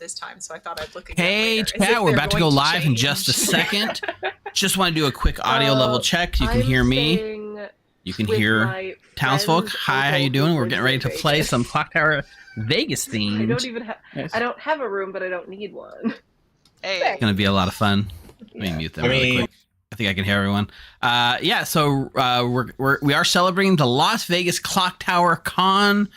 this time, so I thought I'd look again. Hey, later, chat, we're about to go live in just a second. Just want to do a quick audio level check. You can hear me. You can hear townsfolk. Hi, how you doing? We're getting ready to play some Clocktower Vegas themed. I don't have a room, but I don't need one. Hey, it's gonna be a lot of fun. Let me mute them really quick. I think I can hear everyone. Yeah, so we are celebrating the Las Vegas Clocktower Con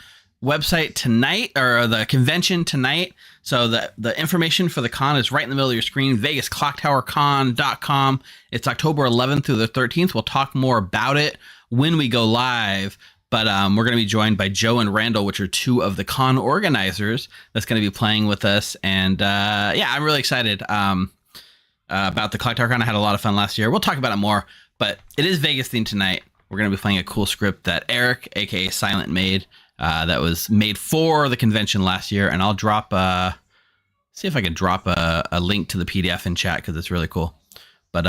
website tonight, or the convention tonight. So the information for the con is right in the middle of your screen, vegasclocktowercon.com. It's October 11th through the 13th. We'll talk more about it when we go live, but we're going to be joined by Joe and Randall, which are two of the con organizers that's going to be playing with us. And yeah, I'm really excited about the Clocktower Con. I had a lot of fun last year. We'll talk about it more, but it is Vegas themed tonight. We're going to be playing a cool script that Eric, aka Silent, made. That was made for the convention last year, and I'll drop see if I can drop a link to the PDF in chat because it's really cool. But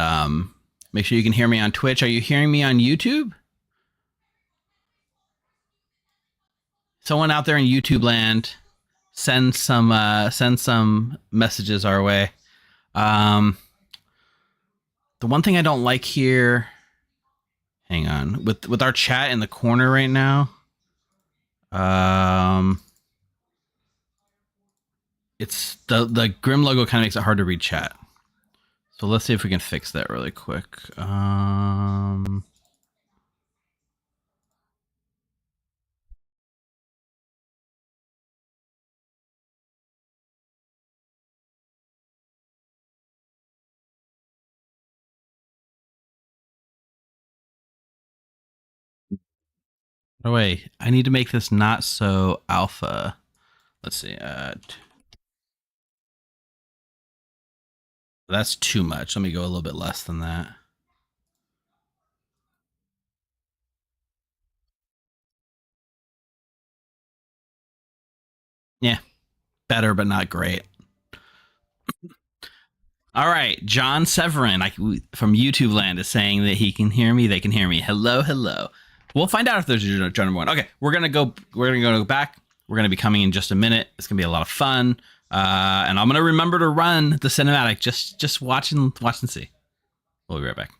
make sure you can hear me on Twitch. Are you hearing me on YouTube? Someone out there in YouTube land, send some messages our way. The one thing I don't like here, hang on, with our chat in the corner right now. It's the Grim logo kind of makes it hard to read chat. So let's see if we can fix that really quick. Oh wait, I need to make this not so alpha. Let's see. That's too much. Let me go a little bit less than that. Yeah, better, but not great. All right, John Severin from YouTube land is saying that he can hear me. They can hear me. Hello, hello. We'll find out if there's a general one. Okay, we're gonna go back. We're gonna be coming in just a minute. It's gonna be a lot of fun, and I'm gonna remember to run the cinematic. Just watch and see. We'll be right back.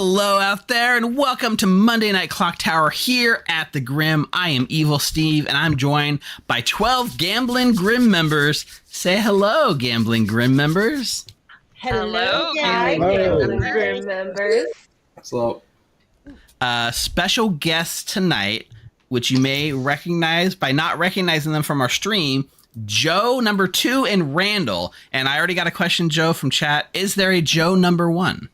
Hello out there, and welcome to Monday Night Clocktower here at the Grim. I am Evil Steve, and I'm joined by 12 Gambling Grim members. Say hello, Gambling Grim members. Hello, guys. Gambling Grim members. What's up? Special guests tonight, which you may recognize by not recognizing them from our stream, Joe number 2 and Randall. And I already got a question, Joe, from chat. Is there a Joe number 1?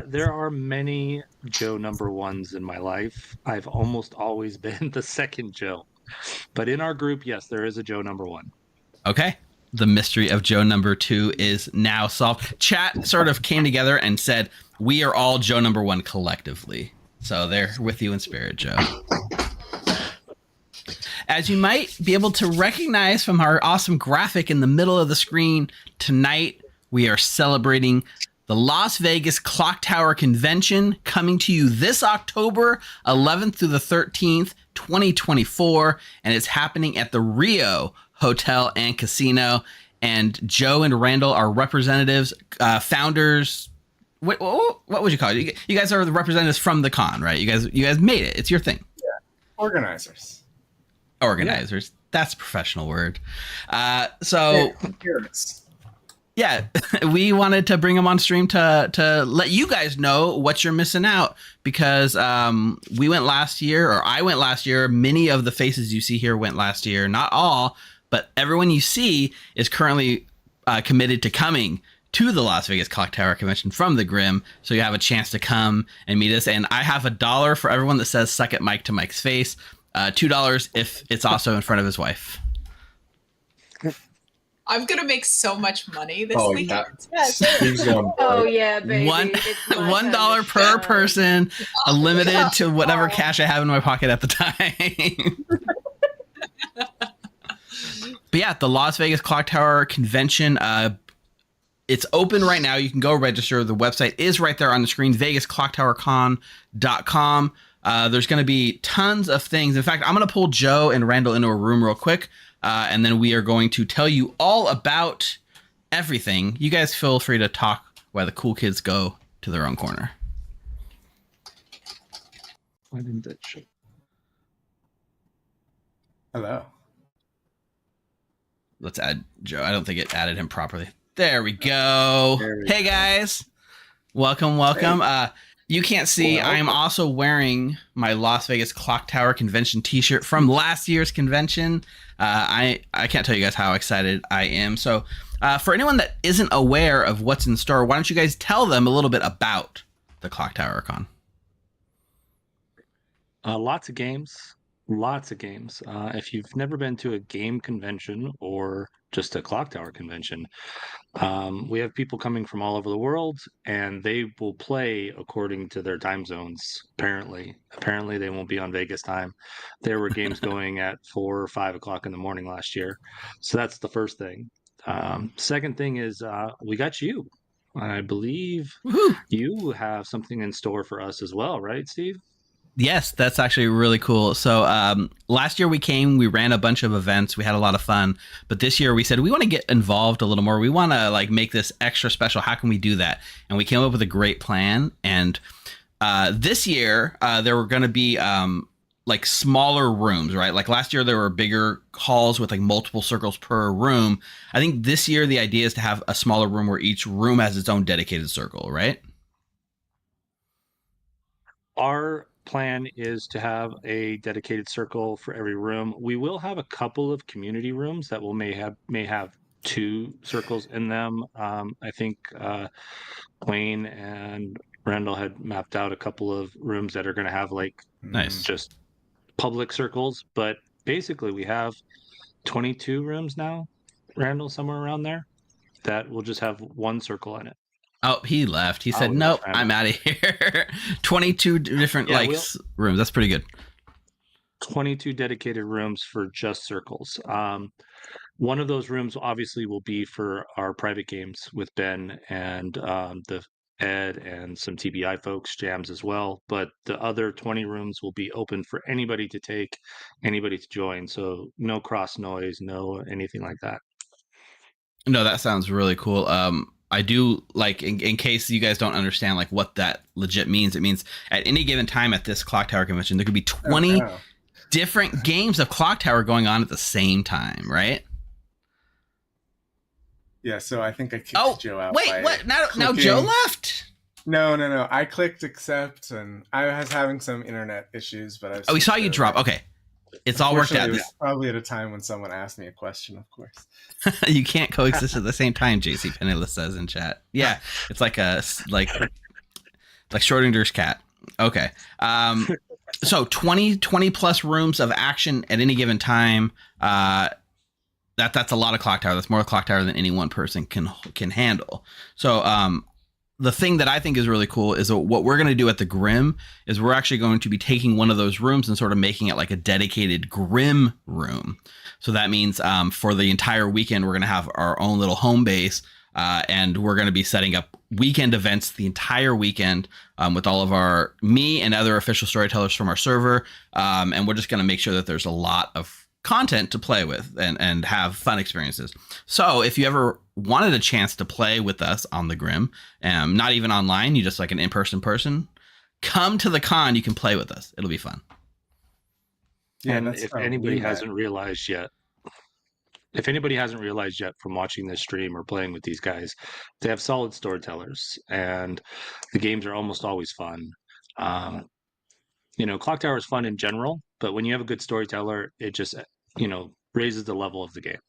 There are many Joe number 1s in my life. I've almost always been the second Joe. But in our group, yes, there is a Joe number 1. Okay. The mystery of Joe number 2 is now solved. Chat sort of came together and said, we are all Joe number 1 collectively. So they're with you in spirit, Joe. As you might be able to recognize from our awesome graphic in the middle of the screen, tonight we are celebrating the Las Vegas Clocktower Convention, coming to you this October 11th through the 13th, 2024, and it's happening at the Rio Hotel and Casino. And Joe and Randall are representatives, founders. What would you call it? You guys are the representatives from the con, right? You guys made it. It's your thing. Yeah. Organizers. Yeah. That's a professional word. So. Yeah, we wanted to bring them on stream to let you guys know what you're missing out, because we went last year, or I went last year. Many of the faces you see here went last year. Not all, but everyone you see is currently committed to coming to the Las Vegas Clocktower Convention from the Grim, so you have a chance to come and meet us. And I have $1 for everyone that says "suck it, Mike" to Mike's face. $2 if it's also in front of his wife. I'm gonna make so much money this weekend. Oh yeah, baby. $1 per person, limited to whatever cash I have in my pocket at the time. But yeah, the Las Vegas Clocktower Convention, it's open right now. You can go register. The website is right there on the screen, vegasclocktowercon.com. There's going to be tons of things. In fact, I'm going to pull Joe and Randall into a room real quick. And then we are going to tell you all about everything. You guys feel free to talk while the cool kids go to their own corner. Why didn't that show? Hello. Let's add Joe. I don't think it added him properly. There we go. Hey, guys. Welcome. Hey. You can't see, I am also wearing my Las Vegas Clocktower Convention t-shirt from last year's convention. I can't tell you guys how excited I am. So for anyone that isn't aware of what's in store, why don't you guys tell them a little bit about the Clocktower Con? Lots of games. If you've never been to a game convention or just a Clocktower convention, we have people coming from all over the world, and they will play according to their time zones. Apparently they won't be on Vegas time. There were games going at 4 or 5 o'clock in the morning last year. So that's the first thing. Second thing is we got you. I believe you have something in store for us as well, right, Steve? Yes, that's actually really cool. So last year we ran a bunch of events. We had a lot of fun. But this year we said we want to get involved a little more. We want to make this extra special. How can we do that? And we came up with a great plan. And this year there were going to be smaller rooms, right? Like last year there were bigger halls with multiple circles per room. I think this year the idea is to have a smaller room where each room has its own dedicated circle, right? Our plan is to have a dedicated circle for every room. We will have a couple of community rooms that may have 2 circles in them. I think Wayne and Randall had mapped out a couple of rooms that are going to have nice just public circles, but basically we have 22 rooms now, Randall, somewhere around there, that will just have 1 circle in it. Oh, he left. He said, nope, I'm out of here. 22 different rooms. That's pretty good. 22 dedicated rooms for just circles. One of those rooms obviously will be for our private games with Ben and the Ed and some TBI folks, jams as well. But the other 20 rooms will be open for anybody to take, anybody to join. So no cross noise, no anything like that. No, that sounds really cool. I do like in case you guys don't understand like what that legit means. It means at any given time at this Clocktower convention, there could be 20 different games of Clocktower going on at the same time, right? Yeah, so I think I kicked Joe out. Wait, what? Now Joe left? No. I clicked accept, and I was having some internet issues, but we saw you drop. Okay, it's all worked out. Probably at a time when someone asked me a question, of course. You can't coexist at the same time. JC Penniless says in chat. Yeah, it's like Schrodinger's cat. Okay. So 20 plus rooms of action at any given time. That's a lot of Clocktower. That's more Clocktower than any one person can handle. So the thing that I think is really cool is what we're going to do at the Grim is we're actually going to be taking one of those rooms and sort of making it like a dedicated Grim room. So that means for the entire weekend, we're going to have our own little home base. And we're going to be setting up weekend events the entire weekend with all of me and other official storytellers from our server. And we're just going to make sure that there's a lot of content to play with and have fun experiences. So if you ever wanted a chance to play with us on the Grim, not even online, you just like an in-person person, come to the con, you can play with us. It'll be fun. Yeah, and if anybody hasn't realized yet from watching this stream or playing with these guys, they have solid storytellers and the games are almost always fun. Clocktower is fun in general, but when you have a good storyteller, it just, raises the level of the game.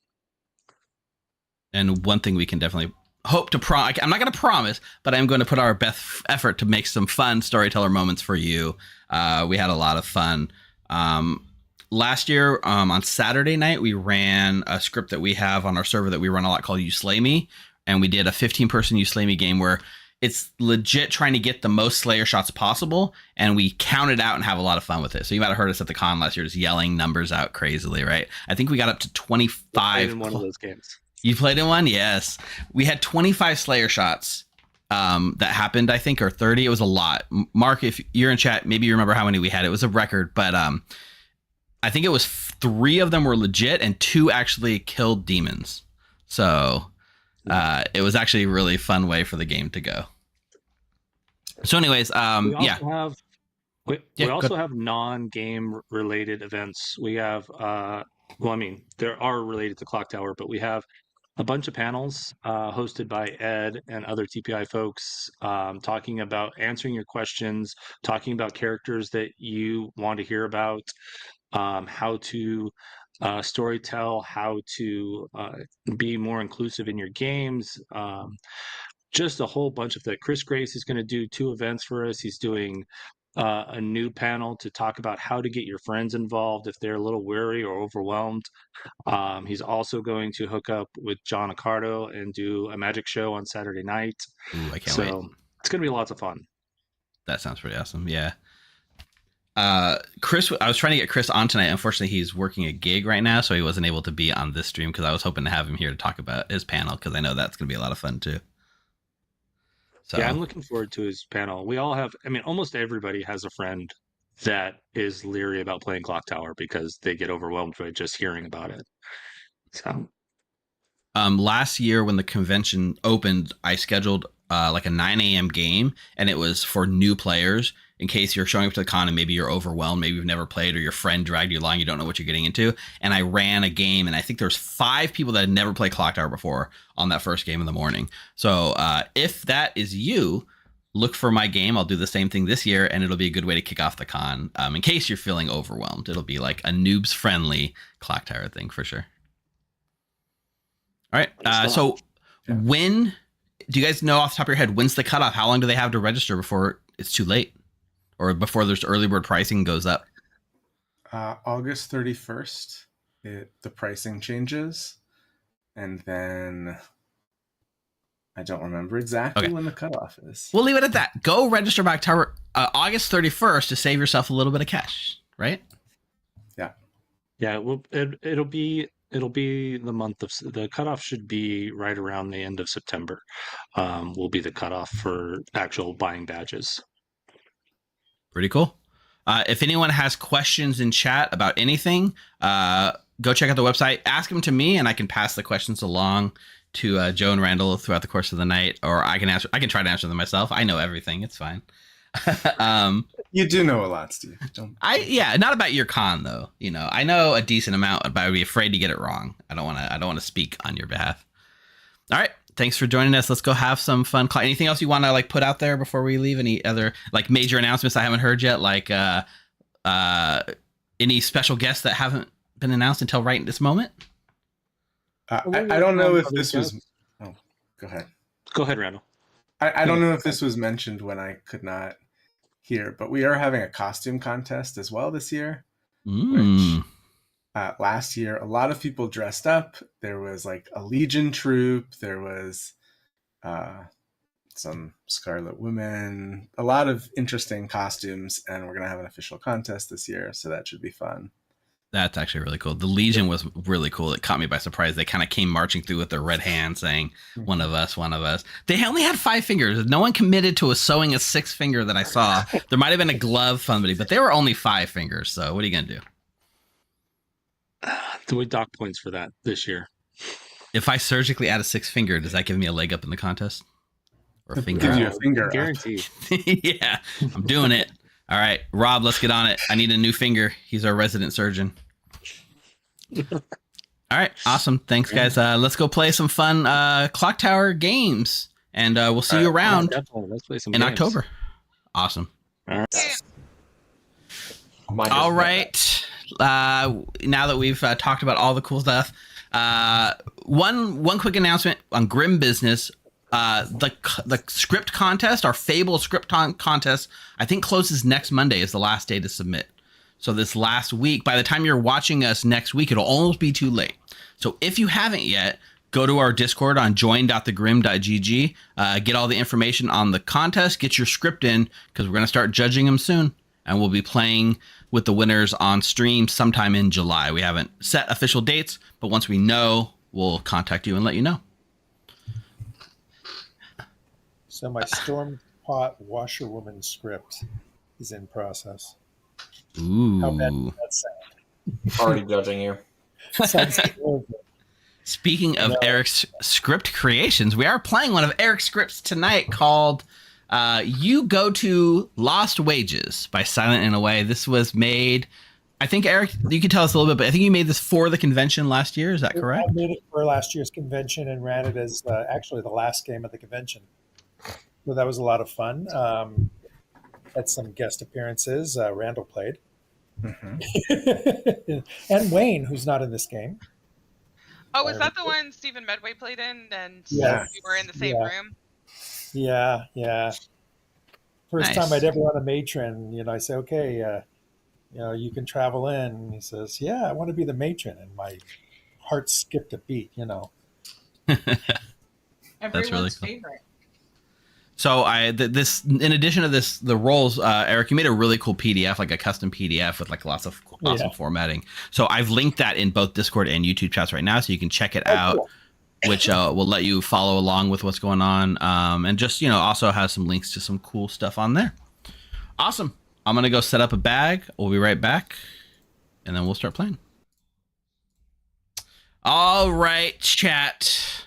And one thing we can definitely hope to I'm not going to promise, but I'm going to put our best effort to make some fun storyteller moments for you. We had a lot of fun. Last year on Saturday night, we ran a script that we have on our server that we run a lot called You Slay Me. And we did a 15-person You Slay Me game where it's legit trying to get the most Slayer shots possible. And we count it out and have a lot of fun with it. So you might have heard us at the con last year just yelling numbers out crazily, right? I think we got up to 25. I played in one of those games. You played in one? Yes. We had 25 Slayer shots that happened, I think, or 30. It was a lot. Mark, if you're in chat, maybe you remember how many we had. It was a record, but I think it was 3 of them were legit and 2 actually killed demons. So it was actually a really fun way for the game to go. So anyways, we also have non-game related events. We have, there are related to Clocktower, but we have a bunch of panels hosted by Ed and other TPI folks talking about answering your questions, talking about characters that you want to hear about, how to storytell, how to be more inclusive in your games. Just a whole bunch of that. Chris Grace is going to do 2 events for us. He's doing a new panel to talk about how to get your friends involved if they're a little weary or overwhelmed. He's also going to hook up with John Accardo and do a magic show on Saturday night. Ooh, I can't wait. It's going to be lots of fun. That sounds pretty awesome. Yeah. Chris, I was trying to get Chris on tonight. Unfortunately, he's working a gig right now, so he wasn't able to be on this stream because I was hoping to have him here to talk about his panel because I know that's going to be a lot of fun too. So. Yeah, I'm looking forward to his panel. We all have, almost everybody has a friend that is leery about playing Clocktower because they get overwhelmed by just hearing about it. So, last year when the convention opened, I scheduled like a 9 a.m. game, and it was for new players in case you're showing up to the con and maybe you're overwhelmed, maybe you've never played or your friend dragged you along, you don't know what you're getting into. And I ran a game, and I think there's 5 people that had never played Clocktower before on that first game in the morning. So if that is you, look for my game. I'll do the same thing this year, and it'll be a good way to kick off the con. In case you're feeling overwhelmed, it'll be like a noobs friendly Clocktower thing for sure. All right. So when do you guys know off the top of your head, when's the cutoff? How long do they have to register before it's too late? Or before there's early bird pricing goes up? August 31st, the pricing changes. And then I don't remember exactly when the cutoff is. We'll leave it at that. Go register by October, August 31st to save yourself a little bit of cash, right? Yeah. Yeah, well, it'll be the month of the cutoff should be right around the end of September. Will be the cutoff for actual buying badges. Pretty cool. If anyone has questions in chat about anything, go check out the website. Ask them to me, and I can pass the questions along to Joe and Randall throughout the course of the night, or I can try to answer them myself. I know everything. It's fine. You do know a lot, Steve. Not about your con though. You know, I know a decent amount, but I'd be afraid to get it wrong. I don't want to speak on your behalf. All right. Thanks for joining us. Let's go have some fun. Anything else you want to like put out there before we leave? Any other like major announcements I haven't heard yet? Like any special guests that haven't been announced until right this moment? I don't know if this was. Oh, go ahead. Go ahead, Randall. I don't know if this was mentioned when I could not hear, but we are having a costume contest as well this year. Which last year, a lot of people dressed up. There was like a Legion troop. There was some Scarlet Women. A lot of interesting costumes, and we're gonna have an official contest this year, so that should be fun. That's actually really cool. The Legion was really cool. It caught me by surprise. They kind of came marching through with their red hand saying, one of us, one of us. They only had 5 fingers. No one committed to sewing a 6th finger that I saw. There might have been a glove somebody, but they were only 5 fingers. So what are you going to do? We dock points for that this year. If I surgically add a 6th finger, does that give me a leg up in the contest? Or a finger? Give you a finger. Guaranteed. Yeah, I'm doing it. All right, Rob, let's get on it. I need a new finger. He's our resident surgeon. All right, awesome. Thanks, guys. Let's go play some fun Clocktower games, and we'll see you around Let's play some in games. October. Awesome. All right. All right. Now that we've talked about all the cool stuff, one quick announcement on Grim Business. The script contest, our Fable script contest, I think closes next Monday is the last day to submit. So this last week, by the time you're watching us next week, it'll almost be too late. So if you haven't yet, go to our Discord on join.thegrim.gg, get all the information on the contest, get your script in, because we're going to start judging them soon. And we'll be playing with the winners on stream sometime in July. We haven't set official dates, but once we know, we'll contact you and let you know. So my Storm Pot Washerwoman script is in process. Ooh. How bad does that sound? Already judging you. Sounds good. Speaking of Eric's script creations, we are playing one of Eric's scripts tonight called You Go to Lost Wages by SilentInAWay. This was made, I think, Eric, you can tell us a little bit, but I think you made this for the convention last year. Is that correct? I made it for last year's convention and ran it as actually the last game of the convention. So that was a lot of fun. Had some guest appearances. Randall played. Mm-hmm. And Wayne, who's not in this game. Oh, is that the one Stephen Medway played in? And Yes. we were in the same room? Yeah. First Nice. time I'd ever run a matron, I say, okay, you can travel in. And he says, yeah, I want to be the matron. And my heart skipped a beat, Everyone's really cool. favorite. So this, in addition to this, the roles, Eric, you made a really cool PDF, like a custom PDF with like lots of awesome formatting. So I've linked that in both Discord and YouTube chats right now, so you can check it out, cool. which will let you follow along with what's going on. And just, also has some links to some cool stuff on there. Awesome. I'm going to go set up a bag. We'll be right back, and then we'll start playing. All right, chat.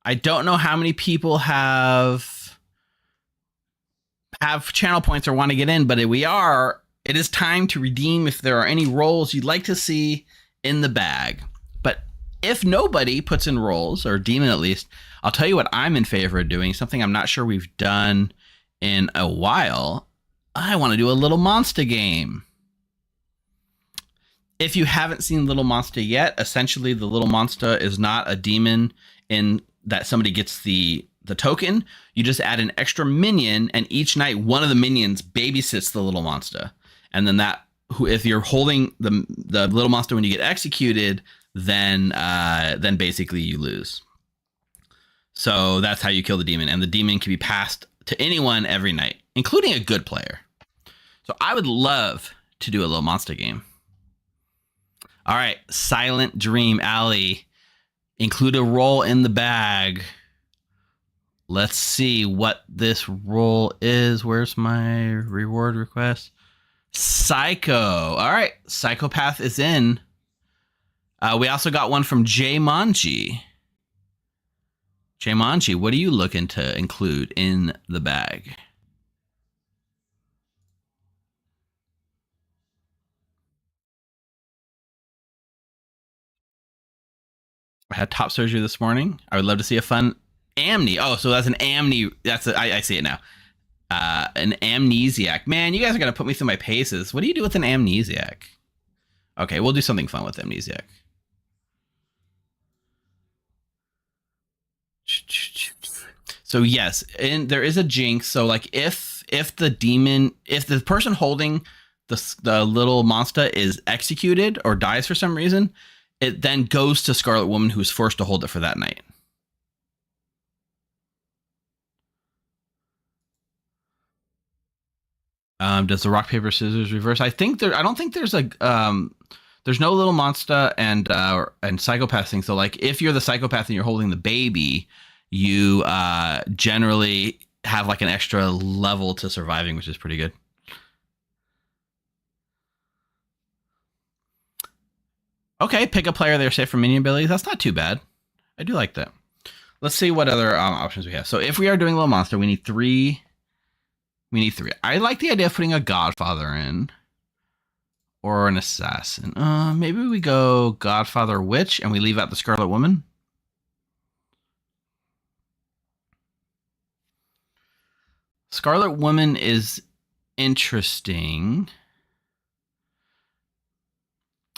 I don't know how many people have channel points or want to get in, but it is time to redeem if there are any roles you'd like to see in the bag. But if nobody puts in roles, or demon at least, I'll tell you what I'm in favor of doing, something I'm not sure we've done in a while. I want to do a Little Monster game. If you haven't seen Little Monster yet, essentially the Little Monster is not a demon in that somebody gets the token. You just add an extra minion, and each night one of the minions babysits the Little Monster. And then if you're holding the Little Monster when you get executed, then basically you lose. So that's how you kill the demon, and the demon can be passed to anyone every night, including a good player. So I would love to do a Little Monster game. All right, Silent Dream Alley. Include a role in the bag. Let's see what this role is. Where's my reward request? Psycho. All right, Psychopath is in. We also got one from Jay Manji. Jaymanji, what are you looking to include in the bag? I had top surgery this morning. I would love to see a fun amni. Oh, so that's an amni. I see it now. An amnesiac. Man, you guys are going to put me through my paces. What do you do with an amnesiac? Okay, we'll do something fun with amnesiac. So yes, and there is a jinx. So like if the person holding the little monster is executed or dies for some reason, it then goes to Scarlet Woman, who's forced to hold it for that night. Does the rock paper scissors reverse? I don't think there's a there's no little monster and psychopath thing. So like if you're the psychopath and you're holding the baby, you generally have like an extra level to surviving, which is pretty good. Okay, pick a player they're safe from minion abilities. That's not too bad. I do like that. Let's see what other options we have. So if we are doing little monster, we need 3. We need 3. I like the idea of putting a Godfather in. Or an assassin. Maybe we go Godfather Witch and we leave out the Scarlet Woman. Scarlet Woman is interesting.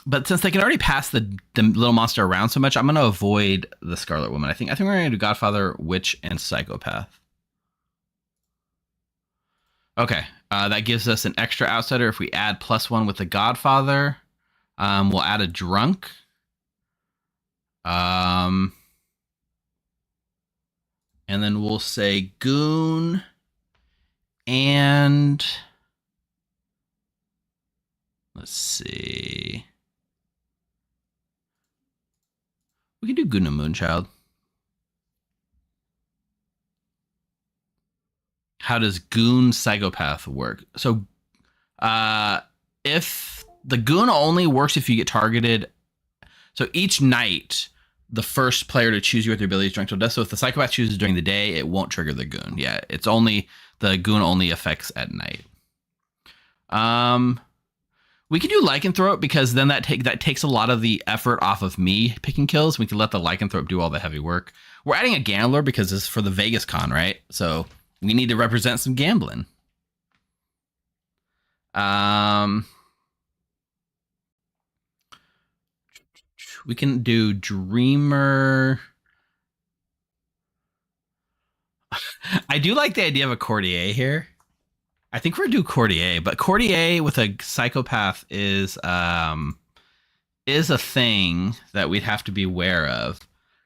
But since they can already pass the little monster around so much, I'm going to avoid the Scarlet Woman. I think we're going to do Godfather, Witch, and Psychopath. Okay, that gives us an extra outsider. If we add +1 with the Godfather, we'll add a Drunk. And then we'll say Goon and let's see. We can do Goon and Moonchild. How does Goon Psychopath work? So if the Goon only works if you get targeted. So each night, the first player to choose you with their ability is drunk till death. So if the Psychopath chooses during the day, it won't trigger the Goon. Yeah, it's only the Goon only affects at night. We can do Lycanthrope because then that takes a lot of the effort off of me picking kills. We can let the Lycanthrope do all the heavy work. We're adding a Gambler because it's for the Vegas Con, right? So we need to represent some gambling. We can do Dreamer. I do like the idea of a Courtier here. I think we're gonna do Courtier, but Courtier with a Psychopath is a thing that we'd have to be aware of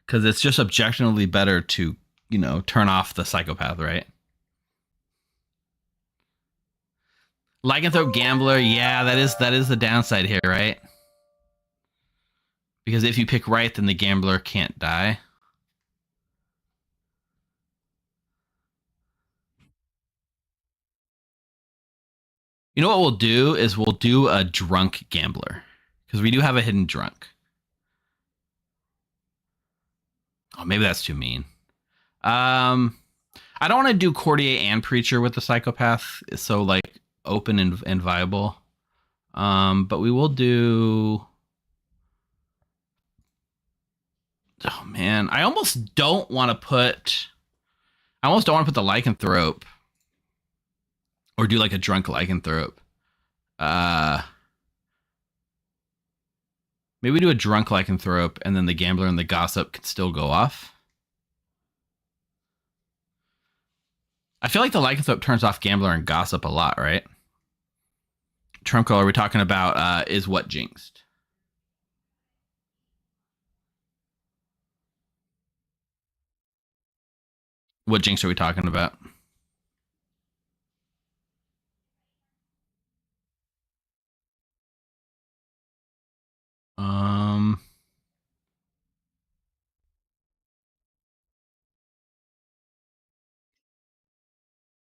because it's just objectively better to, turn off the Psychopath, right? Lycanthrope Gambler, yeah, that is the downside here, right? Because if you pick right, then the Gambler can't die. You know what we'll do is we'll do a Drunk Gambler because we do have a hidden Drunk. Oh, maybe that's too mean. I don't want to do Courtier and Preacher with the Psychopath. It's so like open and viable. But we will do. Oh man, I almost don't want to put the Lycanthrope. Or do like a Drunk Lycanthrope. Maybe do a Drunk Lycanthrope and then the Gambler and the Gossip can still go off. I feel like the Lycanthrope turns off Gambler and Gossip a lot, right? Trump color we're talking about is what jinxed. What jinx are we talking about?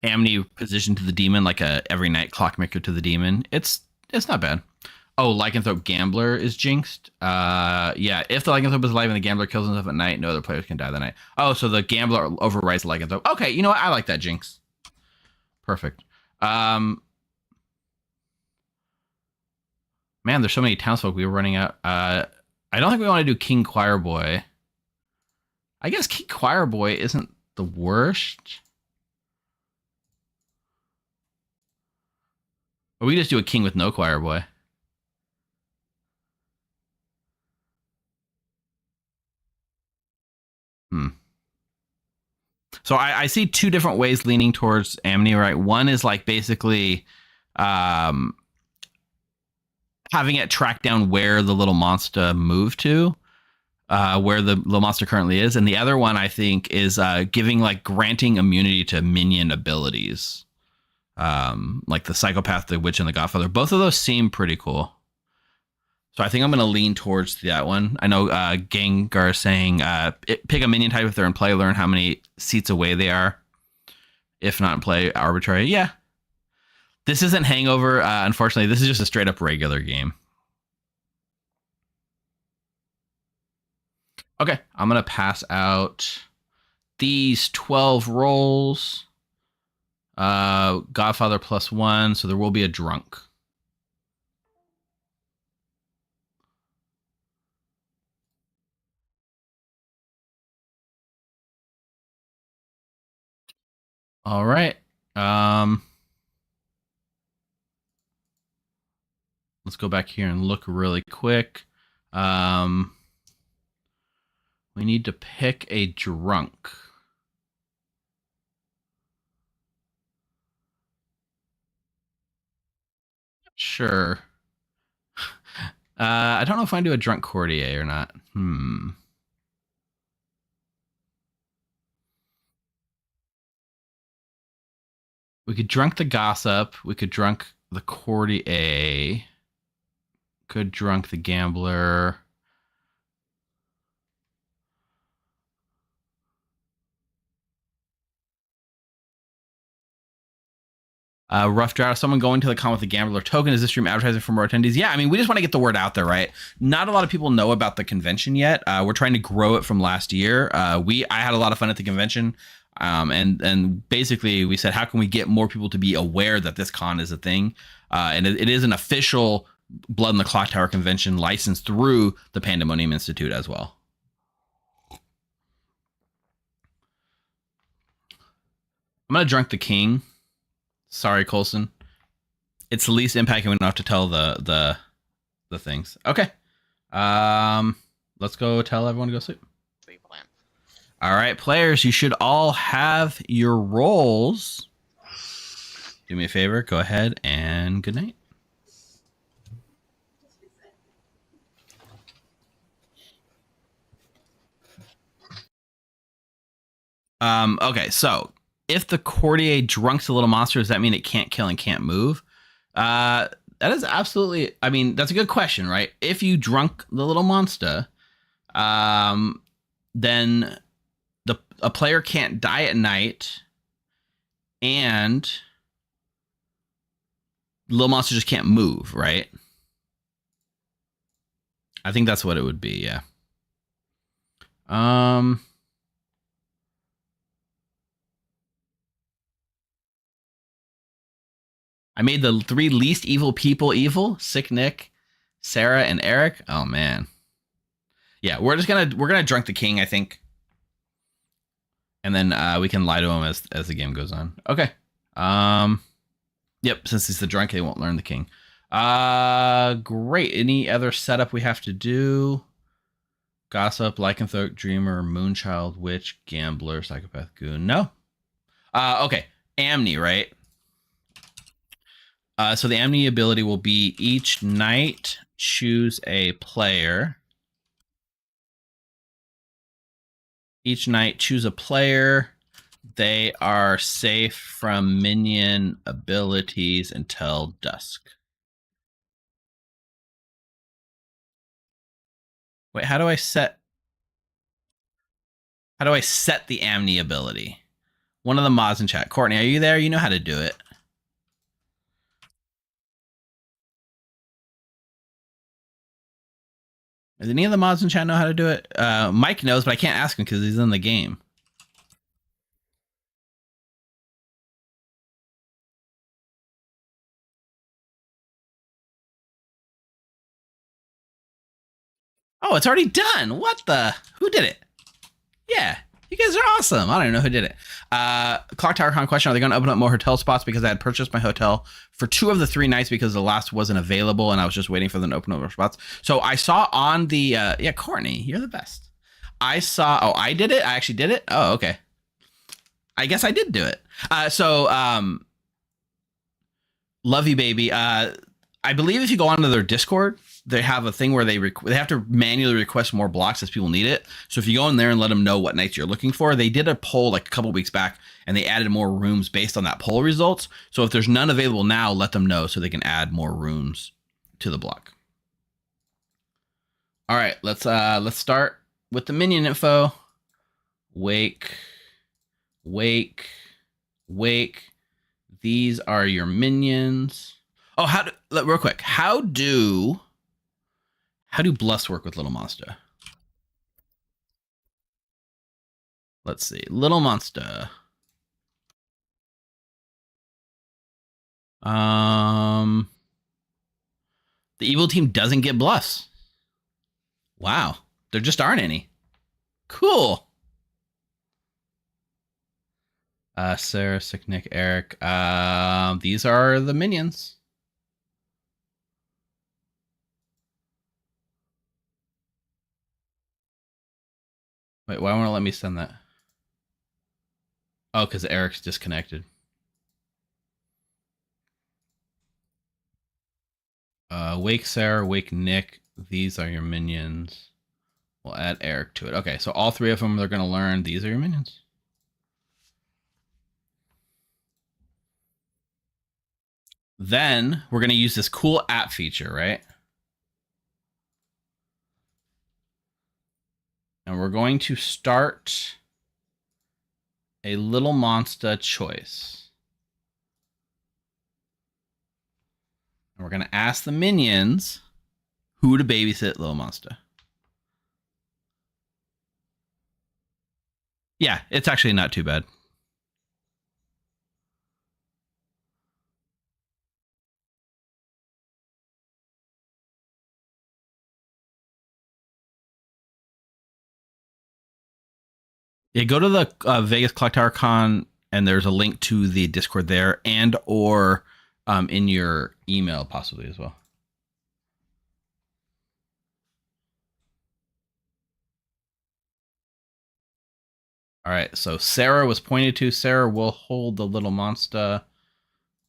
Amni position to the demon like a every night clockmaker to the demon. It's not bad. Oh, Lycanthrope Gambler is jinxed. Yeah, if the Lycanthrope is alive and the Gambler kills himself at night, no other players can die that night. Oh, so the Gambler overwrites the Lycanthrope. Okay, you know what? I like that jinx. Perfect. Man, there's so many townsfolk. We were running out. I don't think we want to do King Choir Boy. I guess King Choir Boy isn't the worst. Or we just do a King with no Choir Boy. So I see two different ways leaning towards Amni, right? One is like basically having it track down where the little monster moved to, where the little monster currently is. And the other one, I think, is giving like granting immunity to minion abilities, like the Psychopath, the Witch, and the Godfather. Both of those seem pretty cool. So I think I'm going to lean towards that one. I know Gengar is saying pick a minion type if they're in play, learn how many seats away they are. If not in play, arbitrary. Yeah. This isn't Hangover. Unfortunately, this is just a straight up regular game. Okay. I'm going to pass out these 12 rolls. Godfather +1. So there will be a drunk. All right. Let's go back here and look really quick. We need to pick a drunk. Sure. I don't know if I do a drunk courtier or not. We could drunk the gossip. We could drunk the courtier. Could drunk the gambler. Rough Drought. Someone going to the con with the gambler token. Is this stream advertising for more attendees? Yeah, I mean, we just want to get the word out there, right? Not a lot of people know about the convention yet. We're trying to grow it from last year. I had a lot of fun at the convention. And basically we said, how can we get more people to be aware that this con is a thing? And it is an official Blood in the Clocktower convention licensed through the Pandemonium Institute as well. I'm going to drunk the king. Sorry, Colson. It's the least impact and we don't have to tell the things. Okay. Let's go tell everyone to go sleep. All right, players, you should all have your rolls. Do me a favor, go ahead and good night. Okay, so if the courtier drunks a little monster, does that mean it can't kill and can't move? That is absolutely, I mean, that's a good question, right? If you drunk the little monster, then a player can't die at night, and little monster just can't move, right? I think that's what it would be, yeah. I made the 3 least evil people evil: Sick Nick, Sarah, and Eric. Oh man. Yeah, we're gonna drunk the king, I think. And then we can lie to him as the game goes on. Okay. Yep, since he's the drunk, they won't learn the king. Great. Any other setup we have to do? Gossip, Lycanthrope, Dreamer, Moonchild, Witch, Gambler, Psychopath, Goon. No. Okay. Amni, right? So the Amni ability will be each night choose a player. Each night choose a player. They are safe from minion abilities until dusk. Wait, how do I set the Amni ability? One of the mods in chat. Courtney, are you there? You know how to do it. Does any of the mods in chat know how to do it? Mike knows, but I can't ask him because he's in the game. Oh, it's already done. What the? Who did it? Yeah, you guys are awesome. I don't even know who did it. Clocktower Con question: are they going to open up more hotel spots? Because I had purchased my hotel for 2 of the 3 nights because the last wasn't available, and I was just waiting for them to open up more spots. So I saw on the yeah, Courtney, you're the best. I saw. Oh, I did it. I actually did it. Oh, okay. I guess I did do it. Love you, baby. I believe if you go onto their Discord, they have a thing where they have to manually request more blocks as people need it. So if you go in there and let them know what nights you're looking for, they did a poll like a couple weeks back and they added more rooms based on that poll results. So if there's none available now, let them know so they can add more rooms to the block. All right, let's start with the minion info. Wake. These are your minions. Oh, real quick, how do bluffs work with Little Monster? Let's see. Little Monster. The evil team doesn't get bluffs. Wow. There just aren't any. Cool. Sarah, Sick Nick, Eric. These are the minions. Wait, why won't it let me send that? Oh, because Eric's disconnected. Wake Sarah, Wake Nick. These are your minions. We'll add Eric to it. Okay, so all 3 of them they're going to learn. These are your minions. Then we're going to use this cool app feature, right? And we're going to start a Little Monster choice. And we're going to ask the minions who to babysit Little Monster. Yeah, it's actually not too bad. Yeah, go to the Vegas Clocktower Con, and there's a link to the Discord there, and or in your email possibly as well. All right, so Sarah was pointed to. Sarah will hold the Little Monster.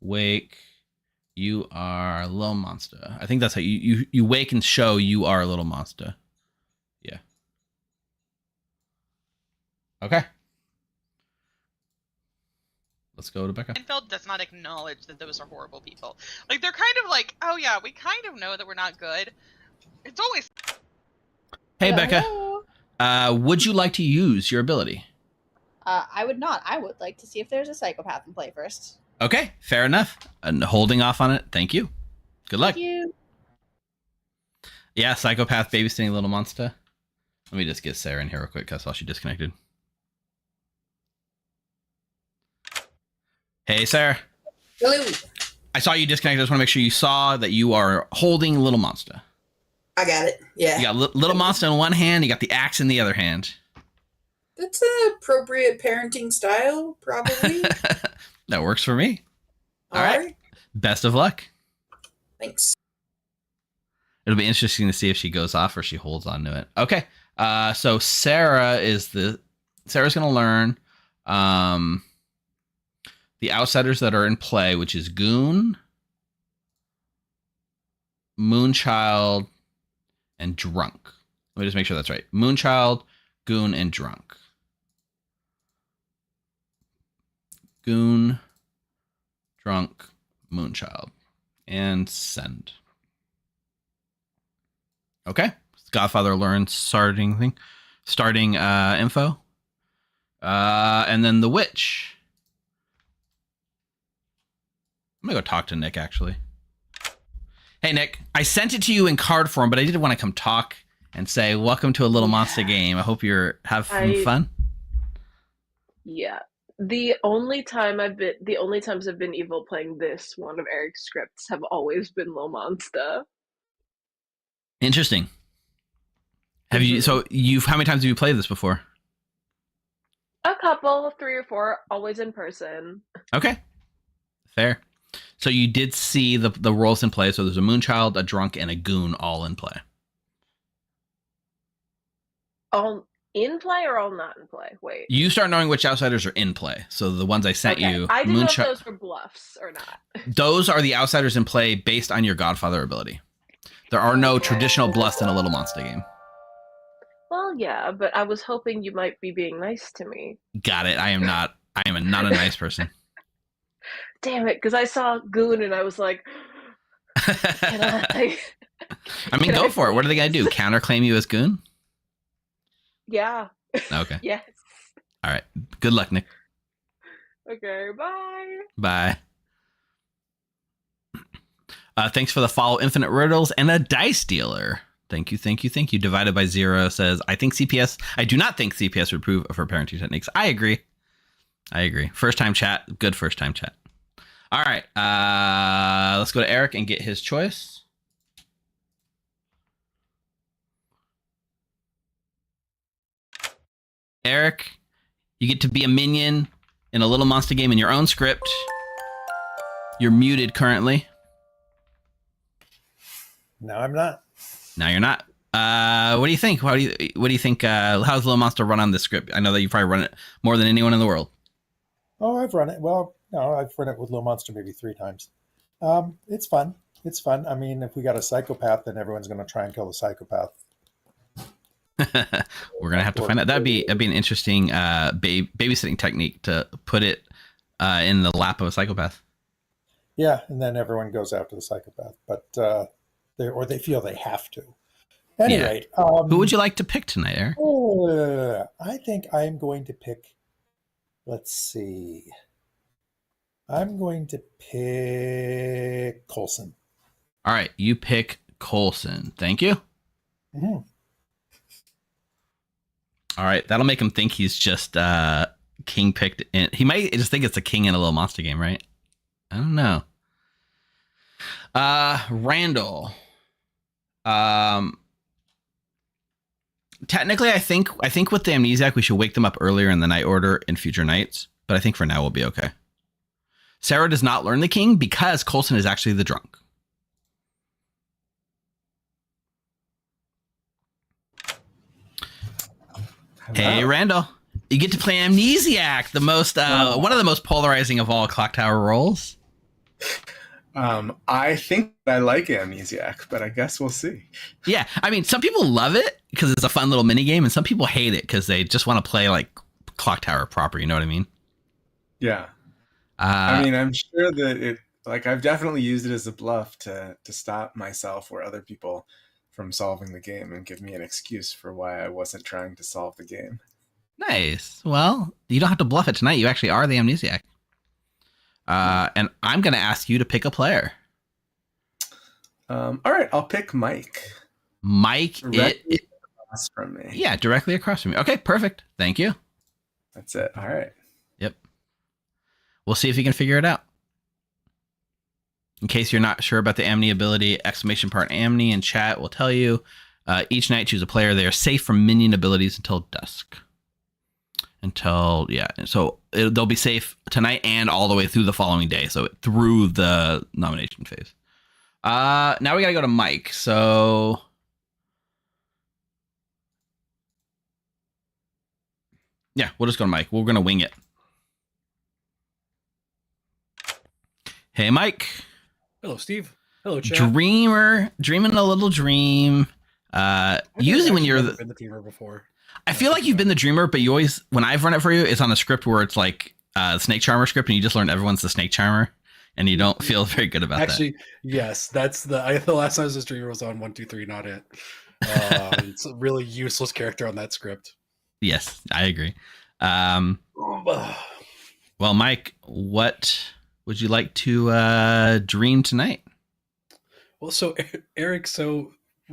Wake, you are Little Monster. I think that's how you wake and show you are a Little Monster. Yeah. Okay. Let's go to Becca. Seinfeld does not acknowledge that those are horrible people. Like, they're kind of like, oh yeah, we kind of know that we're not good. It's always... Hey, Becca. Would you like to use your ability? I would not. I would like to see if there's a psychopath in play first. Okay, fair enough. And holding off on it. Thank you. Good luck. Thank you. Yeah, psychopath babysitting Little Monster. Let me just get Sarah in here real quick because I saw she disconnected. Hey, Sarah. Hello. I saw you disconnected. I just want to make sure you saw that you are holding Little Monster. I got it. Yeah. You got Little Monster in one hand. You got the axe in the other hand. That's an appropriate parenting style, probably. That works for me. All right. Best of luck. Thanks. It'll be interesting to see if she goes off or she holds on to it. Okay. So Sarah's going to learn the outsiders that are in play, which is Goon, Moonchild, and Drunk. Let me just make sure that's right. Moonchild, Goon, and Drunk. Goon, Drunk, Moonchild, and send. Okay. Godfather learns starting info. And then the witch. I'm gonna go talk to Nick, actually. Hey, Nick, I sent it to you in card form, but I didn't want to come talk and say, welcome to a little monster game. I hope you're having fun. Yeah. The only times I've been evil playing this one of Eric's scripts have always been Little Monster. Interesting. Have you? So how many times have you played this before? A couple, 3 or 4, always in person. Okay, fair. So you did see the roles in play. So there's a Moonchild, a Drunk, and a Goon all in play. All in play or all not in play? Wait. You start knowing which outsiders are in play. So the ones I sent you. I didn't know if those were bluffs or not. Those are the outsiders in play based on your Godfather ability. There are no traditional bluffs in a Little Monster game. Well, yeah, but I was hoping you might be being nice to me. Got it. I am not a nice person. Damn it, because I saw Goon and I was like, can I? I mean, go for it. What are they going to do? Counterclaim you as Goon? Yeah. Okay. Yes. All right. Good luck, Nick. Okay, bye. Bye. Thanks for the follow, Infinite Riddles, and a Dice Dealer. Thank you. Divided by Zero says, I do not think CPS would approve of her parenting techniques. I agree. First time chat. Good first time chat. All right. Let's go to Eric and get his choice. Eric, you get to be a minion in a Little Monster game in your own script. You're muted currently. No, I'm not. No, you're not. What do you think? What do you think? How's Little Monster run on this script? I know that you probably run it more than anyone in the world. Oh, I've run it. Well, no, I've run it with Little Monster maybe 3 times. It's fun. I mean, if we got a psychopath, then everyone's going to try and kill the psychopath. We're gonna have to find out. That'd be an interesting babysitting technique to put it in the lap of a psychopath. Yeah, and then everyone goes after the psychopath, but they feel they have to. Anyway, who would you like to pick tonight, Eric? I think I am going to pick. Let's see. I'm going to pick Coulson. All right, you pick Coulson. Thank you. Mm-hmm. All right, that'll make him think he's just king picked. He might just think it's a king in a Little Monster game, right? I don't know. Randall. Technically, I think with the Amnesiac, we should wake them up earlier in the night order in future nights. But I think for now we'll be okay. Sarah does not learn the king because Coulson is actually the drunk. Hey, Randall, you get to play Amnesiac, the most one of the most polarizing of all Clocktower roles. I think I like Amnesiac, but I guess we'll see. Yeah, I mean, some people love it because it's a fun little mini game, and some people hate it because they just want to play like Clocktower proper. You know what I mean? Yeah. I mean, I'm sure that I've definitely used it as a bluff to stop myself or other people from solving the game and give me an excuse for why I wasn't trying to solve the game. Nice. Well, you don't have to bluff it tonight. You actually are the Amnesiac. And I'm going to ask you to pick a player. All right, I'll pick Mike. Mike, across from me. Yeah, directly across from me. Okay, perfect. Thank you. That's it. All right. Yep. We'll see if you can figure it out. In case you're not sure about the Amni ability, exclamation part Amni in chat will tell you. Each night, choose a player. They are safe from minion abilities until dusk. So they'll be safe tonight and all the way through the following day. So through the nomination phase. Now we got to go to Mike. So yeah, we'll just go to Mike. We're going to wing it. Hey, Mike. Hello, Steve. Hello, chat. Dreaming a little dream. Usually when you're been the dreamer before. I feel like you've been the dreamer, but you always, when I've run it for you, it's on a script where it's like Snake Charmer script, and you just learn everyone's the Snake Charmer, and you don't feel very good about that. Actually, yes, that's the last time this dreamer was on 1, 2, 3, not it. It's a really useless character on that script. Yes, I agree. Well, Mike, what would you like to dream tonight? Well, so Eric,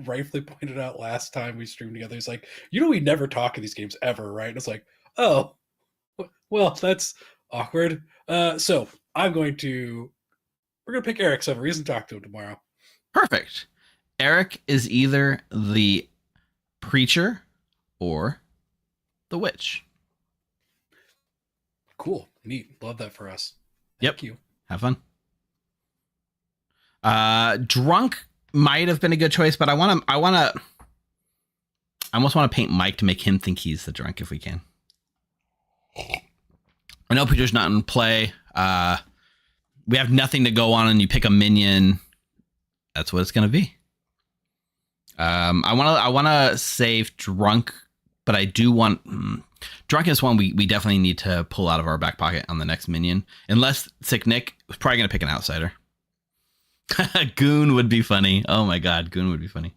rightfully pointed out last time we streamed together. He's like, we never talk in these games ever, right? And it's like, oh, well, that's awkward. So we're going to pick Eric, so I have a reason to talk to him tomorrow. Perfect. Eric is either the preacher or the witch. Cool. Neat. Love that for us. Yep. Thank you. Have fun. Drunk might have been a good choice, but I almost want to paint Mike to make him think he's the drunk if we can. I know Peter's not in play. We have nothing to go on, and you pick a minion. That's what it's going to be. I want to save drunk, but I do want drunk is one we definitely need to pull out of our back pocket on the next minion. Unless Sick Nick is probably going to pick an outsider. Goon would be funny. Oh my god, Goon would be funny.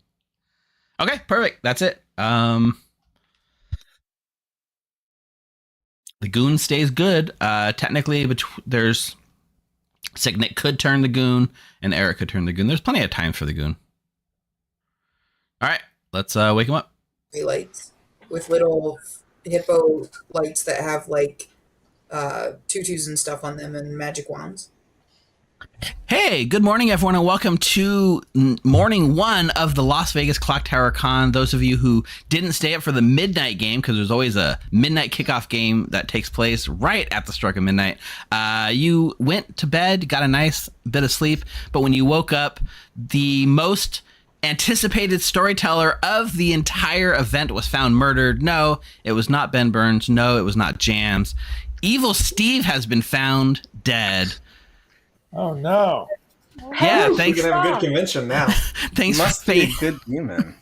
Okay, perfect. That's it. The Goon stays good. Technically, there's Sick Nick could turn the Goon, and Eric could turn the Goon. There's plenty of time for the Goon. All right, let's wake him up. Lights with little hippo lights that have like tutus and stuff on them and magic wands. Hey, good morning, everyone, and welcome to morning one of the Las Vegas Clocktower Con. Those of you who didn't stay up for the midnight game, because there's always a midnight kickoff game that takes place right at the stroke of midnight, you went to bed, got a nice bit of sleep, but when you woke up, the most anticipated storyteller of the entire event was found murdered. No, it was not Ben Burns. No, it was not Jams. Evil Steve has been found dead. Oh no! Yeah, thanks. We can have a good convention now. Thanks Must for be a good demon.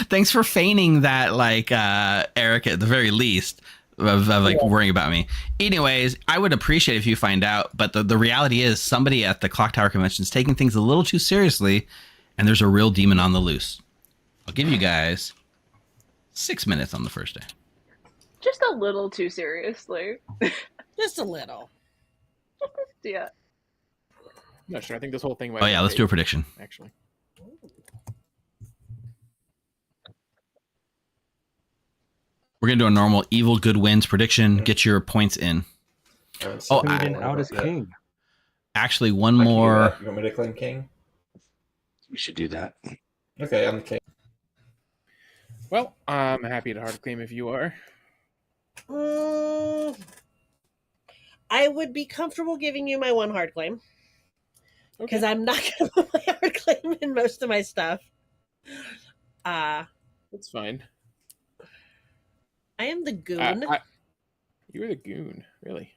Thanks for feigning that, like Eric, at the very least, of like worrying about me. Anyways, I would appreciate if you find out. But the reality is, somebody at the Clocktower convention is taking things a little too seriously, and there's a real demon on the loose. I'll give you guys 6 minutes on the first day. Just a little too seriously. Just a little. Yeah. No, sure. I think this whole thing might Oh yeah, let's do a prediction. Actually. We're gonna do a normal evil good wins prediction. Get your points in. Out as king. Actually, one more. You want me to claim king? We should do that. Okay, I'm the king. Well, I'm happy to hard claim if you are. I would be comfortable giving you my one hard claim. Because I'm not going to put my hard claim in most of my stuff. That's fine. I am the Goon. You're the Goon, really?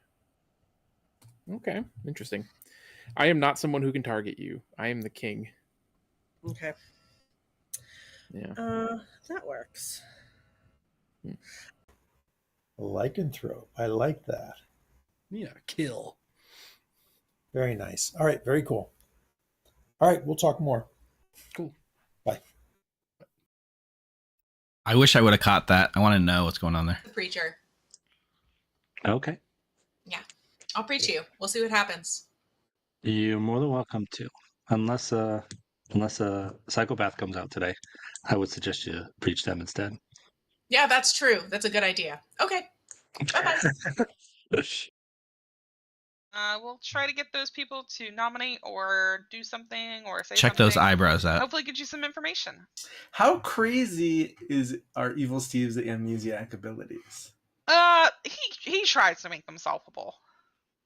Okay, interesting. I am not someone who can target you. I am the king. Okay. Yeah. That works. Lycanthrope. I like that. Yeah, kill. Very nice. All right, very cool. All right, we'll talk more. Cool. Bye. I wish I would have caught that. I want to know what's going on there. The preacher. Okay. Yeah. I'll preach you. We'll see what happens. You're more than welcome to. Unless a psychopath comes out today, I would suggest you preach them instead. Yeah, that's true. That's a good idea. Okay. Bye-bye. We'll try to get those people to nominate or do something or say Check something. those eyebrows out. Hopefully get you some information. How crazy are Evil Steve's amnesiac abilities? He tries to make them solvable.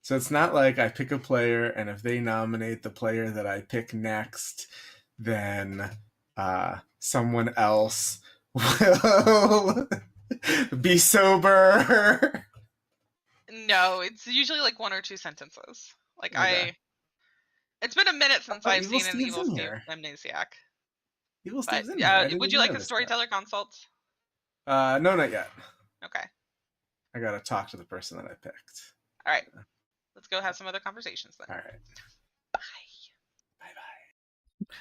So it's not like I pick a player, and if they nominate the player that I pick next, then someone else will be sober. No, it's usually like one or two sentences. Like Okay. it's been a minute since I've Evil seen an Steve's Evil in Steve here. amnesiac. Evil But Steve's in there. I didn't would you even like a notice storyteller consult? that. No, not yet. Okay. I gotta talk to the person that I picked. All right. Let's go have some other conversations then. All right.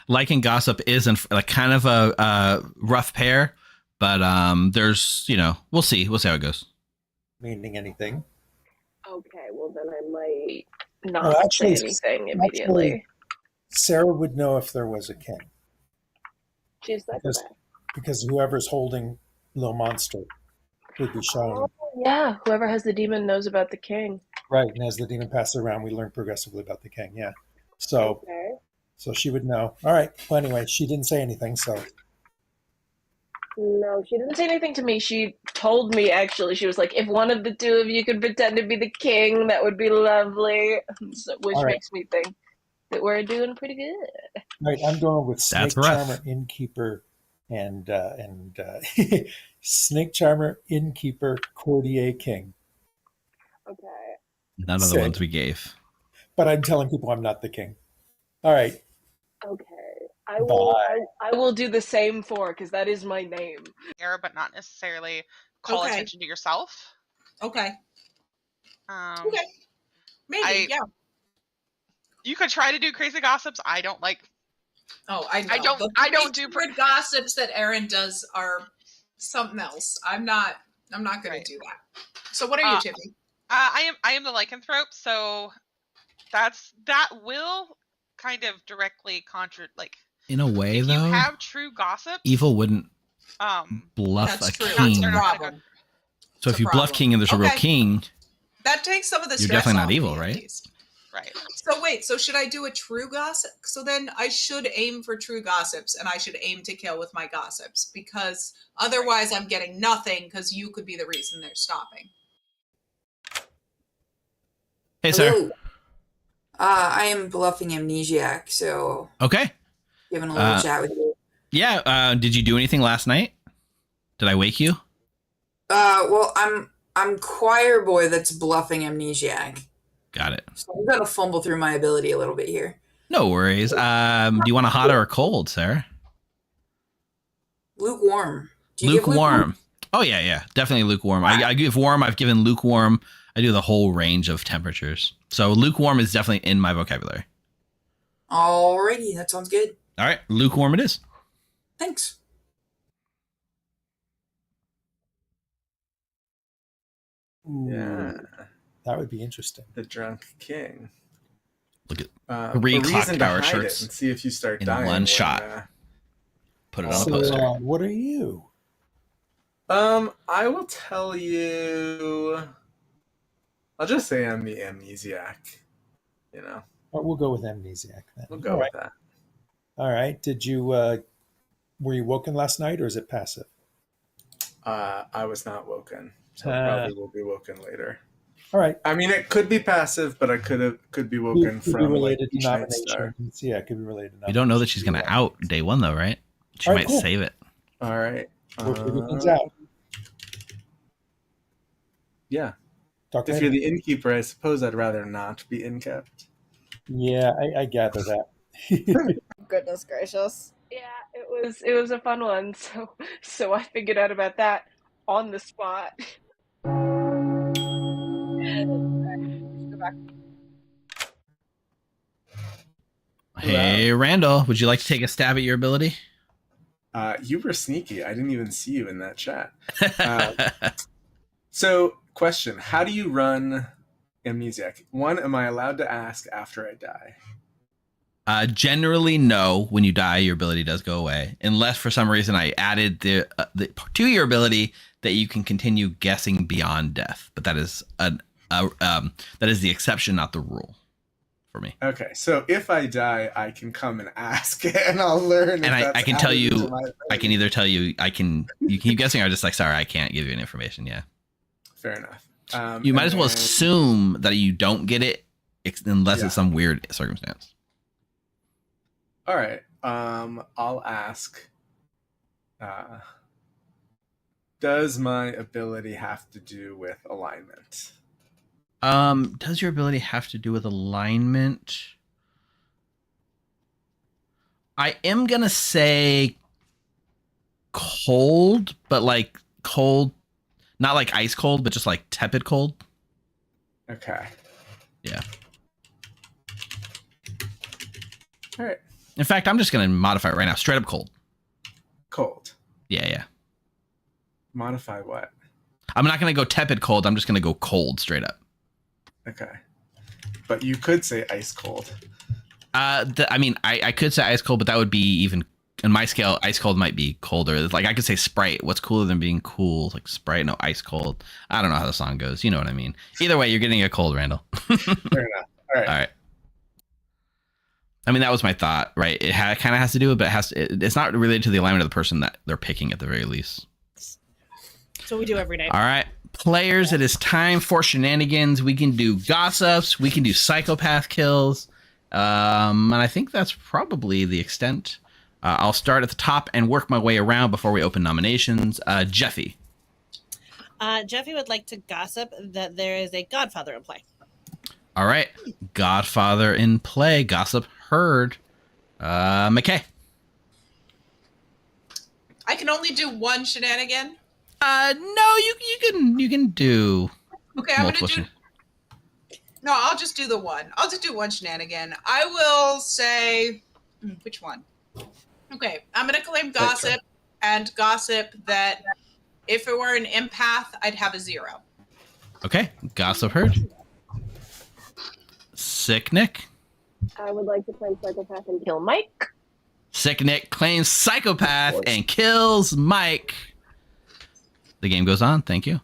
Like and Gossip is like kind of a rough pair, but there's we'll see how it goes. Meaning anything? Okay, well then I might not Well, say anything immediately. Sarah would know if there was a king. She's psychopath. Because whoever's holding Little Monster would be showing. Oh, yeah, whoever has the demon knows about the king. Right, and as the demon passes around, we learn progressively about the king. Yeah, so so she would know. All right. Well, anyway, she didn't say anything. So no, she didn't say anything to me. She told me actually. She was like, "If one of the two of you could pretend to be the king, that would be lovely." So, which makes me think that we're doing pretty good. Right, I'm going with Snake rough. Charmer, Innkeeper, and Snake Charmer, Innkeeper, Courtier, King. Okay. None of the ones we gave. But I'm telling people I'm not the king. All right. Okay. I will do the same because that is my name. But not necessarily call attention to yourself. Okay. Okay. Maybe, yeah. You could try to do crazy gossips. I don't like. Oh, I know. I don't do gossips that Erin does are something else. I'm not going to do that. So what are you, Tiffany? I am the lycanthrope, so that will kind of directly in a way, if though. You have true gossip. Evil wouldn't bluff a king. So if you bluff king and there's a real king, that takes some of the stress. You're definitely not off evil, me, right? Right. So wait, so should I do a true gossip? So then I should aim for true gossips, and I should aim to kill with my gossips, because otherwise I'm getting nothing, because you could be the reason they're stopping. Hey, sir. I am bluffing Amnesiac, so okay. Giving a little chat with you. Yeah. Did you do anything last night? Did I wake you? Well, I'm choir boy that's bluffing Amnesiac. Got it. So I'm gonna fumble through my ability a little bit here. No worries. Do you want a hot or a cold, sir? Lukewarm. Lukewarm. Oh yeah, definitely lukewarm. I give warm. I've given lukewarm. I do the whole range of temperatures. So lukewarm is definitely in my vocabulary. Alrighty, that sounds good. All right, lukewarm it is. Thanks. Yeah. That would be interesting. The Drunk King. Look at 3 Clocktower shirts and see if you start in dying one shot. Put it on a poster. What are you? I will tell you. I'll just say I'm the Amnesiac. You know. We'll go with Amnesiac then. We'll go with that. All right. Did you? Were you woken last night, or is it passive? I was not woken, so I probably will be woken later. All right. I mean, it could be passive, but I could be woken could from be related like, to nomination. Yeah, it could be related. You don't know that she's going to out day one, though, right? She might save it. All right. We'll figure things out. Yeah. If you're the innkeeper, I suppose I'd rather not be inkept. Yeah, I gather that. Goodness gracious. Yeah, it was a fun one. So I figured out about that on the spot. Hey, Randall, would you like to take a stab at your ability? You were sneaky. I didn't even see you in that chat. So, question. How do you run Amnesiac? 1, am I allowed to ask after I die? Generally, no. When you die, your ability does go away. Unless for some reason I added the to your ability that you can continue guessing beyond death. But that is that is the exception, not the rule for me. Okay, so if I die, I can come and ask, and I'll learn. And I can tell you, I can either tell you, you keep guessing, or just like, sorry, I can't give you any information. Yeah. Fair enough. You might as well assume that you don't get it unless it's some weird circumstance. All right. I'll ask. Does my ability have to do with alignment? Does your ability have to do with alignment? I am gonna say cold, but like cold, not like ice cold, but just like tepid cold. Okay. Yeah. All right. In fact, I'm just gonna modify it right now. Straight up cold. Cold. Yeah. Modify what? I'm not gonna go tepid cold. I'm just gonna go cold straight up. Okay. But you could say ice cold. I mean, I could say ice cold, but that would be even In my scale, ice cold might be colder. It's like I could say Sprite. What's cooler than being cool? Like Sprite, no, ice cold. I don't know how the song goes. You know what I mean. Either way, you're getting a cold, Randall. Fair enough. All right. I mean, that was my thought, right? It kind of has to do with, but it's not related to the alignment of the person that they're picking at the very least. So we do every night. All right, players, it is time for shenanigans. We can do gossips. We can do psychopath kills. And I think that's probably the extent. I'll start at the top and work my way around before we open nominations. Jeffy. Jeffy would like to gossip that there is a Godfather in play. All right, Godfather in play. Gossip heard. McKay. I can only do one shenanigan. No, you can do. Okay, I'm gonna do. No, I'll just do the one. I'll just do one shenanigan. I will say, which one? Okay, I'm gonna claim gossip and gossip that if it were an empath, I'd have a 0. Okay, gossip heard. Sick Nick. I would like to claim psychopath and kill Mike. Sick Nick claims psychopath and kills Mike. The game goes on. Thank you.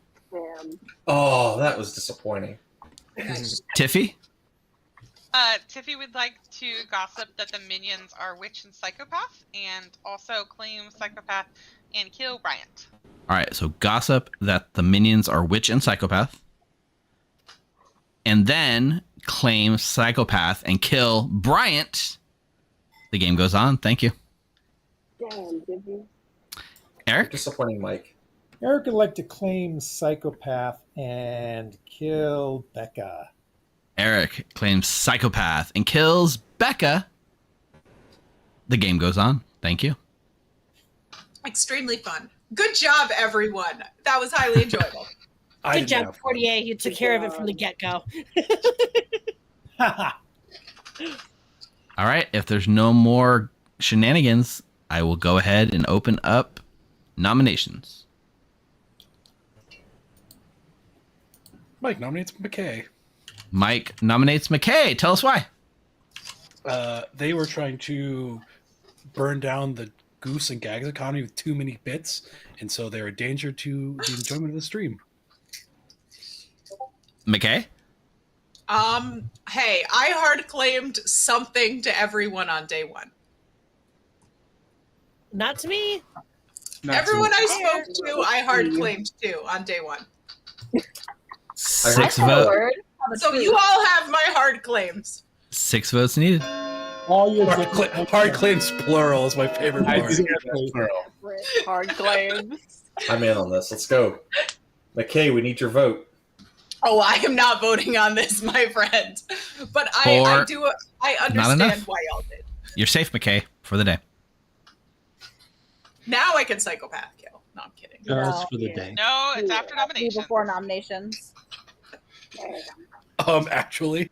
Oh, that was disappointing. Tiffy. Tiffy would like to gossip that the minions are witch and psychopath, and also claim psychopath and kill Bryant. All right, so gossip that the minions are witch and psychopath, and then claim psychopath and kill Bryant. The game goes on. Thank you. Damn, did you? Eric? Disappointing Mike. Eric would like to claim psychopath and kill Becca. Eric claims psychopath and kills Becca. The game goes on. Thank you. Extremely fun. Good job, everyone. That was highly enjoyable. Good job, 48. You took care of it from the get-go. All right, if there's no more shenanigans, I will go ahead and open up nominations. Mike nominates McKay. Mike nominates McKay. Tell us why. They were trying to burn down the Goose and Gags economy with too many bits, and so they're a danger to the enjoyment of the stream. McKay? Hey, I hard claimed something to everyone on day 1. Not to me. Everyone I spoke to, I hard claimed to on day 1. 6 votes. So you all have my hard claims. 6 votes needed. All your hard claims plural is my favorite part. Hard claims. I'm in on this. Let's go. McKay, we need your vote. Oh, I am not voting on this, my friend. But I understand why y'all did. You're safe, McKay, for the day. Now I can psychopath kill. No, I'm kidding. Just for the day. No, it's after nominations. Before nominations. Actually.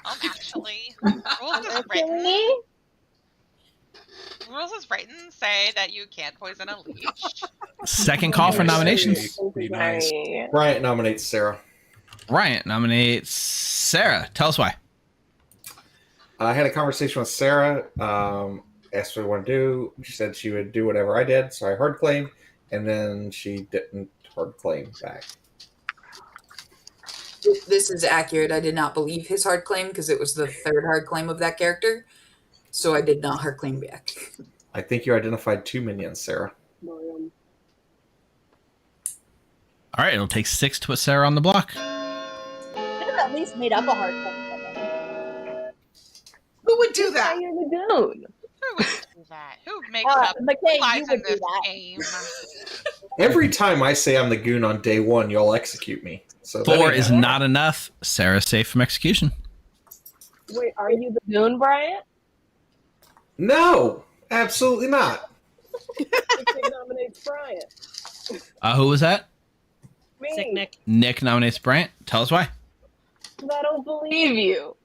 Actually, rules is written say that you can't poison a leech. Second call for nominations. Nice. Bryant nominates Sarah. Bryant nominates Sarah. Tell us why. I had a conversation with Sarah. Asked what I want to do. She said she would do whatever I did, so I hard claimed, and then she didn't hard claim back. This is accurate. I did not believe his hard claim because it was the third hard claim of that character. So I did not hard claim back. I think you identified 2 minions, Sarah. All right, it'll take 6 to put Sarah on the block. Should have at least made up a hard claim. Who would do that? You're the goon. Who would do that? Who makes up McKay, lies you in would do this that. game? Every time I say I'm the goon on day 1, y'all execute me. So 4 is not enough. Sarah's safe from execution. Wait, are you the goon, Bryant? No, absolutely not. Nominates Bryant. Who was that? Me. Sick Nick. Nick nominates Bryant. Tell us why. I don't believe you.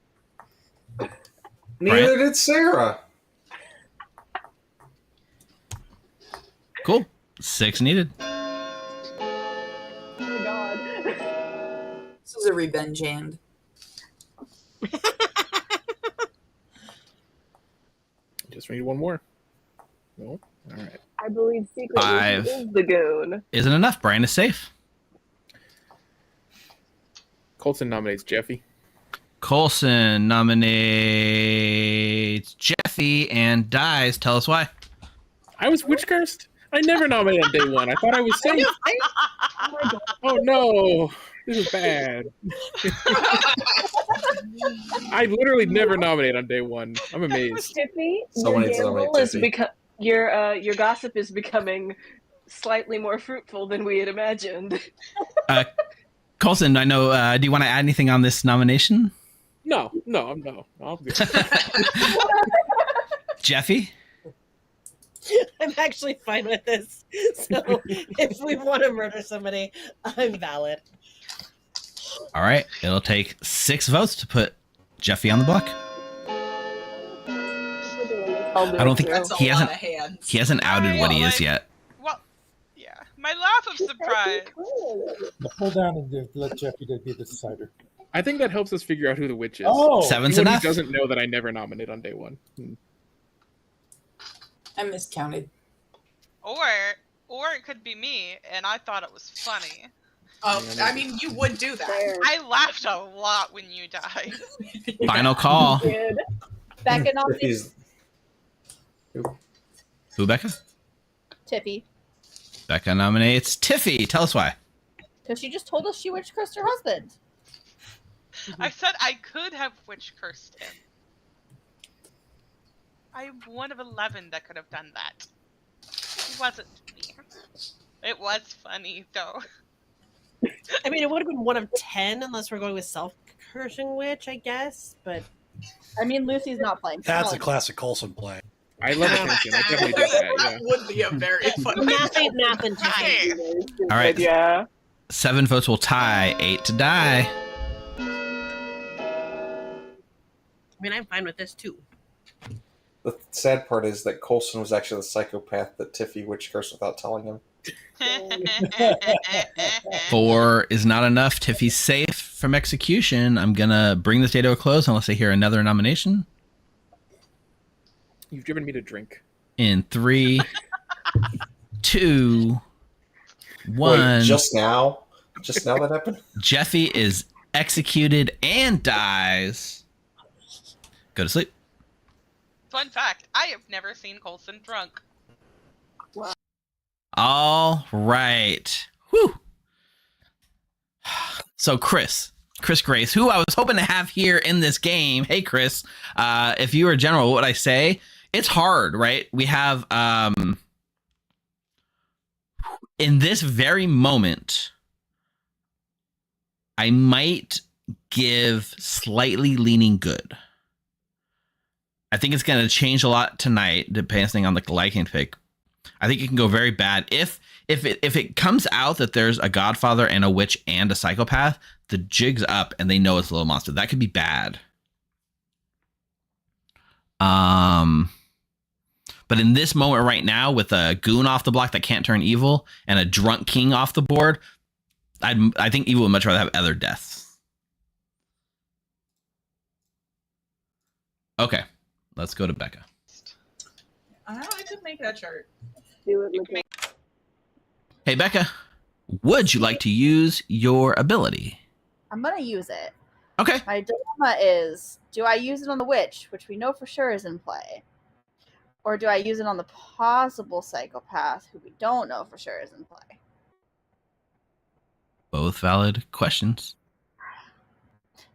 Neither did Sarah. Cool. 6 needed. Oh my god. This is a revenge hand. Just need one more. No. All right. I believe secretly 5 is the goon. isn't enough. Brian is safe. Colson nominates Jeffy. Coulson nominates Jeffy and dies. Tell us why. I was witch cursed. I never nominated on day one. I thought I was safe. Oh no, this is bad. I literally never nominate on day one. I'm amazed. Tiffy, Someone your needs to gamble nominate is Tiffy. your gossip is becoming slightly more fruitful than we had imagined. Coulson, I know. Do you want to add anything on this nomination? No, I'm good. Jeffy? I'm actually fine with this. So if we want to murder somebody, I'm valid. All right. It'll take 6 votes to put Jeffy on the block. I don't think That's a he lot hasn't. of hands. He hasn't outed what he is yet. Well, yeah. My laugh of surprise. Hold down and let Jeffy be the decider. I think that helps us figure out who the witch is. Oh, 7's Anyone enough. who doesn't know that I never nominate on day one. I miscounted. Or it could be me, and I thought it was funny. Oh, I mean, you would do that. I laughed a lot when you died. Final call. Becca nominates Who, Becca? Tiffy Becca nominates Tiffy. Tell us why. because she just told us she witch cursed her husband. I said I could have witch cursed him. I am one of 11 that could have done that. It wasn't me. It was funny, though. I mean, it would have been 1 of 10 unless we're going with self-cursing witch, I guess. But I mean, Lucy's not playing. That's a classic Coulson play. I love attention. I definitely did that. Yeah. That would be a very fun. Nothing. Hey. All right. Yeah. 7 votes will tie. 8 to die. I mean, I'm fine with this too. The sad part is that Coulson was actually the psychopath that Tiffy witch cursed without telling him. 4 is not enough. Tiffy's safe from execution. I'm gonna bring this day to a close unless I hear another nomination. You've driven me to drink. In 3, 2, 1. Wait, just now that happened? Jeffy is executed and dies. Go to sleep. Fun fact, I have never seen Coulson drunk. All right. Whew. So Chris Grace, who I was hoping to have here in this game. Hey, Chris, if you were a general, what would I say? It's hard, right? We have, in this very moment, I might give slightly leaning good. I think it's going to change a lot tonight, depending on the Lycan pick. I think it can go very bad. If it comes out that there's a Godfather and a witch and a psychopath, the jig's up and they know it's a little monster. That could be bad. But in this moment right now, with a goon off the block that can't turn evil and a drunk king off the board, I think evil would much rather have other deaths. Okay, let's go to Becca. I could make that chart. Hey, Becca, would you like to use your ability? I'm gonna use it. Okay. My dilemma is: do I use it on the witch, which we know for sure is in play, or do I use it on the possible psychopath, who we don't know for sure is in play? Both valid questions.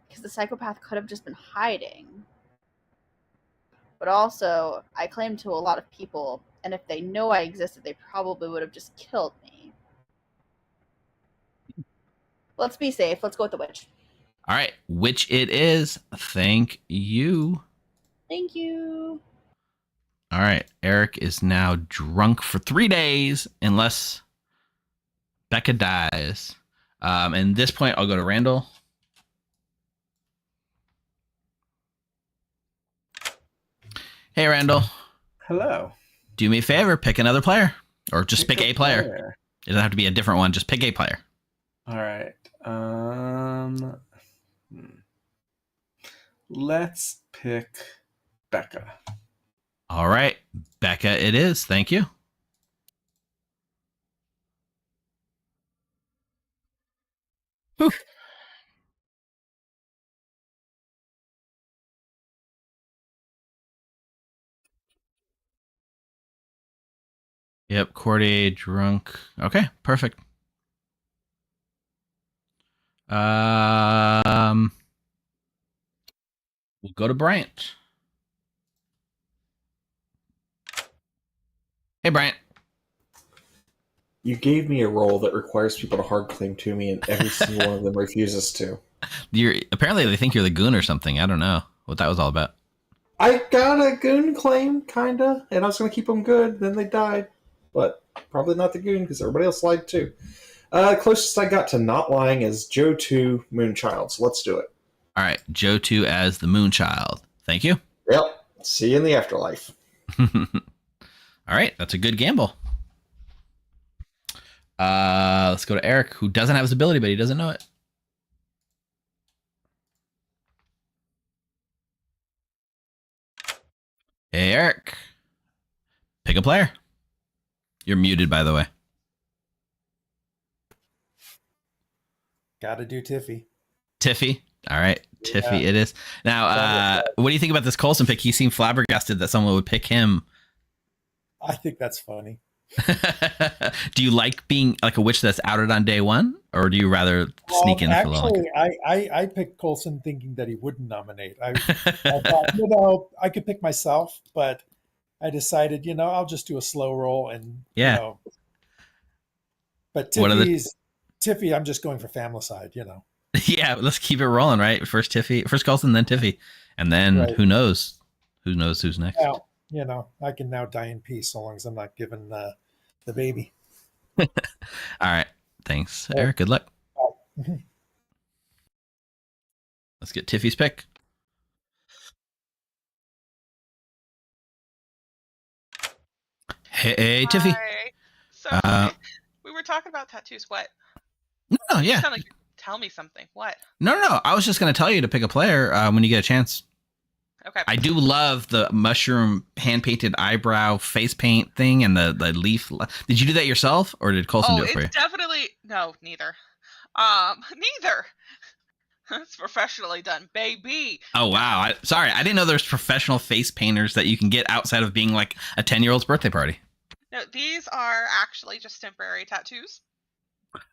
Because the psychopath could have just been hiding. But also, I claim to a lot of people, and if they know I existed, they probably would have just killed me. Let's be safe. Let's go with the witch. All right, which it is. Thank you. Thank you. All right, Eric is now drunk for 3 days unless Becca dies. And at this point, I'll go to Randall. Hey, Randall. Hello. Do me a favor, pick another player. Or just pick a player. It doesn't have to be a different one. Just pick a player. All right. Let's pick Becca. All right, Becca, it is. Thank you. Whew. Yep, Corday, drunk. Okay, perfect. We'll go to Bryant. Hey, Bryant. You gave me a role that requires people to hard claim to me, and every single one of them refuses to. Apparently they think you're the goon or something. I don't know what that was all about. I got a goon claim, kinda, and I was going to keep them good. Then they died, but probably not the goon because everybody else lied too. Closest I got to not lying is Joe 2 Moonchild. So let's do it. All right, Joe 2 as the Moonchild. Thank you. Yep. See you in the afterlife. All right, that's a good gamble. Let's go to Eric, who doesn't have his ability, but he doesn't know it. Hey, Eric. Pick a player. You're muted, by the way. Gotta do Tiffy. Tiffy. All right, Tiffy it is. Now, what do you think about this Coulson pick? He seemed flabbergasted that someone would pick him. I think that's funny. Do you like being like a witch that's outed on day one, or do you rather sneak in for long? I picked Coulson thinking that he wouldn't nominate. I thought, I could pick myself, but I decided, I'll just do a slow roll and But Tiffy, I'm just going for Familicide, Yeah, let's keep it rolling, right? First Coulson, then Tiffy, and then who knows? Who knows who's next? Well, I can now die in peace so long as I'm not given the baby. All right. Thanks, Eric. Good luck. Let's get Tiffy's pick. Hey, Tiffy. So we were talking about tattoos. What? No, yeah. You sound like tell me something. What? No. I was just going to tell you to pick a player when you get a chance. Okay. I do love the mushroom hand-painted eyebrow face paint thing and the leaf. Did you do that yourself, or did Coulson do it for you? It's definitely no, neither. Neither. It's professionally done, baby. Oh wow! Sorry, I didn't know there's professional face painters that you can get outside of being like a 10-year-old's birthday party. No, these are actually just temporary tattoos.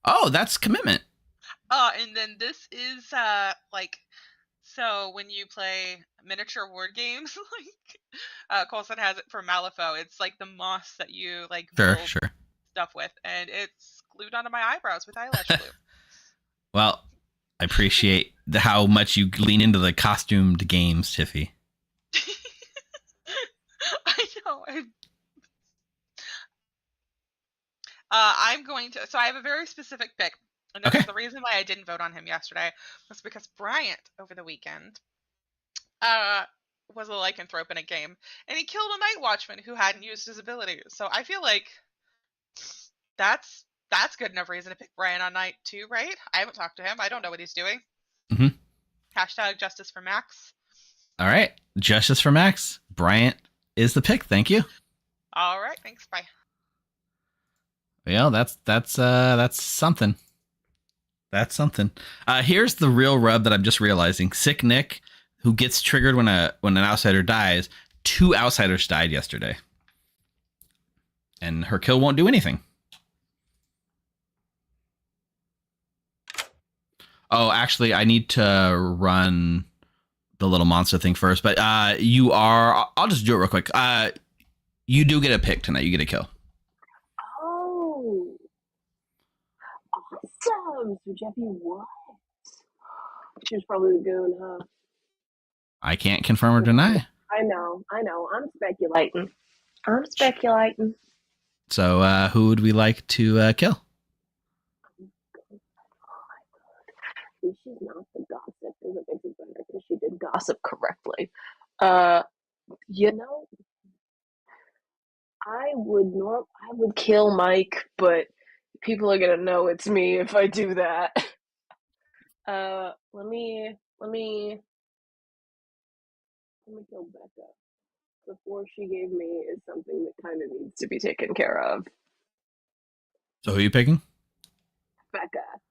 Oh, that's commitment. And then this is so when you play miniature word games, Coulson has it for Malifaux. It's like the moss that you build stuff with, and it's glued onto my eyebrows with eyelash glue. Well, I appreciate how much you lean into the costumed games, Tiffy. I know. I'm going to. So I have a very specific pick. And the reason why I didn't vote on him yesterday was because Bryant over the weekend was a lycanthrope in a game, and he killed a night watchman who hadn't used his ability. So I feel like that's good enough reason to pick Bryant on night 2, right? I haven't talked to him. I don't know what he's doing. Mm-hmm. Hashtag justice for Max. All right, justice for Max. Bryant is the pick. Thank you. All right, thanks. Bye. Well, that's something. That's something. Here's the real rub that I'm just realizing. Sick Nick, who gets triggered when an outsider dies. 2 outsiders died yesterday, and her kill won't do anything. Oh, actually, I need to run the little monster thing first. But I'll just do it real quick. You do get a pick tonight. You get a kill. Oh, awesome! So Jeffy what? She was probably the goon, huh? I can't confirm or deny. I know. I'm speculating. So, who would we like to kill? She's not the gossip, because it makes it better because she did gossip correctly. I would kill Mike, but people are gonna know it's me if I do that. Let me kill Becca. the 4 she gave me is something that kind of needs to be taken care of. So who are you picking?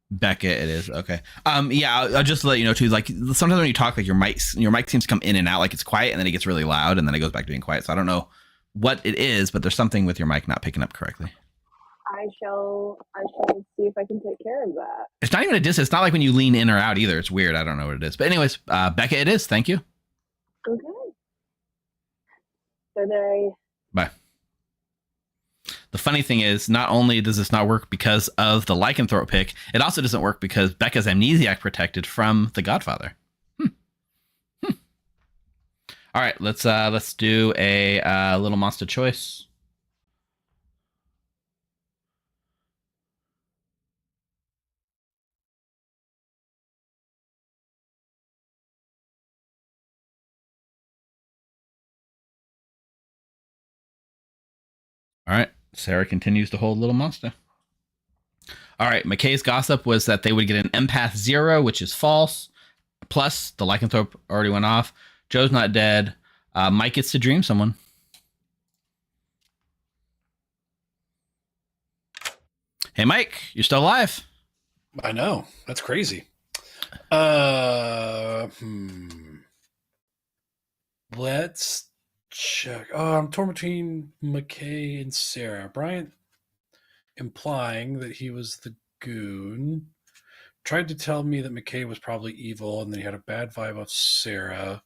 Becca, it is. Okay. Yeah, I'll just let you know too. Like sometimes when you talk, like your mic seems to come in and out, like it's quiet, and then it gets really loud, and then it goes back to being quiet. So I don't know what it is, but there's something with your mic not picking up correctly. I shall see if I can take care of that. It's not even a distance. It's not like when you lean in or out either. It's weird. I don't know what it is. But anyways, Becca, it is. Thank you. Okay. Bye. Bye. The funny thing is, not only does this not work because of the lycanthrope pick, it also doesn't work because Becca's amnesiac protected from the Godfather. All right, let's do a little monster choice. All right, Sarah continues to hold Little Monster. All right, McKay's gossip was that they would get an empath 0, which is false. Plus, the lycanthrope already went off. Joe's not dead. Mike gets to dream someone. Hey, Mike, you're still alive. I know. That's crazy. Let's check. I'm torn between McKay and Sarah. Bryant implying that he was the goon. Tried to tell me that McKay was probably evil and then he had a bad vibe of Sarah.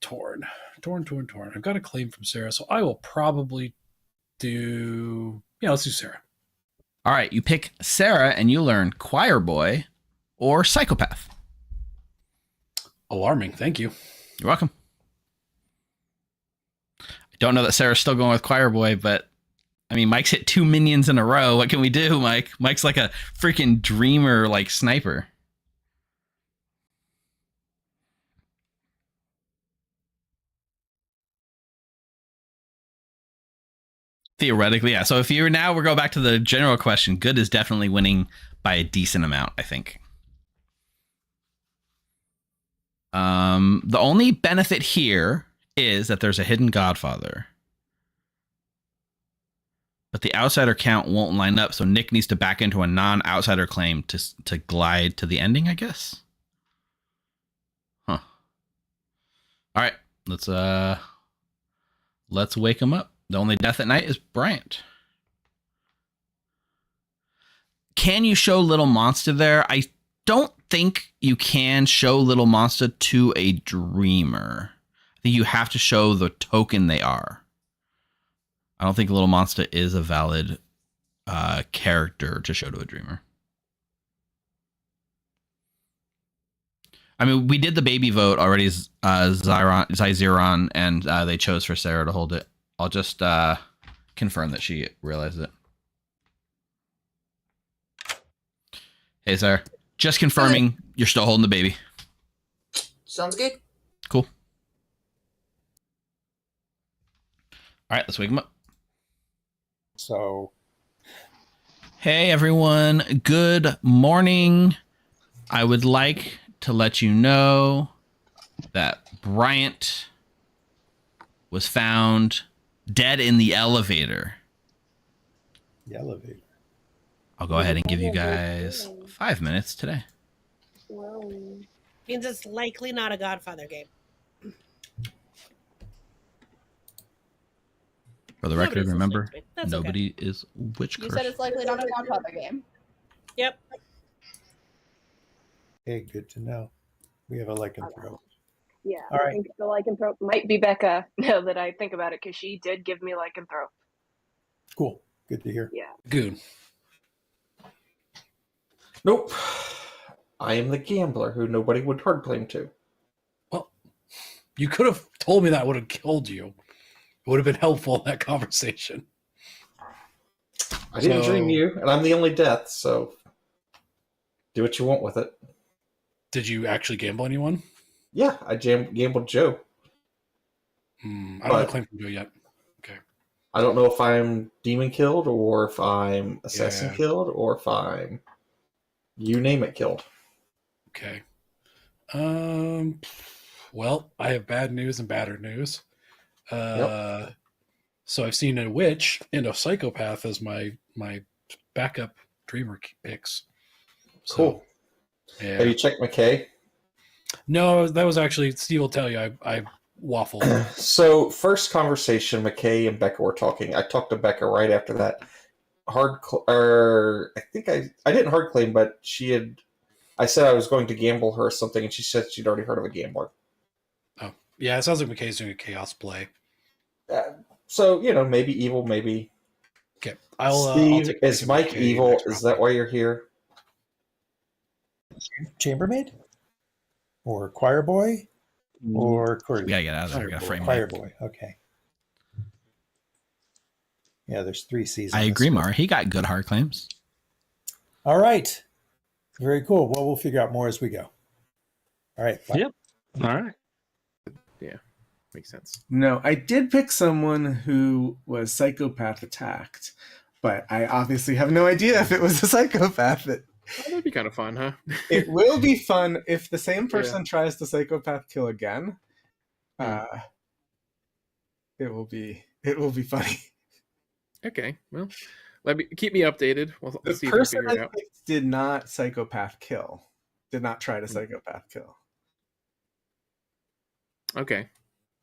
Torn. I've got a claim from Sarah, so I will probably do... Yeah, let's do Sarah. All right, you pick Sarah and you learn choir boy or psychopath. Alarming. Thank you. You're welcome. I don't know that Sarah's still going with choir boy, but I mean, Mike's hit 2 minions in a row. What can we do, Mike? Mike's like a freaking dreamer, like sniper. Theoretically, yeah. So if you're now, we'll go back to the general question. Good is definitely winning by a decent amount, I think. The only benefit here is that there's a hidden Godfather. But the outsider count won't line up, so Nick needs to back into a non-outsider claim to glide to the ending, I guess. Huh. All right, let's wake him up. The only death at night is Bryant. Can you show Little Monster there? I don't think you can show Little Monster to a dreamer. I think you have to show the token they are. I don't think Little Monster is a valid character to show to a dreamer. I mean, we did the baby vote already, Zyzeron, and they chose for Sarah to hold it. I'll just confirm that she realized it. Hey, Sarah. Just confirming you're still holding the baby. Sounds good. Cool. All right, let's wake him up. So, hey, everyone. Good morning. I would like to let you know that Bryant was found dead in the elevator. The elevator. I'll go ahead and give you guys 5 minutes today. Wow. Means it's likely not a Godfather game. For the record, remember, That's nobody is witch You curse. said it's likely not a Godfather game. Yep. Okay, good to know. We have a lycanthrope. Yeah, All I right. think the lycanthrope might be Becca now that I think about it, because she did give me lycanthrope. Cool. Good to hear. Yeah. Goon. Nope. I am the gambler who nobody would hard claim to. Well, you could have told me that would have killed you. It would have been helpful in that conversation. I didn't dream you, and I'm the only death, so do what you want with it. Did you actually gamble anyone? Yeah, I gambled Joe. I don't have a claim from Joe yet. Okay. I don't know if I'm demon killed, or if I'm assassin killed, or if I'm you name it killed. Okay. Well, I have bad news and badder news. So I've seen a witch and a psychopath as my backup dreamer picks. Cool. So, yeah. Have you checked McKay? No, that was actually, Steve will tell you, I waffled. So first conversation, McKay and Becca were talking. I talked to Becca right after that. I think I didn't hard claim, but I said I was going to gamble her something, and she said she'd already heard of a gambler. Oh, yeah, it sounds like McKay's doing a chaos play. So, maybe evil, maybe. Okay, Steve, is Mike evil? Is that why you're here? Chambermaid? Or choir boy? Or Courtney? We gotta get out of there. We gotta frame choir Mike. boy. Okay. Yeah, there's 3 seasons. I agree, Mar. He got good hard claims. All right. Very cool. Well, we'll figure out more as we go. All right. Bye. Yep. All right. Yeah, makes sense. No, I did pick someone who was psychopath attacked, but I obviously have no idea if it was a psychopath. That'd be kind of fun, huh? It will be fun if the same person tries to psychopath kill again. It will be funny. Okay, well, keep me updated. We'll The see if we person figure it I out. picked did not psychopath kill. Did not try to psychopath kill. Okay.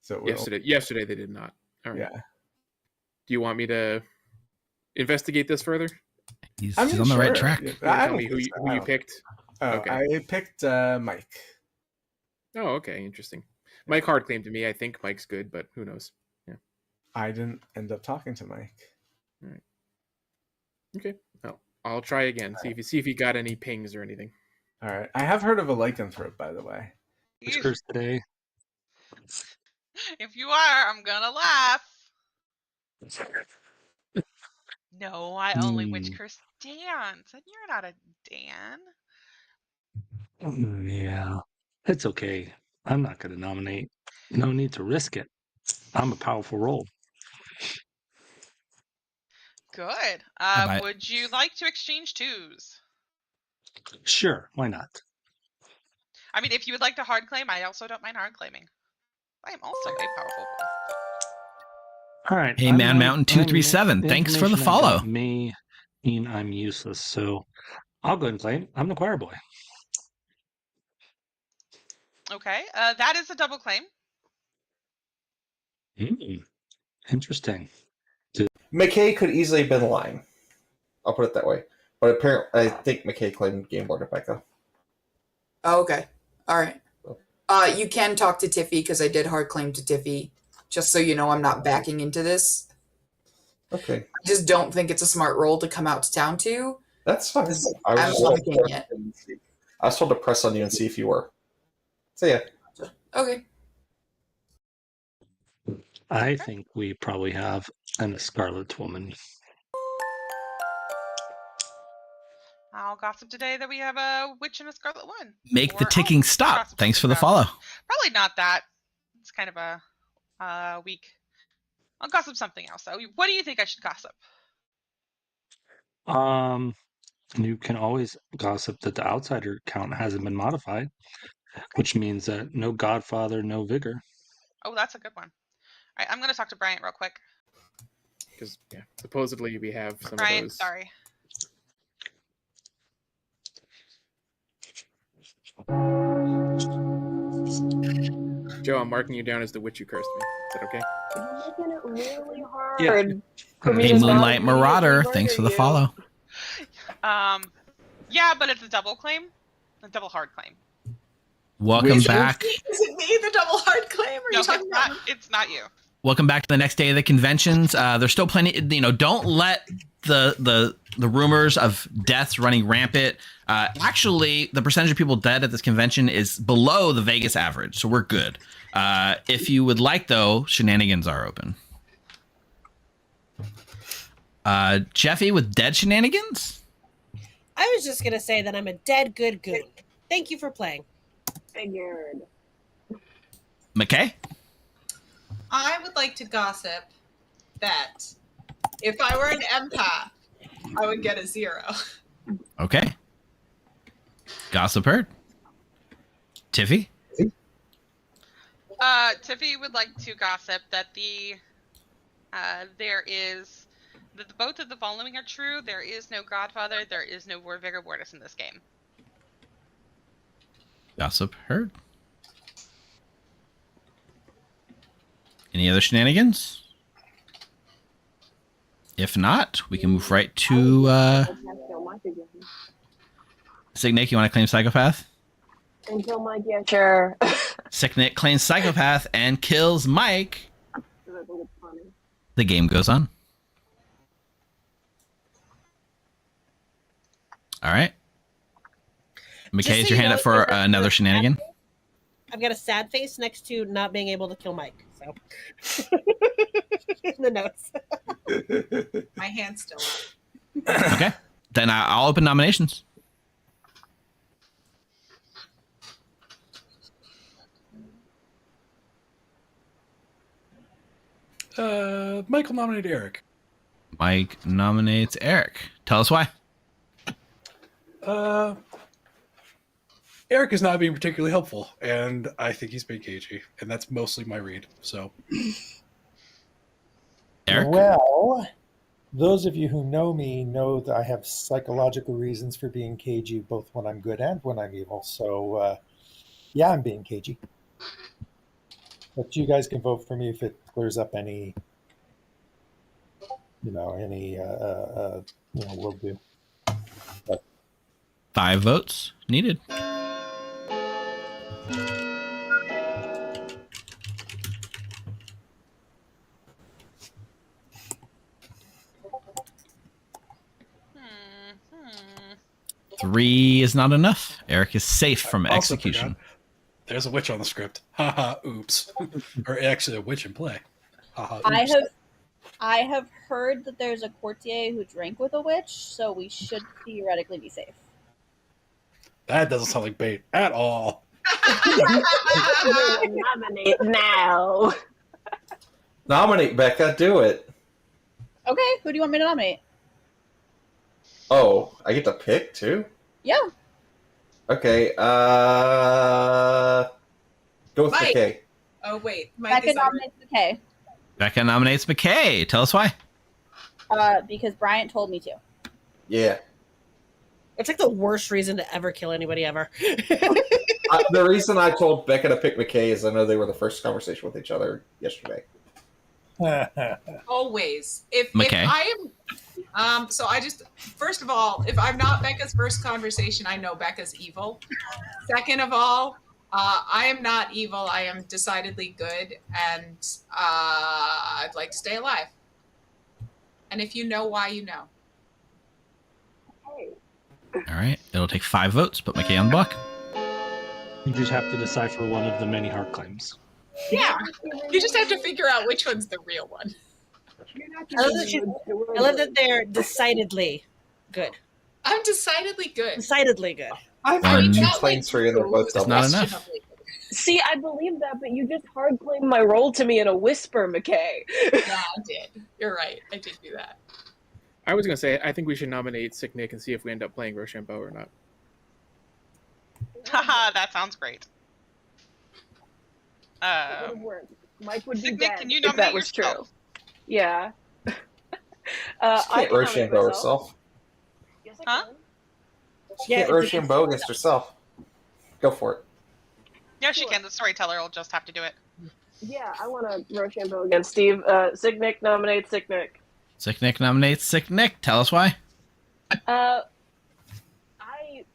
So yesterday they did not. All right. Yeah. Do you want me to investigate this further? He's on the right track. Tell me who you picked. Oh, Okay. I picked Mike. Oh, okay, interesting. Mike hard claimed to me. I think Mike's good, but who knows? Yeah. I didn't end up talking to Mike. All right. Okay. Well, I'll try again. See if he got any pings or anything. All right. I have heard of a lycanthrope, by the way. Which curse today? If you are, I'm gonna laugh. No, I only witch curse Dan. And you're not a Dan. Yeah, it's okay. I'm not going to nominate. No need to risk it. I'm a powerful role. Good. Would you like to exchange twos? Sure, why not? I mean, if you would like to hard claim, I also don't mind hard claiming. I am also a powerful role. All right. Hey, Man Mountain 237. Thanks for the follow. May mean I'm useless, so I'll go ahead and claim. I'm the choir boy. Okay, that is a double claim. Interesting. McKay could easily have been lying. I'll put it that way. But apparently, I think McKay claimed game board to Becca. Oh, okay. All right. You can talk to Tiffy because I did hard claim to Tiffy. Just so you know, I'm not backing into this. Okay. I just don't think it's a smart role to come out to town to. That's fine. I was liking it. I was told to press on you and see if you were. So yeah. Okay. I think we probably have a Scarlet Woman. I'll gossip today that we have a witch and a Scarlet Woman. Make the ticking stop. Thanks for the follow. Probably not that. It's kind of a weak. I'll gossip something else. So, what do you think I should gossip? You can always gossip that the outsider count hasn't been modified, which means that no Godfather, no Vigor. Oh, that's a good one. All right, I'm going to talk to Bryant real quick. Because supposedly we have some Bryant, of those. sorry. Joe, I'm marking you down as the witch who cursed me. Is that okay? You're making it really hard. Yeah. Hey, Moonlight Marauder. Thanks for the follow. Yeah, but it's a double claim. A double hard claim. Welcome back. Is it me, the double hard claim? Or are you talking about? It's not you. Welcome back to the next day of the conventions. There's still plenty. Don't let the rumors of deaths running rampant. Actually, the percentage of people dead at this convention is below the Vegas average, so we're good. If you would like, though, shenanigans are open. Jeffy with dead shenanigans? I was just going to say that I'm a dead good goon. Thank you for playing. Figured. McKay? I would like to gossip that if I were an empath, I would get a 0. Okay. Gossip heard. Tiffy? Tiffy would like to gossip that both of the following are true. There is no Godfather. There is no War Vigor Mortis in this game. Gossip heard. Any other shenanigans? If not, we can move right to Sick Nick. You want to claim Psychopath? Until Mike, yeah, sure. Sick Nick claims Psychopath and kills Mike. The game goes on. All right. McKay, is your hand up for another shenanigan? I've got a sad face next to not being able to kill Mike. So in the notes. My hand's still up. Okay. Then I'll open nominations. Michael nominated Eric. Mike nominates Eric. Tell us why. Eric is not being particularly helpful, and I think he's being cagey, and that's mostly my read. So, Eric? Well, those of you who know me know that I have psychological reasons for being cagey, both when I'm good and when I'm evil. So, yeah, I'm being cagey. But you guys can vote for me if it clears up any, will do. But 5 votes needed. Three is not enough. Eric is safe from execution. There's a witch on the script. Haha, oops. Or actually a witch in play. Haha, oops. I have heard that there's a courtier who drank with a witch, so we should theoretically be safe. That doesn't sound like bait at all. Nominate now. Nominate Becca. Do it. Okay, who do you want me to nominate? Oh, I get to pick too? Yeah. Okay, go with Mike. McKay. Oh, wait. Mike Becca is on. nominates McKay. Becca nominates McKay. Tell us why. Because Bryant told me to. Yeah. It's like the worst reason to ever kill anybody ever. The reason I told Becca to pick McKay is I know they were the first conversation with each other yesterday. Always. If McKay. I am, so I just, first of all, if I'm not Becca's first conversation, I know Becca's evil. Second of all, I am not evil. I am decidedly good, and I'd like to stay alive. And if you know why, you know. All right. It'll take 5 votes. Put McKay on the block. You just have to decipher one of the many hard claims. Yeah. You just have to figure out which one's the real one. I love that they're decidedly good. I'm decidedly good. Decidedly good. I've heard two not claims like for you, and they're both It's not enough. questionably good. See, I believe that, but you just hard claimed my role to me in a whisper, McKay. Yeah, I did. You're right. I did do that. I was going to say, I think we should nominate Sick Nick and see if we end up playing Rochambeau or not. Haha, that sounds great. Mike would be Sick Nick, dead can you if nominate that was yourself? true. Yeah. She I can't can Rochambeau nominate herself. Yes, I Huh? can. She can't Rochambeau against herself. Go for it. Yeah, she can. The storyteller will just have to do it. Yeah, I want to Rochambeau against Steve. Sick Nick nominates Sick Nick. Sick Nick nominates Sick Nick. Tell us why. I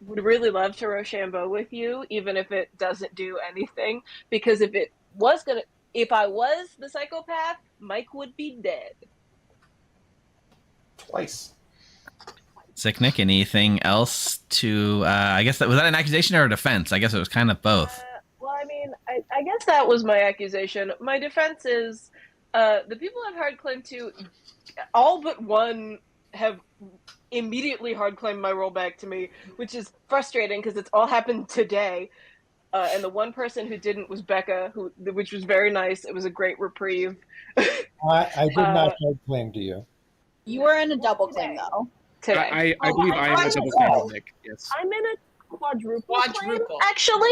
would really love to Rochambeau with you, even if it doesn't do anything. Because if I was the psychopath, Mike would be dead. Twice. Sick Nick, anything else to, I guess was that an accusation or a defense? I guess it was kind of both. Well, I mean, I guess that was my accusation. My defense is the people I've hard claimed to, all but one have immediately hard claimed my role back to me, which is frustrating because it's all happened today. And the one person who didn't was Becca, which was very nice. It was a great reprieve. I did not hard claim to you. You were in a double claim, though. Today. I believe I am a double claim with Nick. Yes. I'm in a quadruple claim, actually.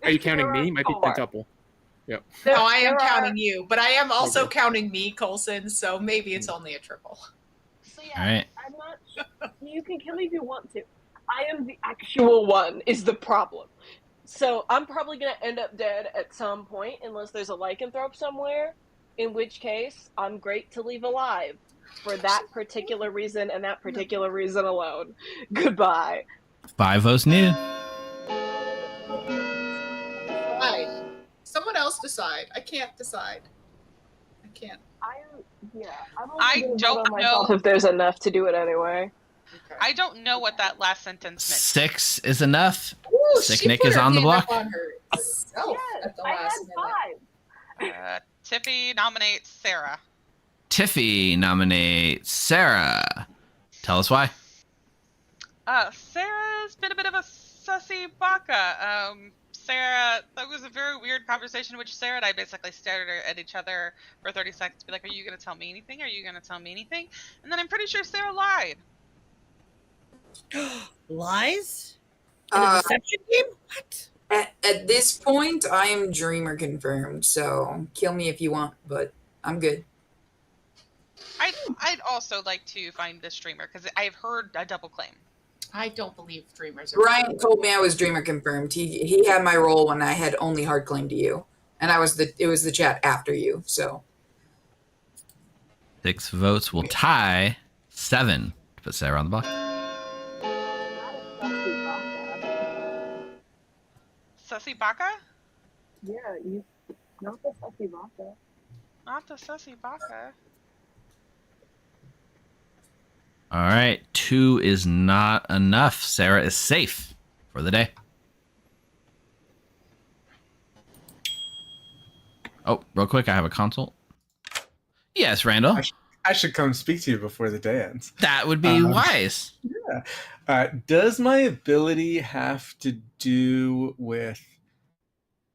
Are you counting me? Might be quintuple. Yep. No, I am counting you, but I am also counting me, Coulson, so maybe it's only a triple. So yeah, All right. I'm not. You can kill me if you want to. I am the actual one. Is the problem? So I'm probably gonna end up dead at some point, unless there's a lycanthrope somewhere. In which case, I'm great to leave alive for that particular reason and that particular reason alone. Goodbye. 5 votes needed. Right. Someone else decide. I can't decide. I can't. I don't know if there's enough to do it anyway. Okay. I don't know what that last sentence meant. 6 is enough. Ooh, Sick she Nick put is her on the hand block. up on herself at the I had last minute. 5. Tiffy nominates Sarah. Tiffy nominates Sarah. Tell us why. Sarah's been a bit of a sussy baka. Sarah, that was a very weird conversation in which Sarah and I basically stared at each other for 30 seconds to be like, are you going to tell me anything? Are you going to tell me anything? And then I'm pretty sure Sarah lied. Lies? In a deception game? What? At this point, I am Dreamer confirmed, so kill me if you want, but I'm good. I'd also like to find this streamer because I've heard a double claim. I don't believe dreamers are. Brian told me I was Dreamer confirmed. He had my role when I had only hard claim to you, and it was the chat after you. So 6 votes will tie 7 to put Sarah on the block. Sussy baka? Yeah, you. Not the sussy baka. Not the sussy baka. All right, 2 is not enough. Sarah is safe for the day. Oh, real quick, I have a consult. Yes, Randall. I should come speak to you before the day ends. That would be wise. Yeah. Does my ability have to do with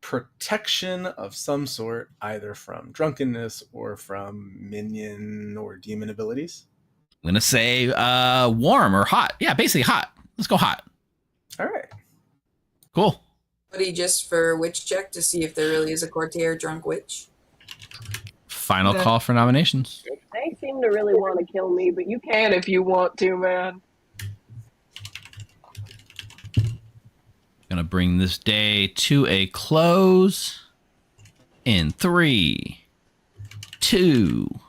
protection of some sort, either from drunkenness or from minion or demon abilities? I'm going to say warm or hot. Yeah, basically hot. Let's go hot. All right. Cool. Buddy, just for witch check to see if there really is a courtier drunk witch. Final call for nominations. They seem to really want to kill me, but you can if you want to, man. Going to bring this day to a close in 3, 2,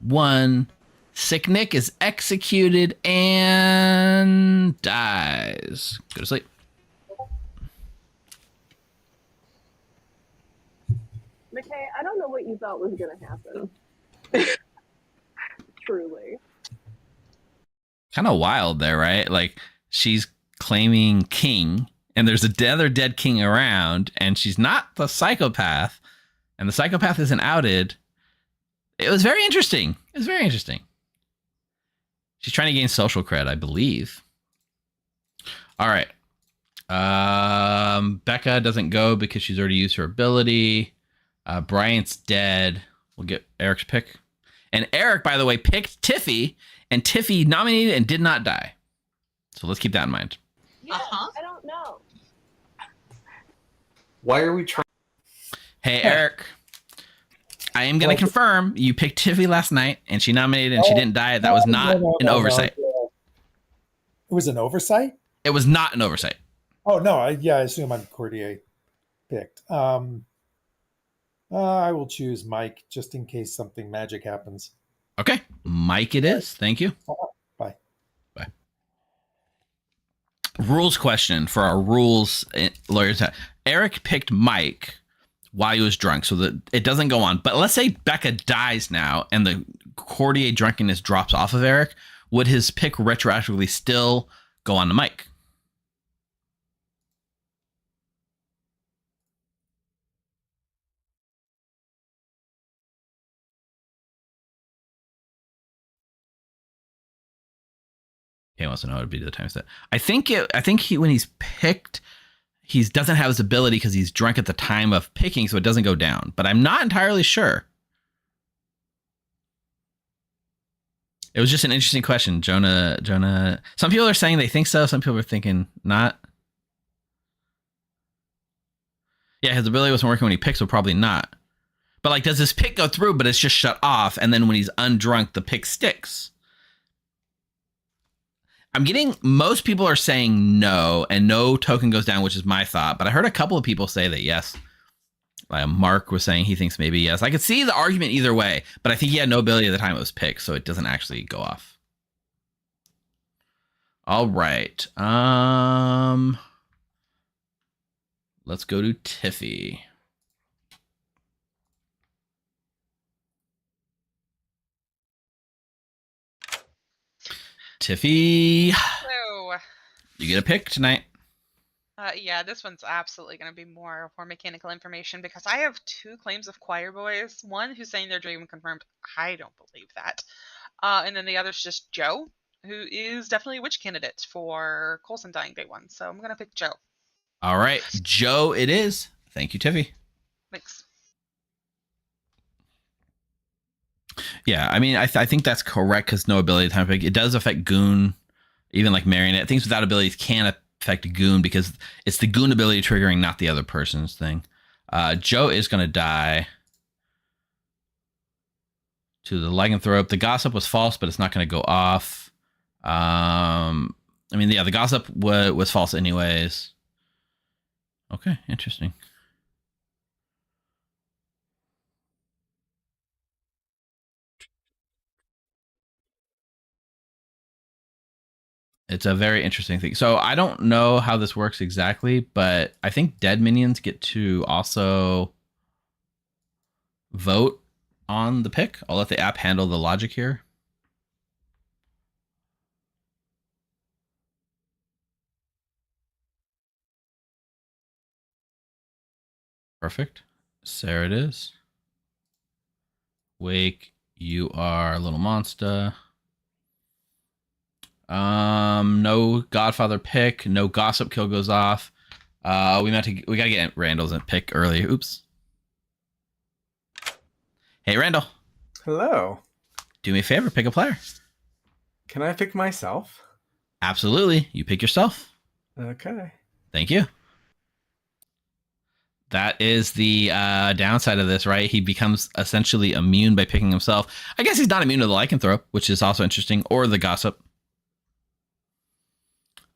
1. Sick Nick is executed and dies. Go to sleep. McKay, I don't know what you thought was going to happen. Truly. Kind of wild there, right? Like, she's claiming king, and there's another dead king around, and she's not the psychopath, and the psychopath isn't outed. It was very interesting. It was very interesting. She's trying to gain social cred, I believe. All right. Becca doesn't go because she's already used her ability. Bryant's dead. We'll get Eric's pick. And Eric, by the way, picked Tiffy, and Tiffy nominated and did not die. So let's keep that in mind. Yeah, I don't know. Why are we trying? Hey, Eric. I am going to confirm you picked Tiffy last night, and she nominated and she didn't die. That was not an oversight. It was an oversight? It was not an oversight. Oh, no. I assume I'm Courtier picked. I will choose Mike just in case something magic happens. Okay. Mike it is. Thank you. Bye. Bye. Rules question for our rules lawyers. Eric picked Mike while he was drunk so that it doesn't go on. But let's say Becca dies now and the Courtier drunkenness drops off of Eric. Would his pick retroactively still go on to Mike? He wants to know what would be the time set. I think he when he's picked, he doesn't have his ability because he's drunk at the time of picking, so it doesn't go down. But I'm not entirely sure. It was just an interesting question, Jonah. Some people are saying they think so. Some people are thinking not. Yeah, his ability wasn't working when he picked, so probably not. But like, does his pick go through, but it's just shut off, and then when he's undrunk, the pick sticks? I'm getting, most people are saying no, and no token goes down, which is my thought. But I heard a couple of people say that yes. Mark was saying he thinks maybe yes. I could see the argument either way, but I think he had no ability at the time it was picked, so it doesn't actually go off. All right. Let's go to Tiffy. Tiffy, So, you get a pick tonight. yeah, this one's absolutely going to be more mechanical information because I have 2 claims of choir boys. One who's saying they're dream confirmed. I don't believe that. And then the other's just Joe, who is definitely a witch candidate for Coulson dying day 1. So I'm going to pick Joe. All right, Joe it is. Thank you, Tiffy. Thanks. Yeah, I mean, I think that's correct because no ability time pick. It does affect Goon, even like Marionette. Things without abilities can affect Goon because it's the Goon ability triggering, not the other person's thing. Joe is going to die to the lycanthrope. The gossip was false, but it's not going to go off. I mean, yeah, the gossip was false anyways. Okay, interesting. It's a very interesting thing. So I don't know how this works exactly, but I think dead minions get to also vote on the pick. I'll let the app handle the logic here. Perfect. Sarah it is. Wake, you are a little monster. No Godfather pick, no gossip kill goes off. We gotta get Randall's pick early. Oops. Hey Randall. Hello. Do me a favor, pick a player. Can I pick myself? Absolutely. You pick yourself. Okay. Thank you. That is the downside of this, right? He becomes essentially immune by picking himself. I guess he's not immune to the lycanthrope, which is also interesting, or the gossip.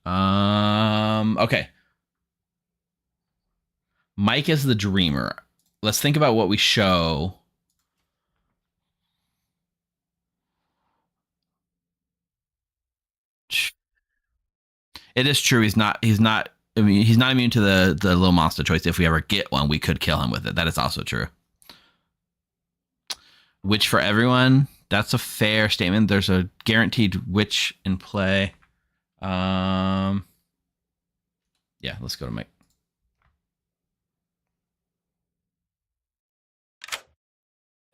Okay. Mike is the dreamer. Let's think about what we show. It is true. He's not immune to the little monster choice. If we ever get one, we could kill him with it. That is also true. Witch for everyone. That's a fair statement. There's a guaranteed witch in play. Yeah, let's go to Mike.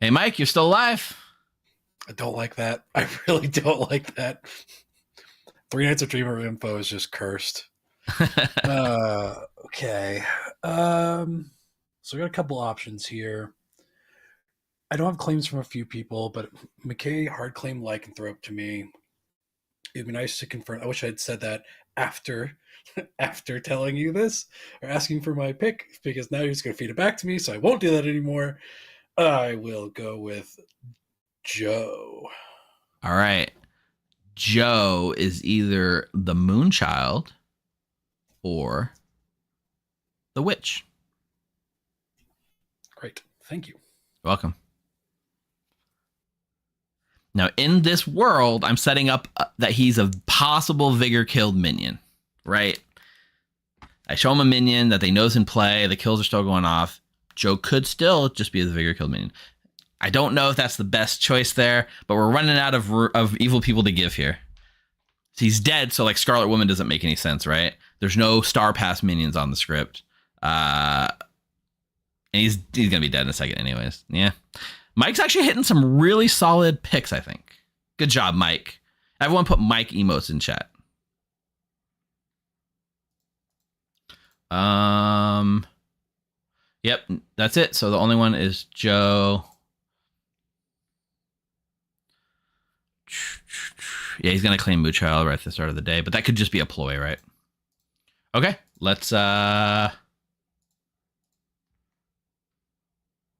Hey, Mike, you're still alive. I don't like that. I really don't like that. 3 Nights of Dreamer info is just cursed. Okay. So we got a couple options here. I don't have claims from a few people, but McKay hard claim lycanthrope to me. It'd be nice to confirm. I wish I had said that after telling you this or asking for my pick, because now you're just going to feed it back to me, so I won't do that anymore. I will go with Joe. All right. Joe is either the Moonchild or the Witch. Great. Thank you. You're welcome. Now, in this world, I'm setting up that he's a possible Vigor killed minion, right? I show him a minion that they know's in play. The kills are still going off. Joe could still just be the Vigor killed minion. I don't know if that's the best choice there, but we're running out of evil people to give here. He's dead, so like Scarlet Woman doesn't make any sense, right? There's no Star Pass minions on the script. And he's gonna be dead in a second anyways. Yeah. Mike's actually hitting some really solid picks, I think. Good job, Mike. Everyone put Mike emotes in chat. Yep, that's it. So the only one is Joe. Yeah, he's gonna claim Moochild right at the start of the day, but that could just be a ploy, right? Okay, let's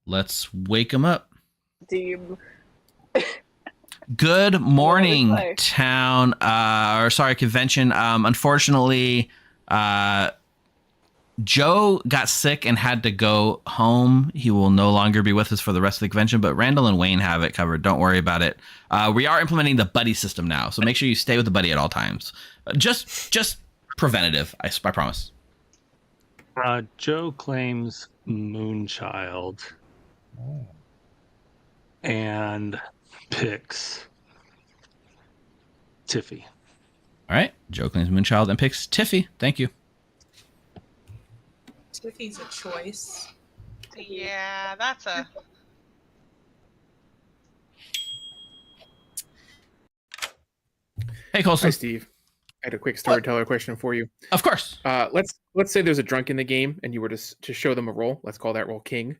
Let's wake him up. Team. Good morning, town. Convention. Unfortunately, Joe got sick and had to go home. He will no longer be with us for the rest of the convention, but Randall and Wayne have it covered. Don't worry about it. We are implementing the buddy system now, so make sure you stay with the buddy at all times. Just preventative, I promise. Joe claims Moonchild and picks Tiffy. All right, Joe claims Moonchild and picks Tiffy. Thank you. Tiffy's a choice. Yeah, that's a... Hey, Colson. Hi, Steve. I had a quick storyteller question for you. Of course. Let's say there's a drunk in the game and you were to show them a role. Let's call that role King.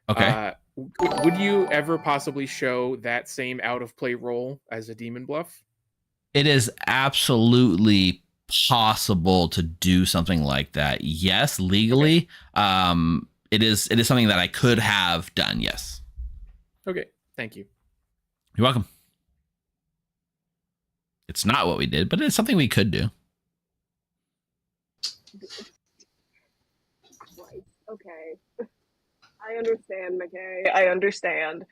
Okay. Would you ever possibly show that same out of play role as a demon bluff? It is absolutely possible to do something like that. Yes, legally. It is something that I could have done. Yes. Okay. Thank you. You're welcome. It's not what we did, but it's something we could do. Right. Okay. I understand, McKay. I understand.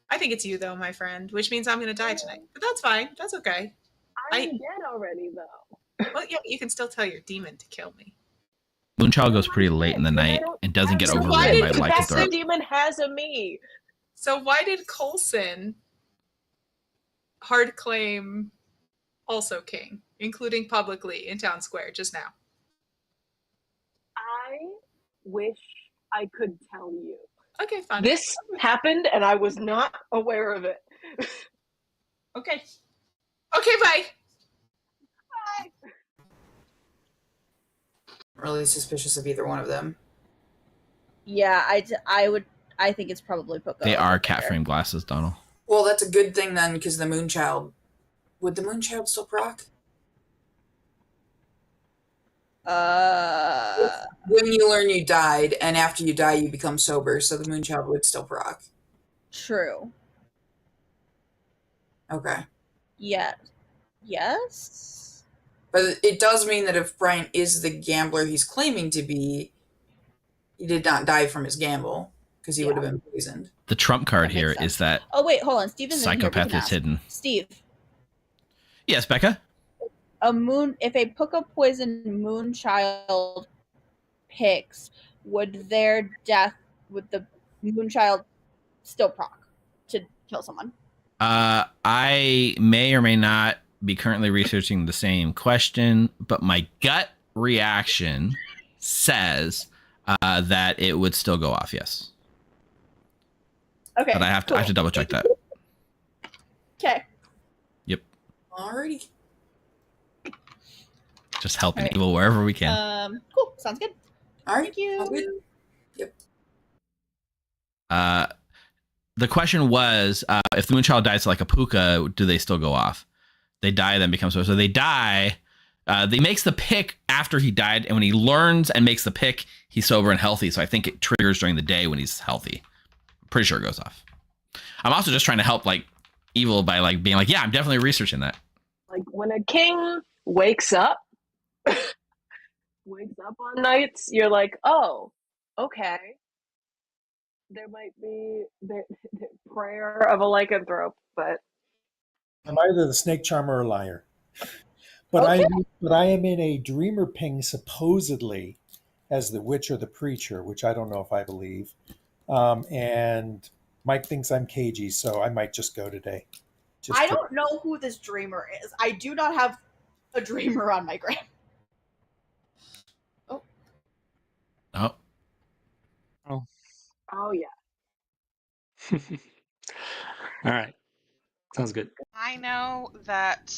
I think it's you, though, my friend, which means I'm going to die tonight. But that's fine. That's okay. I'm dead already, though. Well, yeah, you can still tell your demon to kill me. Moonchild goes pretty late in the night and doesn't get overridden by That's the lycanthrope. demon has a me. So why did Coulson hard claim also king, including publicly in Town Square just now? I wish I could tell you. Okay, fine. This happened and I was not aware of it. Okay. Okay, bye. Bye. Really suspicious of either one of them. Yeah, I think it's probably Poco. They are cat frame glasses, Donald. Well, that's a good thing then, because the Moonchild... Would the Moonchild still proc? When you learn you died, and after you die you become sober, so the Moonchild would still proc. True. Okay. Yeah. Yes? But it does mean that if Brian is the gambler he's claiming to be, he did not die from his gamble, because he would have been poisoned. The trump card here is that Oh wait, hold on. Steven's in here. We psychopath can is ask. hidden. Steve, Yes, Becca? if a Puka poison Moonchild picks, would the Moonchild still proc to kill someone? I may or may not be currently researching the same question, but my gut reaction says that it would still go off, yes. Okay. But I have to double check that. Okay. Yep. Alrighty. Just helping evil wherever we can. Cool. Sounds good. Alright. Thank you. Yep. The question was, if the Moonchild dies like a puka, do they still go off? They die, then become so. So they die. They makes the pick after he died, and when he learns and makes the pick, he's sober and healthy. So I think it triggers during the day when he's healthy. I'm pretty sure it goes off. I'm also just trying to help evil by being yeah, I'm definitely researching that. Like when a king wakes up on nights, you're like, oh, okay. There might be the prayer of a lycanthrope, but I'm either the snake charmer or liar. But I am in a dreamer ping supposedly as the witch or the preacher, which I don't know if I believe. And Mike thinks I'm cagey, so I might just go today. I don't know who this dreamer is. I do not have a dreamer on my gram. Oh. oh yeah. All right. Sounds good. I know that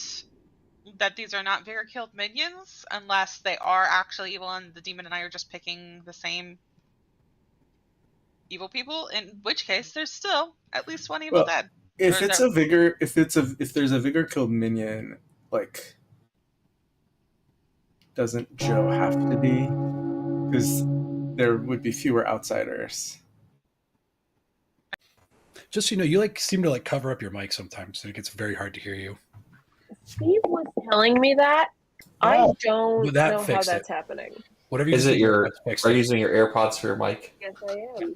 these are not vigor killed minions unless they are actually evil and the demon and I are just picking the same evil people, in which case there's still at least one evil dead. If there's a vigor killed minion, doesn't Joe have to be? Because there would be fewer outsiders. Just so you know, you seem to cover up your mic sometimes, and it gets very hard to hear you. Steve was telling me that. I don't That know how fixed that's it. happening. Whatever you Is just it did, your? that's fixed Are you it. using your AirPods for your mic? Yes, I am.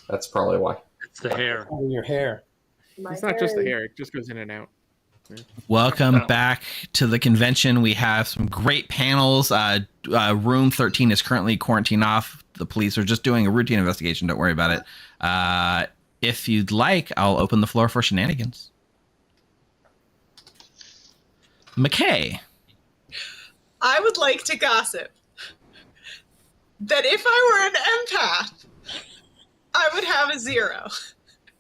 That's probably why. It's the hair. Your hair. It's not just the hair; it just goes in and out. Welcome back to the convention. We have some great panels. Room 13 is currently quarantined off. The police are just doing a routine investigation. Don't worry about it. If you'd like, I'll open the floor for shenanigans. McKay. I would like to gossip that if I were an empath, I would have a 0.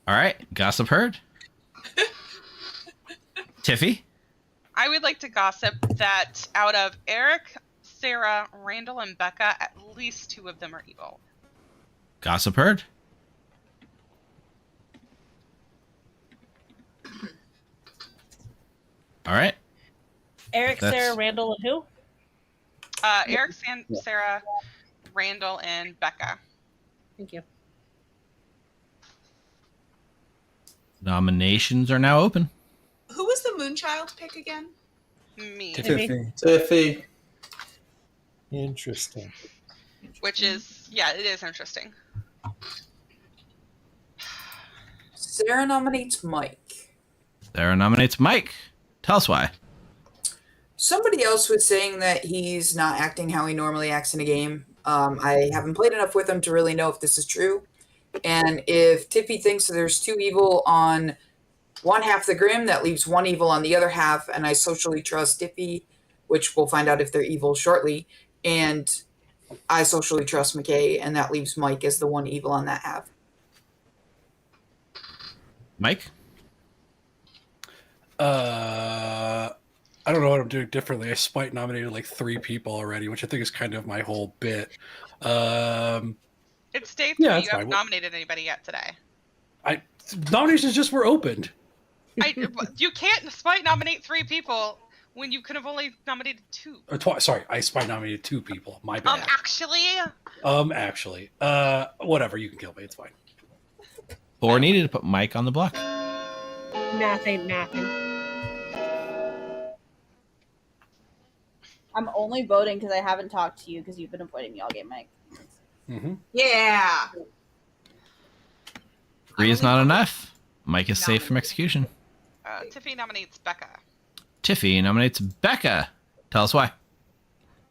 All right, gossip heard. Tiffy? I would like to gossip that out of Eric, Sarah, Randall, and Becca, at least 2 of them are evil. Gossip heard. All right. Eric, Sarah, Randall, and who? Eric, Sarah, Randall, and Becca. Thank you. Nominations are now open. Who was the Moonchild pick again? Me. Tiffy. Interesting. Which is, yeah, it is interesting. Sarah nominates Mike. Sarah nominates Mike. Tell us why. Somebody else was saying that he's not acting how he normally acts in a game. I haven't played enough with him to really know if this is true. And if Tiffy thinks there's 2 evil on one half of the Grim, that leaves 1 evil on the other half, and I socially trust Tiffy, which we'll find out if they're evil shortly, and I socially trust McKay, and that leaves Mike as the 1 evil on that half. Mike? I don't know what I'm doing differently. I spite nominated 3 people already, which I think is kind of my whole bit. It's day 3. Yeah, You that's haven't fine. nominated anybody yet today. Nominations just were opened. You can't spite nominate 3 people when you could have only nominated 2. Sorry, I spite nominated 2 people. My bad. Actually. Whatever. You can kill me. It's fine. Or needed to put Mike on the block. Math ain't mathing. I'm only voting because I haven't talked to you because you've been avoiding me all game, Mike. Mm-hmm. Yeah. 3 is not enough. Mike is safe from execution. Tiffy nominates Becca. Tiffy nominates Becca. Tell us why.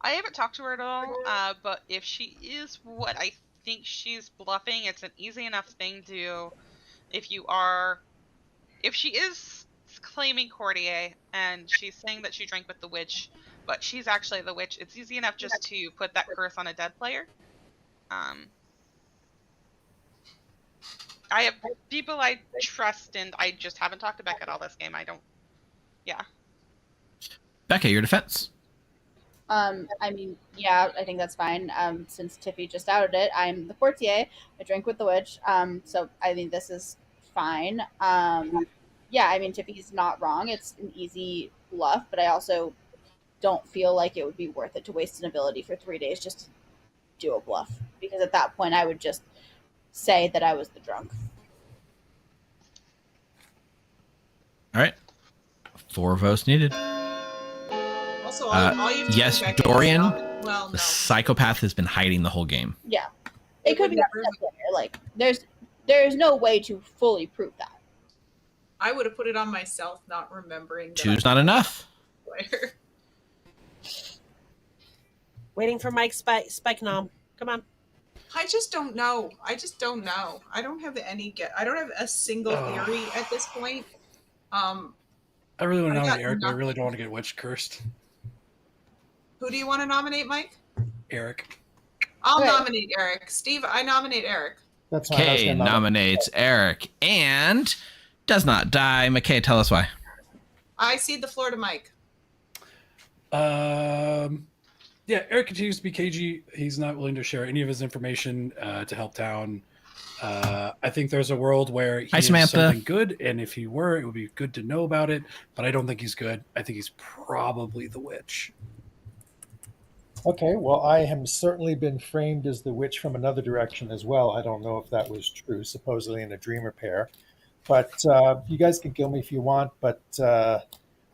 I haven't talked to her at all, but if she is what I think she's bluffing, it's an easy enough thing to, if she is claiming Courtney and she's saying that she drank with the witch, but she's actually the witch, it's easy enough just to put that curse on a dead player. I have people I trust, and I just haven't talked to Becca at all this game. Becca, your defense. I mean, yeah, I think that's fine. Since Tiffy just outed it, I'm the courtier. I drink with the witch. So I think this is fine. Yeah, I mean, Tiffy's not wrong. It's an easy bluff, but I also don't feel like it would be worth it to waste an ability for 3 days just to do a bluff. Because at that point, I would just say that I was the drunk. All right. 4 votes needed. Also, all you've done, yes, Becca, Dorian, is well, the no. psychopath has been hiding the whole game. Yeah. It could be a player. Like, there's no way to fully prove that. I would have put it on myself, not remembering. That 2's not enough. Player. Waiting for Mike's spike nom. Come on. I just don't know. I don't have I don't have a single theory at this point. I really want to nominate Eric, but I nothing. really don't want to get witch cursed. Who do you want to nominate, Mike? Eric. I'll Okay. nominate Eric. Steve, I nominate Eric. That's fine. I was Kay gonna nominate- nominates Eric and does not die. McKay, tell us why. I cede the floor to Mike. Yeah, Eric continues to be cagey. He's not willing to share any of his information to help town. I think there's a world where he is Samantha. something good, and if he were, it would be good to know about it. But I don't think he's good. I think he's probably the witch. Okay, well, I have certainly been framed as the witch from another direction as well. I don't know if that was true, supposedly in a dream repair. But you guys can kill me if you want, but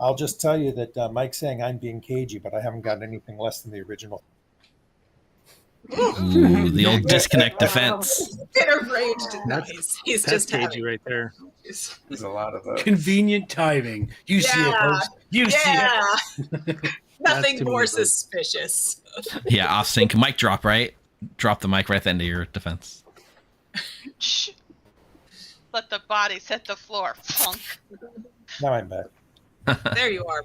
I'll just tell you that Mike's saying I'm being cagey, but I haven't got anything less than the original. Ooh, the old disconnect defense. Bitter rage. No, he's That's just cagey having. right there. There's a lot of those. Convenient timing. You see it, folks. You see it. Nothing too more many votes. suspicious. Yeah, off sync. Mic drop, right? Drop the mic right at the end of your defense. Shh. Let the bodies hit the floor. Plunk. Now I'm back. There you are.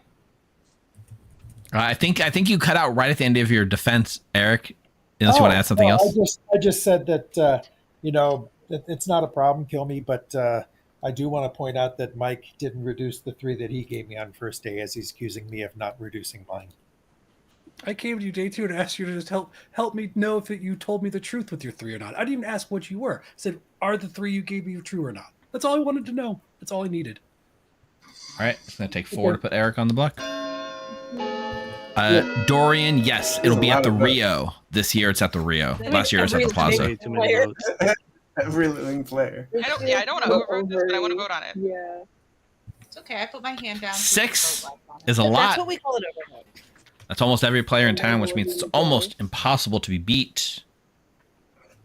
I think you cut out right at the end of your defense, Eric. Unless you want to add something else. I just said that it's not a problem, kill me, but I do want to point out that Mike didn't reduce the 3 that he gave me on first day, as he's accusing me of not reducing mine. I came to you day 2 and asked you to just help me know if you told me the truth with your 3 or not. I didn't even ask what you were. I said, are the 3 you gave me true or not? That's all I wanted to know. That's all I needed. All right, it's going to take 4 to put Eric on the block. Dorian, yes, it'll be at the Rio. This year it's at the Rio. Last year it's at the Plaza. Every living player. I don't want to overvote this, but I want to vote on it. Yeah. It's okay. I put my hand down. 6 is a lot. That's what we call an overvote. That's almost every player in town, which means it's almost impossible to be beat.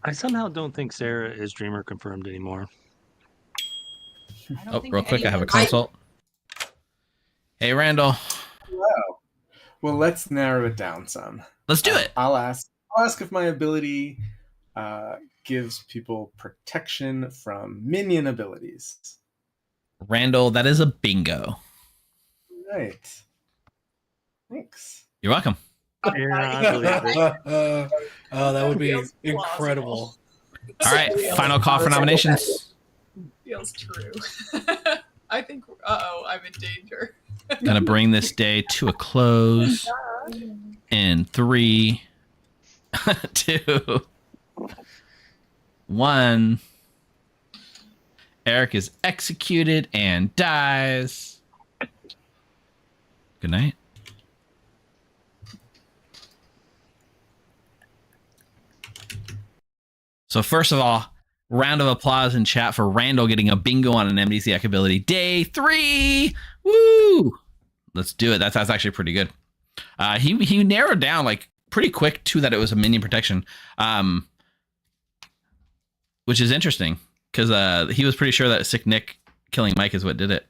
I somehow don't think Sarah is Dreamer confirmed anymore. Oh, real quick, I have a consult. Hey, Randall. Hello. Well, let's narrow it down some. Let's do it. I'll ask if my ability gives people protection from minion abilities. Randall, that is a bingo. Right. Thanks. You're welcome. Yeah, I believe it. Oh, that would be incredible. All right, final call for nominations. Feels true. I think. I'm in danger. Gonna bring this day to a close in 3, 2, 1. Eric is executed and dies. Good night. So first of all, round of applause in chat for Randall getting a bingo on an amnesiac ability. Day 3! Woo! Let's do it. That's actually pretty good. He narrowed down like pretty quick too that it was a minion protection, which is interesting because he was pretty sure that Sick Nick killing Mike is what did it.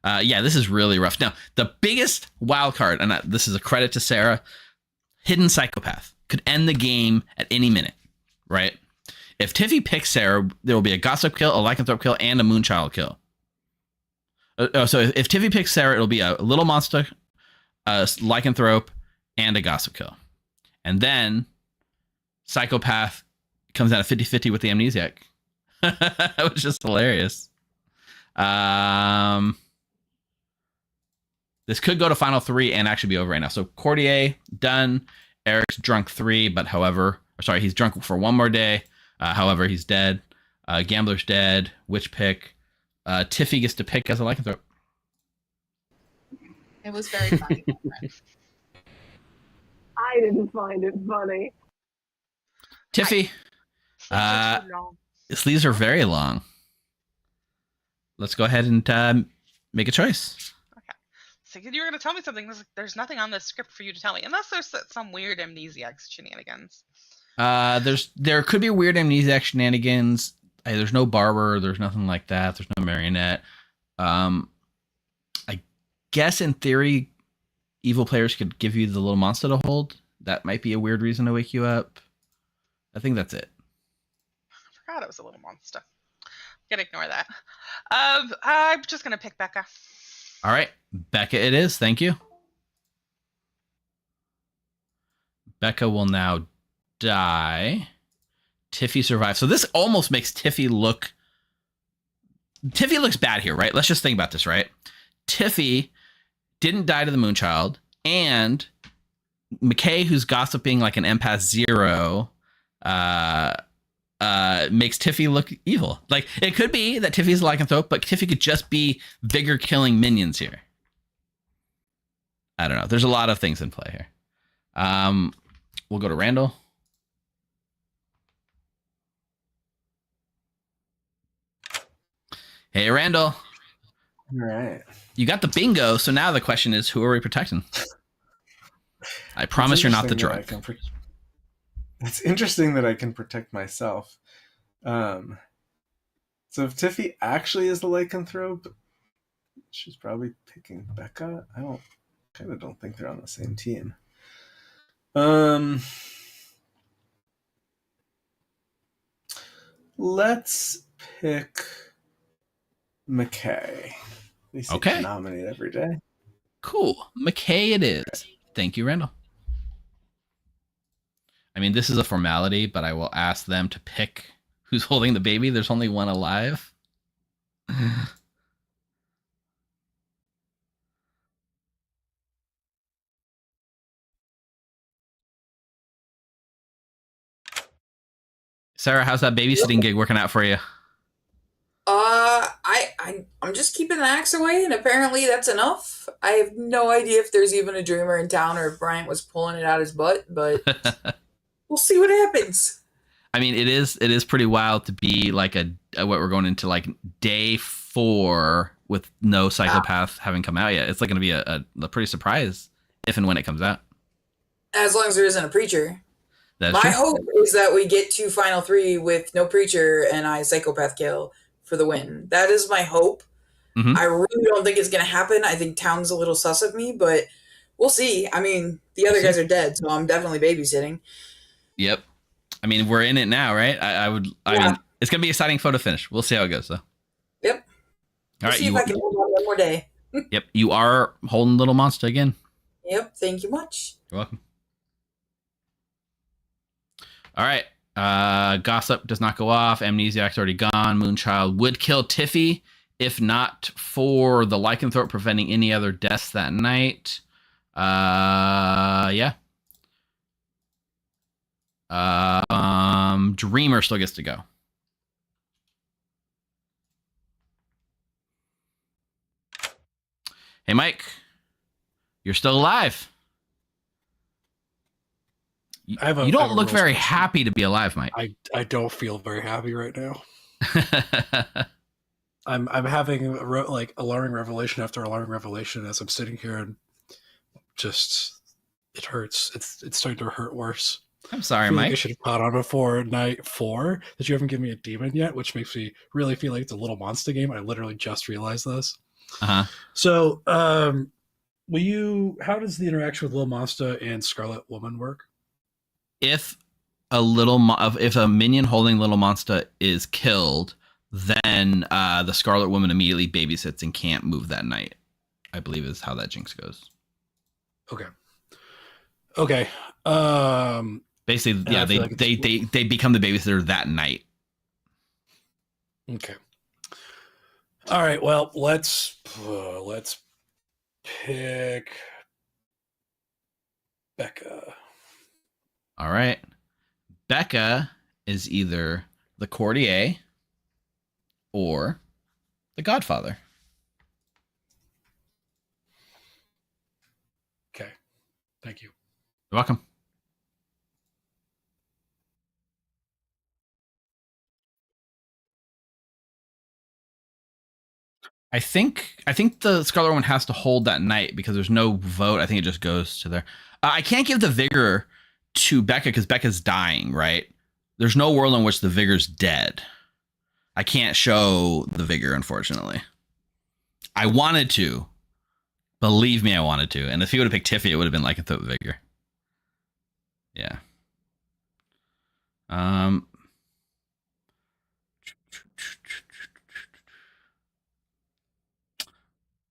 Yeah, this is really rough. Now, the biggest wild card, and this is a credit to Sarah, Hidden Psychopath could end the game at any minute, right? If Tiffy picks Sarah, there will be a Gossip kill, a Lycanthrope kill, and a Moonchild kill. So if Tiffy picks Sarah, it'll be a Little Monster, a Lycanthrope, and a Gossip kill. And then Psychopath comes out of 50-50 with the Amnesiac. Which is hilarious. This could go to final 3 and actually be over right now. So Courtier, done. Eric's drunk 3, but he's drunk for 1 more day. However, he's dead. Gambler's dead. Witch pick. Tiffy gets to pick as a Lycanthrope. It was very funny. I didn't find it funny. Tiffy. Sleeves are very long. Let's go ahead and make a choice. Okay. So you were going to tell me something. There's nothing on the script for you to tell me, unless there's some weird amnesiac shenanigans. There could be weird amnesiac shenanigans. Hey, there's no barber. There's nothing like that. There's no marionette. I guess in theory, evil players could give you the little monster to hold. That might be a weird reason to wake you up. I think that's it. I forgot it was a little monster. Gonna ignore that. I'm just gonna pick Becca. All right, Becca it is. Thank you. Becca will now die. Tiffy survives. So this almost makes Tiffy look... Tiffy looks bad here, right? Let's just think about this, right? Tiffy didn't die to the Moonchild, and McKay, who's gossiping like an empath 0, makes Tiffy look evil. Like, it could be that Tiffy's a lycanthrope, but Tiffy could just be vigor killing minions here. I don't know. There's a lot of things in play here. We'll go to Randall. Hey, Randall. All right. You got the bingo, so now the question is, who are we protecting? I promise you're not the drunk. It's interesting that I can protect myself. So if Tiffy actually is the lycanthrope, she's probably picking Becca. I don't think they're on the same team. Let's pick McKay. At least he can nominate every day. Cool. McKay it is. Thank you, Randall. I mean, this is a formality, but I will ask them to pick who's holding the baby. There's only one alive. Sarah, how's that babysitting gig working out for you? I'm just keeping the axe away, and apparently that's enough. I have no idea if there's even a dreamer in town or if Bryant was pulling it out his butt, but we'll see what happens. I mean, it is pretty wild to be like what we're going into like day 4 with no psychopath having come out yet. It's like going to be a pretty surprise if and when it comes out. As long as there isn't a preacher. That's My true. hope is that we get to Final 3 with no preacher and I psychopath kill for the win. That is my hope. Mm-hmm. I really don't think it's going to happen. I think Town's a little sus of me, but we'll see. I mean, the other guys are dead, so I'm definitely babysitting. Yep. I mean, we're in it now, right? I mean, it's going to be an exciting photo finish. We'll see how it goes, though. Yep. All right. See if I can hold on one more day. Yep. You are holding Little Monster again. Yep. Thank you much. You're welcome. All right. Gossip does not go off. Amnesiac's already gone. Moonchild would kill Tiffy if not for the lycanthrope preventing any other deaths that night. Yeah. Dreamer still gets to go. Hey, Mike. You're still alive. You don't look very happy to be alive, Mike. I don't feel very happy right now. I'm having alarming revelation after alarming revelation as I'm sitting here, and just it hurts. It's starting to hurt worse. I'm sorry, Mike. I should have caught on before night 4 that you haven't given me a demon yet, which makes me really feel like it's a Little Monster game. I literally just realized this. So, how does the interaction with Little Monster and Scarlet Woman work? If a minion holding Little Monster is killed, then the Scarlet Woman immediately babysits and can't move that night, I believe is how that jinx goes. Okay. Basically, yeah, they become the babysitter that night. Okay. All right. Well, let's pick Becca. All right. Becca is either the courtier or the godfather. Okay. Thank you. You're welcome. I think the Scarlet Woman has to hold that night because there's no vote. I think it just goes to there. I can't give the vigor to Becca because Becca's dying, right? There's no world in which the vigor's dead. I can't show the vigor, unfortunately. I wanted to. Believe me, I wanted to. And if he would have picked Tiffy, it would have been like a throat vigor. Yeah.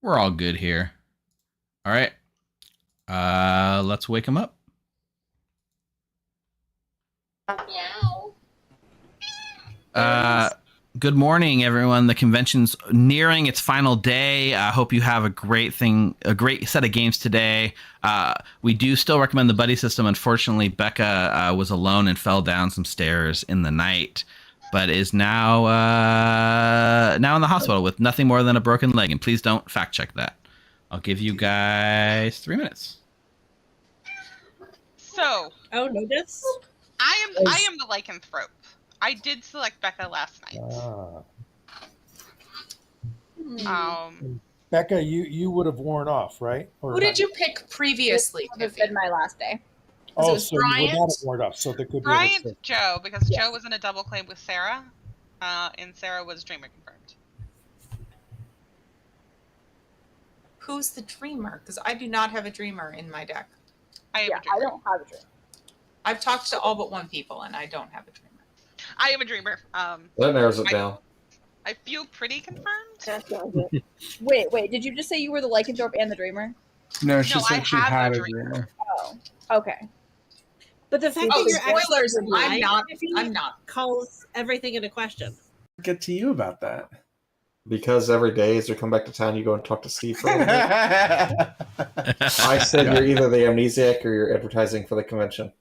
We're all good here. All right. Let's wake him up. Good morning, everyone. The convention's nearing its final day. I hope you have a great set of games today. We do still recommend the buddy system. Unfortunately, Becca was alone and fell down some stairs in the night, but is now in the hospital with nothing more than a broken leg. And please don't fact check that. I'll give you guys 3 minutes. So, oh no, this I am the lycanthrope. I did select Becca last night. Becca, you would have worn off, right? Or Who did you pick previously? It would have been my last day. Oh, it was so you would not Bryant? have worn off. So there could be Brian's a Joe, because Joe was in a double claim with Sarah, and Sarah was Dreamer confirmed. Who's the dreamer? Because I do not have a dreamer in my deck. I don't have a dreamer. I've talked to all but one people, and I don't have a dreamer. I am a dreamer. That narrows it down. I feel pretty confirmed. Wait. Did you just say you were the lycanthrope and the dreamer? No, she No, I said she have had a a dreamer. dreamer. Oh, okay. But the fact Oh, that you're spoilers! actually I'm not. Tiffy, I'm not. calls everything into question. Get to you about that. Because every day as you come back to town, you go and talk to Steve for a little bit. I said you're either the amnesiac or you're advertising for the convention.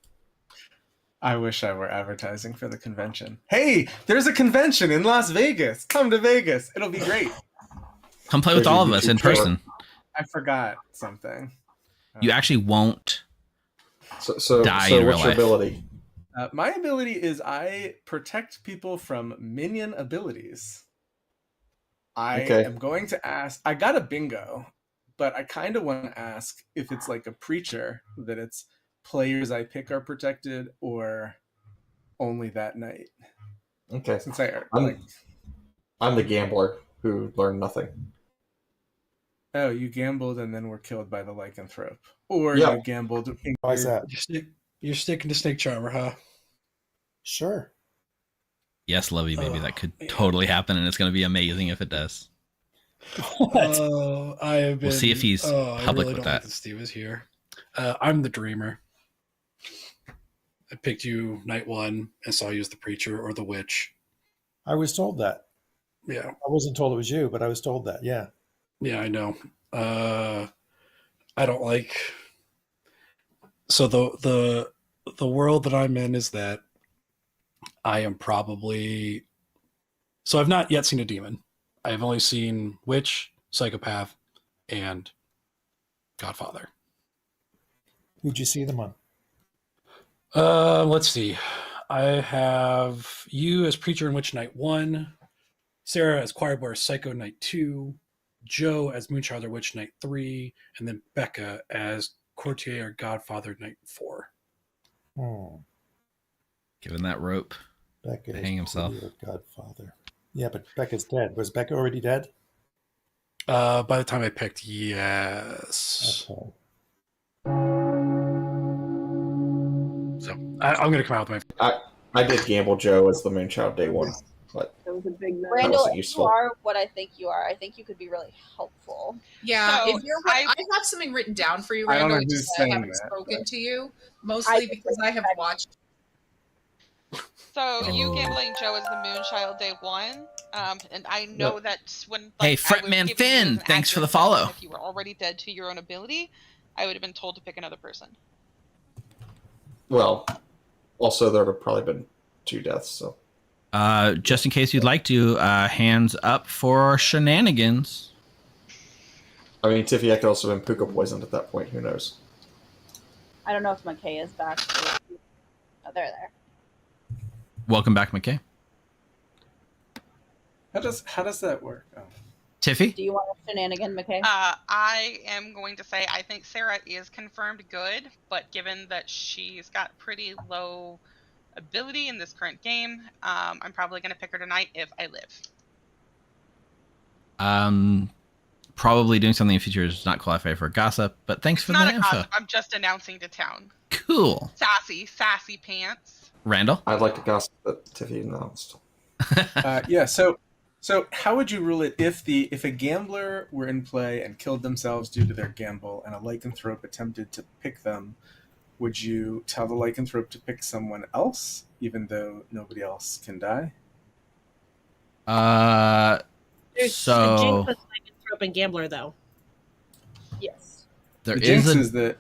I wish I were advertising for the convention. Hey, there's a convention in Las Vegas. Come to Vegas. It'll be great. Come play with all of us in person. I forgot something. You actually won't die so in real what's your life. ability? My ability is I protect people from minion abilities. I am going to ask. I got a bingo, but I kind of want to ask if it's like a preacher, that it's players I pick are protected or only that night. Okay. Since I'm the gambler who learned nothing. Oh, you gambled and then were killed by the lycanthrope, or Yeah. you gambled. Why is that? You're sticking to Snake Charmer, huh? Sure. Yes, Lovey baby, that could totally happen, and it's going to be amazing if it does. I have been. We'll see if he's I public really with don't like that. Steve is here. I'm the dreamer. I picked you night one and saw you as the preacher or the witch. I was told that. Yeah. I wasn't told it was you, but I was told that. Yeah. Yeah, I know. I don't like. So the world that I'm in is that I am probably. So I've not yet seen a demon. I've only seen witch, psychopath, and Godfather. Who'd you see them on? Let's see. I have you as preacher and witch night 1, Sarah as choir boy psycho night 2, Joe as moonchild or witch night 3, and then Becca as courtier or godfather night 4. Given that rope Becca to hang himself. Godfather. Yeah, but Becca's dead. Was Becca already dead? By the time I picked, yes. Okay. So I'm going to come out with my. I did gamble Joe as the moonchild day 1, but That was a big no. Randall, wasn't if you useful. are what I think you are, I think you could be really helpful. Yeah, So, if you're, I have something written down for you, I don't Randall. know who's Just I saying haven't that, spoken to you, mostly because I have watched. So you gambling Joe as the Moonchild day 1, and I know that when Hey, I Fretman was giving you Finn, an thanks for the accurate follow. guess, if you were already dead to your own ability, I would have been told to pick another person. well, also there would have probably been 2 deaths. So Just in case you'd like to, hands up for shenanigans. I mean, Tiffy, I could also have been puka poisoned at that point. Who knows? I don't know if McKay is back. Oh, they're there. Welcome back, McKay. How does that work? Oh. Tiffy? Do you want a shenanigan, McKay? I am going to say I think Sarah is confirmed good, but given that she's got pretty low ability in this current game, I'm probably going to pick her tonight if I live. Probably doing something in the future does not qualify for gossip, but thanks for Not the a info. gossip, I'm just announcing to town. Cool. Sassy pants. Randall? I'd like to gossip that Tiffy announced. Yeah. So how would you rule it if a gambler were in play and killed themselves due to their gamble, and a lycanthrope attempted to pick them? Would you tell the lycanthrope to pick someone else, even though nobody else can die? There's a jinx with lycanthrope and gambler, though. Yes. There The jinx is a is that.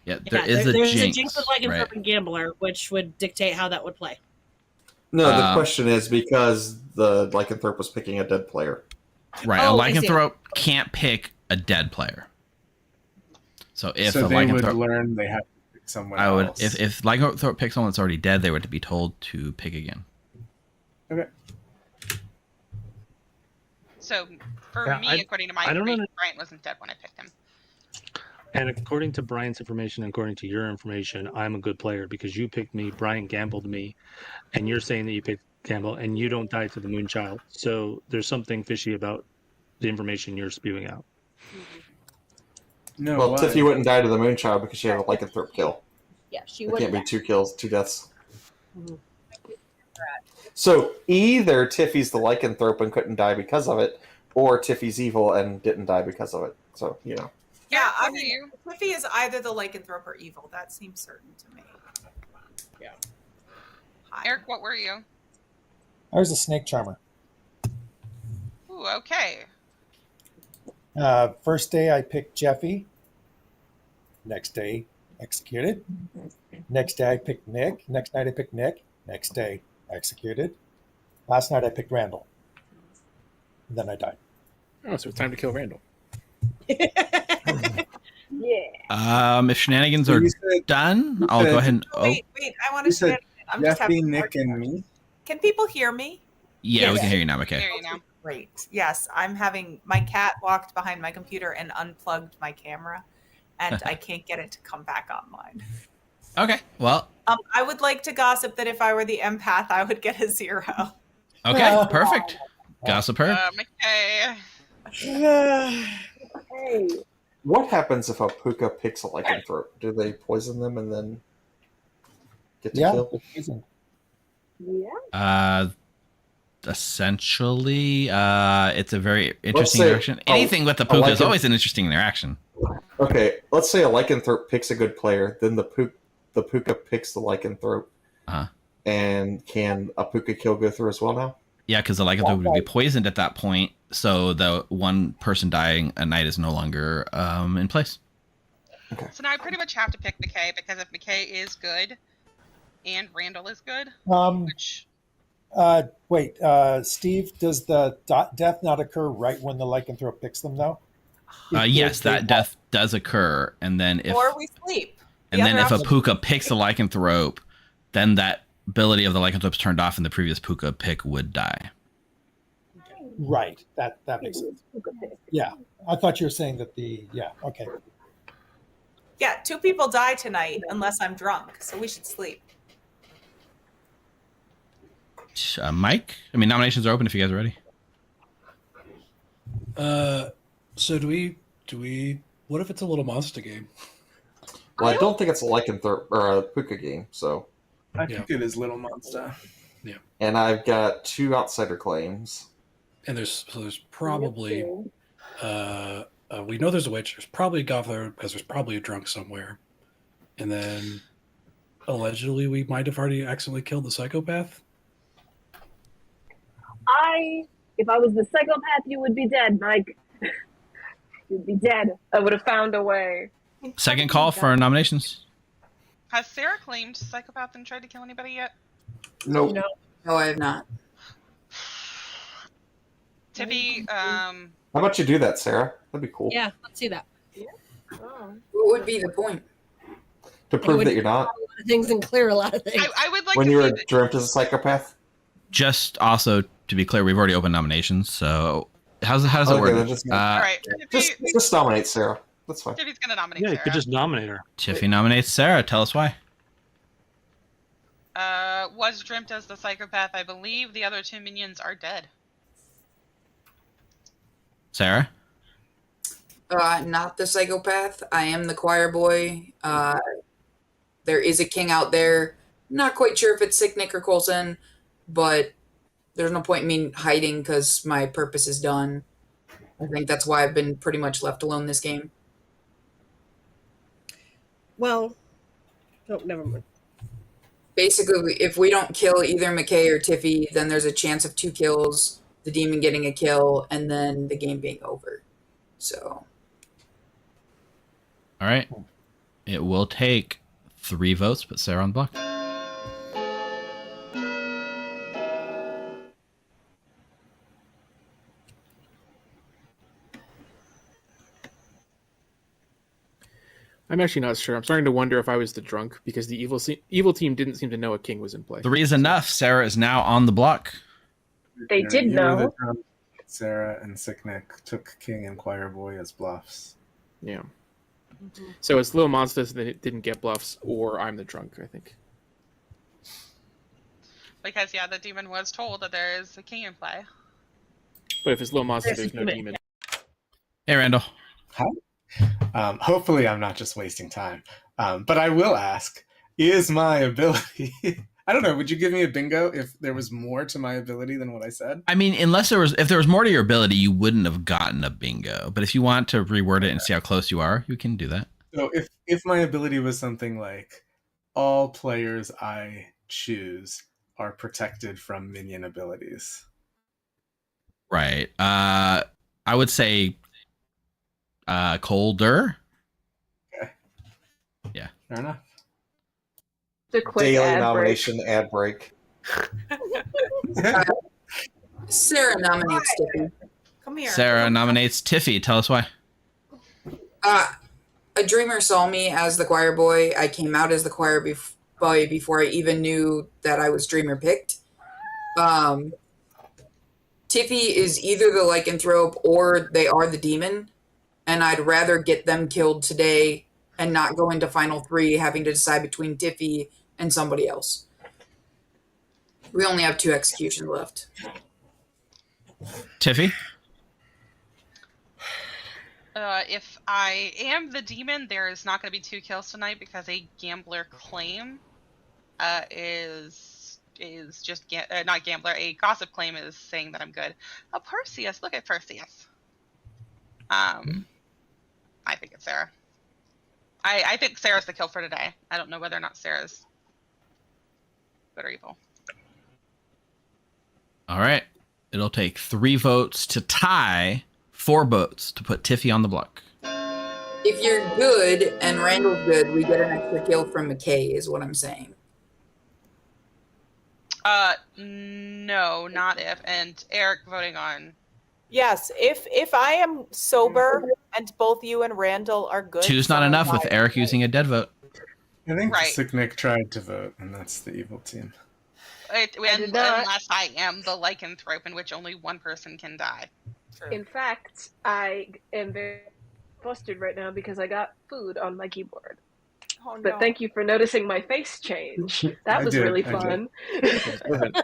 yeah. There's a jinx with lycanthrope right? and gambler, which would dictate how that would play. No, the question is because the lycanthrope was picking a dead player. Right. Oh, a I see. lycanthrope can't pick a dead player. So if So a they would lycanthrope, learn they have to pick someone I would else. if lycanthrope picks someone that's already dead, they would be told to pick again. Okay. So for Yeah, me, according to my I don't information, know. Bryant wasn't dead when I picked him. And according to Brian's information, and according to your information, I'm a good player because you picked me, Brian gambled me, and you're saying that you picked Gamble, and you don't die to the Moonchild. So there's something fishy about the information you're spewing out. No, Well, why? Tiffy wouldn't die to the Moonchild because she had a lycanthrope kill. Yeah, she It would. can't be 2 kills, 2 deaths. Mhm. So either Tiffy's the lycanthrope and couldn't die because of it, or Tiffy's evil and didn't die because of it. So, you know. Yeah, I What are mean, you? Tiffy is either the lycanthrope or evil. That seems certain to me. Yeah. Hi. Eric, what were you? I was a snake charmer. Ooh, okay. First day I picked Jeffy. Next day, executed. Next day I picked Nick. Next night I picked Nick. Next day, executed. Last night I picked Randall. And then I died. Oh, so it's time to kill Randall. Yeah. If shenanigans are done, I'll go ahead and. Oh, Wait, I want to say. I'm just Jeffy, having. Nick, and me. Can people hear me? yeah, we Yes. can hear you now, Hear McKay. you now. Great. Yes, I'm having my cat walked behind my computer and unplugged my camera, and I can't get it to come back online. Okay, well, I would like to gossip that if I were the empath, I would get a 0. okay, perfect. Gossiper. McKay. Hey. What happens if a puka picks a lycanthrope? Do they poison them and then get to Yeah. kill? Yeah. Essentially, it's a very interesting say interaction. Anything with the puka is always an interesting interaction. Okay, let's say a lycanthrope picks a good player, then the puka picks the lycanthrope. Uh-huh. And can a puka kill go through as well now? Yeah, because the lycanthrope would be poisoned at that point, so the one person dying a night is no longer in place. Okay. So now I pretty much have to pick McKay because if McKay is good and Randall is good, which Wait, Steve, does the death not occur right when the lycanthrope picks them, though? Yes, that death does occur, and then if Or we sleep. and then if a puka picks a lycanthrope, then that ability of the lycanthrope's turned off, and the previous puka pick would die. Right. That makes sense. Yeah. I thought you were saying that okay. Yeah, 2 people die tonight unless I'm drunk, so we should sleep. Mike, nominations are open if you guys are ready. So do we? What if it's a little monster game? Well, I don't think it's a lycanthrope or a puka game, so. I think it is Little Monster. Yeah. And I've got 2 outsider claims. And there's probably we know there's a witch. There's probably a goblin because there's probably a drunk somewhere. And then allegedly we might have already accidentally killed the psychopath. If I was the psychopath, you would be dead, Mike. You'd be dead. I would have found a way. Second call for nominations. has Sarah claimed psychopath and tried to kill anybody yet? Nope. No, I have not. Tiffy, How about you do that, Sarah? That'd be cool. Yeah, let's see that. What would be the point? To prove that you're not. A lot of things and clear a lot of things. I would like When to you see were dreamt as a psychopath? Just also to be clear, we've already opened nominations. So how does it Okay, work? then just- All right, Just nominate Sarah. That's fine. Tiffy's gonna nominate Yeah, you Sarah. could just nominate her. Tiffy nominates Sarah. Tell us why. Was dreamt as the psychopath. I believe the other 2 minions are dead. Sarah? Not the psychopath. I am the choir boy. There is a king out there. Not quite sure if it's Sick Nick or Coulson, but there's no point in me hiding because my purpose is done. I think that's why I've been pretty much left alone this game. Well, oh, never mind. Basically, if we don't kill either McKay or Tiffy, then there's a chance of 2 kills, the demon getting a kill, and then the game being over. So, All right. It will take 3 votes, but Sarah on the block. I'm actually not sure. I'm starting to wonder if I was the drunk because the evil team didn't seem to know a king was in play. 3 is enough. Sarah is now on the block. They did know. Sarah and Sicknick took King and Choir Boy as bluffs. Yeah. So it's Little Monsters that didn't get bluffs, or I'm the drunk, I think. Because the demon was told that there is a king in play. But if it's Little Monsters, there's no demon. Hey, Randall. Hi. Hopefully I'm not just wasting time. But I will ask, is my ability... I don't know, would you give me a bingo if there was more to my ability than what I said? I mean, if there was more to your ability, you wouldn't have gotten a bingo. But if you want to reword it and see how close you are, you can do that. So if my ability was something like, all players I choose are protected from minion abilities. Right. I would say colder. Okay. Yeah. Fair enough. The quick Daily ad nomination ad break. Sarah nominates Tiffy. Come here. Sarah nominates Tiffy. Tell us why. A dreamer saw me as the choir boy. I came out as the choir boy before I even knew that I was dreamer picked. Tiffy is either the lycanthrope or they are the demon, and I'd rather get them killed today and not go into final 3 having to decide between Tiffy and somebody else. We only have 2 executions left. Tiffy? If I am the demon, there is not going to be 2 kills tonight because a gambler claim is just not gambler. A gossip claim is saying that I'm good. Oh, Perseus! Look at Perseus. I think it's Sarah. I think Sarah's the kill for today. I don't know whether or not Sarah's good or evil. All right. It'll take 3 votes to tie, 4 votes to put Tiffy on the block. If you're good and Randall's good, we get an extra kill from McKay, is what I'm saying. No, not if. And Eric voting on. Yes, if I am sober and both you and Randall are good. 2's not enough with Eric using a dead vote. I think Right. Sicknick tried to vote, and that's the evil team. Unless I am the lycanthrope in which only one person can die. In fact, I am very flustered right now because I got food on my keyboard. Oh, But no. thank you for noticing my face change. That I was did, really I did. fun. Go ahead.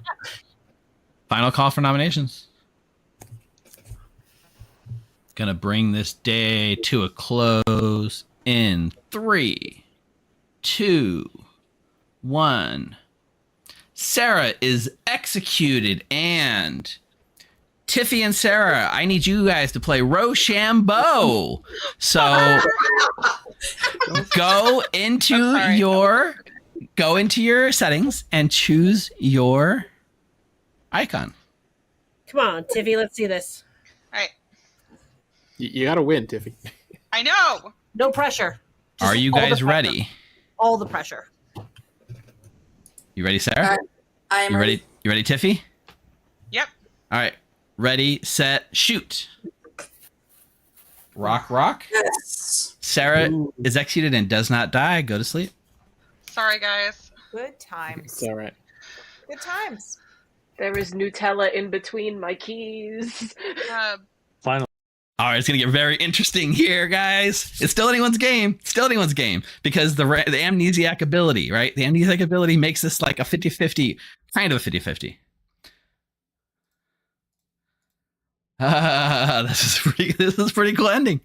Final call for nominations. Gonna bring this day to a close in 3, 2, 1. Sarah is executed, and Tiffy and Sarah, I need you guys to play Rochambeau. So go into your settings and choose your icon. Come on, Tiffy, let's see this. All right. You got to win, Tiffy. I know. No pressure. Are you all the guys pressure. ready? All the pressure. You ready, Sarah? I am You ready? You ready, Tiffy? Yep. All right. Ready, set, shoot. Rock. Yes. Sarah is executed and does not die. Go to sleep. Sorry, guys. Good times. It's all right. Good times. There is Nutella in between my keys. Final. All right, it's going to get very interesting here, guys. It's still anyone's game. Because the amnesiac ability, right? The amnesiac ability makes this like a 50-50, kind of a 50-50. This is pretty cool ending.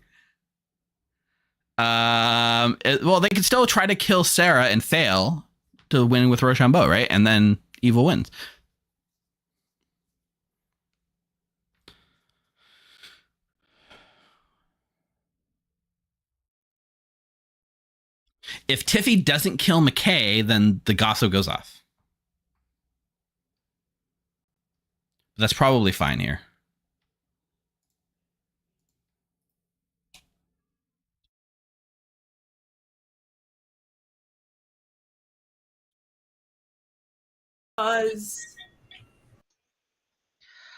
Well, they could still try to kill Sarah and fail to win with Rochambeau, right? And then evil wins. If Tiffy doesn't kill McKay, then the gossip goes off. That's probably fine here.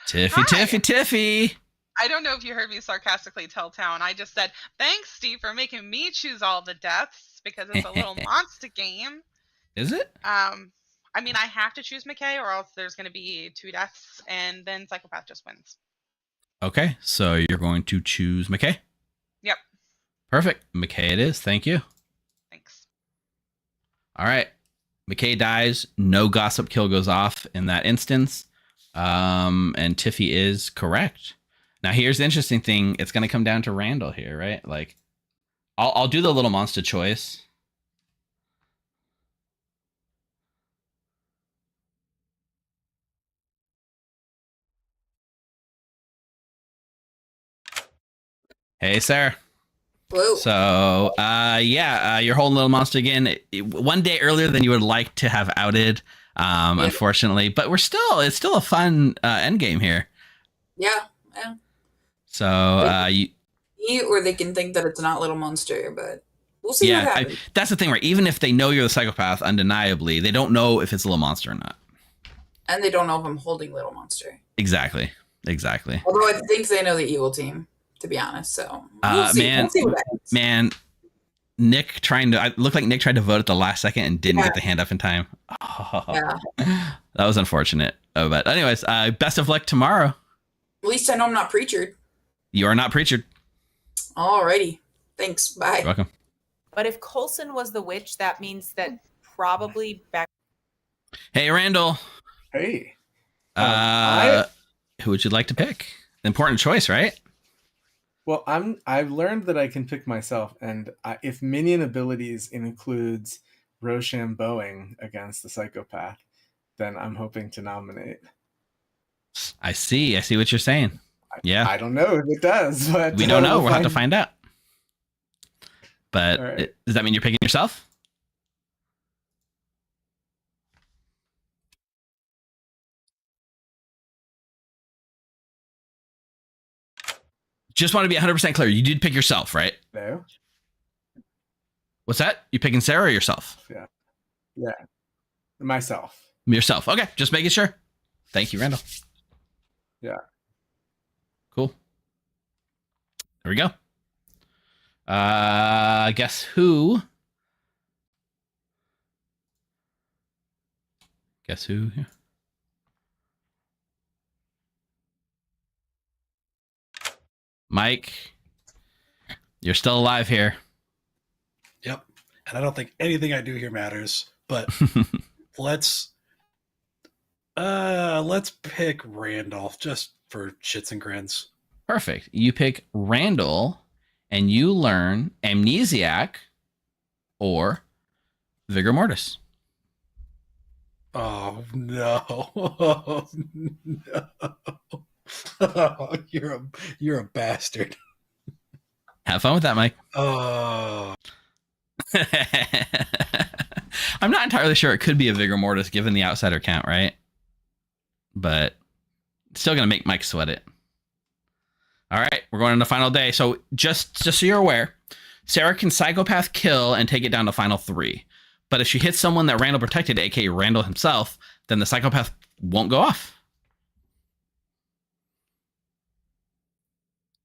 Tiffy. I don't know if you heard me sarcastically tell Town. I just said, thanks, Steve, for making me choose all the deaths because it's a little monster game. Is it? I mean, I have to choose McKay or else there's going to be 2 deaths and then Psychopath just wins. Okay, so you're going to choose McKay? Yep. Perfect. McKay it is. Thank you. Thanks. All right. McKay dies. No gossip kill goes off in that instance. And Tiffy is correct. Now, here's the interesting thing. It's going to come down to Randall here, right? Like, I'll do the little monster choice. Hey, Sarah. Whoa. So, you're holding Little Monster again. One day earlier than you would like to have outed, unfortunately. But it's still a fun end game here. Yeah. So, or they can think that it's not Little Monster, but we'll see what happens. That's the thing, right? Even if they know you're the psychopath, undeniably, they don't know if it's Little Monster or not. And they don't know if I'm holding Little Monster. Exactly. Although I think they know the evil team, to be honest. So we'll see what happens. Man, Nick looked like Nick tried to vote at the last second and didn't get the hand up in time. Oh, yeah. That was unfortunate. But anyways, best of luck tomorrow. At least I know I'm not Preachered. You are not Preachered. Alrighty. Thanks. Bye. You're welcome. But if Coulson was the witch, that means that probably back. Hey, Randall. Hey. Who would you like to pick? Important choice, right? Well, I've learned that I can pick myself, and if minion abilities includes Rochambeauing against the psychopath, then I'm hoping to nominate. I see what you're saying. Yeah. I don't know if it does, but we don't know. We'll have to find out. But right. Does that mean you're picking yourself? Just want to be 100% clear. You did pick yourself, right? No. What's that? You picking Sarah or yourself? Yeah. Myself. Yourself. Okay. Just making sure. Thank you, Randall. Yeah. Cool. There we go. Guess who? Mike, you're still alive here. Yep. And I don't think anything I do here matters, but let's pick Randolph just for shits and grins. Perfect. You pick Randall and you learn Amnesiac or Vigor Mortis. Oh no. Oh, no. Oh, you're a bastard. Have fun with that, Mike. Oh. I'm not entirely sure it could be a Vigor Mortis given the outsider count, right? But it's still going to make Mike sweat it. All right, we're going on the final day. So just so you're aware, Sarah can psychopath kill and take it down to final 3. But if she hits someone that Randall protected, aka Randall himself, then the psychopath won't go off.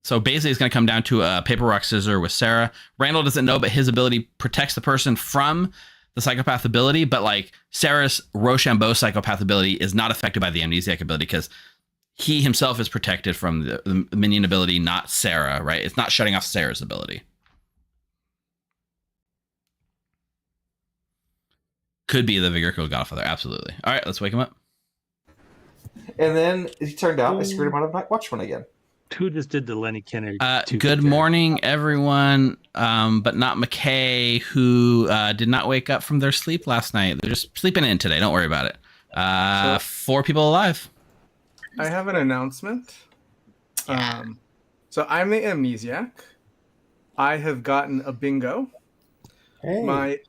So basically, it's going to come down to a paper, rock, scissors with Sarah. Randall doesn't know, but his ability protects the person from the psychopath ability. But like Sarah's Rochambeau psychopath ability is not affected by the amnesiac ability because he himself is protected from the minion ability, not Sarah, right? It's not shutting off Sarah's ability. Could be the Vigor Kill Godfather, absolutely. All right, let's wake him up. And then it turned out I screwed him out of Night Watchman again. Who just did the Lenny Kennedy? Good morning, everyone, but not McKay, who did not wake up from their sleep last night. They're just sleeping in today. Don't worry about it. 4 people alive. I have an announcement. So I'm the amnesiac. I have gotten a bingo. Hey.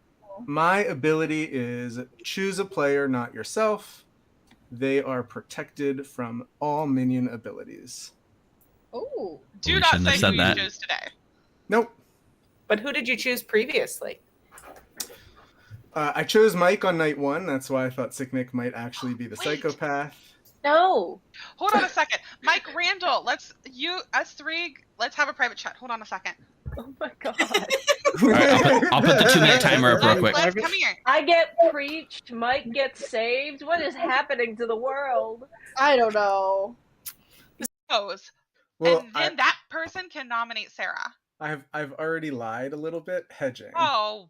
My ability is choose a player, not yourself. They are protected from all minion abilities. Oh. Do not say who you chose today. Nope. But who did you choose previously? I chose Mike on night 1. That's why I thought Sick Nick might actually be the psychopath. No. Hold on a second. Mike, Randall, us 3, let's have a private chat. Hold on a second. Oh my god. All right, I'll put the 2-minute timer up real quick. Let's come here. I get preached. Mike gets saved. What is happening to the world? I don't know. Well, and then that person can nominate Sarah. I've already lied a little bit, hedging. Oh.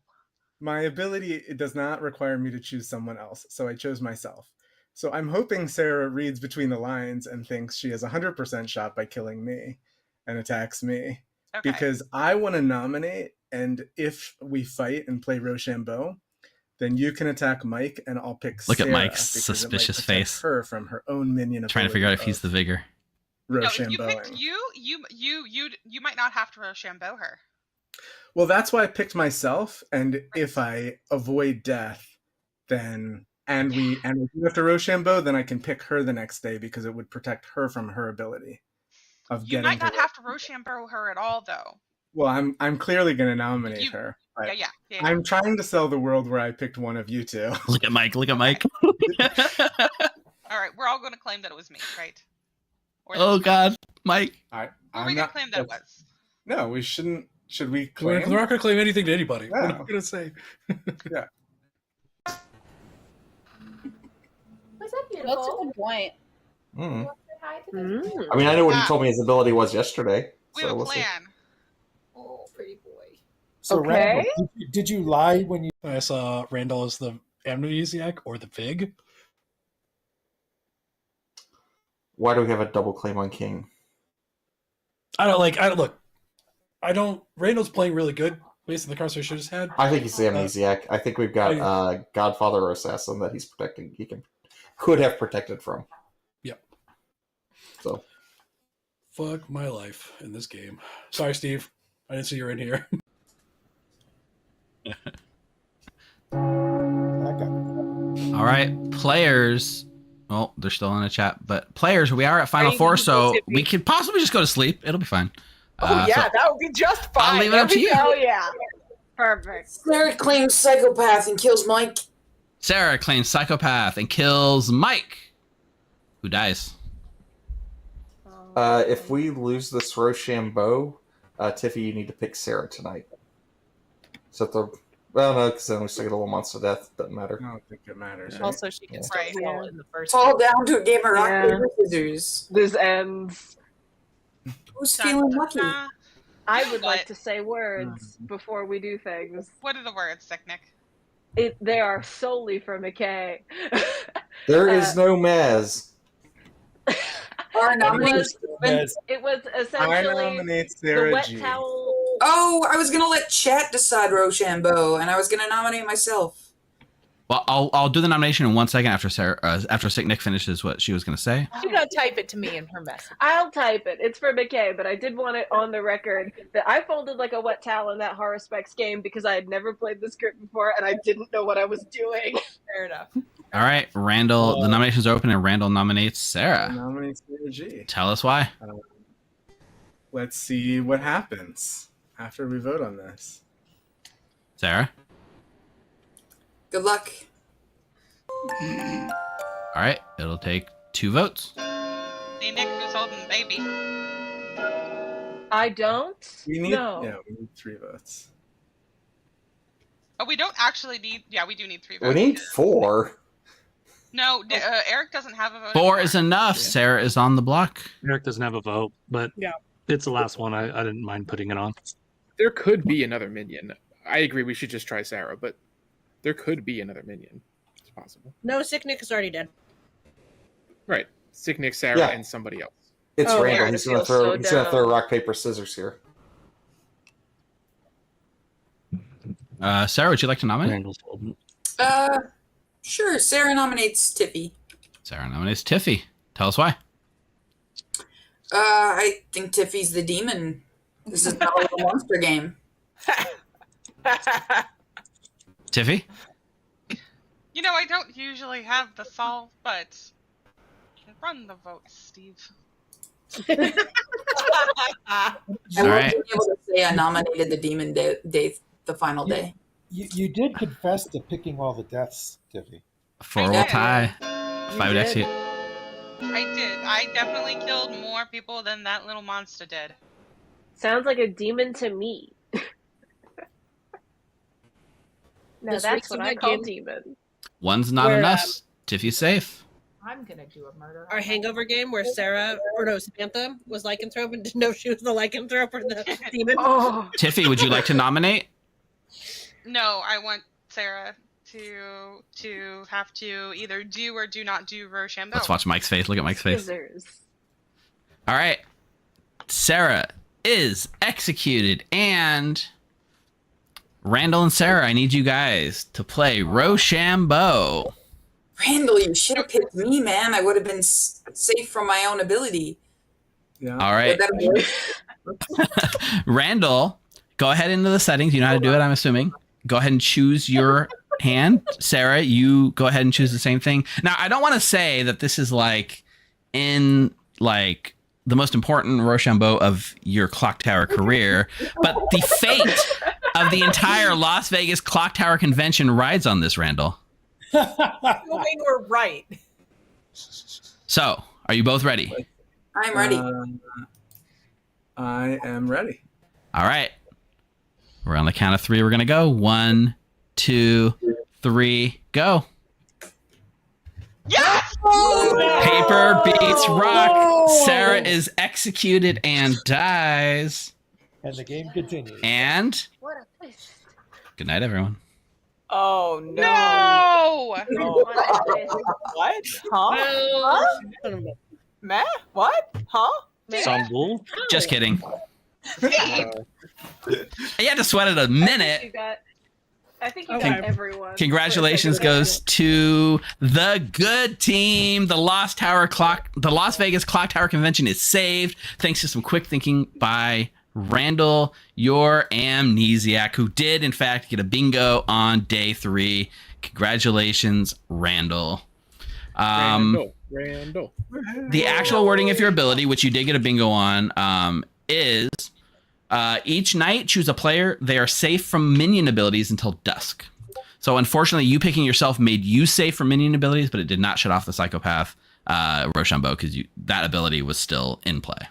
My ability, it does not require me to choose someone else, so I chose myself. So I'm hoping Sarah reads between the lines and thinks she has 100% shot by killing me and attacks me. Okay. Because I want to nominate, and if we fight and play Rochambeau, then you can attack Mike, and I'll pick Look Sarah. at Mike's because suspicious it might protect face. her from her own minion. Trying to figure out if he's the vigor. No, if you Rochambeau. picked you might not have to Rochambeau her. Well, that's why I picked myself, and if I avoid death, then and we do have to Rochambeau, then I can pick her the next day because it would protect her from her ability of You getting. might not have to Rochambeau her at all, though. Well, I'm clearly going to nominate her. But Yeah. I'm trying to sell the world where I picked one of you two. Look at Mike. Look at Mike. All right, we're all going to claim that it was me, right? Or Oh God, Mike. We're going to claim that it was. No, we shouldn't. Should we We're claim? not going to claim anything to anybody. No. What are we going to say? Yeah. Was that beautiful? That's a good point. Mm. Mm. I mean, I know what he told me his ability was yesterday. We have a we'll see. plan. Oh, pretty boy. So, Okay. Randall, did you lie when you? I saw Randall as the amnesiac or the fig. Why do we have a double claim on King? Randall's playing really good based on the cards I should have had. I think he's the amnesiac. I think we've got Godfather or Assassin that he's protecting. He could have protected from. Yep. So. Fuck my life in this game. Sorry, Steve. I didn't see you were in here. All right, players. Well, they're still in the chat, but players, we are at Final Four, so we could possibly just go to sleep. It'll be fine. Oh yeah, so that would be just fine. I'll leave it up to you. Oh yeah. Perfect. Sarah claims psychopath and kills Mike. Sarah claims psychopath and kills Mike, who dies. If we lose this Rochambeau, Tiffy, you need to pick Sarah tonight. So no, because then we still get a little monster death. Doesn't matter. I don't think it matters. Right? Also, she can still fall in the first. It's all down to a game of rock, paper, scissors. This ends. Who's feeling lucky? I would like to say words before we do things. What are the words, Sicknick? They are solely for McKay. There is no Maz. Our nomination. It was I essentially nominate Sarah the wet G. towel. Oh, I was gonna let chat decide Rochambeau, and I was gonna nominate myself. Well, I'll do the nomination in 1 second after Sarah, after Sicknick finishes what she was going to say. You gotta type it to me in her message. I'll type it. It's for McKay, but I did want it on the record that I folded like a wet towel in that Horror Specs game because I had never played the script before and I didn't know what I was doing. Fair enough. All right, Randall. The nominations are open, and Randall nominates Sarah. I nominate Sarah G. Tell us why. Let's see what happens after we vote on this. Sarah. Good luck. All right, it'll take 2 votes. See, Nick, who's holding the baby? I don't. We need, no. Yeah, we need 3 votes. Oh, we don't actually need. Yeah, we do need 3 We votes. need 4. No, Eric doesn't have a vote. 4 is enough. Yeah. Sarah is on the block. Eric doesn't have a vote, but it's the last one. I didn't mind putting it on. There could be another minion. I agree we should just try Sarah, but there could be another minion. It's possible. No, Sicknick is already dead. Right. Sicknick, Sarah, and somebody else. It's Randall. Yeah, He's gonna throw rock, paper, scissors here. Sarah, would you like to nominate? Randall's holding. Sure. Sarah nominates Tiffy. Sarah nominates Tiffy. Tell us why. I think Tiffy's the demon. This is not a little monster game. Tiffy? You know, I don't usually have the solve, but run the vote, Steve. I All right. won't be able to say I nominated the demon day, the final day. You did confess to picking all the deaths, Tiffy. 4 will tie. 5 would execute. I did. I definitely killed more people than that little monster did. Sounds like a demon to me. Now This that's week's what a I good call game. demon. 1's not enough. Tiffy's safe. I'm gonna do a murder. Our hangover game where Samantha was lycanthrope and didn't know she was the lycanthrope or the demon. Oh. Tiffy, would you like to nominate? No, I want Sarah to have to either do or do not do Rochambeau. Let's watch Mike's face. Look at Mike's face. Scissors. All right. Sarah is executed, and Randall and Sarah, I need you guys to play Rochambeau. Randall, you should have picked me, man. I would have been safe from my own ability. Yeah. All right. Randall, go ahead into the settings. You know how to do it, I'm assuming. Go ahead and choose your hand. Sarah, you go ahead and choose the same thing. Now, I don't want to say that this is like in like the most important Rochambeau of your Clocktower career, but the fate of the entire Las Vegas Clocktower convention rides on this, Randall. Assuming we're right. So, are you both ready? I'm ready. I am ready. All right. We're on the count of 3. We're going to go. 1, 2, 3, go. Yes! Paper beats rock. Sarah is executed and dies. And the game continues. And What a twist. good night, everyone. Oh no! No! What? Huh? Meh? What? Huh? Some bull. Just kidding. You had to sweat it a minute. I think you got everyone. Congratulations goes to the good team. The Las Vegas Clocktower convention is saved thanks to some quick thinking by Randall, your amnesiac, who did in fact get a bingo on day 3. Congratulations, Randall. Randall. The actual wording of your ability, which you did get a bingo on, is each night choose a player. They are safe from minion abilities until dusk. So unfortunately, you picking yourself made you safe from minion abilities, but it did not shut off the psychopath Rochambeau because that ability was still in play.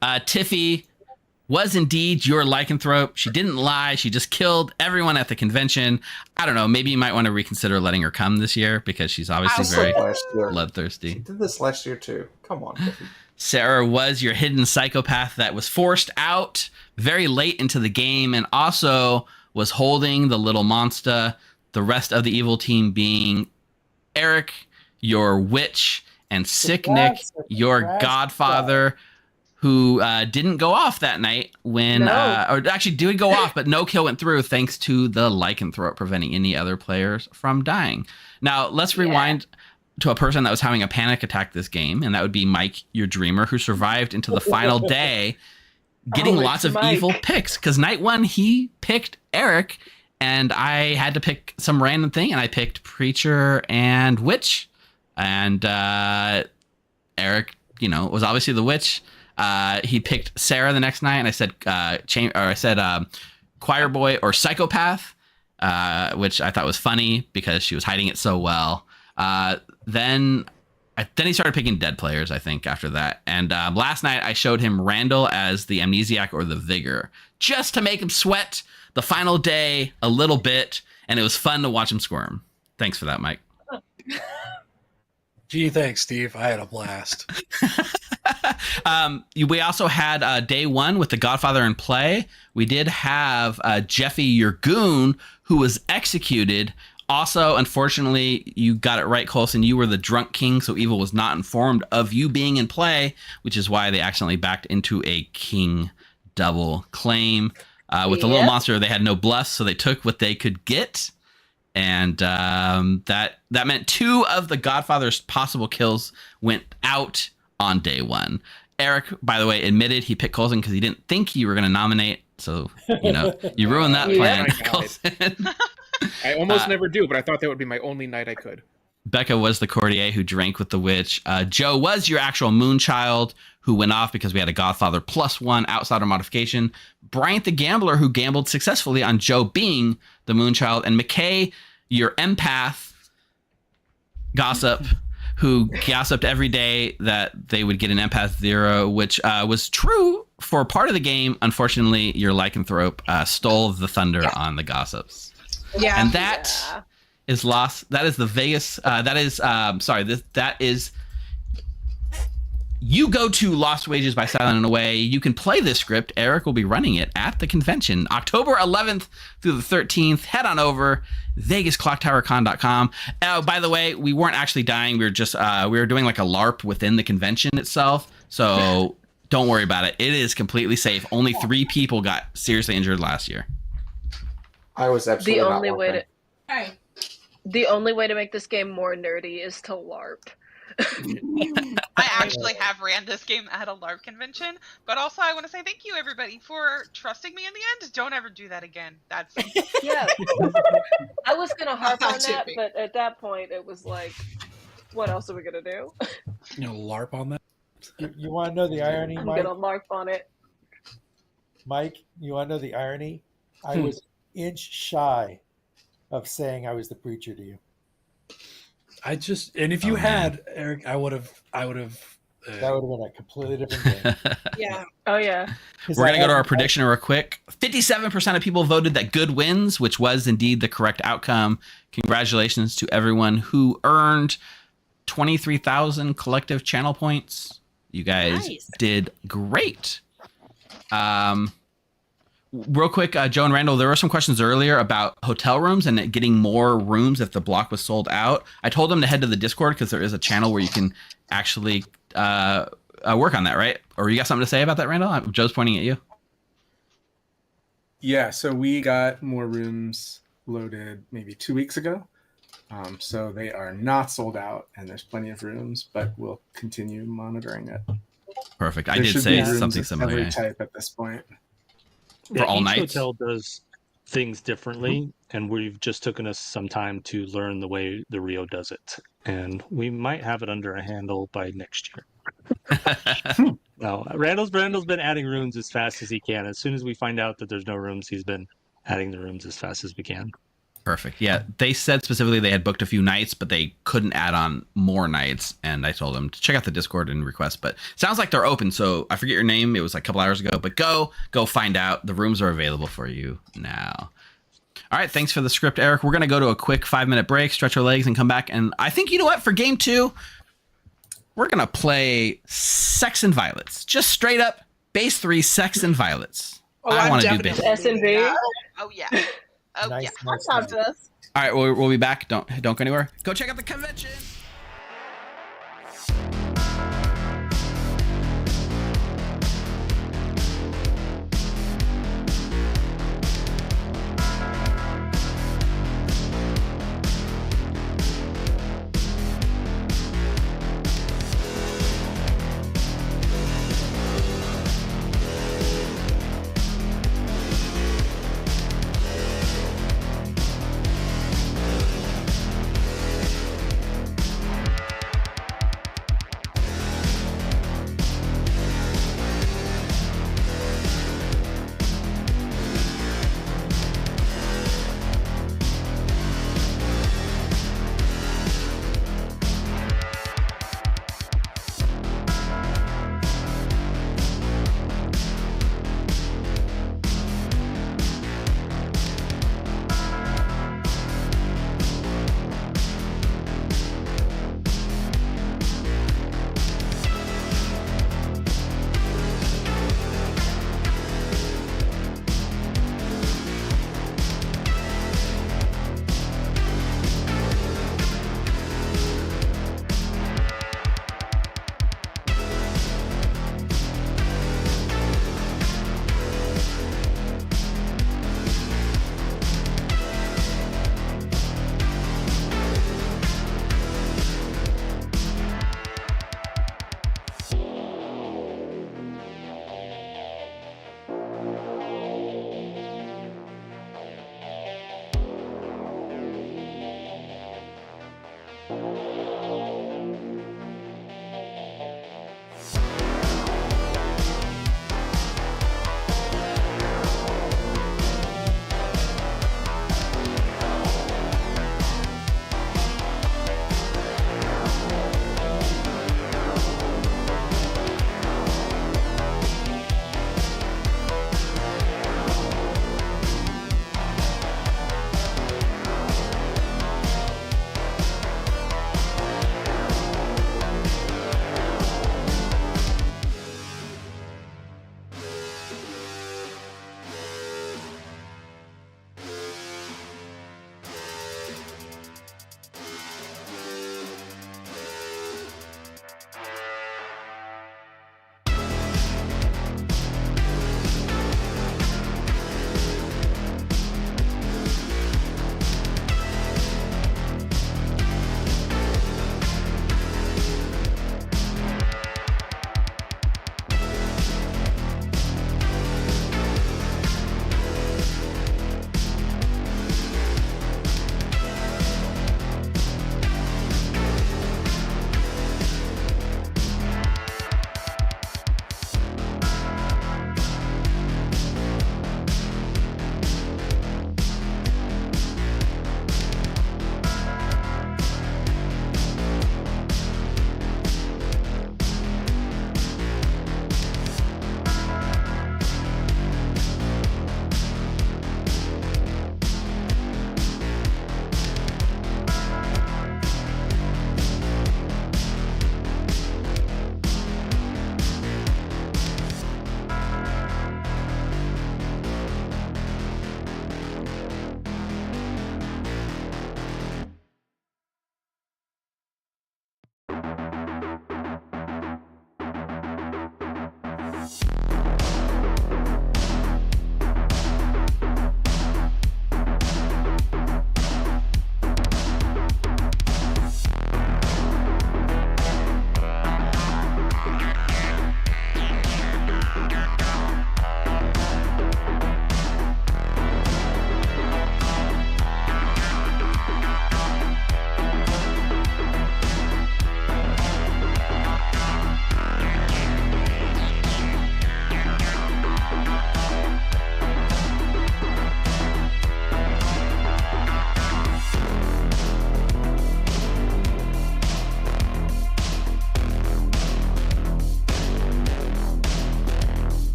Tiffy was indeed your lycanthrope. She didn't lie. She just killed everyone at the convention. I don't know. Maybe you might want to reconsider letting her come this year because she's obviously very bloodthirsty. She did this last year too. Come on, Tiffy. Sarah was your hidden psychopath that was forced out very late into the game and also was holding the little monster. The rest of the evil team being Eric, your witch, and Sick Nick, your godfather, who didn't go off that night when, or actually did go off, but no kill went through thanks to the lycanthrope preventing any other players from dying. Now, let's rewind to a person that was having a panic attack this game, and that would be Mike, your dreamer, who survived into the final day, getting lots of evil picks. Because night 1, he picked Eric, and I had to pick some random thing, and I picked Preacher and Witch. And Eric, was obviously the Witch. He picked Sarah the next night, and I said Choir Boy or Psychopath, which I thought was funny because she was hiding it so well. Then he started picking dead players, I think, after that. And last night I showed him Randall as the amnesiac or the vigor, just to make him sweat the final day a little bit, and it was fun to watch him squirm. Thanks for that, Mike. Gee, thanks, Steve. I had a blast. We also had day 1 with the Godfather in play. We did have Jeffy, your goon, who was executed. Also, unfortunately, you got it right, Coulson. You were the drunk king, so evil was not informed of you being in play, which is why they accidentally backed into a king double claim. With the little monster, they had no bluffs, so they took what they could get. And that meant 2 of the Godfather's possible kills went out on day 1. Eric, by the way, admitted he picked Coulson because he didn't think you were going to nominate. So, you ruined that plan, Coulson. I almost never do, but I thought that would be my only night I could. Becca was the courtier who drank with the witch. Joe was your actual moonchild who went off because we had a Godfather +1 outsider modification. Bryant the gambler who gambled successfully on Joe being the moonchild. And McKay, your empath gossip, who gossiped every day that they would get an empath 0, which was true for part of the game. Unfortunately, your lycanthrope stole the thunder on the gossips. Yeah. And that is Las. That is the Vegas. That is. You go to Lost Wages by SilentInAWay. You can play this script. Eric will be running it at the convention, October 11th through the 13th. Head on over, VegasClocktowerCon.com. By the way, we weren't actually dying. We were just we were doing like a LARP within the convention itself. So don't worry about it. It is completely safe. Only 3 people got seriously injured last year. I was absolutely The not only way working. to Hey. the only way to make this game more nerdy is to LARP. I actually have ran this game at a LARP convention, but also I want to say thank you everybody for trusting me in the end. Don't ever do that again. That's Yeah. I was gonna harp on that, Chippy. but at that point it was like, what else are we gonna do? LARP on that. You want to know the irony, I'm Mike? gonna LARP on it. Mike, you want to know the irony? I was an inch shy of saying I was the preacher to you. And if you had, Eric, I would have. That would have been a completely different game. Yeah. Oh yeah. We're going to go to our prediction real quick. 57% of people voted that good wins, which was indeed the correct outcome. Congratulations to everyone who earned 23,000 collective channel points. You guys did great. Real quick, Joe and Randall, there were some questions earlier about hotel rooms and getting more rooms if the block was sold out. I told them to head to the Discord because there is a channel where you can actually work on that, right? Or you got something to say about that, Randall? Joe's pointing at you. Yeah, so we got more rooms loaded maybe 2 weeks ago. So they are not sold out, and there's plenty of rooms, but we'll continue monitoring it. Perfect. I There did should say be rooms something of similar. every Yeah. type at this point. For all each nights? hotel does things differently, and we've just taken us some time to learn the way the Rio does it, and we might have it under a handle by next year. No, Randall's been adding rooms as fast as he can. As soon as we find out that there's no rooms, he's been adding the rooms as fast as we can. Perfect. Yeah, they said specifically they had booked a few nights, but they couldn't add on more nights. And I told them to check out the Discord and request. But sounds like they're open. So I forget your name. It was like a couple hours ago. But go find out. The rooms are available for you now. All right. Thanks for the script, Eric. We're going to go to a quick 5-minute break, stretch our legs, and come back. And I think, you know what? For game 2, we're going to play Sects And Violets. Just straight up base 3 Sects And Violets. I want to do base. S&V. Oh yeah. Oh Nice, yeah. nice, I'm nice. to this. All right. We'll be back. Don't go anywhere. Go check out the convention.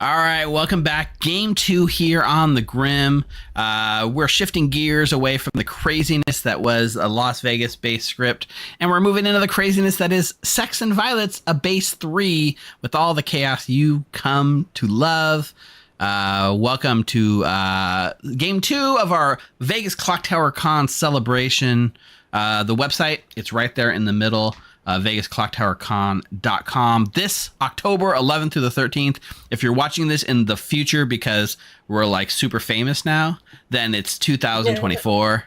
All right, welcome back. Game 2 here on the Grim. We're shifting gears away from the craziness that was a Las Vegas-based script, and we're moving into the craziness that is Sects and Violets, a base 3 with all the chaos you come to love. Welcome to Game 2 of our Vegas Clocktower Con celebration. The website, it's right there in the middle. VegasClocktowerCon.com this October 11th through the 13th. If you're watching this in the future because we're like super famous now, then it's 2024.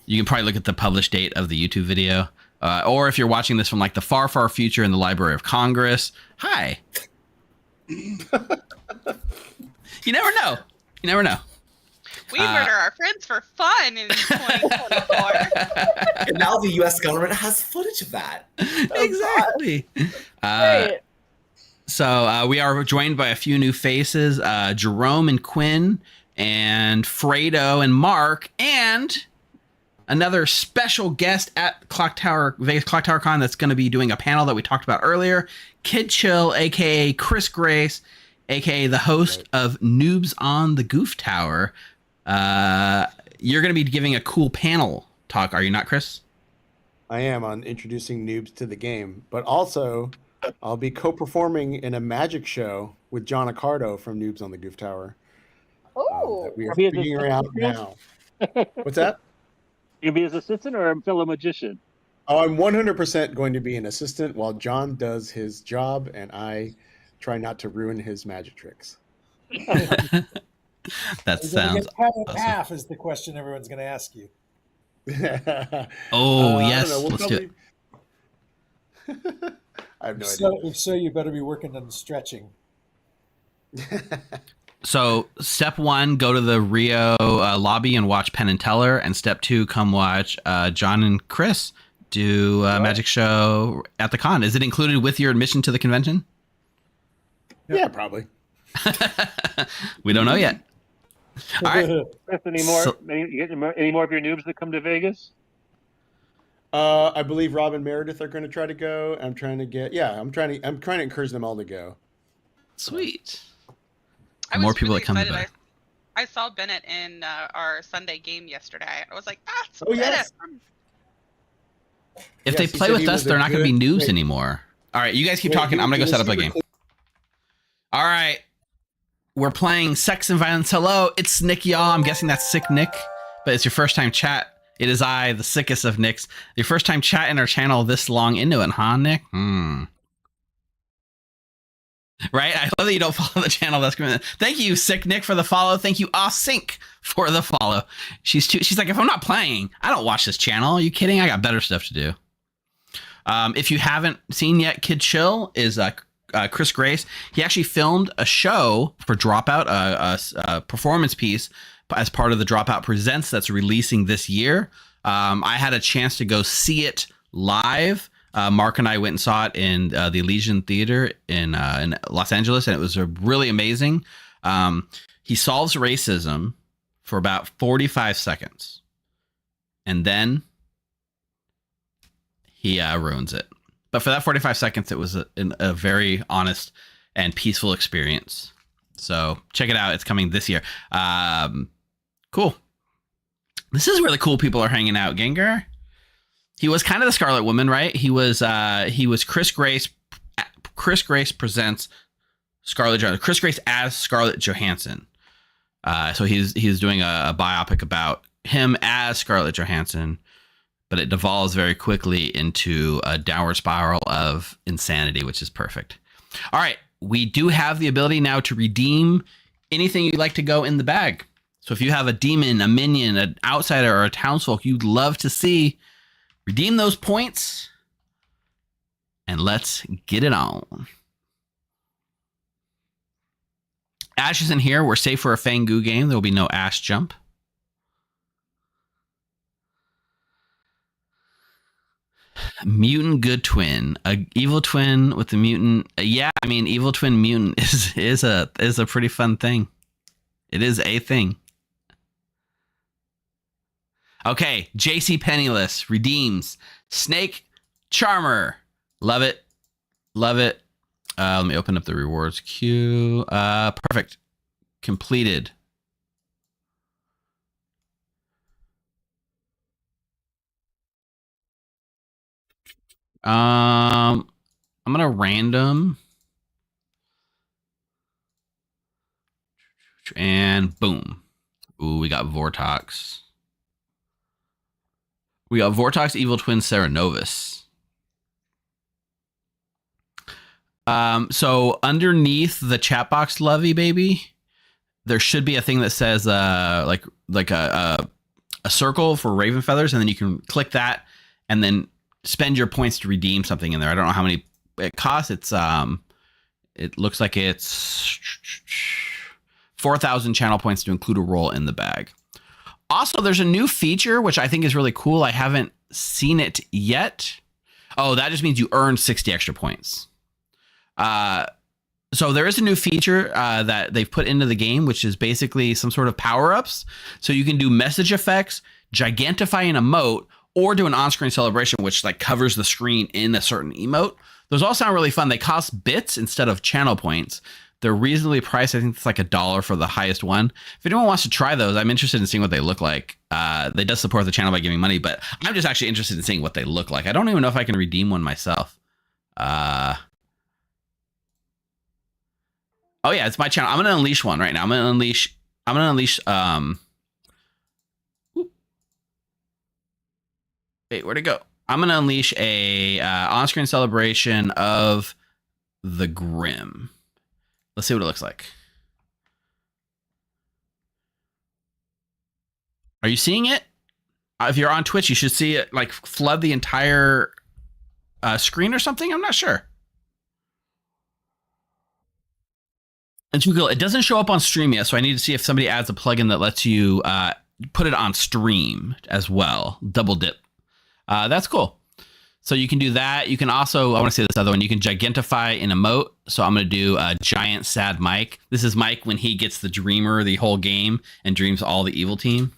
You can probably look at the published date of the YouTube video. Or if you're watching this from like the far, far future in the Library of Congress, hi. You never know. You never know. We murder our friends for fun in 2024. And now the U.S. government has footage of that. Exactly. So we are joined by a few new faces, Jerome and Quinn, and Fredo and Mark, and another special guest at Vegas Clocktower Con that's going to be doing a panel that we talked about earlier, Kid Chill, a.k.a. Chris Grace, a.k.a. the host of Noobs on the Goof Tower. You're going to be giving a cool panel talk, are you not, Chris? I am, on introducing noobs to the game, but also I'll be co-performing in a magic show with John Accardo from Noobs on the Goof Tower. Oh, that we are figuring out now. What's that? You'll be his assistant or a fellow magician? Oh, I'm 100% going to be an assistant while John does his job, and I try not to ruin his magic tricks. That sounds awesome. Half is the question everyone's going to ask you. Oh, yes. Let's do it. I have no idea. If so, you better be working on the stretching. So, step 1, go to the Rio lobby and watch Penn and Teller. And step 2, come watch John and Chris do a magic show at the con. Is it included with your admission to the convention? Yeah, probably. We don't know yet. All right. Chris, any more of your noobs that come to Vegas? I believe Rob and Meredith are going to try to go. I'm trying to encourage them all to go. Sweet. More people that come to that. I saw Bennett in our Sunday game yesterday. I was like, that's Bennett. Yes. If they play with us, they're not going to be noobs anymore. All right, you guys keep talking. I'm going to go set up a game. All right. We're playing Sects and Violets. Hello, it's Nick, y'all. I'm guessing that's Sick Nick, but it's your first time chat. It is I, the sickest of Nicks. Your first time chat in our channel this long into it, huh, Nick? Right? I love that you don't follow the channel. That's good. Thank you, Sick Nick, for the follow. Thank you, Sync, for the follow. She's like, if I'm not playing, I don't watch this channel. Are you kidding? I got better stuff to do. If you haven't seen yet, Kid Chill is Chris Grace. He actually filmed a show for Dropout, a performance piece as part of the Dropout Presents that's releasing this year. I had a chance to go see it live. Mark and I went and saw it in the Elysian Theater in Los Angeles, and it was really amazing. He solves racism for about 45 seconds, and then he ruins it. But for that 45 seconds, it was a very honest and peaceful experience. So check it out. It's coming this year. Cool. This is where the cool people are hanging out. Gengar. He was kind of the Scarlet Woman, right? He was Chris Grace. Chris Grace presents Scarlett Johansson. Chris Grace as Scarlett Johansson. So he's doing a biopic about him as Scarlett Johansson. But it devolves very quickly into a downward spiral of insanity, which is perfect. All right. We do have the ability now to redeem anything you'd like to go in the bag. So if you have a demon, a minion, an outsider, or a townsfolk you'd love to see, redeem those points. And let's get it on. Ash isn't here. We're safe for a Fangoo game. There will be no Ash jump. Mutant good twin, a evil twin with a mutant. Yeah, I mean, evil twin mutant is a pretty fun thing. It is a thing. Okay, JC Penniless redeems Snake Charmer. Love it, love it. Let me open up the rewards queue. Perfect. Completed. I'm gonna random. And boom. Ooh, we got Vortox. We got Vortox, Evil Twin, Serenovis. So underneath the chat box, Lovey baby, there should be a thing that says like a circle for Raven Feathers, and then you can click that and then spend your points to redeem something in there. I don't know how many it costs. It's it looks like it's 4,000 channel points to include a roll in the bag. Also, there's a new feature which I think is really cool. I haven't seen it yet. Oh, that just means you earn 60 extra points. So there is a new feature that they've put into the game, which is basically some sort of power-ups. So you can do message effects, gigantify an emote, or do an on-screen celebration, which like covers the screen in a certain emote. Those all sound really fun. They cost bits instead of channel points. They're reasonably priced. I think it's like $1 for the highest one. If anyone wants to try those, I'm interested in seeing what they look like. They does support the channel by giving money, but I'm just actually interested in seeing what they look like. I don't even know if I can redeem one myself. Oh yeah, it's my channel. I'm gonna unleash one right now. I'm gonna unleash. Wait, where'd it go? I'm gonna unleash a on-screen celebration of the Grim. Let's see what it looks like. Are you seeing it? If you're on Twitch, you should see it like flood the entire screen or something. I'm not sure. And Google, it doesn't show up on stream yet, so I need to see if somebody adds a plugin that lets you put it on stream as well. Double dip. That's cool. So you can do that. You can also, I want to say this other one, you can gigantify an emote. So I'm going to do a giant sad Mike. This is Mike when he gets the dreamer the whole game and dreams all the evil team.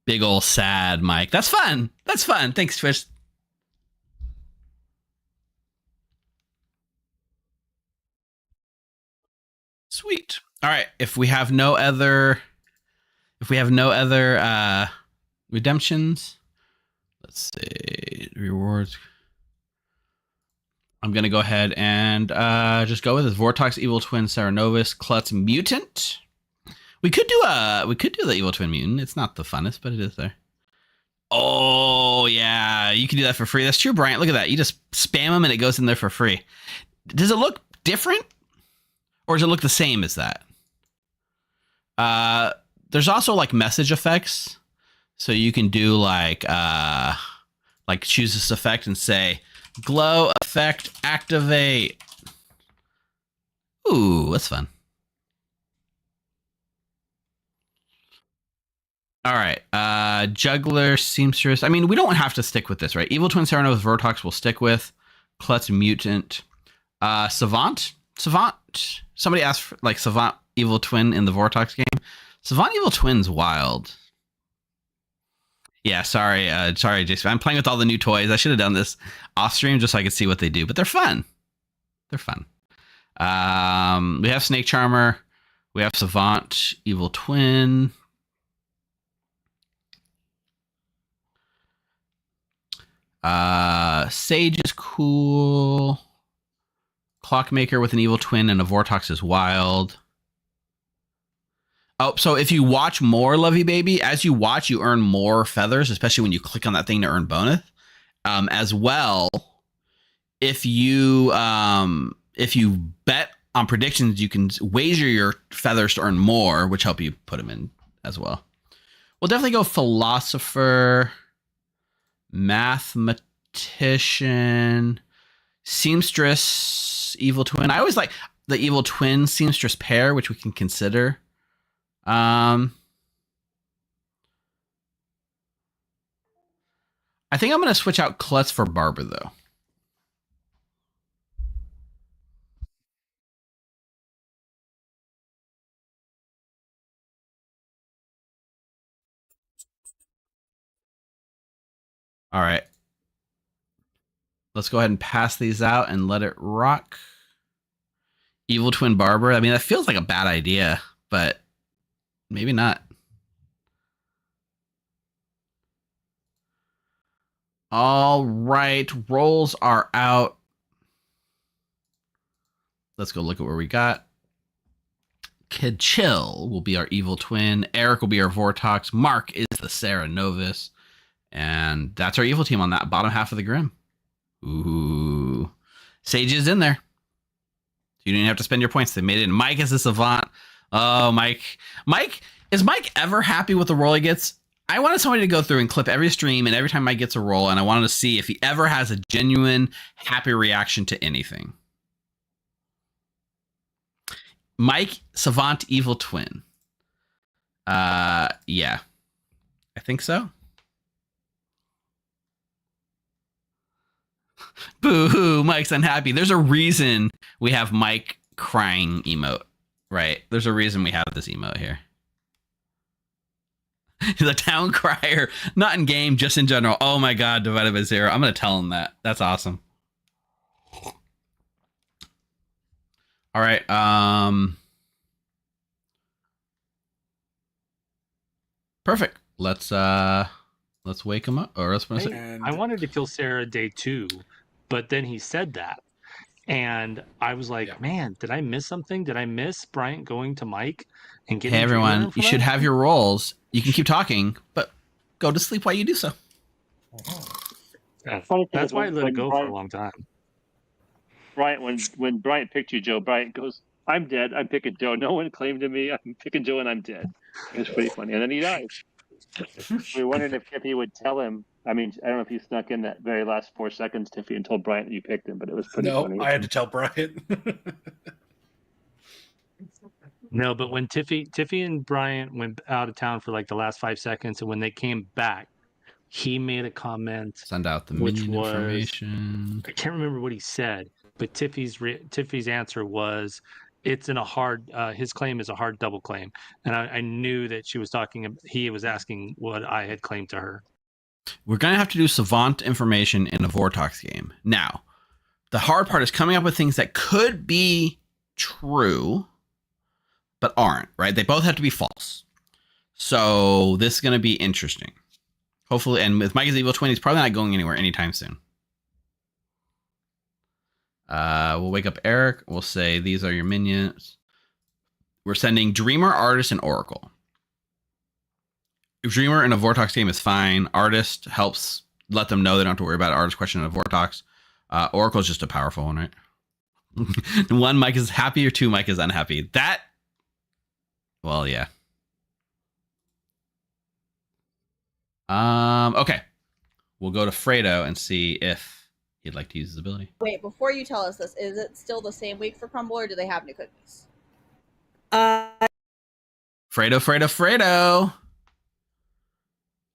Big ol' sad Mike. That's fun. That's fun. Thanks, Twitch. Sweet. All right. If we have no other redemptions, let's see, rewards. I'm gonna go ahead and just go with this Vortox, Evil Twin, Serenovis, Klutz, Mutant. We could do the Evil Twin Mutant. It's not the funnest, but it is there. Oh yeah, you can do that for free. That's true, Bryant. Look at that. You just spam them and it goes in there for free. Does it look different? Or does it look the same as that? There's also like message effects. So you can do like choose this effect and say, glow effect activate. Ooh, that's fun. All right. Juggler, Seamstress. I mean, we don't have to stick with this, right? Evil Twin, Serenovis, Vortox will stick with. Klutz, Mutant. Savant. Somebody asked for, like, Savant Evil Twin in the Vortox game. Savant Evil Twin's wild. Yeah, sorry, Jason. I'm playing with all the new toys. I should have done this off stream just so I could see what they do, but they're fun. They're fun. We have Snake Charmer. We have Savant Evil Twin. Sage is cool. Clockmaker with an Evil Twin and a Vortox is wild. Oh, so if you watch more, Lovey Baby, as you watch, you earn more feathers, especially when you click on that thing to earn bonus. As well, if you bet on predictions, you can wager your feathers to earn more, which help you put them in as well. We'll definitely go Philosopher, Mathematician, Seamstress, Evil Twin. I always like the Evil Twin Seamstress pair, which we can consider. I think I'm going to switch out Klutz for Barber, though. All right. let's go ahead and pass these out and let it rock. Evil twin barber. I mean, that feels like a bad idea, but maybe not. All right, rolls are out. Let's go look at where we got. Kid Chill will be our evil twin. Eric will be our Vortox. Mark is the Sarah Novus. And that's our evil team on that bottom half of the Grim. Ooh. Sage is in there. You didn't have to spend your points. They made it in. Mike is the Savant. Oh, Mike. Is Mike ever happy with the roll he gets? I wanted somebody to go through and clip every stream and every time Mike gets a roll, and I wanted to see if he ever has a genuine happy reaction to anything. Mike, Savant, evil twin. Yeah. I think so. Boo-hoo, Mike's unhappy. There's a reason we have Mike crying emote, right? There's a reason we have this emote here. He's a town crier, not in game, just in general. Oh my God, divided by 0. I'm going to tell him that. That's awesome. All right. Perfect. Let's wake him up. Or let's. I wanted to kill Sarah day 2, but then he said that, and I was like, man, did I miss something? Did I miss Bryant going to Mike and getting? Hey everyone, you should have your rolls. You can keep talking, but go to sleep while you do so. That's why I let it go for a long time. Bryant, when Bryant picked you, Joe, Bryant goes, "I'm dead. I'm picking Joe. No one claimed to me. I'm picking Joe, and I'm dead." It was pretty funny, and then he died. We were wondering if Tiffy would tell him. I mean, I don't know if he snuck in that very last 4 seconds, Tiffy, and told Bryant that you picked him, but it was pretty funny. No, I had to tell Bryant. No, but when Tiffy and Bryant went out of town for like the last 5 seconds, and when they came back, he made a comment. Send out the minion information. I can't remember what he said, but Tiffy's answer was, "It's in a hard. His claim is a hard double claim," and I knew that she was talking. He was asking what I had claimed to her. We're gonna have to do Savant information in a Vortox game. Now, the hard part is coming up with things that could be true, but aren't, right? They both have to be false. So this is going to be interesting. Hopefully, and with Mike as evil twin, he's probably not going anywhere anytime soon. We'll wake up Eric. We'll say, these are your minions. We're sending Dreamer, Artist, and Oracle. Dreamer in a Vortox game is fine. Artist helps let them know they don't have to worry about it. Artist question in a Vortox. Oracle is just a powerful one, right? 1, Mike is happy, or 2, Mike is unhappy. That, well, yeah. Okay. We'll go to Fredo and see if he'd like to use his ability. Wait, before you tell us this, is it still the same week for Crumble, or do they have new cookies? Fredo.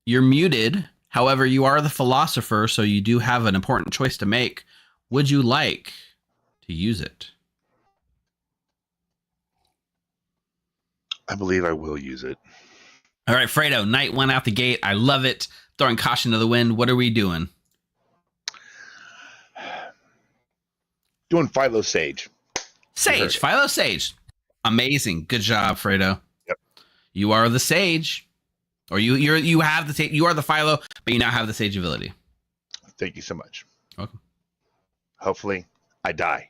You're muted. However, you are the philosopher, so you do have an important choice to make. Would you like to use it? I believe I will use it. All right, Fredo, night 1 out the gate. I love it. Throwing caution to the wind. What are we doing? Doing Philo Sage. Philo Sage. Amazing. Good job, Fredo. Yep. You are the Sage. Or you have the Sage. You are the Philo, but you now have the Sage ability. Thank you so much. Welcome. Hopefully, I die.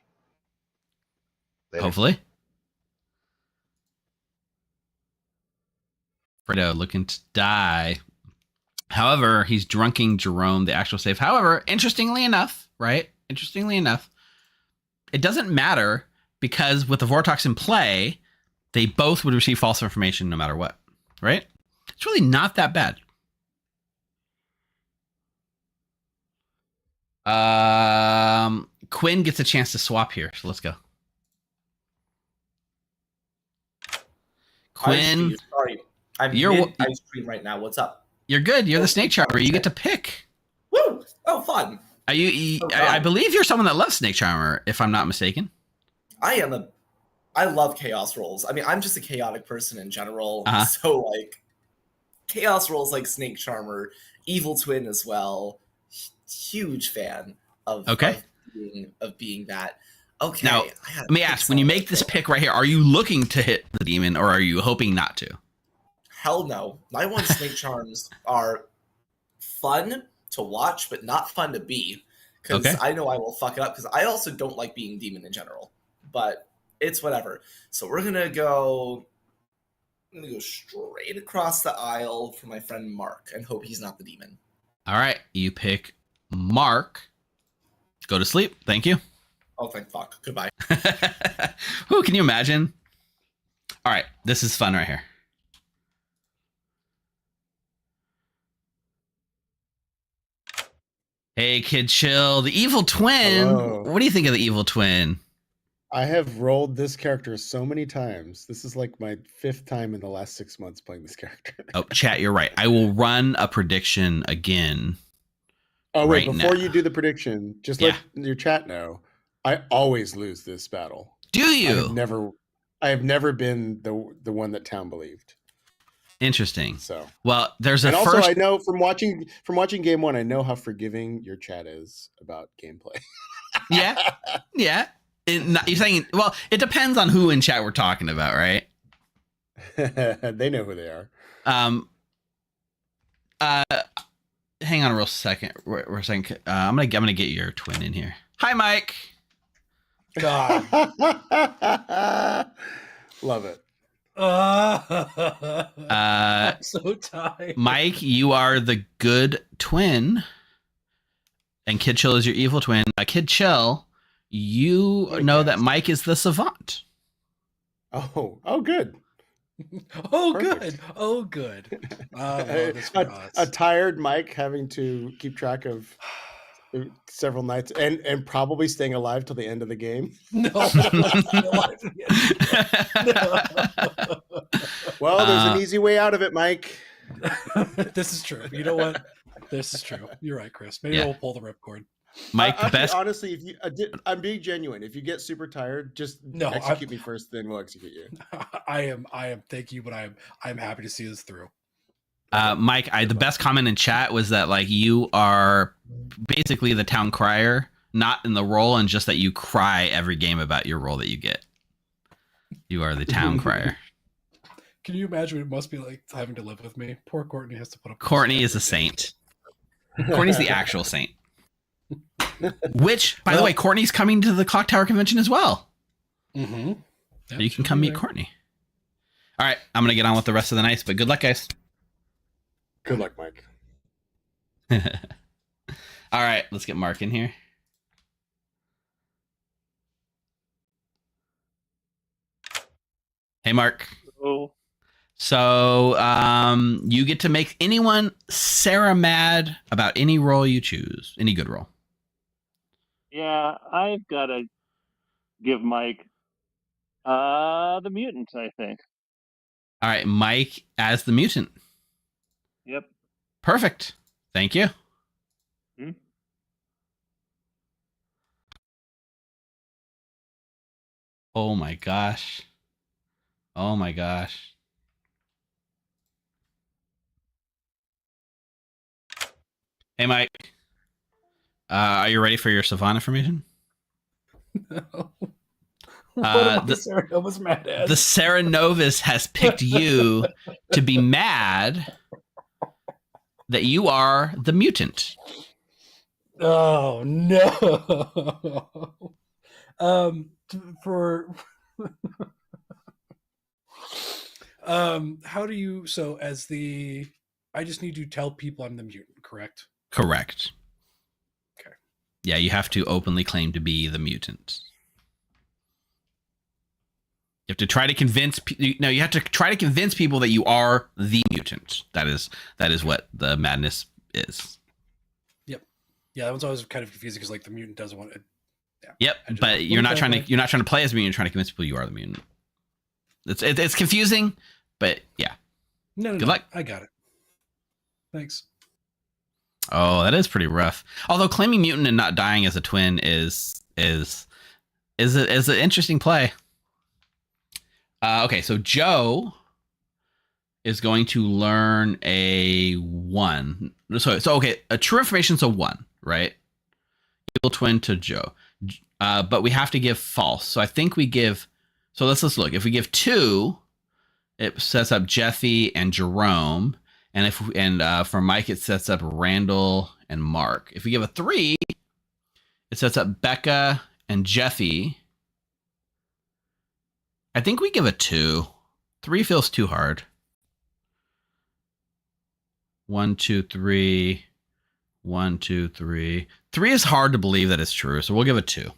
Later. Hopefully. Fredo looking to die. However, he's drunking Jerome, the actual save. However, interestingly enough, right? Interestingly enough, it doesn't matter because with the Vortox in play, they both would receive false information no matter what, right? It's really not that bad. Quinn gets a chance to swap here, so let's go. Quinn, sorry, I'm mid ice cream right now. What's up? You're good. You're the snake charmer. You get to pick. Woo! Oh, fun. Are you? I believe you're someone that loves snake charmer, if I'm not mistaken. I love chaos rolls. I mean, I'm just a chaotic person in general. So like, chaos rolls like snake charmer, evil twin as well. Huge fan. of being that. Okay. Now, let me ask: when you make this pick right here, are you looking to hit the demon, or are you hoping not to? Hell no. My one snake charms are fun to watch, but not fun to be. Because I know I will fuck it up. Because I also don't like being demon in general. But it's whatever. So we're gonna go. I'm gonna go straight across the aisle for my friend Mark and hope he's not the demon. All right, you pick Mark. Go to sleep. Thank you. Oh, thank fuck. Goodbye. Ooh, can you imagine? All right, this is fun right here. Hey, kid, chill. The evil twin. Hello. What do you think of the evil twin? I have rolled this character so many times. This is like my 5th time in the last 6 months playing this character. Oh, chat, you're right. I will run a prediction again. Oh, wait, right before now. you do the prediction, just let your chat know, I always lose this battle. Do you? I have never been the one that town believed. Interesting. So, well, there's and a also first... I know from watching game one, I know how forgiving your chat is about gameplay. Yeah. You're saying, well, it depends on who in chat we're talking about, right? They know who they are. Hang on a real second. We're saying I'm gonna get your twin in here. Hi, Mike. God. Love it. I'm so tired. Mike, you are the good twin, and Kid Chill is your evil twin. Kid Chill, you know that Mike is the savant. Oh, good. Perfect. Good. A tired Mike having to keep track of several nights and probably staying alive till the end of the game. No. Well, there's an easy way out of it, Mike. This is true. You know what? This is true. You're right, Chris. Maybe we'll pull the ripcord. Mike, the best. Honestly, if you, I'm being genuine. If you get super tired, just execute me first, then we'll execute you. I am. Thank you, but I'm happy to see this through. Mike, the best comment in chat was that like you are basically the town crier, not in the role, and just that you cry every game about your role that you get. You are the town crier. Can you imagine what it must be like having to live with me? Poor Courtney has to put up. Courtney is a saint. Courtney's the actual saint. Which, by the way, Courtney's coming to the Clocktower convention as well. Mm-hmm. So you can come meet Courtney. All right, I'm gonna get on with the rest of the nights, but good luck, guys. Good luck, Mike. All right, let's get Mark in here. Hey, Mark. Hello. So, you get to make anyone Sarah mad about any role you choose, any good role. Yeah, I've got to give Mike the mutant, I think. All right, Mike as the mutant. Yep. Perfect. Thank you. Hmm? Oh my gosh. Oh my gosh. Hey, Mike. Are you ready for your Savant information? No. The Sarah Novus mad at? The Sarah Novus has picked you to be mad that you are the mutant. Oh no. How do you I just need to tell people I'm the mutant, correct? Correct. Okay. Yeah, you have to openly claim to be the mutant. You have to try to convince you have to try to convince people that you are the mutant. That is what the madness is. Yep. Yeah, that one's always kind of confusing because like the mutant doesn't want it. Yeah. Yep, but you're not trying to play as a mutant, you're trying to convince people you are the mutant. It's confusing, but yeah. No, Good luck. I got it. Thanks. Oh, that is pretty rough. Although claiming mutant and not dying as a twin is an interesting play. Okay, so Joe is going to learn a 1. So okay, a true information's a 1, right? evil twin to Joe. But we have to give false. So I think we give. So let's look. If we give 2, it sets up Jeffy and Jerome, and for Mike it sets up Randall and Mark. If we give a 3, it sets up Becca and Jeffy. I think we give a 2. 3 feels too hard. 1, 2, 3. 1, 2, 3. 3 is hard to believe that it's true, so we'll give it 2.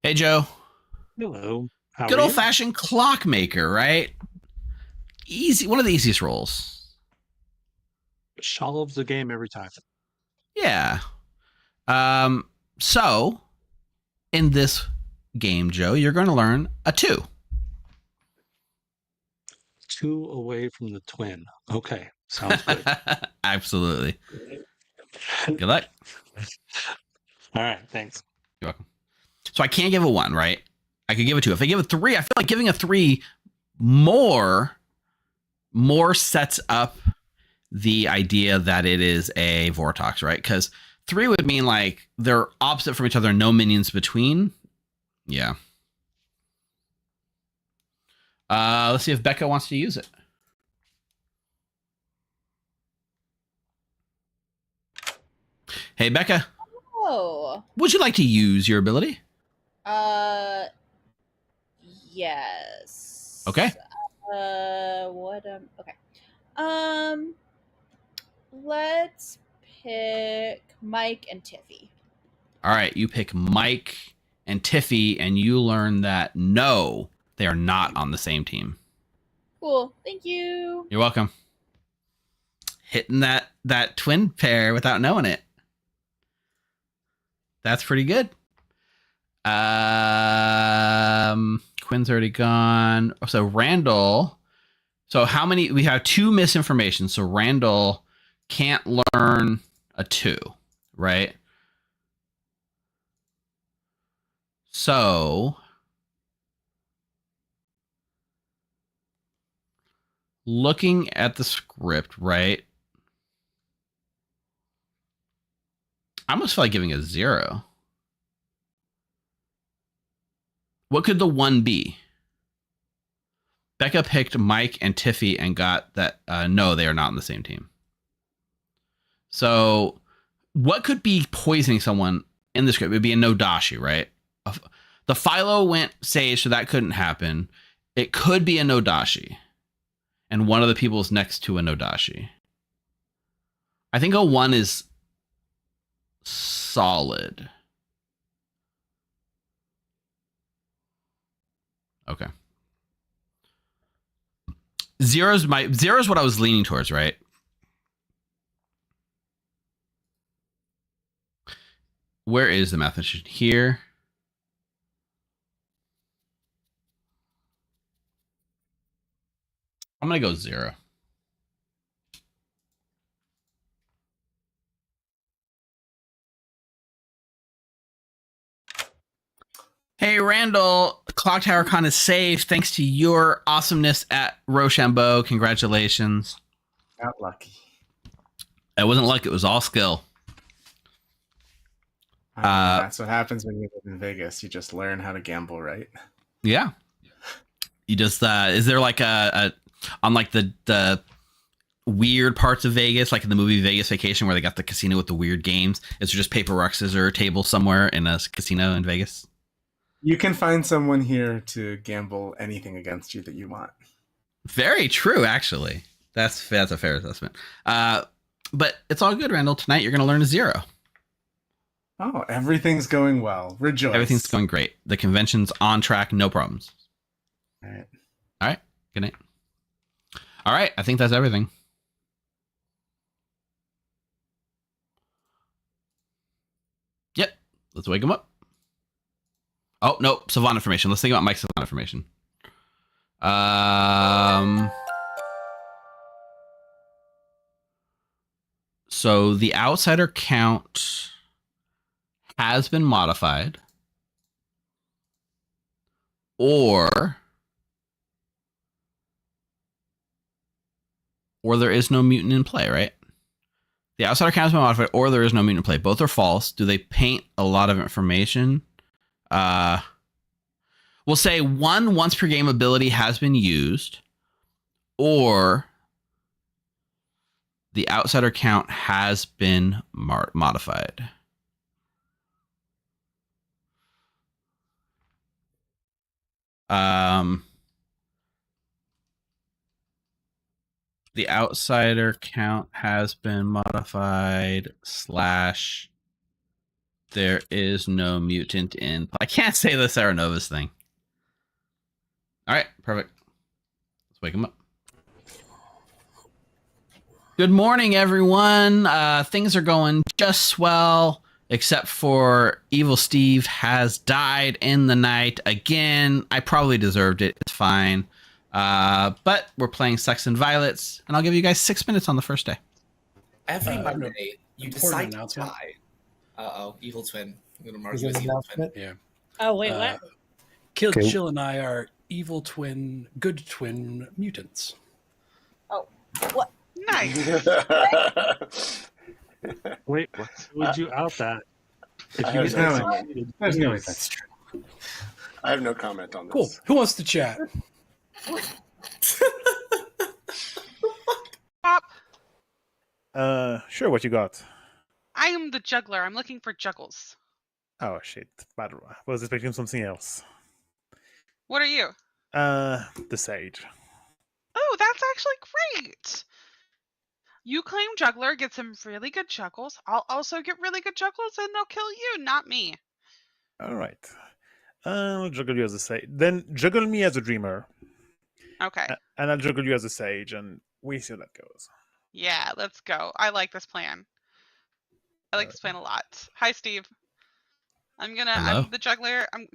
Hey, Joe. Hello. How Good are you? old-fashioned clockmaker, right? Easy, one of the easiest roles. Solves the game every time. Yeah. So in this game, Joe, you're going to learn a 2. 2 away from the twin. Okay, sounds good. Absolutely. Good luck. All right, thanks. You're welcome. So I can't give a 1, right? I could give a 2. If I give a 3, I feel like giving a 3 more sets up the idea that it is a Vortox, right? Because 3 would mean like they're opposite from each other, no minions between. Yeah. Let's see if Becca wants to use it. Hey, Becca. Oh. Would you like to use your ability? Yes. Okay. Okay. Let's pick Mike and Tiffy. All right, you pick Mike and Tiffy, and you learn that no, they are not on the same team. Cool. Thank you. You're welcome. Hitting that twin pair without knowing it. That's pretty good. Quinn's already gone. So Randall. So how many? We have 2 misinformation. So Randall can't learn a 2, right? So looking at the script, right? I almost feel like giving a 0. What could the 1 be? Becca picked Mike and Tiffy and got that. No, they are not on the same team. So what could be poisoning someone in the script? It would be a Nodashi, right? The Philo went Sage, so that couldn't happen. It could be a Nodashi. And one of the people is next to a Nodashi. I think a 1 is solid. Okay. 0 is what I was leaning towards, right? Where is the mathematician? Here. I'm going to go 0. Hey, Randall, Clocktower Con is safe thanks to your awesomeness at Rochambeau. Congratulations. Got lucky. It wasn't luck. It was all skill. That's what happens when you live in Vegas. You just learn how to gamble, right? Yeah. You just, is there like on like the weird parts of Vegas, like in the movie Vegas Vacation, where they got the casino with the weird games? Is there just paper, rock, scissors table somewhere in a casino in Vegas? You can find someone here to gamble anything against you that you want. Very true, actually. That's a fair assessment. But it's all good, Randall. Tonight you're going to learn a 0. Oh, everything's going well. Rejoice. Everything's going great. The convention's on track, no problems. All right. All right. Good night. All right. I think that's everything. Yep. Let's wake him up. Oh, no. Savant information. Let's think about Mike's Savant information. So the outsider count has been modified, or or there is no mutant in play, right? The outsider count has been modified, or there is no mutant in play. Both are false. Do they paint a lot of information? We'll say one once per game ability has been used, or the outsider count has been modified. The outsider count has been modified / there is no mutant in. I can't say the Saranovas thing. All right, perfect. Let's wake him up. Good morning, everyone. Things are going just swell, except for Evil Steve has died in the night again. I probably deserved it. It's fine. But we're playing Sects And Violets, and I'll give you guys 6 minutes on the first day. Every Monday, you decide to die. Evil Twin. I'm going to mark you as Evil Twin. Yeah. Oh, wait, what? Chill and I are evil twin, good twin mutants. Oh, what? Nice. Wait, what? Would you out that? There's no way that's true. I have no comment on this. Cool. Who wants to chat? Pop. Sure, what you got? I am the juggler. I'm looking for juggles. Oh shit, bad. I was expecting something else. What are you? The sage. Oh, that's actually great. You claim juggler, get some really good juggles. I'll also get really good juggles, and they'll kill you, not me. All right. I'll juggle you as a sage. Then juggle me as a dreamer. Okay. And I'll juggle you as a sage, and we see how that goes. Yeah, let's go. I like this plan. I like this plan a lot. Hi, Steve. I'm the juggler. I'm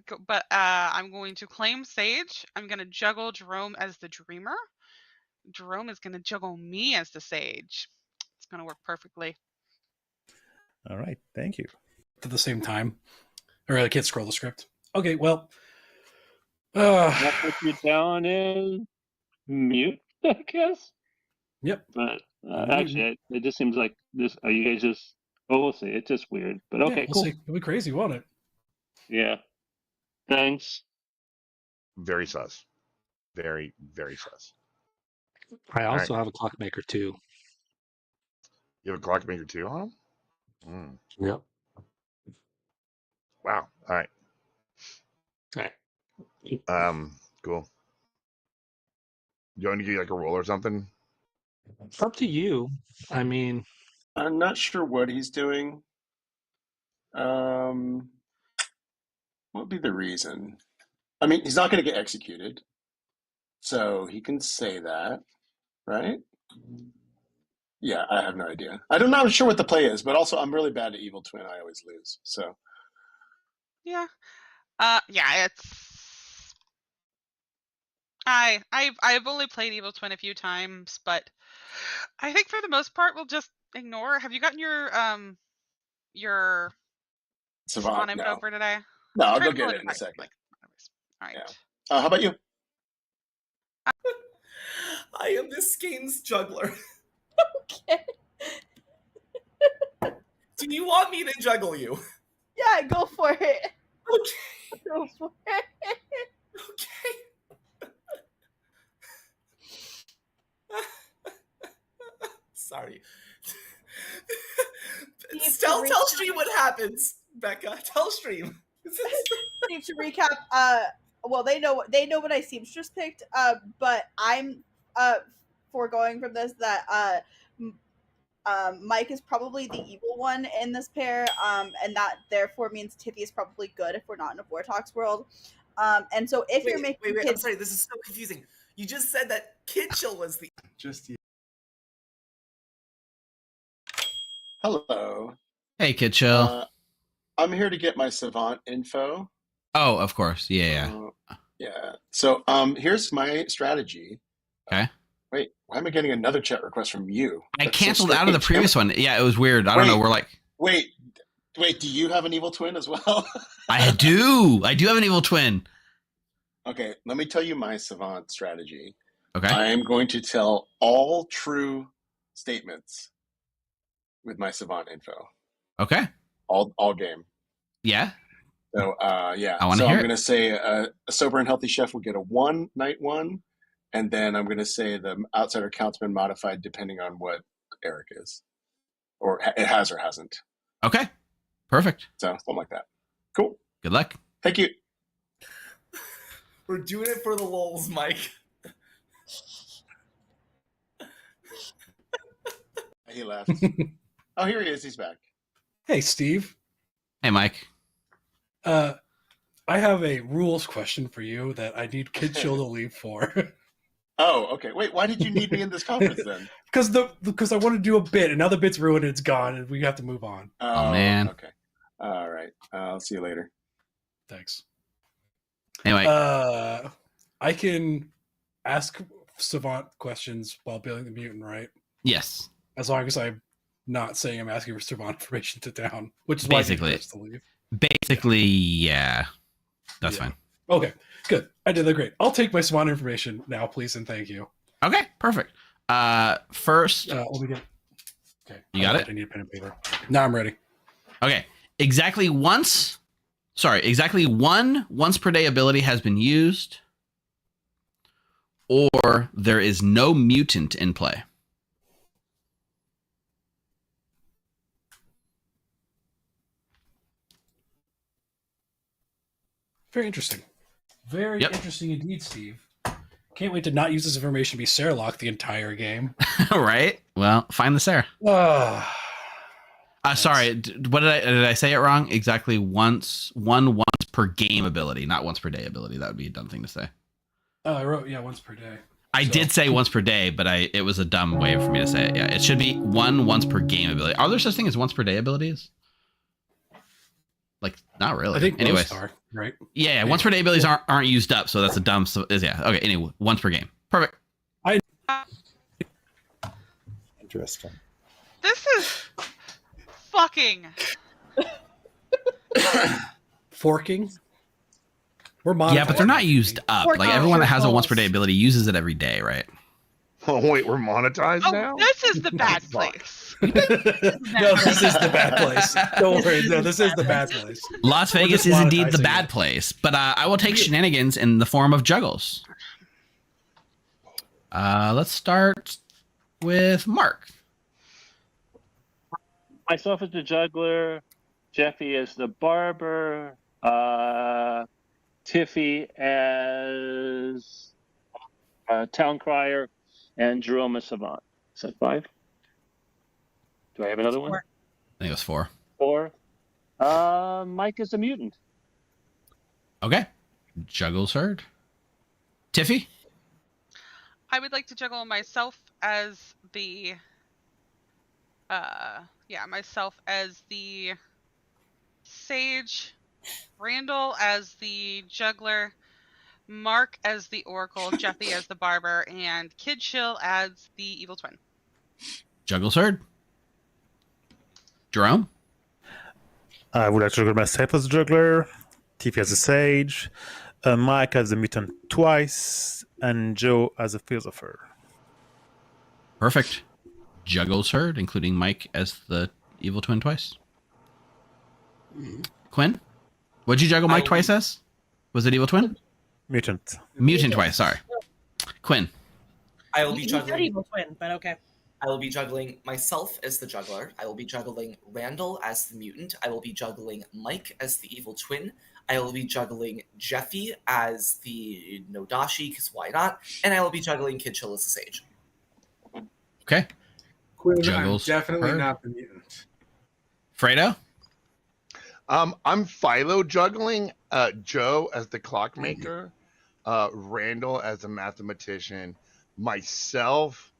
going to claim Sage. I'm gonna juggle Jerome as the dreamer. Jerome is gonna juggle me as the Sage. It's gonna work perfectly. All right, thank you. At the same time, or I can't scroll the script. Okay, well, That puts you down in mute, I guess. Yep. But actually, it just seems like this. Are you guys just? Oh, we'll see. It's just weird, but okay, we'll cool. see. It'll be crazy, won't it? Yeah. Thanks. Very sus. Very, very sus. I also have a clockmaker too. You have a clockmaker too, huh? Mm. Yep. Wow. All right. Cool. You want to get like a roll or something? It's up to you. I mean, I'm not sure what he's doing. What would be the reason? I mean, he's not going to get executed, so he can say that, right? Yeah, I have no idea. I'm not sure what the play is, but also I'm really bad at Evil Twin. I always lose, so. Yeah. Yeah, it's I've only played Evil Twin a few times, but I think for the most part we'll just ignore. Have you gotten your Savant info for today? No, I'll go get it in a second. All right. Yeah. How about you? I am this game's juggler. Okay. Do you want me to juggle you? Yeah, go for it. Okay. Go for it. Okay. Sorry. Tell Stream what happens, Becca. Tell Stream. Steve, to recap, well, they know what I seamstress picked, but I'm foregoing from this that Mike is probably the evil one in this pair, and that therefore means Tiffy is probably good if we're not in a Vortox world. And so if you're making wait, I'm sorry, this is so confusing. You just said that Kitchell was the Hello. Hey, Kitchell. I'm here to get my Savant info. Oh, of course. Yeah. Yeah. So here's my strategy. Okay. Wait, why am I getting another chat request from you? I canceled out of the previous one. Yeah, it was weird. I don't know. We're like... Wait, do you have an evil twin as well? I do have an evil twin. Okay, let me tell you my Savant strategy. Okay. I am going to tell all true statements with my savant info. Okay. All game. Yeah. So yeah. I want to So hear I'm it. going to say a sober and healthy chef will get a 1 night 1, and then I'm going to say the outsider count's been modified depending on what Eric is, or it has or hasn't. Okay. Perfect. So something like that. Cool. Good luck. Thank you. We're doing it for the lulz, Mike. He left. Oh, here he is. He's back. Hey, Steve. Hey, Mike. I have a rules question for you that I need Kid Chill to leave for. Oh, okay. Wait, why did you need me in this conference then? Because I want to do a bit, and now the bit's ruined and it's gone, and we have to move on. Oh, man. Okay. All right. I'll see you later. Thanks. Anyway. I can ask savant questions while building the mutant, right? Yes. As long as I'm not saying I'm asking for savant information to down, which is basically why I to leave. Basically, yeah. That's fine. Okay, good. I did that great. I'll take my savant information now, please, and thank you. Okay, perfect. First, let me get. Okay, you got it. I need a pen and paper. Now I'm ready. Okay, exactly one once per day ability has been used, or there is no mutant in play. Very interesting. Very interesting indeed, Steve. Can't wait to not use this information to be Sarlock the entire game. Right? Well, find the Sarah. Sorry, what did I say it wrong? Exactly once per game ability, not once per day ability. That would be a dumb thing to say. Oh, I wrote once per day. I did say once per day, but it was a dumb way for me to say it. Yeah, it should be once per game ability. Are there such thing as once per day abilities? Like, not really. I think anyways, most are, right? Yeah, once per day abilities aren't used up, so that's a dumb. Yeah. Okay. Anyway, once per game. Perfect. Interesting. This is fucking forking. We're yeah, but they're not used up. Forking. Like everyone that has a Forking. once per day ability uses it every day, right? Oh wait, we're monetized now? This is the bad place. No, this is the bad place. Don't worry. No, this is the bad place. Las Vegas is indeed the bad place, but I will take shenanigans in the form of juggles. Let's start with Mark. Myself as the juggler, Jeffy as the barber, Tiffy as town crier, and Jerome as savant. Is that 5? Do I have another one? I think it was 4. 4. Mike is a mutant. Okay. Juggles heard. Tiffy? I would like to juggle myself as the sage, Randall as the juggler, Mark as the oracle, Jeffy as the barber, and Kid Chill as the evil twin. Juggles heard. Jerome? I would like to juggle myself as a juggler, Tiffy as a sage, Mike as a mutant twice, and Joe as a philosopher. Perfect. Juggles heard, including Mike as the evil twin twice. Quinn? What'd you juggle Mike twice as? Was it evil twin? Mutant. Mutant twice, sorry. Quinn? I will be You said juggling. evil twin, but okay. I will be juggling myself as the juggler. I will be juggling Randall as the mutant. I will be juggling Mike as the evil twin. I will be juggling Jeffy as the Nodashi, because why not? And I will be juggling Kid Chill as the sage. Okay. Quinn, Juggles I'm definitely heard. not the mutant. Fredo? I'm Philo juggling Joe as the clockmaker, Randall as a mathematician, myself.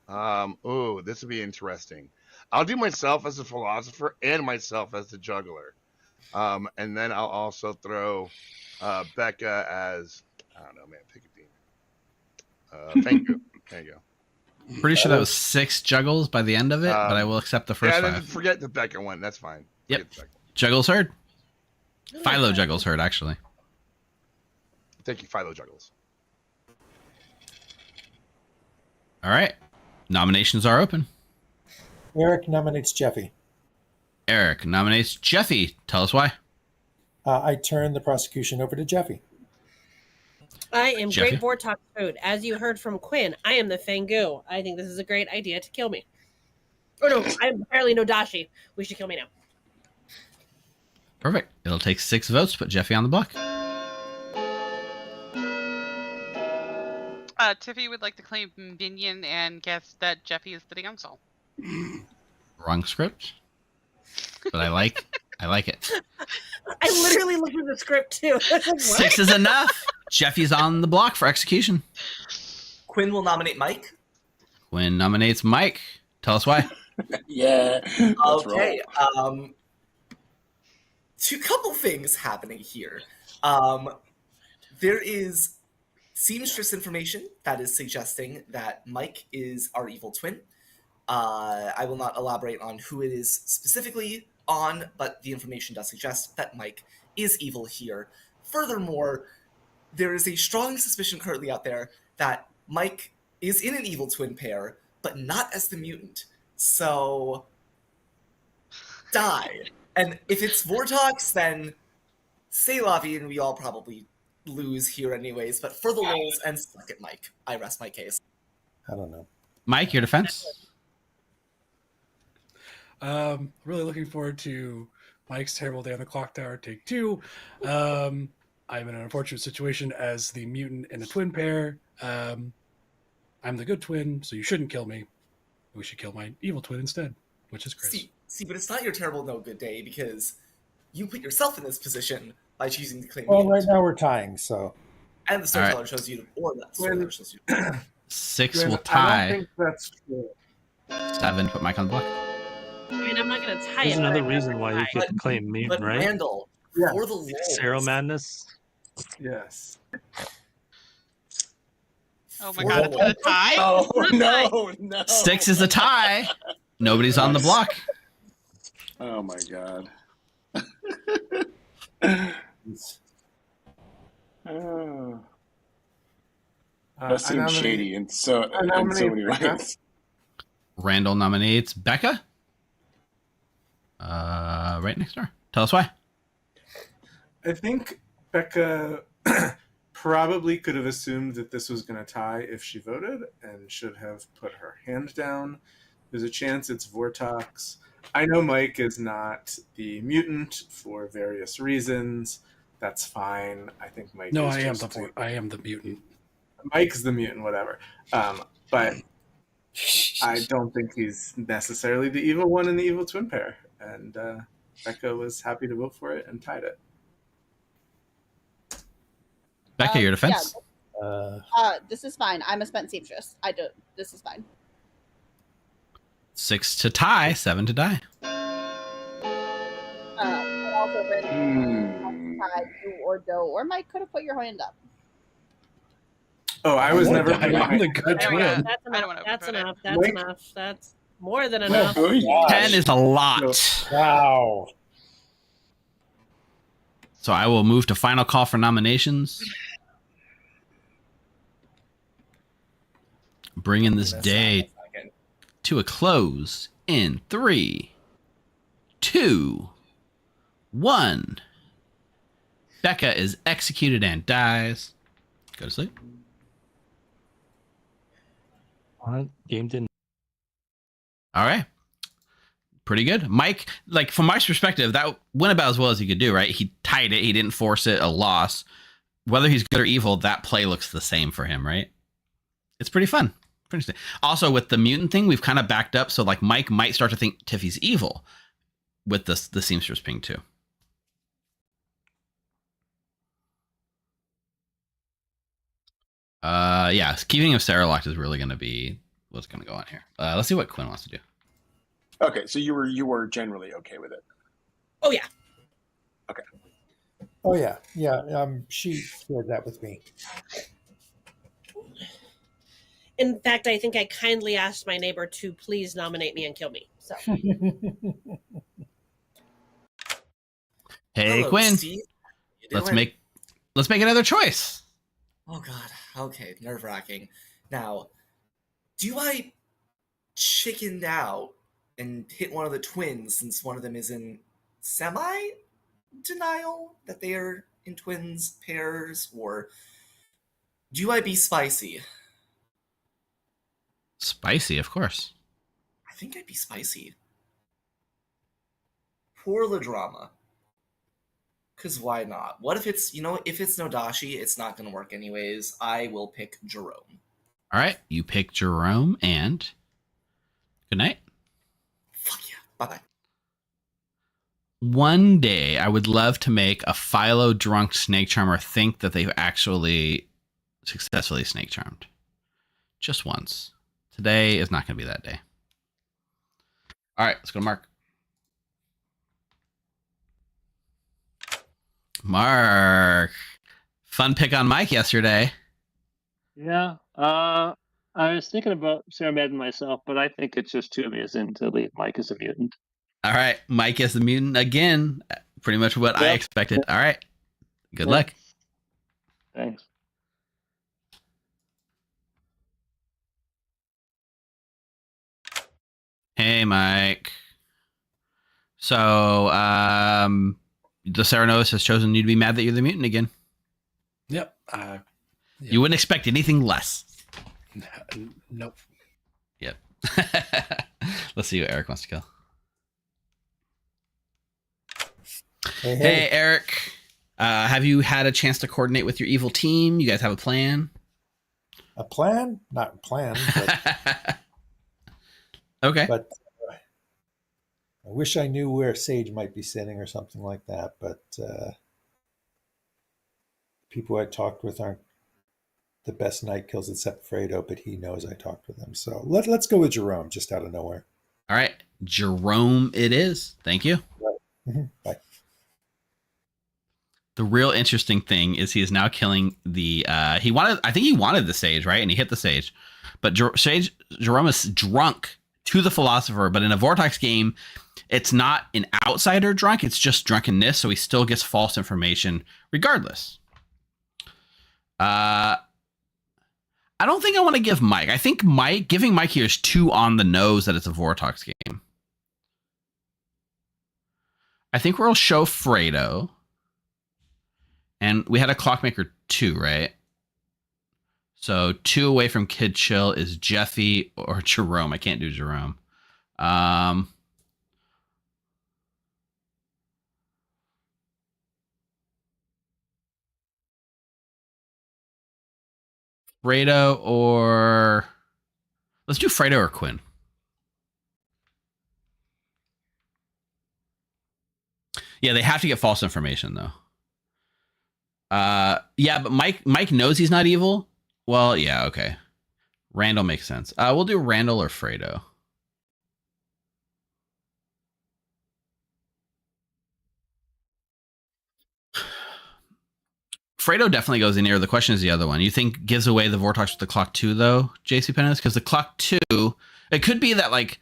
This would be interesting. I'll do myself as a philosopher and myself as the juggler. And then I'll also throw Becca as, I don't know, man, pick a demon. Thank you. There you go. Pretty sure that was 6 juggles by the end of it, but I will accept the first yeah, then 5. forget the Becca one. That's fine. Yep. Juggles heard. Philo juggles heard, actually. Thank you, Philo juggles. All right. Nominations are open. Eric nominates Jeffy. Eric nominates Jeffy. Tell us why. I turn the prosecution over to Jeffy. I am Jeffy? great Vortox food. As you heard from Quinn, I am the Fangu. I think this is a great idea to kill me. Oh no, I'm apparently Nodashi. We should kill me now. Perfect. It'll take 6 votes to put Jeffy on the block. Tiffy would like to claim Minion and guess that Jeffy is the damsel. Wrong script. But I like it. I literally looked at the script too. I was like, what? 6 is enough. Jeffy's on the block for execution. Quinn will nominate Mike. Quinn nominates Mike. Tell us why. Yeah. Okay. Two couple things happening here. There is seamstress information that is suggesting that Mike is our evil twin. I will not elaborate on who it is specifically on, but the information does suggest that Mike is evil here. Furthermore, there is a strong suspicion currently out there that Mike is in an evil twin pair, but not as the mutant. So, die. And if it's Vortox, then say la vie, and we all probably lose here anyways. But for the lulz and suck it, Mike. I rest my case. I don't know. Mike, your defense? Really looking forward to Mike's terrible day on the Clocktower, take 2. I'm in an unfortunate situation as the mutant in a twin pair. I'm the good twin, so you shouldn't kill me. We should kill my evil twin instead, which is Chris. See, but it's not your terrible no good day because you put yourself in this position by choosing to claim Well, mutant. right now we're tying, so. And the storyteller shows you, or that storyteller shows you. 6 will I tie. don't think that's true. 7 put Mike on the block. I mean, I'm not going to tie There's it. another but reason why you tie. could claim mutant, But right? Randall, Yeah. for the lulz. Zero madness. Yes. Oh my god, it's a tie? Oh It's a tie. no! 6 is a tie. Nobody's on the block. Oh my god. Oh. That seems shady in so many ways. Randall nominates Becca. Right next door. Tell us why. I think Becca probably could have assumed that this was going to tie if she voted and should have put her hand down. There's a chance it's Vortox. I know Mike is not the mutant for various reasons. That's fine. I think Mike No, is I am just the mutant. Mike's the mutant, whatever. But I don't think he's necessarily the evil one in the evil twin pair. And Becca was happy to vote for it and tied it. Becca, your defense? This is fine. I'm a spent seamstress. This is fine. 6 to tie, 7 to die. And also, Brandon, you or Joe or Mike could have put your hand up. Oh, I was never. I'm the good twin. That's enough. That's enough. That's Mike? enough. That's more than enough. 10 is a lot. Wow. So I will move to final call for nominations. Bringing this day to a close in 3, 2, 1. Becca is executed and dies. Go to sleep. Game didn't. All right. Pretty good. Mike, like from Mike's perspective, that went about as well as he could do, right? He tied it. He didn't force it, a loss. Whether he's good or evil, that play looks the same for him, right? It's pretty fun. Pretty interesting. Also, with the mutant thing, we've kind of backed up. So like Mike might start to think Tiffy's evil with the seamstress ping too. Yeah, keeping him Sarah locked is really going to be what's going to go on here. Let's see what Quinn wants to do. Okay, so you were generally okay with it. Oh yeah. Okay. Oh yeah, yeah. She shared that with me. In fact, I think I kindly asked my neighbor to please nominate me and kill me. So. Hey, Hello, Quinn. Steve. Let's doing? make another choice. Oh god. Okay, nerve-wracking. Now, Do I chickened out and hit one of the twins since one of them is in semi-denial that they are in twins pairs, or do I be spicy? Spicy, of course. I think I'd be spicy. Pour the drama. Because why not? What if it's, if it's Nodashi, it's not going to work anyways. I will pick Jerome. All right, you pick Jerome, and good night. Fuck yeah. Bye-bye. One day, I would love to make a Philo drunk snake charmer think that they've actually successfully snake charmed. Just once. Today is not going to be that day. All right, let's go to Mark. Mark. Fun pick on Mike yesterday. Yeah. I was thinking about Sarah Madden myself, but I think it's just too amusing to leave Mike as a mutant. All right, Mike as the mutant again. Pretty much what I expected. All right. Good luck. Thanks. Hey, Mike. So, the Serenos has chosen you to be mad that you're the mutant again. Yep. You wouldn't expect anything less. Nope. Yep. Let's see what Eric wants to kill. Hey, Eric. Have you had a chance to coordinate with your evil team? You guys have a plan? A plan? Not a plan. But, okay. But I wish I knew where Sage might be sitting or something like that. But people I talked with aren't the best night kills except Fredo, but he knows I talked with him. So let's go with Jerome, just out of nowhere. All right. Jerome it is. Thank you. Right. Bye. The real interesting thing is he is now killing the I think he wanted the Sage, right? And he hit the Sage. But Jerome is drunk to the Philosopher, but in a Vortex game, it's not an outsider drunk, it's just drunkenness, so he still gets false information regardless. I don't think I want to give Mike. I think giving Mike here is too on the nose that it's a Vortex game. I think we'll show Fredo. And we had a Clockmaker 2, right? So 2 away from Kid Chill is Jeffy or Jerome. I can't do Jerome. Fredo or... Let's do Fredo or Quinn. Yeah, they have to get false information, though. Yeah, but Mike knows he's not evil. Well, yeah, okay. Randall makes sense. We'll do Randall or Fredo. Fredo definitely goes in here. The question is the other one. You think gives away the Vortex with the Clock 2, though, JC Pennis? Because the Clock 2, it could be that, like,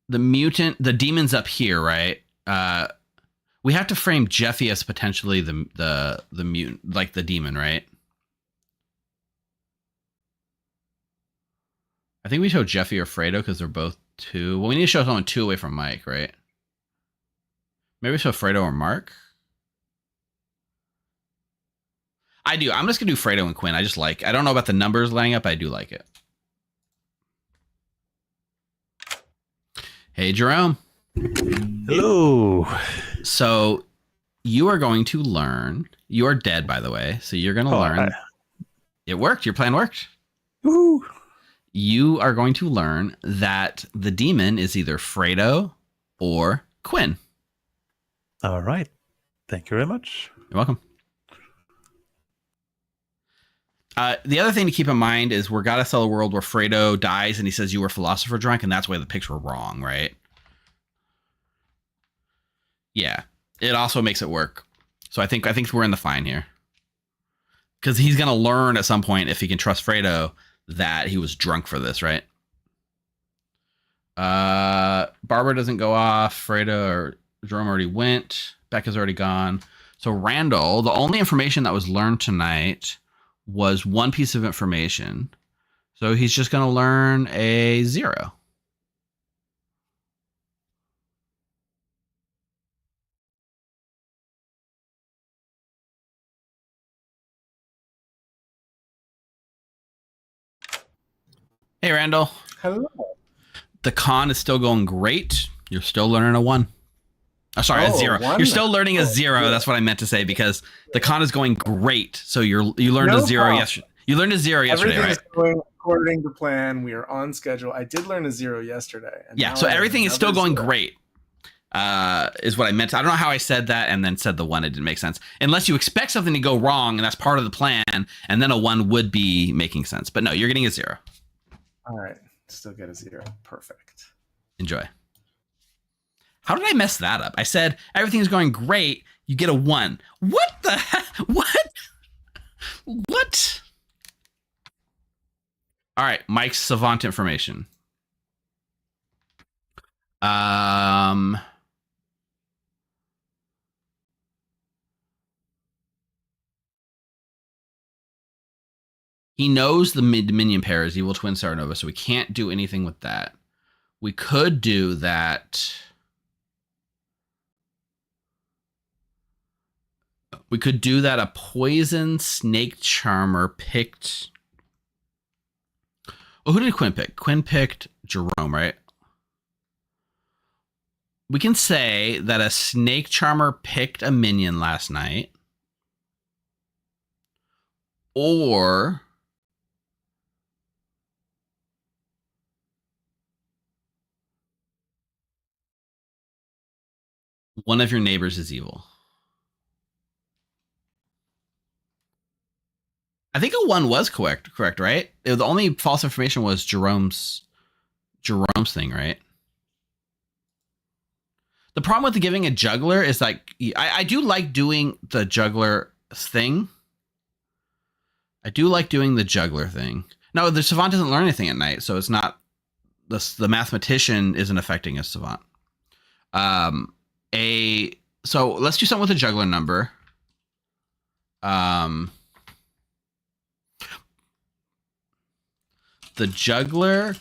the demon's up here, right? We have to frame Jeffy as potentially the mutant, like the demon, right? I think we show Jeffy or Fredo because they're both 2. Well, we need to show someone 2 away from Mike, right? Maybe show Fredo or Mark. I do. I'm just gonna do Fredo and Quinn. I don't know about the numbers lining up. I do like it. Hey, Jerome. Hello. So you are going to learn. You are dead, by the way. So you're going to learn. It worked. Your plan worked. Woo. You are going to learn that the demon is either Fredo or Quinn. All right. Thank you very much. You're welcome. The other thing to keep in mind is we're gotta sell a world where Fredo dies and he says you were philosopher drunk, and that's why the picks were wrong, right? Yeah, it also makes it work. So I think we're in the fine here, because he's gonna learn at some point, if he can trust Fredo, that he was drunk for this, right? Barbara doesn't go off. Fredo or Jerome already went. Becca's already gone. So Randall, the only information that was learned tonight was one piece of information. So he's just going to learn a 0. Hey, Randall. Hello. The con is still going great. You're still learning a 1. Oh, sorry, a 0. 1? You're still learning a 0. Yeah. That's what I meant to say, because the con is going great. So you learned a 0 yesterday. You learned a 0 yesterday, Everything's right? going according to plan. We are on schedule. I did learn a 0 yesterday. And Yeah. now So I have everything is still another going 0. great. Is what I meant. I don't know how I said that and then said the 1. It didn't make sense. Unless you expect something to go wrong, and that's part of the plan, and then a 1 would be making sense. But no, you're getting a 0. All right. Still get a 0. Perfect. Enjoy. How did I mess that up? I said everything's going great. You get a 1. What the heck? What? What? All right, Mike's savant information. He knows the minion pair is Evil Twin Saranova, so we can't do anything with that. We could do that. We could do that a poison snake charmer picked. Oh, who did Quinn pick? Quinn picked Jerome, right? We can say that a snake charmer picked a minion last night. Or one of your neighbors is evil. I think a 1 was correct, right? The only false information was Jerome's thing, right? The problem with giving a juggler is like, I do like doing the juggler thing. I do like doing the juggler thing. No, the savant doesn't learn anything at night, so it's not the mathematician isn't affecting a savant. So let's do something with a juggler number. The juggler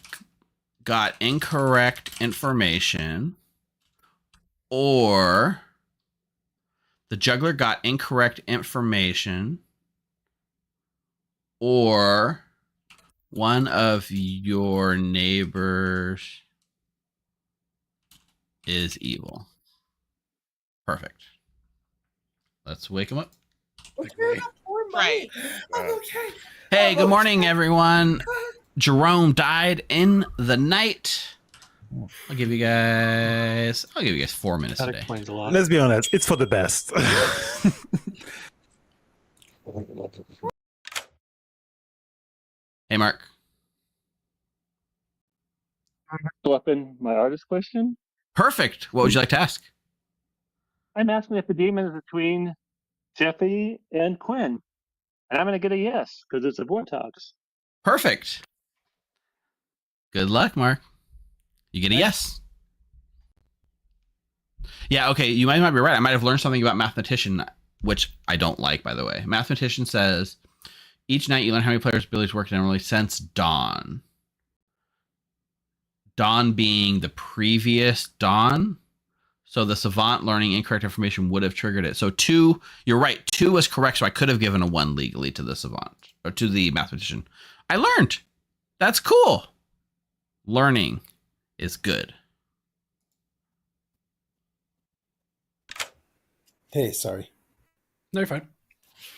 got incorrect information, or the juggler got incorrect information, or one of your neighbors is evil. Perfect. Let's wake him up. Right. I'm okay. Hey, good morning, everyone. Jerome died in the night. I'll give you guys 4 minutes That today. explains a lot. Let's be honest, it's for the best. Hey, Mark. Weapon, my artist question. Perfect. What would you like to ask? I'm asking if the demon is between Jeffy and Quinn, and I'm going to get a yes because it's a Vortox. Perfect. Good luck, Mark. You get a yes. Yeah, okay, you might be right. I might have learned something about mathematician, which I don't like, by the way. Mathematician says, each night you learn how many players' abilities work generally since dawn. Dawn being the previous dawn. So the savant learning incorrect information would have triggered it. So 2, you're right. 2 was correct, so I could have given a 1 legally to the savant, or to the mathematician. I learned. That's cool. Learning is good. Hey, sorry. No, you're fine.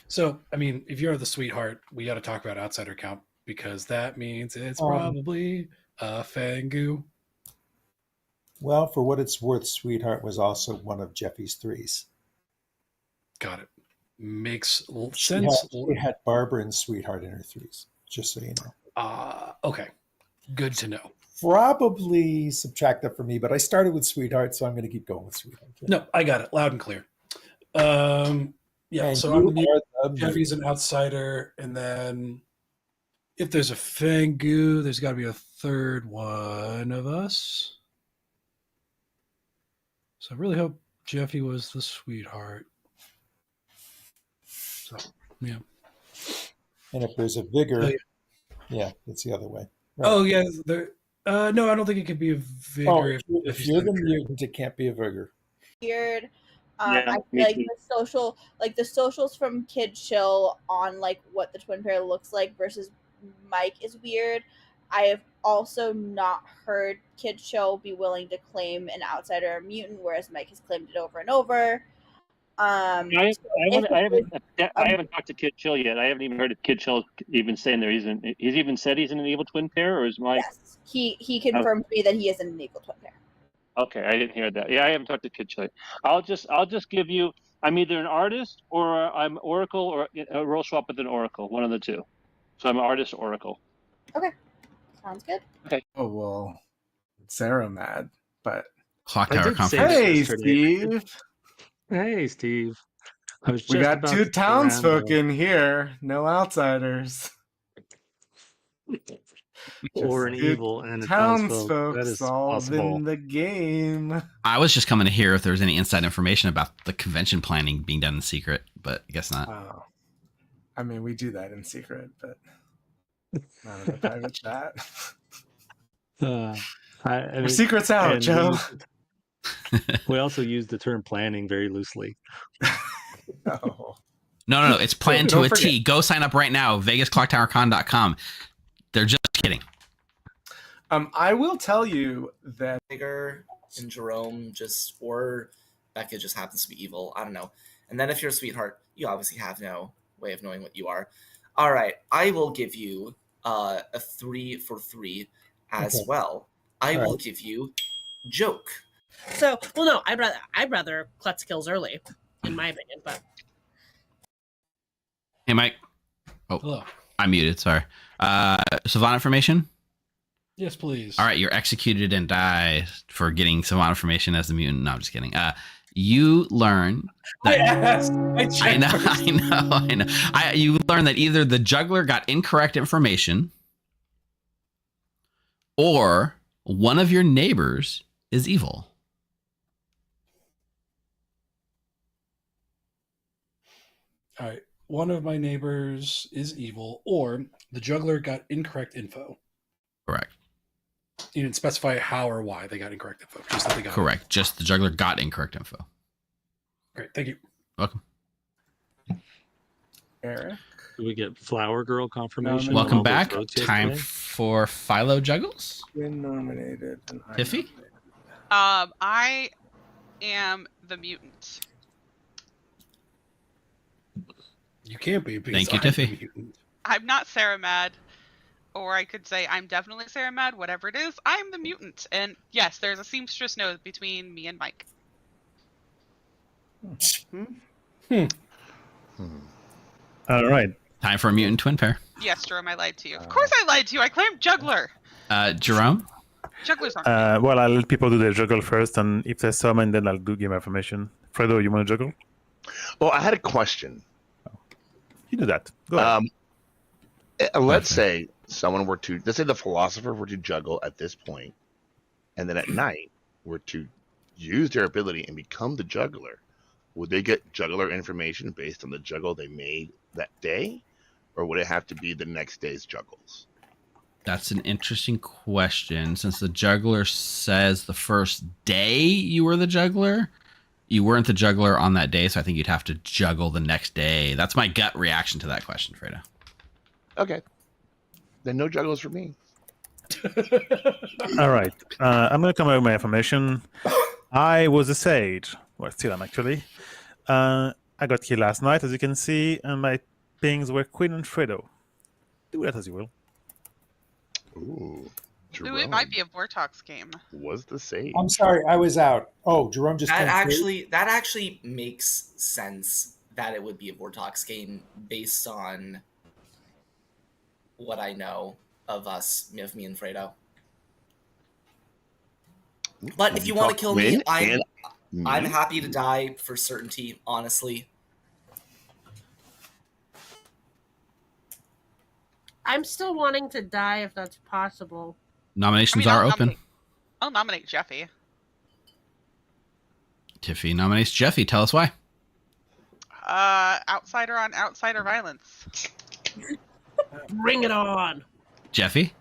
So, I mean, if you're the sweetheart, we got to talk about outsider count because that means it's probably a Fangu. Well, for what it's worth, Sweetheart was also one of Jeffy's 3s. Got it. Makes She sense. had Barbara and Sweetheart in her 3s, just so you know. Okay. Good to know. Probably subtract that for me, but I started with Sweetheart, so I'm going to keep going with Sweetheart. No, I got it. Loud and clear. Yeah, And so you I'm are the Jeffy's an outsider, and then if there's a Fangu, there's got to be a third one of us. So I really hope Jeffy was the sweetheart. So, yeah. And if there's a Vigor, Yeah, it's the other way. Oh yeah, no, I don't think it could be a vigor. Oh, if you're the mutant, it can't be a vigor. Weird. Yeah, I me like too. the socials from Kid Chill on like what the twin pair looks like versus Mike is weird. I have also not heard Kid Chill be willing to claim an outsider or mutant, whereas Mike has claimed it over and over. I haven't talked to Kid Chill yet. I haven't even heard of Kid Chill even saying there he's even said he's in an evil twin pair, or is Mike? Yes, he confirmed to me that he is an evil twin pair. Okay, I didn't hear that. Yeah, I haven't talked to Kid Chill. I'll just give you. I'm either an artist or I'm Oracle or a roll swap with an Oracle, one of the two. So I'm an artist Oracle. Okay, sounds good. Okay. Oh well, Sarah mad, but Clocktower conference. Hey, Steve. Hey, Steve. I was just We got about two to townsfolk in here, no outsiders. Or an Just two evil and a townsfolk that is solving possible. the game. I was just coming to hear if there was any inside information about the convention planning being done in secret, but I guess not. Oh. I mean, we do that in secret, but not in the private chat. I mean, secret's out, and Joe. We also use the term planning very loosely. Oh. No. It's planned to Don't a T. forget. Go sign up right now. VegasClocktowerCon.com. They're just kidding. I will tell you that Bigger and Jerome or Becca just happens to be evil. I don't know. And then if you're a sweetheart, you obviously have no way of knowing what you are. All right, I will give you a 3 for 3 as well. I will give you joke. So, well, no, I'd rather klutz kills early, in my opinion. But Hey, Mike. Oh, hello. I'm muted. Sorry. Savant information? Yes, please. All right, you're executed and die for getting savant information as the mutant. No, I'm just kidding. You learn that I know. You learn that either the juggler got incorrect information or one of your neighbors is evil. All right. One of my neighbors is evil, or the juggler got incorrect info. Correct. You didn't specify how or why they got incorrect info. Just that they got Correct. Just the juggler got incorrect info. Great. Thank you. Welcome. Eric. Do we get Flower Girl confirmation? Welcome back. Time for Philo Juggles. Been nominated. And Tiffy? I am the mutant. You can't be. Thank you, Tiffy. I'm not Sarah Mad, or I could say I'm definitely Sarah Mad. Whatever it is, I'm the mutant. And yes, there's a seamstress nose between me and Mike. All right. Time for a mutant twin pair. Yes, Jerome, I lied to you. Of course I lied to you. I claimed juggler. Jerome? Jugglers aren't. Well, I'll let people do their juggle first, and if they summon, then I'll do game information. Fredo, you want to juggle? Well, I had a question. You do that. Go ahead. Let's say let's say the philosopher were to juggle at this point, and then at night were to use their ability and become the juggler. Would they get juggler information based on the juggle they made that day, or would it have to be the next day's juggles? That's an interesting question. Since the juggler says the first day you were the juggler, you weren't the juggler on that day, so I think you'd have to juggle the next day. That's my gut reaction to that question, Fredo. Okay. Then no juggles for me. All right. I'm going to come over with my information. I was a sage. Well, still am, actually. I got killed last night, as you can see, and my pings were Quinn and Fredo. Do that as you will. Ooh. Ooh, it might be a Vortox game. Was the sage. I'm sorry, I was out. Oh, Jerome just That came actually makes sense that it would be a Vortox game based on what I know of me and Fredo. But if you want to kill me, I'm happy to die for certainty, honestly. I'm still wanting to die if that's possible. Nominations are open. I'll nominate Jeffy. Tiffy nominates Jeffy. Tell us why. Outsider on outsider violence. Bring it on. Jeffy?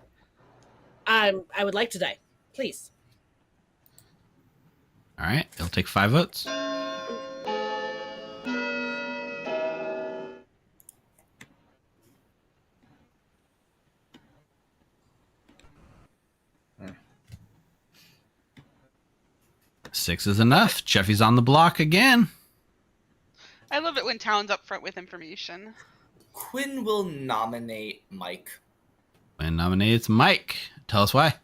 I would like to die. Please. All right. It'll take 5 votes. Six is enough. Jeffy's on the block again. I love it when Talon's up front with information. Quinn will nominate Mike. Quinn nominates Mike. Tell us why.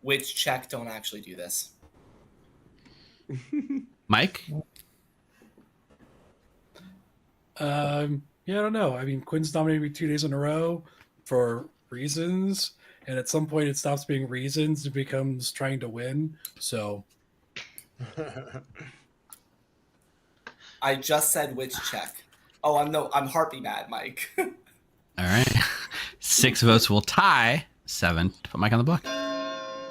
Which check don't actually do this. Mike? Yeah, I don't know. I mean, Quinn's nominated me 2 days in a row for reasons, and at some point it stops being reasons. It becomes trying to win. So... I just said which check. Oh, I'm heartbeat mad, Mike. All right. 6 votes will tie. 7 to put Mike on the block.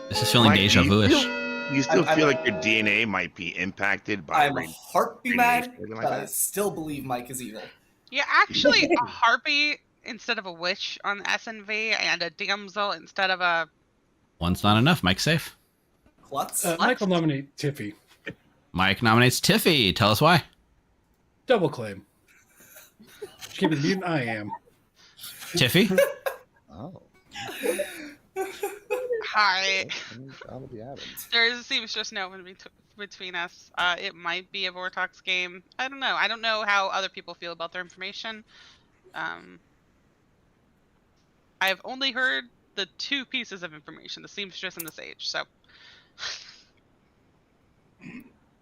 This is feeling Mike, deja vu-ish. You still feel like your DNA might be impacted by I'm heartbeat mad, like but I that? still believe Mike is evil. Yeah, actually, a harpy instead of a witch on the SNV, and a damsel instead of a... One's not enough. Mike's safe. Klutz? Mike will nominate Tiffy. Mike nominates Tiffy. Tell us why. Double claim. She can be the mutant I am. Tiffy? Oh. Hi. That'll be Adams. There is a seamstress note between us. It might be a Vortox game. I don't know. I don't know how other people feel about their information. I've only heard the 2 pieces of information, the seamstress and the sage, so...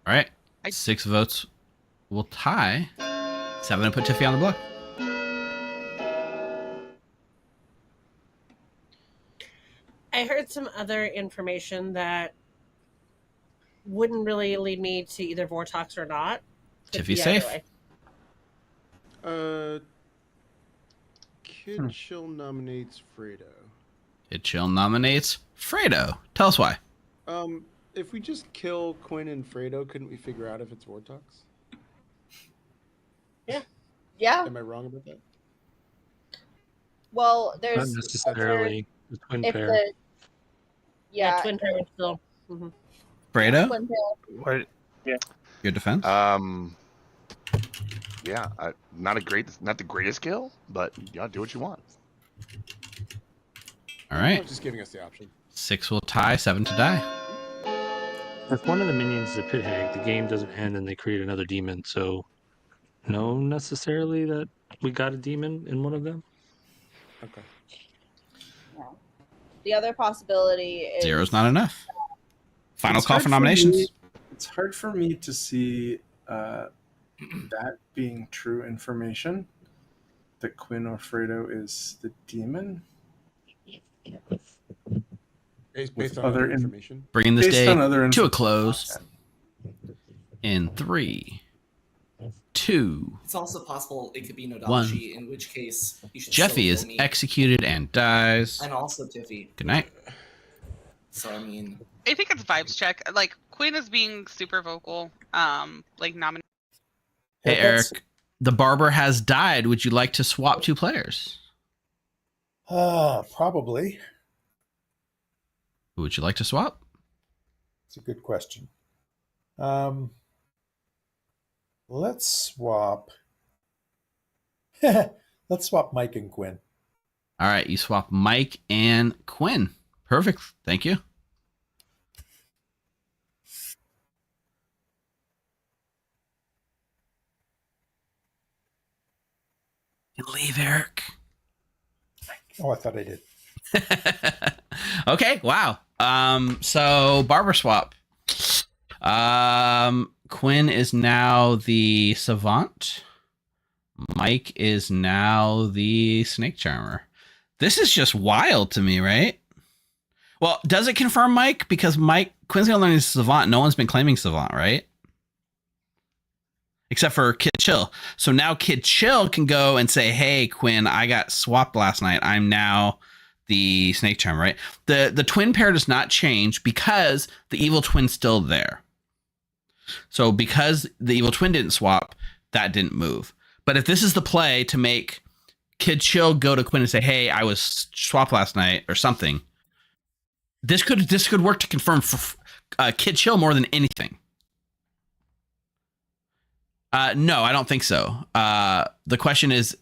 All right. 6 votes will tie. 7 to put Tiffy on the block. I heard some other information that wouldn't really lead me to either Vortox or not. Tiffy's safe. Kid Chill nominates Fredo. Kid Chill nominates Fredo. Tell us why. If we just kill Quinn and Fredo, couldn't we figure out if it's Vortox? Yeah. Am I wrong about that? Well, there's Not necessarily. The twin if pair. the yeah, twin pair would still. Mm-hmm. Fredo? Twin pair. What? Yeah. Your defense? Yeah, not the greatest kill, but yeah, do what you want. All right. Just giving us the option. 6 will tie. 7 to die. If one of the minions is a pit hag, the game doesn't end and they create another demon. So, no, necessarily that we got a demon in one of them. Okay. The other possibility is 0's not enough. Final It's call hard for nominations. me- It's hard for me to see that being true information. That Quinn or Fredo is the demon. Based on other information. Bringing this Based day on other to a information. close. In 3, 2. It's also possible it could be Nodachi, One. in which case you should Jeffy still is kill me. executed and dies. And also Tiffy. Good night. So I mean, I think it's vibes check. Like, Quinn is being super vocal. Like, nominating. Hey, Eric. The barber has died. Would you like to swap 2 players? Probably. Who would you like to swap? It's a good question. Let's swap. Let's swap Mike and Quinn. All right, you swap Mike and Quinn. Perfect. Thank you. You leave, Eric. Oh, I thought I did. Okay, wow. So barber swap. Quinn is now the savant. Mike is now the snake charmer. This is just wild to me, right? Well, does it confirm Mike? Because Quinn's gonna learn he's savant. No one's been claiming savant, right? Except for Kid Chill. So now Kid Chill can go and say, hey, Quinn, I got swapped last night. I'm now the snake charmer, right? The twin pair does not change because the evil twin's still there. So because the evil twin didn't swap, that didn't move. But if this is the play to make Kid Chill go to Quinn and say, "Hey, I was swapped last night," or something. This could work to confirm for Kid Chill more than anything. No, I don't think so. The question is,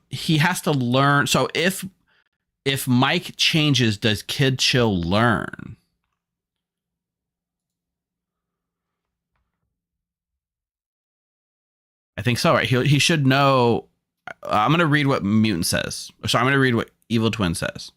he has to learn. So if Mike changes, does Kid Chill learn? I think so, right? He should know. I'm going to read what Mutant says. So I'm going to read what Evil Twin says.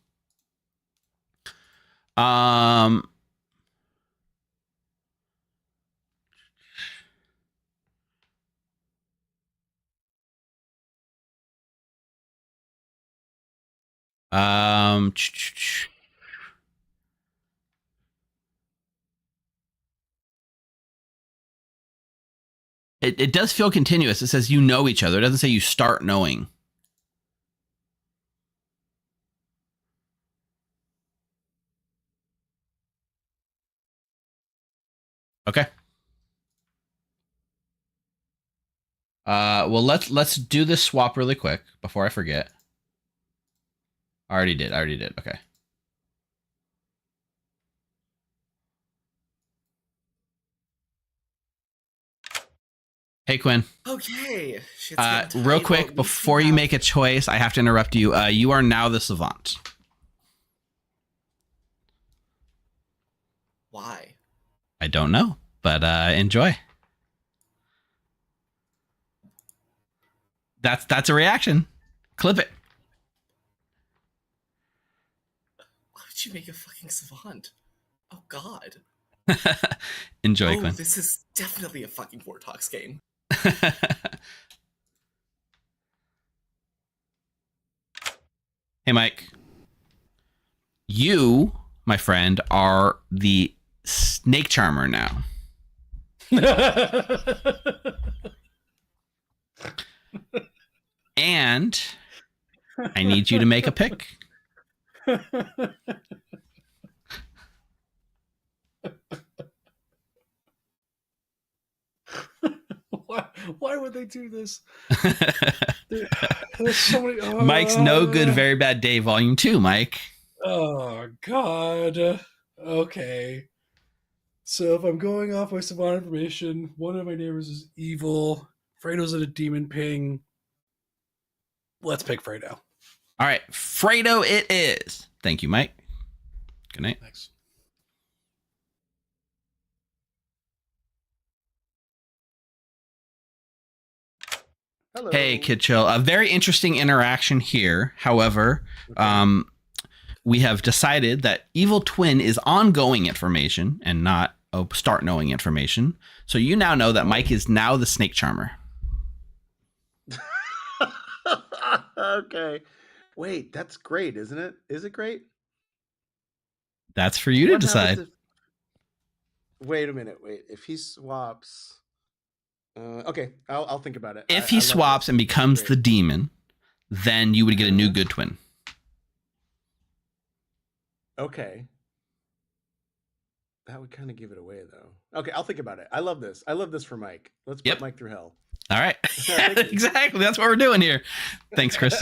It does feel continuous. It says you know each other. It doesn't say you start knowing. Okay. Well, let's do this swap really quick before I forget. I already did. Okay. Hey, Quinn. Okay. Real quick, before you make a choice, I have to interrupt you. You are now the savant. Why? I don't know, but enjoy. That's a reaction. Clip it. Why would you make a fucking savant? Oh God. Enjoy, Quinn. This is definitely a fucking Wartox game. Hey, Mike. You, my friend, are the snake charmer now. And I need you to make a pick. Why would they do this? There's so many. Mike's No Good, Very Bad Day, Volume 2, Mike. Oh, God. Okay. So if I'm going off my savant information, one of my neighbors is evil. Fredo's in a demon ping. Let's pick Fredo. All right. Fredo it is. Thank you, Mike. Good night. Thanks. Hello. Hey, Kid Chill. A very interesting interaction here. However, we have decided that Evil Twin is ongoing information and not start knowing information. So you now know that Mike is now the snake charmer. Okay. Wait, that's great, isn't it? Is it great? That's for you to decide. Wait a minute. Wait, if he swaps... okay, I'll think about it. If he swaps and becomes the demon, then you would get a new good twin. Okay. That would kind of give it away, though. Okay, I'll think about it. I love this. I love this for Mike. Let's put Mike through hell. All right. Exactly. That's what we're doing here. Thanks, Chris.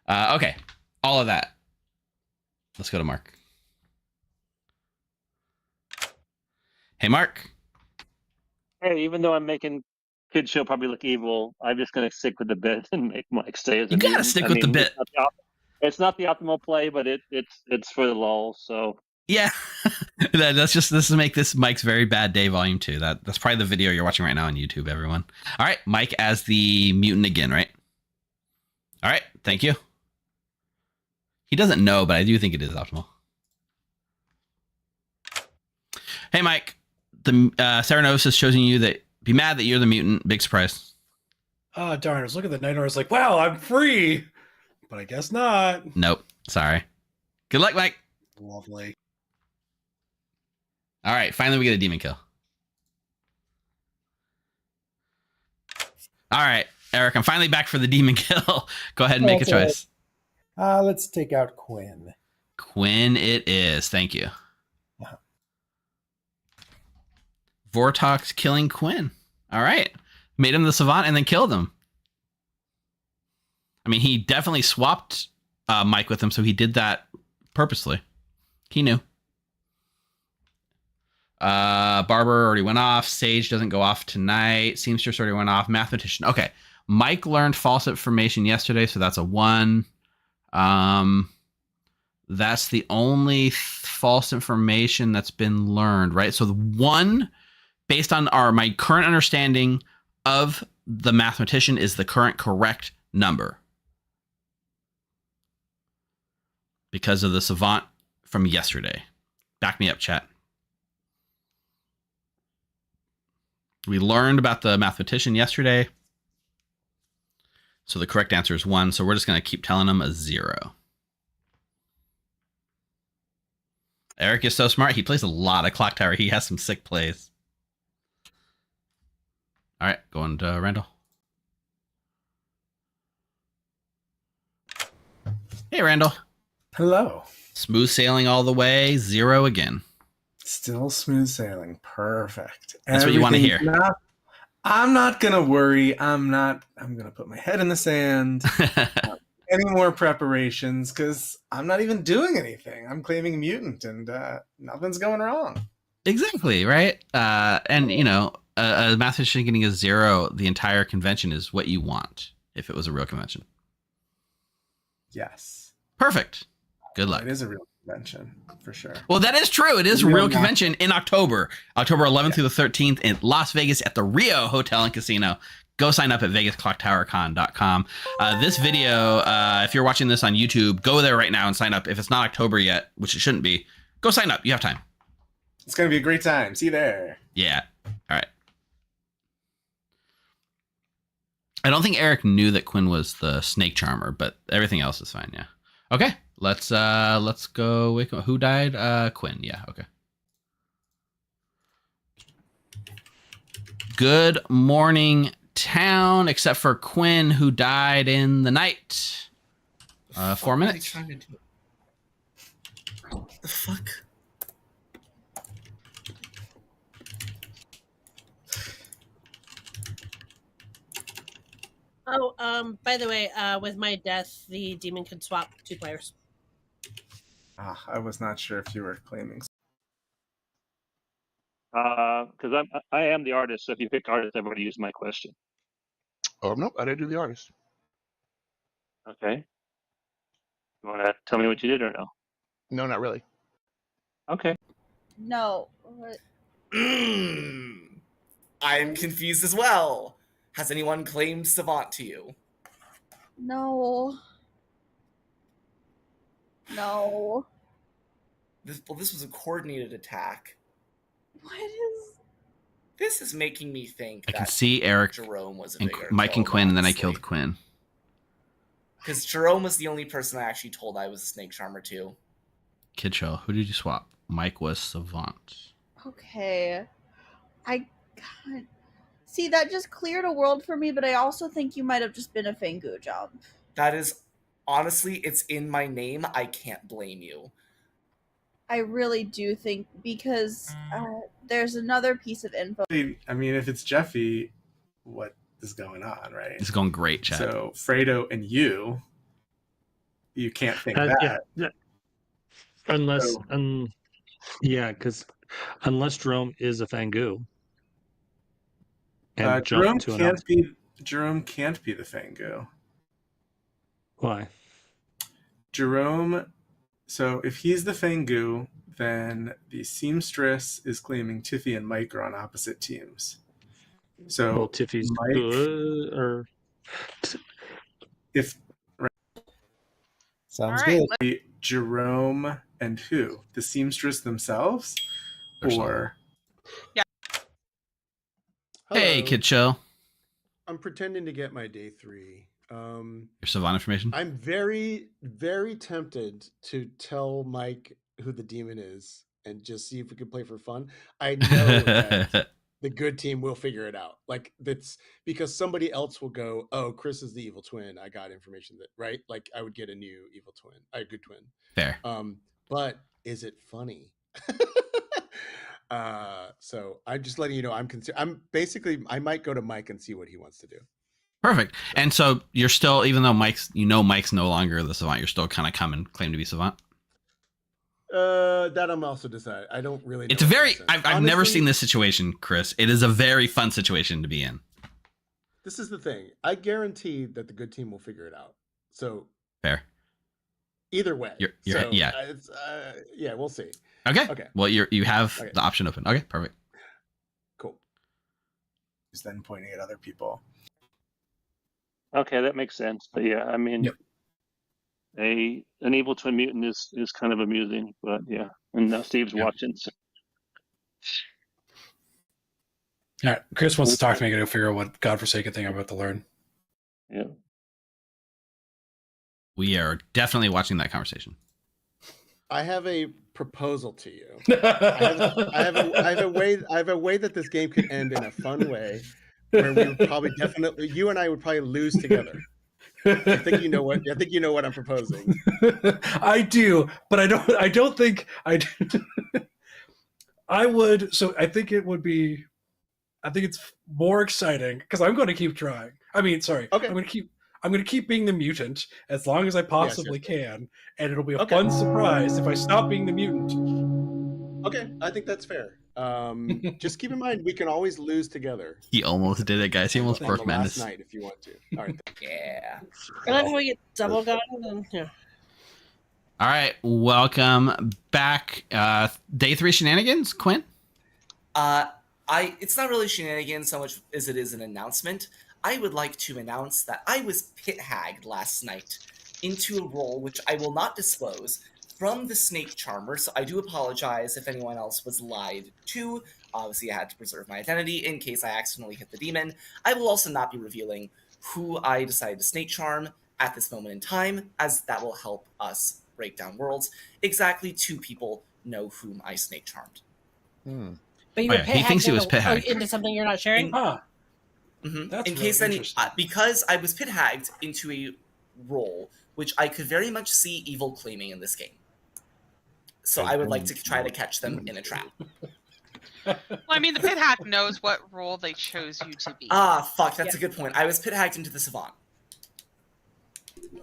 Okay. All of that. Let's go to Mark. Hey, Mark. Hey, even though I'm making Kid Show probably look evil, I'm just going to stick with the bit and make Mike stay as a You gotta mutant. stick with the bit. It's not the optimal play, but it's for the lull. So yeah, let's just make this Mike's Very Bad Day Volume 2. That's probably the video you're watching right now on YouTube, everyone. All right, Mike as the mutant again, right? All right, thank you. He doesn't know, but I do think it is optimal. Hey, Mike. The Serenos has chosen you that be mad that you're the mutant. Big surprise. Oh, darn. I was looking at the night and I was like, wow, I'm free. But I guess not. Nope. Sorry. Good luck, Mike. Lovely. All right. Finally, we get a demon kill. All right. Eric, I'm finally back for the demon kill. Go ahead and make a choice. Let's take out Quinn. Quinn it is. Thank you. Vortox killing Quinn. All right. Made him the Savant and then killed him. I mean, he definitely swapped Mike with him, so he did that purposely. He knew. Barber already went off. Sage doesn't go off tonight. Seamstress already went off. Mathematician. Okay. Mike learned false information yesterday, so that's a 1. That's the only false information that's been learned, right? So the 1, based on my current understanding of the mathematician, is the current correct number. Because of the Savant from yesterday. Back me up, chat. We learned about the mathematician yesterday. So the correct answer is 1. So we're just going to keep telling him a 0. Eric is so smart. He plays a lot of Clocktower. He has some sick plays. All right, going to Randall. Hey, Randall. Hello. Smooth sailing all the way. 0 again. Still smooth sailing. Perfect. That's what you want to hear. I'm not going to worry. I'm going to put my head in the sand. Any more preparations, because I'm not even doing anything. I'm claiming mutant and nothing's going wrong. Exactly, right? And, you know, a mathematician getting a 0 the entire convention is what you want if it was a real convention. Yes. Perfect. Good luck. It is a real convention, for sure. Well, that is true. It is a real convention in October 11th through the 13th in Las Vegas at the Rio Hotel and Casino. Go sign up at VegasClocktowerCon.com. This video, if you're watching this on YouTube, go there right now and sign up. If it's not October yet, which it shouldn't be, go sign up. You have time. It's going to be a great time. See you there. Yeah. All right. I don't think Eric knew that Quinn was the snake charmer, but everything else is fine. Yeah. Okay. Let's go. Who died? Quinn. Yeah. Okay. Good morning, town, except for Quinn, who died in the night. 4 minutes. What are you trying to do? What the fuck? Oh, by the way, with my death, the demon could swap 2 players. I was not sure if you were claiming. Because I am the artist, so if you pick artist, I've already used my question. Oh, no, I didn't do the artist. Okay. You want to tell me what you did or no? No, not really. Okay. No. What? I'm confused as well. Has anyone claimed Savant to you? No. No. This was a coordinated attack. What is... This is making me think I can see Eric, Jerome was a and bigger Mike kill, and Quinn, and then I honestly. killed Quinn. Because Jerome was the only person I actually told I was a snake charmer too. Kid Show, who did you swap? Mike was Savant. Okay. I can't... See, that just cleared a world for me, but I also think you might have just been a Fangu jump. That is, honestly, it's in my name. I can't blame you. I really do think, because there's another piece of info. I mean, if it's Jeffy, what is going on, right? It's going great, Chad. So Fredo and you can't think that. Yeah. Unless, because unless Jerome is a Fangu. And Jerome can't be the Fangu. Why? Jerome. So if he's the Fangu, then the Seamstress is claiming Tiffy and Mike are on opposite teams. So well, Tiffy's Mike, good, or if sounds right, good. Jerome and who? The Seamstress themselves, or yeah. Hey, Kid Show. I'm pretending to get my day 3. Your Savant information? I'm very, very tempted to tell Mike who the demon is and just see if we can play for fun. I know that the good team will figure it out. Like, that's because somebody else will go, oh, Chris is the evil twin. I got information that, right? Like, I would get a new evil twin, a good twin. Fair. But is it funny? So I'm just letting you know I'm basically I might go to Mike and see what he wants to do. Perfect. And so you're still, even though Mike's no longer the savant, you're still kind of come and claim to be savant. That I'm also deciding. I don't really know. It's a very, I've never seen this situation, Chris. It is a very fun situation to be in. This is the thing. I guarantee that the good team will figure it out. So fair. Either way. Yeah, we'll see. Okay. Well, you have Okay. the option open. Okay, perfect. Cool. He's then pointing at other people. Okay, that makes sense. But yeah, I mean, an evil twin mutant is kind of amusing, but yeah. And now Steve's watching. So. All right, Chris wants to talk to me. I got to figure out what godforsaken thing I'm about to learn. Yeah. We are definitely watching that conversation. I have a proposal to you. I have a way that this game could end in a fun way, where we would probably you and I would probably lose together. I think you know what I'm proposing. I do, but I don't think I do. I would. So I think it would be. I think it's more exciting because I'm going to keep trying. I mean, sorry. Okay. I'm going to keep being the mutant as long as I possibly can, and it'll be a fun surprise if I stop being the mutant. Okay, I think that's fair. Just keep in mind we can always lose together. He almost did it, guys. He almost broke madness. Last night, if you want to. All right. Yeah. And then we get double gun, and yeah. All right, welcome back. Day 3 shenanigans, Quinn. It's not really shenanigans so much as it is an announcement. I would like to announce that I was pit-hagged last night into a role which I will not disclose from the Snake Charmer, so I do apologize if anyone else was lied to. Obviously, I had to preserve my identity in case I accidentally hit the demon. I will also not be revealing who I decided to Snake Charm at this moment in time, as that will help us break down worlds. Exactly 2 people know whom I Snake Charmed. But you were he thinks he was pit-hagged into something you're not sharing. In case because I was pit-hagged into a role which I could very much see evil claiming in this game. So I would like to try to catch them in a trap. Well, I mean, the pit hack knows what role they chose you to be. Ah, fuck, that's a good point. I was pit-hacked into the Savant.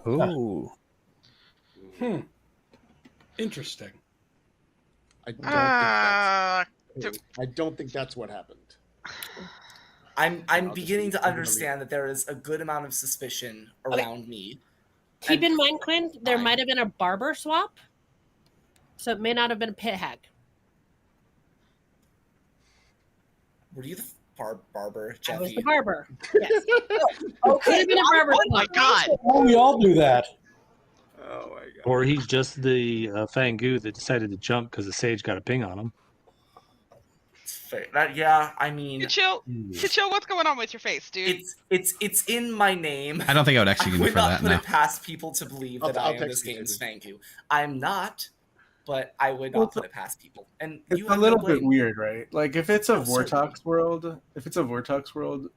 Oh. Interesting. I don't think that's what happened. I'm beginning to understand that there is a good amount of suspicion around me. Keep in mind, Quinn, there might have been a barber swap, so it may not have been a pit hack. Were you the barber, Jeffy? I was the barber. Yes. Okay. Could have been a barber. Oh my god! Oh, we all do that. Oh my god. Or he's just the Fangu that decided to jump because the sage got a ping on him. Yeah, I mean, Chill, what's going on with your face, dude? It's in my name. I don't think I would execute you for that. I would not put No. it past people to believe that I am this game's Fangu. I'm not, but I would not put it past people. And It's you a have little no bit blame. weird, right? Like if it's a Oh, Vortox world,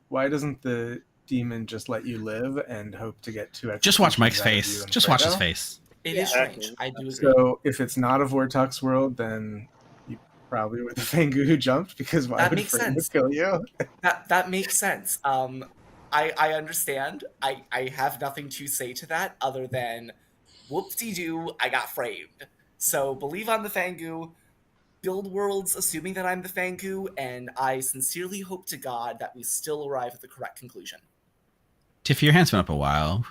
why doesn't the demon just let you live and hope to get 2 extra? Just watch Mike's out of you face. and Just watch his Fredo? face. It is strange. I do agree. So if it's not a Vortox world, then you probably were the Fangu who jumped, because why That would makes Fredo sense. kill you? That makes sense. I understand. I have nothing to say to that other than whoop-de-doo, I got framed. So believe I'm the Fangu, build worlds assuming that I'm the Fangu, and I sincerely hope to God that we still arrive at the correct conclusion. Tiffy, your hand's been up a while.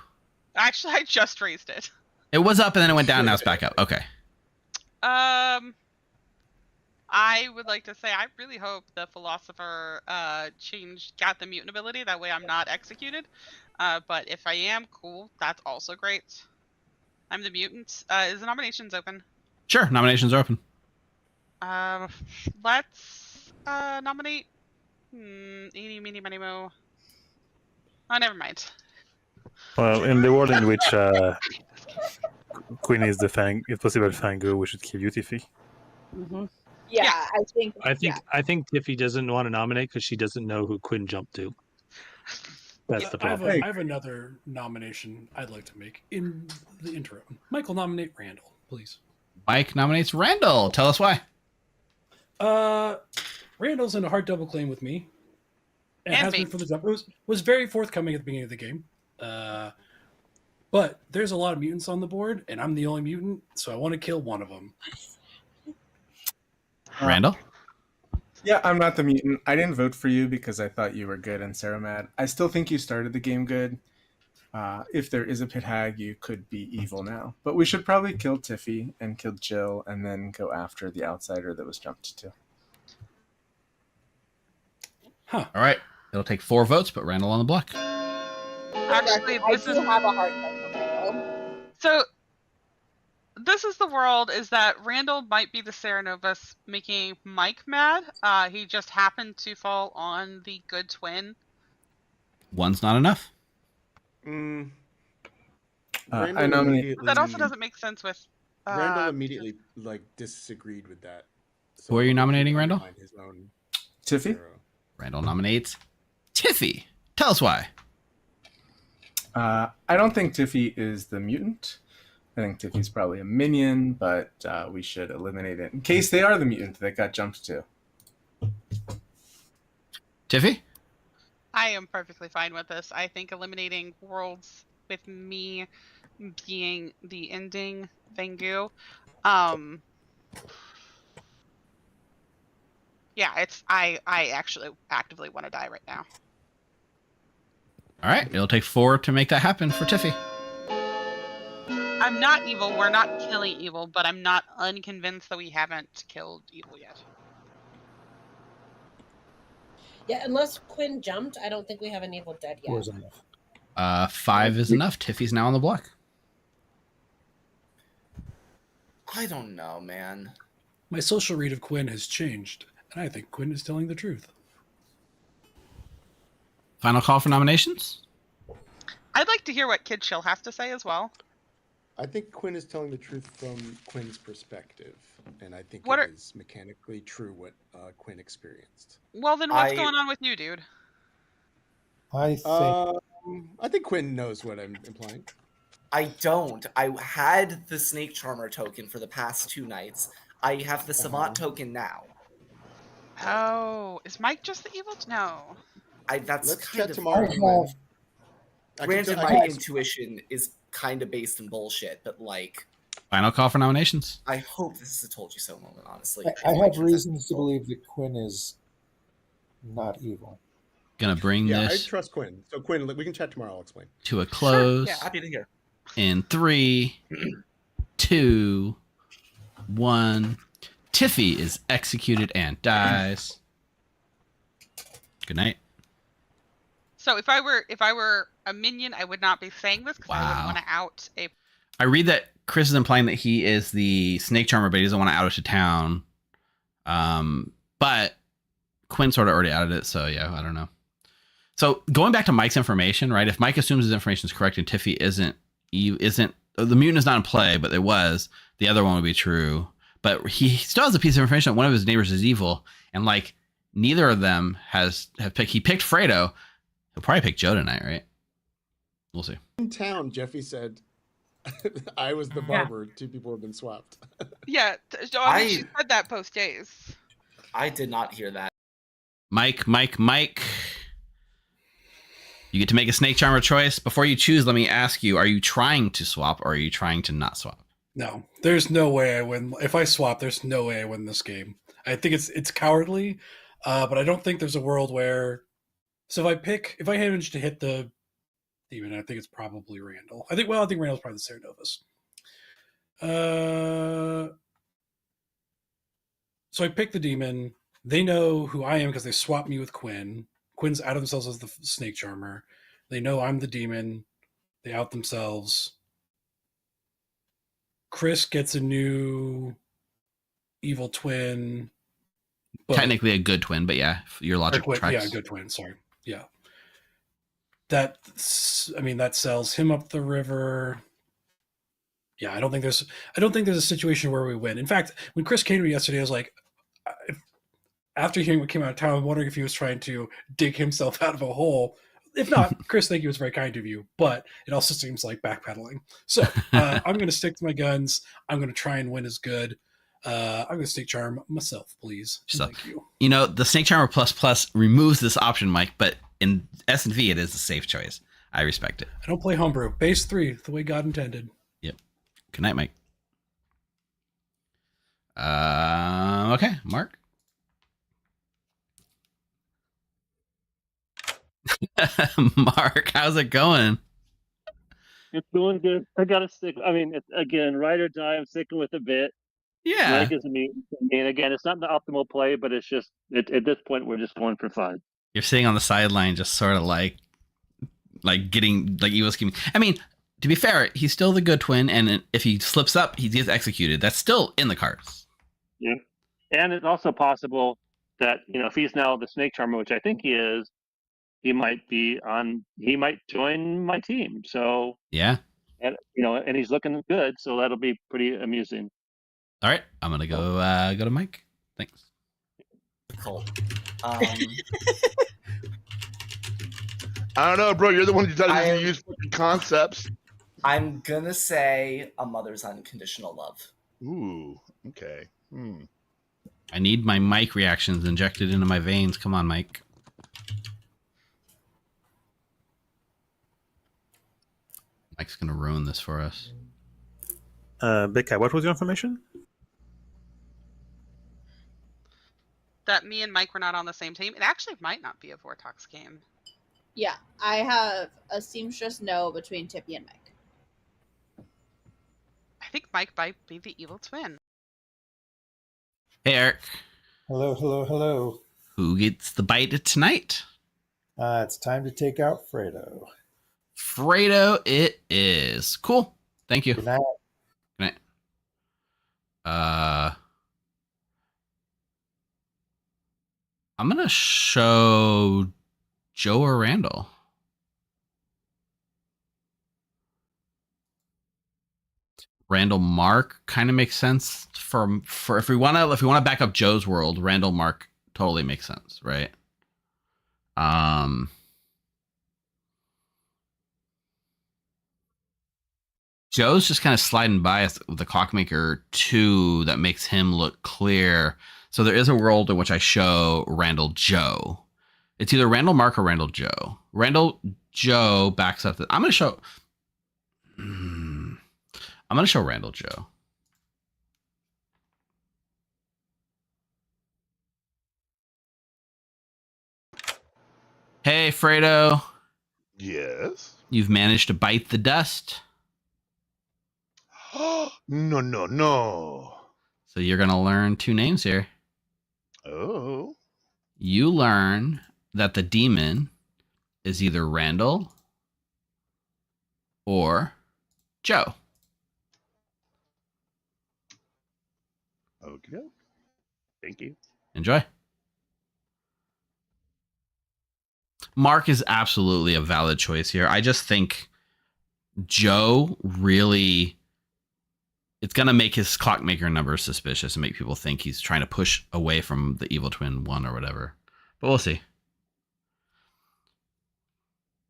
Actually, I just raised it. It was up and then it went down. Now it's back up. Okay. I would like to say I really hope the philosopher got the mutant ability. That way I'm not executed. But if I am, cool. That's also great. I'm the mutant. Is the nominations open? Sure. Nominations are open. Let's nominate. Eeny, meeny, miny, mo. Oh, never mind. Well, in the world in which Queen is the possible Fangu, we should kill you, Tiffy. Mm-hmm. Yeah, I think Tiffy doesn't want to nominate because she doesn't know who Quinn jumped to. That's the problem. I have another nomination I'd like to make in the interim. Michael, nominate Randall, please. Mike nominates Randall. Tell us why. Randall's in a hard double claim with me. And has me. been from the jump. It was very forthcoming at the beginning of the game. But there's a lot of mutants on the board, and I'm the only mutant, so I want to kill one of them. Randall? Yeah, I'm not the mutant. I didn't vote for you because I thought you were good and Sarah mad. I still think you started the game good. If there is a pit hag, you could be evil now. But we should probably kill Tiffy and kill Jill and then go after the outsider that was jumped to. Huh. All right. It'll take 4 votes, but Randall on the block. Actually, I this do is have a hard time for Randall. so. This is the world. Is that Randall might be the Serenovus making Mike mad? He just happened to fall on the good twin. One's not enough. I nominate. That also doesn't make sense with. Randall immediately disagreed with that. Who are you nominating, Randall? His own Tiffy? Randall nominates Tiffy. Tell us why. I don't think Tiffy is the mutant. I think Tiffy's probably a minion, but we should eliminate it in case they are the mutant that got jumped to. Tiffy? I am perfectly fine with this. I think eliminating worlds with me being the ending thingu. Yeah, it's I actually actively want to die right now. All right. It'll take 4 to make that happen for Tiffy. I'm not evil. We're not killing evil, but I'm not unconvinced that we haven't killed evil yet. Yeah, unless Quinn jumped, I don't think we have an evil dead yet. 4 is enough. 5 is enough. Tiffy's now on the block. I don't know, man. My social read of Quinn has changed, and I think Quinn is telling the truth. Final call for nominations? I'd like to hear what Kid Chill has to say as well. I think Quinn is telling the truth from Quinn's perspective, and I think What it are- is mechanically true what Quinn experienced. Well, then what's going on with you, dude? I think Quinn knows what I'm implying. I don't. I had the Snake Charmer token for the past 2 nights. I have the Savant token now. Oh, is Mike just the evil? No. That's Let's kind chat of tomorrow. Granted, I my can- intuition is kind of based in bullshit, but like, Final call for nominations? I hope this is a told you so moment. Honestly, I have reasons to believe that Quinn is not evil. Gonna bring Yeah, this I trust Quinn. So Quinn, we can chat tomorrow. I'll explain. to a close. Yeah, happy to hear. In 3, 2, 1. Tiffy is executed and dies. Good night. So if I were a minion, I would not be saying this because I Wow. wouldn't want to out a. I read that Chris is implying that he is the snake charmer, but he doesn't want to out it to town. But Quinn sort of already outed it, so yeah, I don't know. So going back to Mike's information, right? If Mike assumes his information is correct and Tiffy isn't the mutant is not in play, but it was, the other one would be true. But he still has a piece of information that one of his neighbors is evil, and like neither of them have picked. He picked Fredo. He'll probably pick Joe tonight, right? We'll see. In town, Jeffy said, I was the barber. 2 people have been swapped. Yeah, I mean, she said that post days. I did not hear that. Mike. You get to make a snake charmer choice. Before you choose, let me ask you, are you trying to swap or are you trying to not swap? No, there's no way I win. If I swap, there's no way I win this game. I think it's cowardly, but I don't think there's a world where. So if I manage to hit the demon, I think it's probably Randall. I think Randall's probably the Serenovus. So I pick the demon. They know who I am because they swap me with Quinn. Quinn's out themselves as the snake charmer. They know I'm the demon. They out themselves. Chris gets a new evil twin. Technically a good twin, but yeah, your logic tracks. Yeah, good twin. Sorry. Yeah. That sells him up the river. Yeah, I don't think there's a situation where we win. In fact, when Chris came to me yesterday, I was like, after hearing what came out of town, I'm wondering if he was trying to dig himself out of a hole. If not, Chris, thank you, was very kind of you, but it also seems like backpedaling. So I'm going to stick to my guns. I'm going to try and win as good. I'm going to Snake Charm myself, please. So, Thank you. You know, the Snake Charmer plus removes this option, Mike, but in S&V, it is a safe choice. I respect it. I don't play homebrew. Base 3, the way God intended. Yep. Good night, Mike. Okay, Mark. Mark, how's it going? It's going good. I gotta stick. I mean, it's, again, ride or die. I'm sticking with a bit. Yeah. Mike is a mutant. And again, it's not the optimal play, but it's just at this point we're just going for fun. You're sitting on the sideline, just sort of like getting like evil scheming. I mean, to be fair, he's still the good twin, and if he slips up, he gets executed. That's still in the cards. Yeah, and it's also possible that if he's now the Snake Charmer, which I think he is, he might join my team. So yeah, and and he's looking good, so that'll be pretty amusing. All right, I'm gonna go to Mike. Thanks. Cool. I don't know, bro. You're the one who doesn't use fucking concepts. I'm gonna say A Mother's Unconditional Love. Ooh, okay. I need my Mike reactions injected into my veins. Come on, Mike. Mike's gonna ruin this for us. Big Cat, what was your information? That me and Mike were not on the same team. It actually might not be a Vortox game. Yeah, I have a seamstress no between Tippy and Mike. I think Mike might be the evil twin. Hey, Eric. Hello, hello, hello. Who gets the bite tonight? It's time to take out Fredo. Fredo it is. Cool. Thank you. Good night. Good night. I'm going to show Joe or Randall. Randall Mark kind of makes sense for if we want to back up Joe's world, Randall Mark totally makes sense, right? Joe's just kind of sliding by with the Clockmaker 2 that makes him look clear. So there is a world in which I show Randall Joe. It's either Randall Mark or Randall Joe. Randall Joe backs up. I'm going to show Randall Joe. Hey, Fredo. Yes. You've managed to bite the dust. No. So you're going to learn 2 names here. Oh. You learn that the demon is either Randall or Joe. Okay. Thank you. Enjoy. Mark is absolutely a valid choice here. I just think Joe really... It's going to make his Clockmaker number suspicious and make people think he's trying to push away from the Evil Twin 1 or whatever. But we'll see.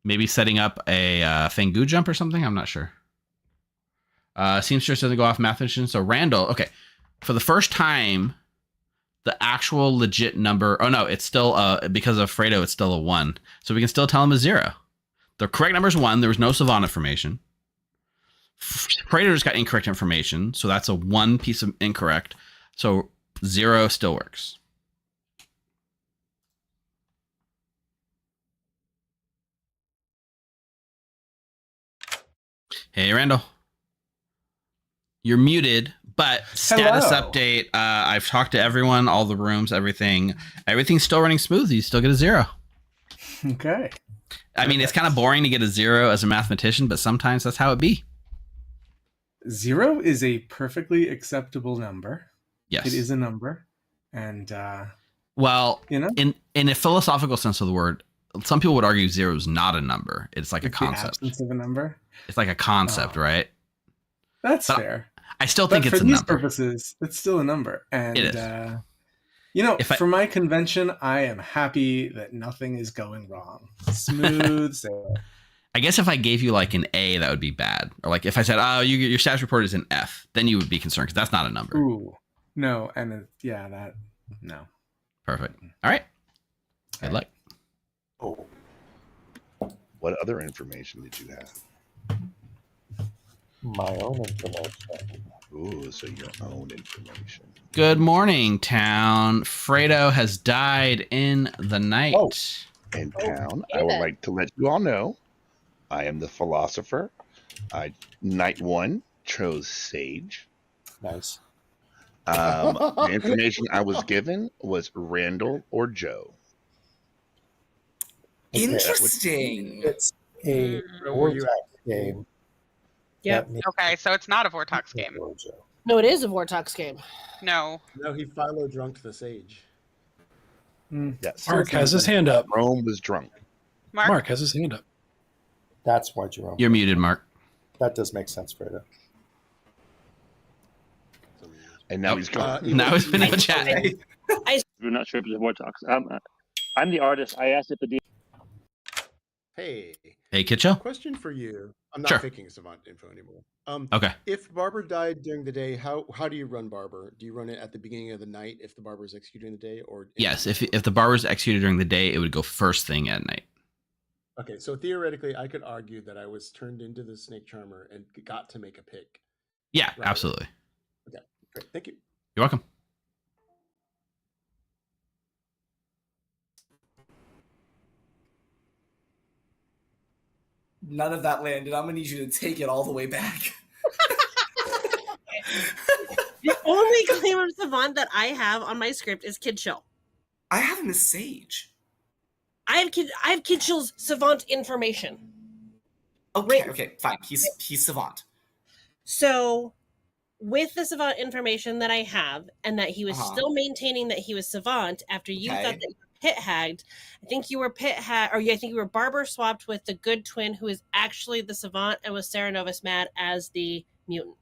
Maybe setting up a Fangoo jump or something? I'm not sure. Seamstress doesn't go off mathematician. So Randall, okay. For the first time, the actual legit number... Oh, no, it's still... because of Fredo, it's still a 1. So we can still tell him a 0. The correct number is 1. There was no Savant information. Fredo just got incorrect information, so that's a 1 piece of incorrect. So 0 still works. Hey, Randall. You're muted, but status Hello. update. I've talked to everyone, all the rooms, everything. Everything's still running smooth. You still get a 0. Okay. I mean, it's kind of boring to get a 0 as a mathematician, but sometimes that's how it be. 0 is a perfectly acceptable number. Yes. It is a number. And, well, you know, in a philosophical sense of the word, some people would argue 0 is not a number. It's like a concept. The absence of a number. It's like a concept, right? That's but fair. I still think but it's for a these number. purposes, it's still a number. And, It is. you know, for my convention, I am happy that nothing is going wrong. Smooth sailing. I guess if I gave you like an A, that would be bad. Or like if I said, oh, your status report is an F, then you would be concerned because that's not a number. Ooh. No, and no. Perfect. All right. Good luck. Oh. What other information did you have? My own information. Ooh, so your own information. Good morning, town. Fredo has died in the night. In town, I would like to let you all know I am the philosopher. Night 1 chose Sage. Nice. The information I was given was Randall or Joe. Interesting. It's a Where were you Vortex game. Yep. That means Okay, so it's not a Vortex game. No, it is a Vortex game. No. No, he Philo drunked the sage. Yes. Mark has his hand up. Rome was drunk. Mark has his hand up. That's why Jerome. You're muted, Mark. That does make sense, Fredo. And now he's gone. Now he's been in the chat. We're not sure if it's a Vortex. I'm the artist. I asked if the Hey. Hey, Kitcho. Question for you. I'm not Sure. picking Savant info anymore. Okay. If Barber died during the day, how do you run Barber? Do you run it at the beginning of the night if the Barber is executed during the day, or Yes, if the bar was executed during the day, it would go first thing at night. Okay, so theoretically, I could argue that I was turned into the Snake Charmer and got to make a pick. Yeah, Right. absolutely. Okay, great. Thank you. You're welcome. None of that landed. I'm gonna need you to take it all the way back. The only claim of Savant that I have on my script is Kid Chill. I have him as Sage. I have Kid Chill's Savant information. Okay, fine. He's Savant. So, with the Savant information that I have, and that he was still maintaining that he was Savant after you thought that you were pit hagged, I think you were I think you were barber swapped with the good twin who is actually the Savant and was Sarah Novus mad as the mutant.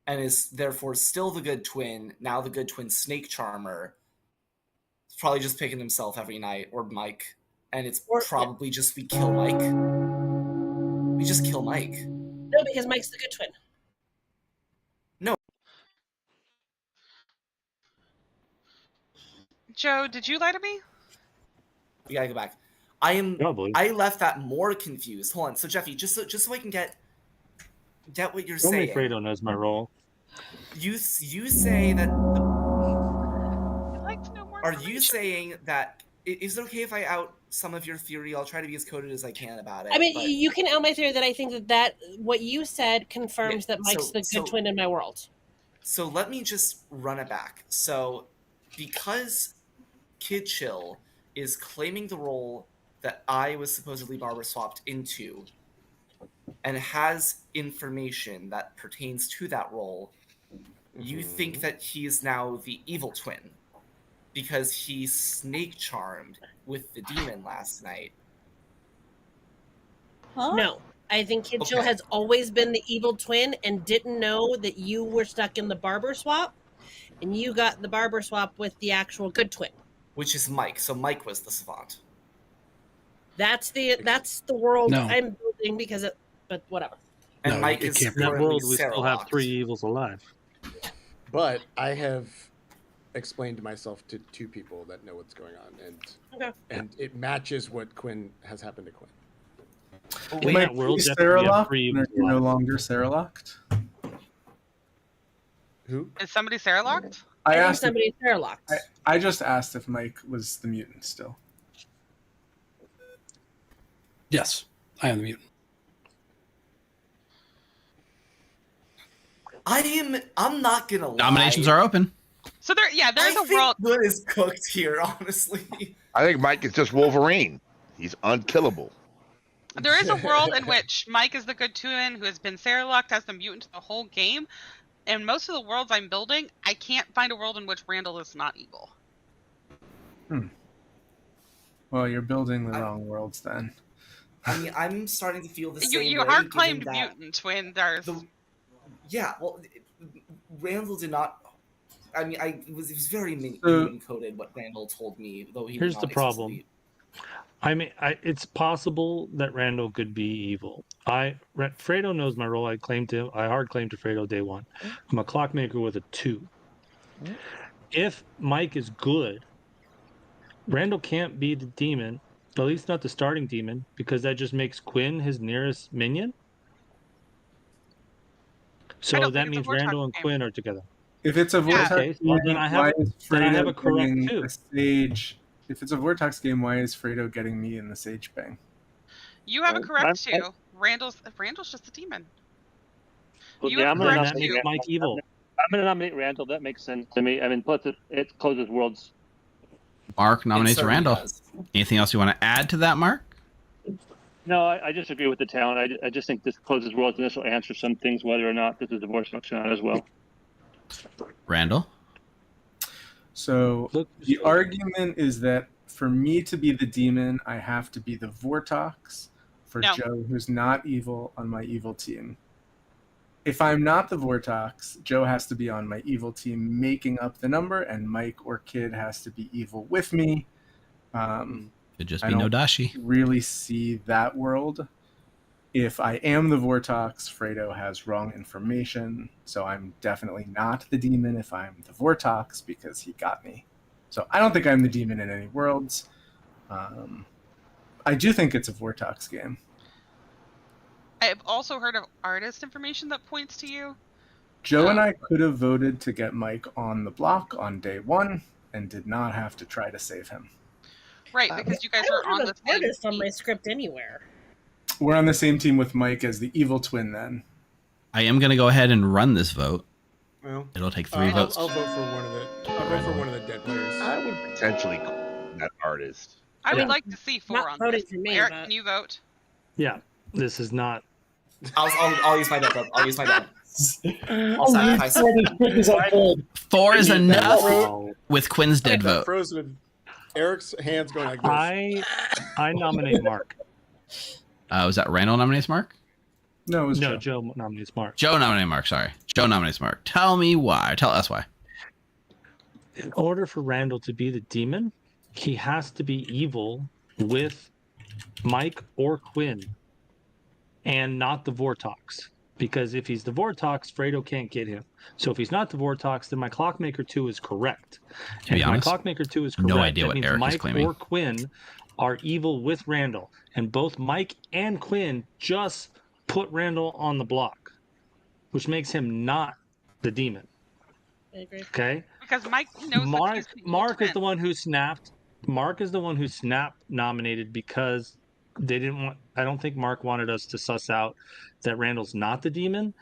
And is therefore still the good twin, now the good twin Snake Charmer. He's probably just picking himself every night, or Mike. And it's probably just we kill Mike. We just kill Mike. No, because Mike's the good twin. No. Joe, did you lie to me? We gotta go back. I left that more confused. Hold on. So Jeffy, just so I can get what you're Only saying. Fredo knows my role. You say that. Are you saying that? Is it okay if I out some of your theory? I'll try to be as coded as I can about it. I mean, you can out my theory that I think that what you said confirms that Mike's the good twin in my world. So let me just run it back. So because Kid Chill is claiming the role that I was supposedly barber swapped into and has information that pertains to that role, you think that he is now the evil twin because he snake charmed with the demon last night. No, I think Kid Chill has always been the evil twin and didn't know that you were stuck in the barber swap, and you got the barber swap with the actual good twin. Which is Mike. So Mike was the Savant. That's the world No. I'm building but whatever. And No, Mike it is can't be. In that currently world, we still have Sarah-locked. 3 evils alive. But I have explained to myself to 2 people that know what's going on, and it matches what Quinn has happened to Quinn. In that world, Is Jeff, Sarah we have locked? 3 Are evils you no alive. longer Sarah locked? Who? Is somebody Sarah locked? I think asked. somebody's Sarah locked. I just asked if Mike was the mutant still. Yes, I am the mutant. I'm not gonna lie. Nominations are open. So there's I a think world. Good is cooked here, honestly. I think Mike is just Wolverine. He's unkillable. There is a world in which Mike is the good twin who has been Sarah locked as the mutant the whole game. And most of the worlds I'm building, I can't find a world in which Randall is not evil. Well, you're building the wrong worlds then. I mean, I'm starting to feel the same You way. hard claimed given that mutant twin. There's Yeah, well, Randall did not. I mean, it was very So- encoded what Randall told me, though he. Here's did the not problem. explicitly- I mean, it's possible that Randall could be evil. Fredo knows my role. I hard claim to Fredo day 1. I'm a clockmaker with a 2. If Mike is good, Randall can't be the demon, at least not the starting demon, because that just makes Quinn his nearest minion. So that means Randall and Quinn are together. If it's a Vortex Okay, well, then I have, then I have a correct too. Sage. If it's a Vortex game, why is Fredo getting me in the Sage Bang? You have a correct too. Randall's just a demon. Well, You have a correct too. Mike evil. I'm going to nominate Randall. That makes sense to me. I mean, plus it closes worlds. Mark nominates certainly Randall. does. Anything else you want to add to that, Mark? No, I just agree with the talent. I just think this closes worlds, and this will answer some things, whether or not this is a Vortex or not as well. Randall? So the argument is that for me to be the demon, I have to be the Vortox for Joe, who's not evil, on my evil team. If I'm not the Vortox, Joe has to be on my evil team making up the number, and Mike or Kid has to be evil with me. Could just I be don't Nodashi. really see that world. If I am the Vortox, Fredo has wrong information, so I'm definitely not the demon if I'm the Vortox because he got me. So I don't think I'm the demon in any worlds. I do think it's a Vortox game. I've also heard of artist information that points to you. Joe and I could have voted to get Mike on the block on day one and did not have to try to save him. Right, because you guys I are don't on have the an artist on my script anywhere. We're on the same team with Mike as the evil twin then. I am going to go ahead and run this vote. Well, It'll take 3 votes. I'll vote for one of the. I'll vote for one of the dead players. I would potentially call that artist. I would like to see 4 Not on voting this. for me, Eric, but- can you vote? Yeah, this is not. I'll use my death vote. I'll use my death. I'll Oh, sacrifice you it. as quick as I could. 4 is enough Wow. with Quinn's dead vote. Frozen. Eric's hands going like this. I nominate Mark. Was that Randall nominates Mark? No, it was No, Joe nominates Mark. Joe nominated Mark, sorry. Joe nominates Mark. Tell me why. Tell us why. In order for Randall to be the demon, he has to be evil with Mike or Quinn and not the Vortox. Because if he's the Vortox, Fredo can't get him. So if he's not the Vortox, then my Clockmaker 2 is correct. To be And honest, my Clockmaker 2 is correct. no idea that what means Eric is Mike claiming. or Quinn are evil with Randall. And both Mike and Quinn just put Randall on the block, which makes him not the demon. I agree. Okay? Because Mike knows that he's Mark is the one who snapped. Mark is the one who snapped nominated because they didn't want. I don't think Mark wanted us to suss out that Randall's not the demon,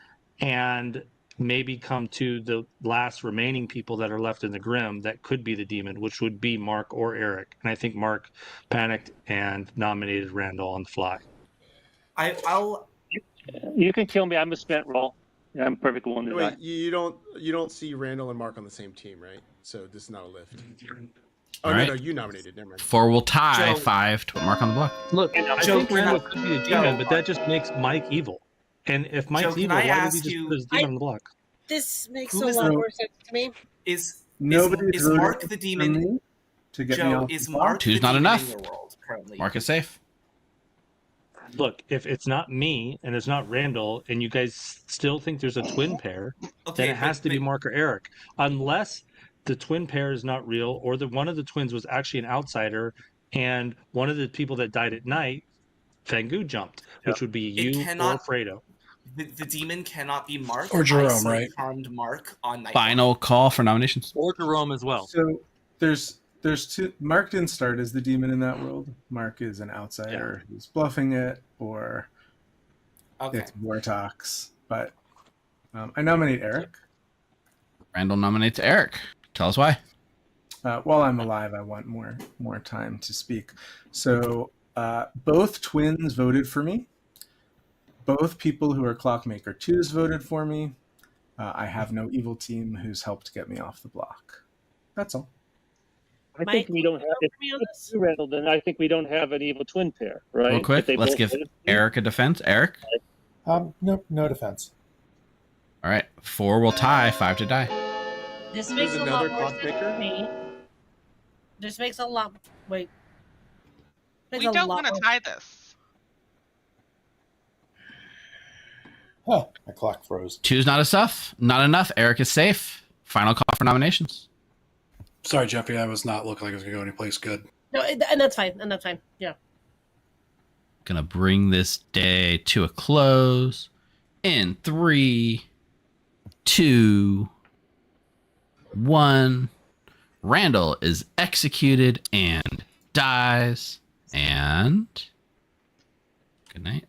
and maybe come to the last remaining people that are left in the Grim that could be the demon, which would be Mark or Eric. And I think Mark panicked and nominated Randall on the fly. I'll. You can kill me. I'm a spent roll. Yeah, I'm perfectly willing to die. Wait, you don't see Randall and Mark on the same team, right? So this is not a lift. Oh All no, right. no, you nominated. Never mind. 4 will tie, Joe. 5 to put Mark on the block. Look, I Joe, think can Randall I- could be the Joe, demon, but that just makes Mike evil. And if Mike's Joe, can evil, I why did he ask just you- put his demon on the block? This makes Who a is lot the- more sense to me. Is Nobody's is Mark voted the for demon? me to get me Joe, off is the block. Mark 2's the not demon enough. in your world currently? Mark is safe. Look, if it's not me and it's not Randall, and you guys still think there's a twin pair, Okay, then it has but- to be but- Mark or Eric, unless the twin pair is not real, or one of the twins was actually an outsider, and one of the people that died at night, Fangu jumped, which would be you cannot- or Fredo. The demon cannot be Mark. Or Jerome, I Slate right? Charmed Mark on night Final call for nominations. Or Jerome as well. So there's 2. Mark didn't start as the demon in that world. Mark is an outsider who's bluffing it, or Okay. it's Vortox. But I nominate Eric. Randall nominates Eric. Tell us why. While I'm alive, I want more time to speak. So both twins voted for me. Both people who are Clockmaker 2s voted for me. I have no evil team who's helped get me off the block. That's all. I think we don't have. If it's Randall, then I think we don't have an evil twin pair, right? Real quick, If they let's both give voted- Eric a defense. Eric? No defense. All right. 4 will tie, 5 to die. This makes a another lot more sense Clockmaker? to me. This makes a lot. Wait. Makes We a don't lot want to more- tie this. Huh, my clock froze. 2's not enough. Not enough. Eric is safe. final call for nominations. Sorry, Jeffy, I was not looking like I was going to go anyplace good. No, and that's fine. And that's fine. Yeah. Gonna bring this day to a close in 3, 2, 1. Randall is executed and dies. And good night.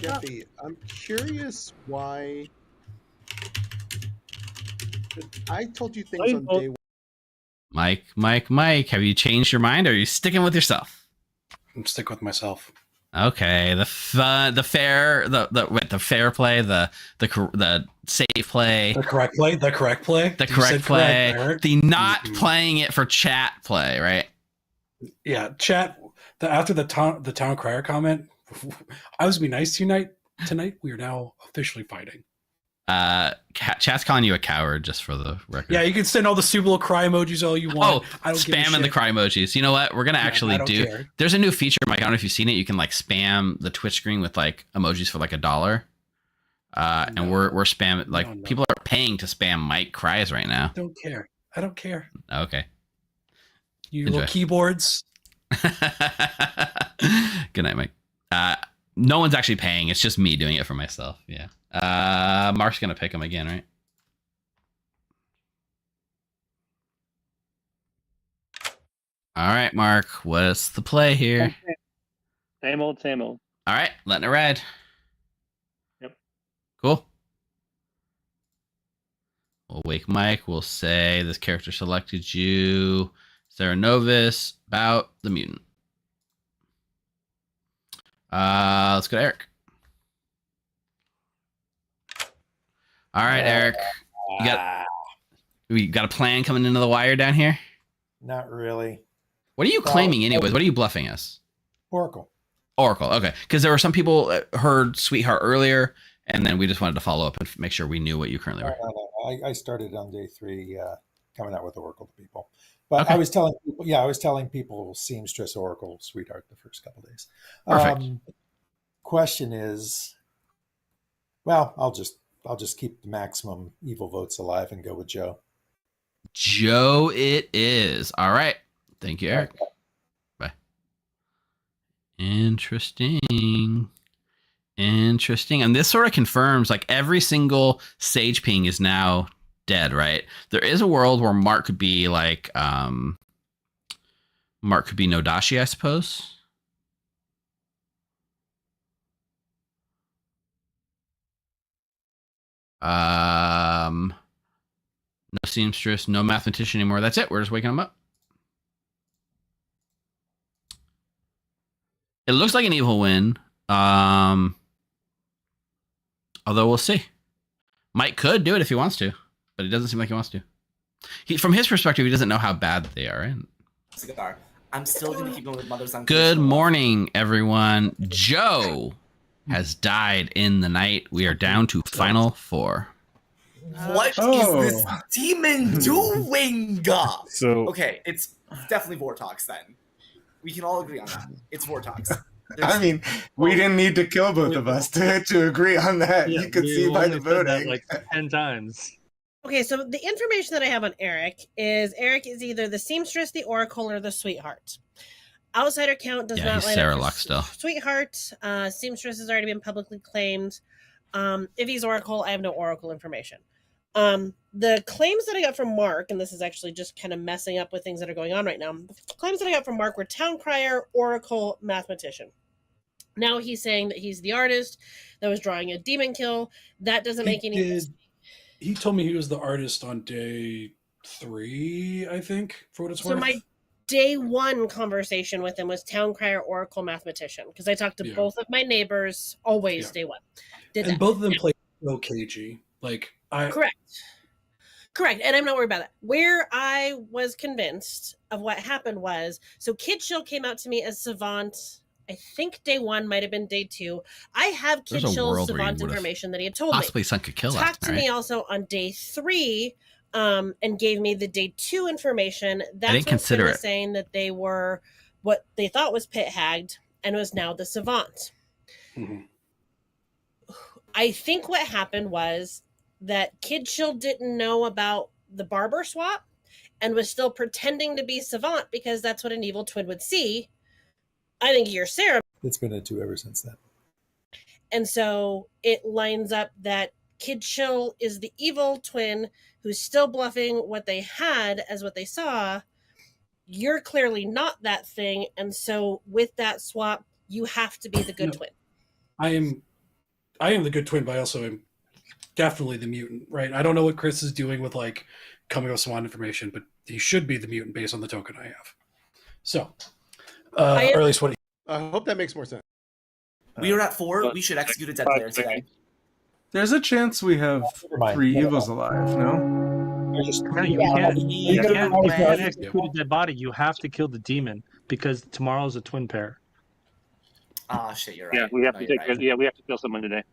Jeffy, I'm curious why. I told you things on day one. Mike, have you changed your mind or are you sticking with yourself? I'm sticking with myself. Okay, the fair play, the safe play, the correct play, the not playing it for chat play, right? Yeah, chat. After the town crier comment, I was be nice to you tonight. We are now officially fighting. Chat's calling you a coward, just for the record. Yeah, you can send all the super little cry emojis all you want. I don't spamming the cry emojis. You know what? We're gonna actually do. Care. There's a new feature, Mike. I don't know if you've seen it. You can like spam the Twitch screen with like emojis for like $1. And we're spamming like people are paying to spam Mike cries right now. I don't care. Okay. You little keyboards. Good night, Mike. No one's actually paying. It's just me doing it for myself. Yeah. Mark's gonna pick him again, right? All right, Mark. What's the play here? Same old, same old. All right, letting it ride. Yep. Cool. We'll wake Mike. We'll say this character selected you, Sarah Novus, about the mutant. Let's go to Eric. All right, Eric. We got a plan coming into the wire down here? Not really. What are you claiming anyways? What are you bluffing us? Oracle. Okay. Because there were some people heard Sweetheart earlier, and then we just wanted to follow up and make sure we knew what you currently were. No. I started on day 3 coming out with Oracle to people. But okay. I was telling people Seamstress, Oracle, Sweetheart the first couple days. Perfect. Question is, well, I'll just keep the maximum evil votes alive and go with Joe. Joe it is. All right. Thank you, Eric. Okay. Bye. Interesting. And this sort of confirms like every single Sage ping is now dead, right? There is a world where Mark could be like Mark could be Nodashi, I suppose. No seamstress, no mathematician anymore. That's it. We're just waking them up. It looks like an evil win. Although we'll see. Mike could do it if he wants to, but it doesn't seem like he wants to. From his perspective, he doesn't know how bad they are. And cigar. I'm still going to keep going with Mother's Uncle. Good morning, everyone. Joe has died in the night. We are down to final 4. What is this demon doing? Okay, it's definitely Vortox then. We can all agree on that. It's Vortox. I mean, we didn't need to kill both of us to agree on that. Yeah, you could see by the voting. Like 10 times. Okay, so the information that I have on Eric is either the Seamstress, the Oracle, or the Sweetheart. Outsider count does not line Sarah up Luck still. Sweetheart. Seamstress has already been publicly claimed. If he's Oracle, I have no Oracle information. The claims that I got from Mark, and this is actually just kind of messing up with things that are going on right now. The claims that I got from Mark were Town Crier, Oracle, Mathematician. Now he's saying that he's the artist that was drawing a demon kill. That doesn't make any sense. He told me he was the artist on day 3, I think, for what it's worth. So my day 1 conversation with him was Town Crier, Oracle, Mathematician, because I talked to both of my neighbors always day 1. Both of them played OKG. Correct. And I'm not worried about that. Where I was convinced of what happened was, so Kid Chill came out to me as Savant. I think day 1 might have been day 2. I have Kid Chill's Savant information that he had told me. Possibly sunk a kill. Talked to me also on day 3, and gave me the day 2 information. That's what Finn was saying that they were what they thought was Pit Hagged and was now the Savant. Mm-hmm. I think what happened was that Kid Chill didn't know about the barber swap and was still pretending to be Savant because that's what an evil twin would see. I think you're Sarah. It's been a 2 ever since then. And so it lines up that Kid Chill is the evil twin who's still bluffing what they had as what they saw. You're clearly not that thing. And so with that swap, you have to be the good twin. I am the good twin, but I also am definitely the mutant, right? I don't know what Chris is doing with like coming up with Swan information, but he should be the mutant based on the token I have. So, or at least what I hope that makes more sense. We are at 4. We should execute a dead player today. There's a chance we have 3 evils alive, no? No, you can't execute a dead body. You have to kill the demon because tomorrow's a twin pair. Ah, shit, you're right. Yeah, we have we have to kill someone today.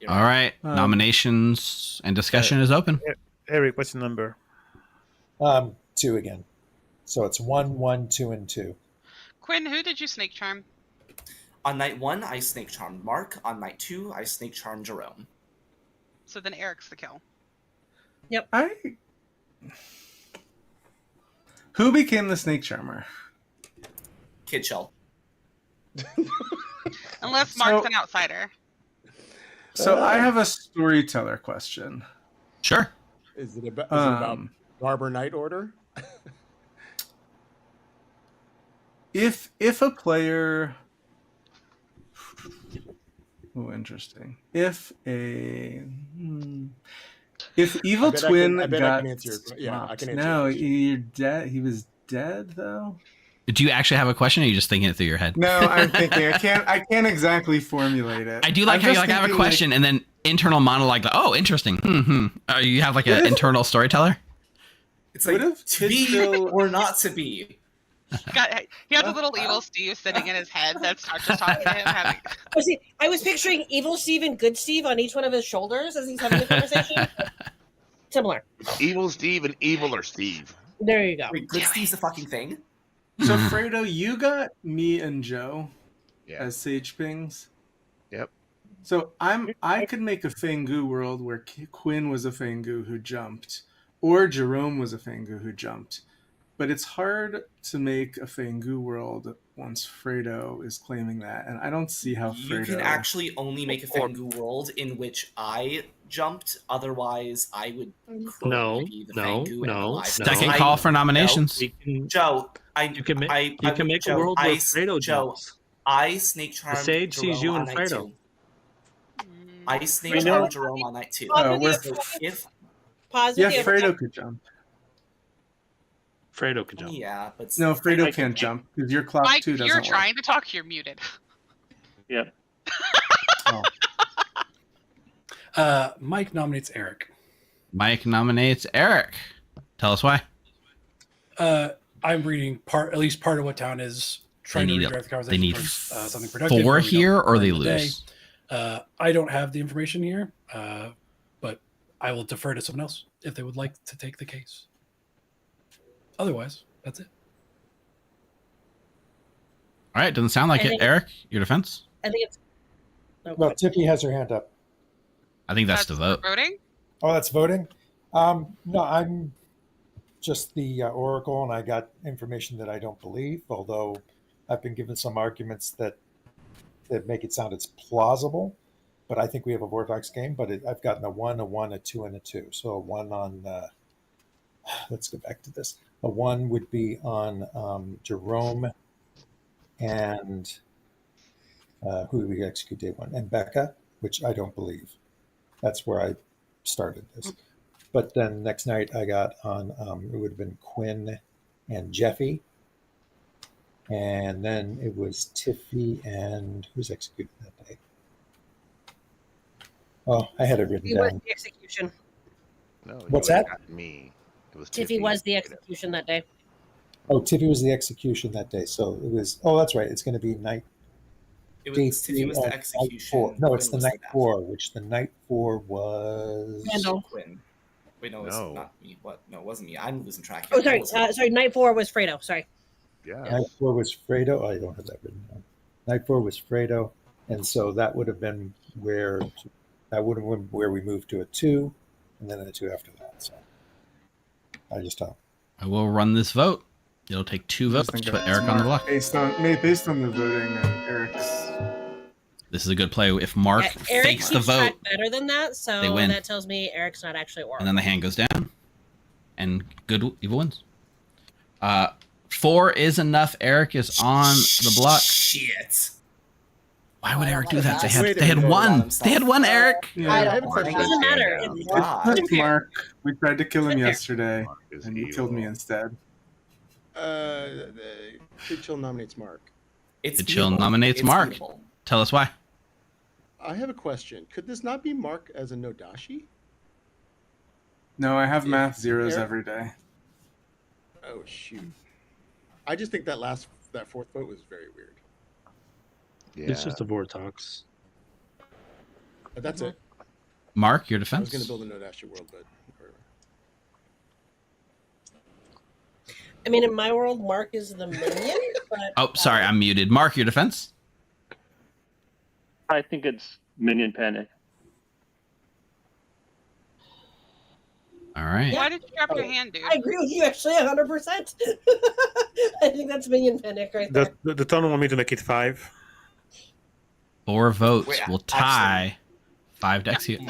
All right. Nominations and discussion is open. Eric, what's the number? 2 again. So it's 1, 1, 2, and 2. Quinn, who did you snake charm? On night 1, I snake charmed Mark. On night 2, I snake charmed Jerome. So then Eric's the kill. Yep. Who became the snake charmer? Kid Chill. Unless Mark's an outsider. So I have a storyteller question. Sure. Is it about Barber Night Order? If a player, interesting. If evil twin I got can answer your, yeah, I can answer. no, you're dead. He was dead though. Do you actually have a question, or are you just thinking it through your head? No, I'm thinking. I can't exactly formulate it. I do like how you like I have a question and then internal monologue. Like, oh, interesting. You have like an internal storyteller. It's like to be or not to be. He has a little evil Steve sitting in his head that starts just talking to him. I was picturing evil Steve and good Steve on each one of his shoulders as he's having the conversation. Similar. Evil Steve and eviler Steve. There you go. Wait, good Steve's a fucking thing? So Fredo, you got me and Joe as Sage Pings. Yep. So I could make a Fangu world where Quinn was a Fangu who jumped, or Jerome was a Fangu who jumped. But it's hard to make a Fangu world once Fredo is claiming that, and I don't see how Fredo... You can actually only make a Fangu world in which I jumped. Otherwise, I would be the Fangu and alive. Second call for nominations. Joe, you can make a world where Fredo jumps. I snake charmed The Sage Jerome sees you on and night Fredo. 2. I snake charmed Jerome on night 2. If Fredo could jump. Fredo can jump. Yeah, but no, Fredo can't jump because your clock Mike, 2 doesn't you're work. trying to talk. You're muted. Yep. Mike nominates Eric. Mike nominates Eric. Tell us why. I'm reading at least part of what Town is trying to redirect the conversation. They need something productive. 4 here, or they lose. I don't have the information here, but I will defer to someone else if they would like to take the case. Otherwise, that's it. All right, doesn't sound like it. Eric, your defense? I think it's... Well, Tiffy has her hand up. I think that's the vote. Voting? Oh, that's voting? No, I'm just the Oracle, and I got information that I don't believe, although I've been given some arguments that make it sound it's plausible. But I think we have a Vortex game, but I've gotten a 1, a 1, a 2, and a 2. So a 1 on... let's go back to this. A 1 would be on Jerome and who did we execute day 1? And Becca, which I don't believe. That's where I started this. But then next night I got on, it would have been Quinn and Jeffy. And then it was Tiffy and who's executed that day? Oh, I had it written down. The execution. No, what's that? Me. It was Tiffy was the execution that day. Oh, Tiffy was the execution that day. So it was, oh, that's right. It's going to be night. Tiffy was the execution. No, it's the night 4, which the night 4 was... Randall. Quinn. Wait, no, it's not me. What? No, it wasn't me. I'm losing track. Oh, sorry. Sorry, night 4 was Fredo. Sorry. Yeah. Night 4 was Fredo. Oh, I don't have that written down. Night 4 was Fredo. And so that would have been where that would have been where we moved to a 2, and then a 2 after that. So I just don't. I will run this vote. It'll take 2 votes to put Eric on the block. Based on the voting and Eric's. This is a good play. If Mark Eric fakes the keeps vote, track better than that, so they win. that tells me Eric's not actually Oracle. and then the hand goes down, and evil wins. 4 is enough. Eric is on the block. Shit. Why would Eric do that? They had one. They had one, Eric. Yeah, I have a question. It doesn't matter. It's Mark. We tried to kill him yesterday, and he killed me instead. Kid Chill nominates Mark. The Chill nominates Mark. Tell us why. I have a question. Could this not be Mark as a Nodashi? No, I have math zeros Eric? every day. Oh shoot! I just think that fourth vote was very weird. It's just a Vortox. But that's it. Mark, your I was defense. going to build a Nodashi world, but I mean, in my world, Mark is the minion, but Oh, sorry, I'm muted. Mark, your defense. I think it's Minion Panic. All right. Why did you drop your hand, dude? I agree with you actually 100%. I think that's minion panic right there. The ton want me to make it 5. 4 votes will tie 5 to execute.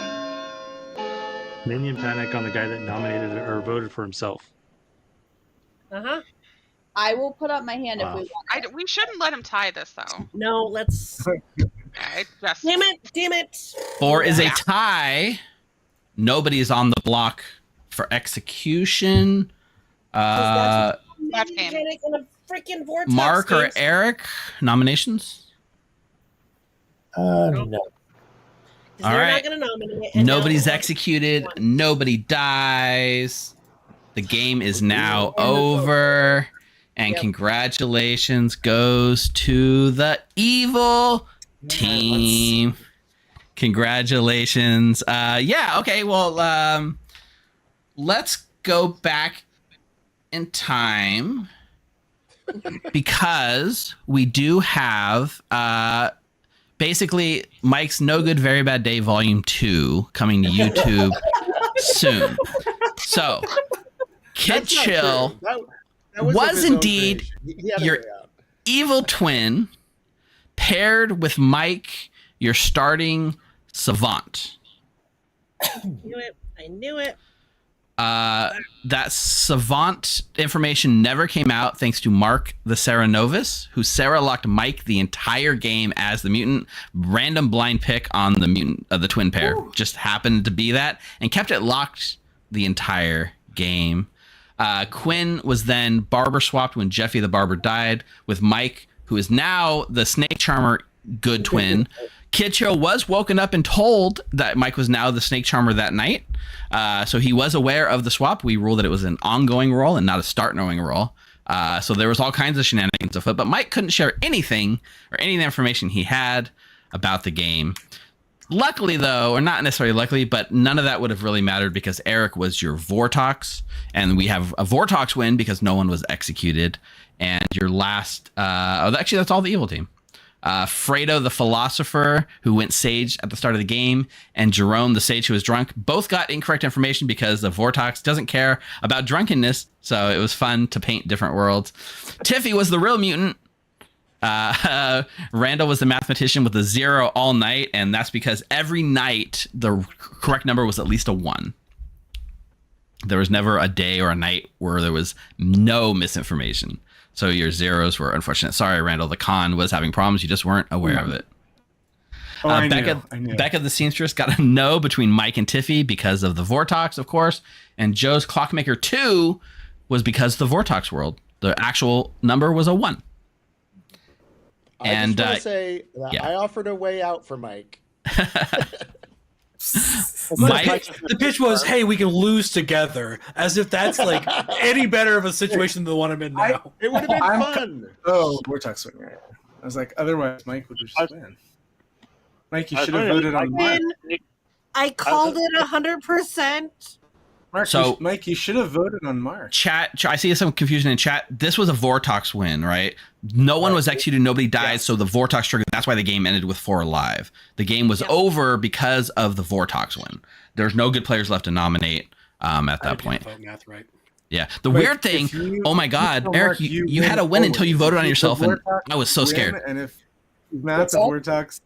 Minion Panic on the guy that nominated or voted for himself. Uh-huh. I will put up my hand if we want. We shouldn't let him tie this though. No, let's. Damn it! 4 is a tie. Nobody is on the block for execution. Minion panic in a freaking vortex. Mark or games. Eric, nominations? No. All They're right. not going to nominate it. and Nobody's now- executed. Nobody dies. The game is now over. And congratulations goes to the evil team. Congratulations. Okay. Well, let's go back in time because we do have basically Mike's No Good Very Bad Day Volume 2 coming to YouTube soon. So, Kid That's not Chill true. That was of was his own indeed creation. He had a your way out. evil twin paired with Mike, your starting savant. I knew it. That savant information never came out thanks to Mark the Sarah Novus, who Sarah locked Mike the entire game as the mutant. Random blind pick on the mutant of the twin pair. Just happened to be that and kept it locked the entire game. Quinn was then barber swapped when Jeffy the barber died with Mike, who is now the snake charmer good twin. Kid Chill was woken up and told that Mike was now the snake charmer that night. So he was aware of the swap. We ruled that it was an ongoing role and not a start knowing role. So there was all kinds of shenanigans afoot, but Mike couldn't share anything or any of the information he had about the game. Luckily, though, or not necessarily luckily, but none of that would have really mattered because Eric was your Vortox, and we have a Vortox win because no one was executed. And your last, actually, that's all the evil team. Fredo, the philosopher, who went sage at the start of the game, and Jerome, the sage who was drunk, both got incorrect information because the Vortox doesn't care about drunkenness. So it was fun to paint different worlds. Tiffy was the real mutant. Randall was the mathematician with a 0 all night, and that's because every night the correct number was at least a 1. There was never a day or a night where there was no misinformation. So your zeros were unfortunate. Sorry, Randall. The con was having problems. You just weren't aware of it. I knew. Becca the seamstress got a no between Mike and Tiffy because of the Vortox, of course. And Joe's Clockmaker 2 was because of the Vortox world. The actual number was a 1. I just want to say that I offered a way out for Mike. The pitch was, "Hey, we can lose together," as if that's like any better of a situation than the one I'm in now. It would have been fun. Vortex win, right? I was like, otherwise, Mike would just win. Mike, you should have voted on Mike. I called it 100%. Mike, you should have voted on Mark. Chat, I see some confusion in chat. This was a Vortox win, right? No one was executed, nobody died, so the Vortox triggered. That's why the game ended with 4 alive. The game was over because of the Vortox win. There's no good players left to nominate at that point. Vote math right. Yeah. The weird thing, oh my God, Eric, you had a win until you voted on yourself, and I was so scared. And if Matt's a Vortox,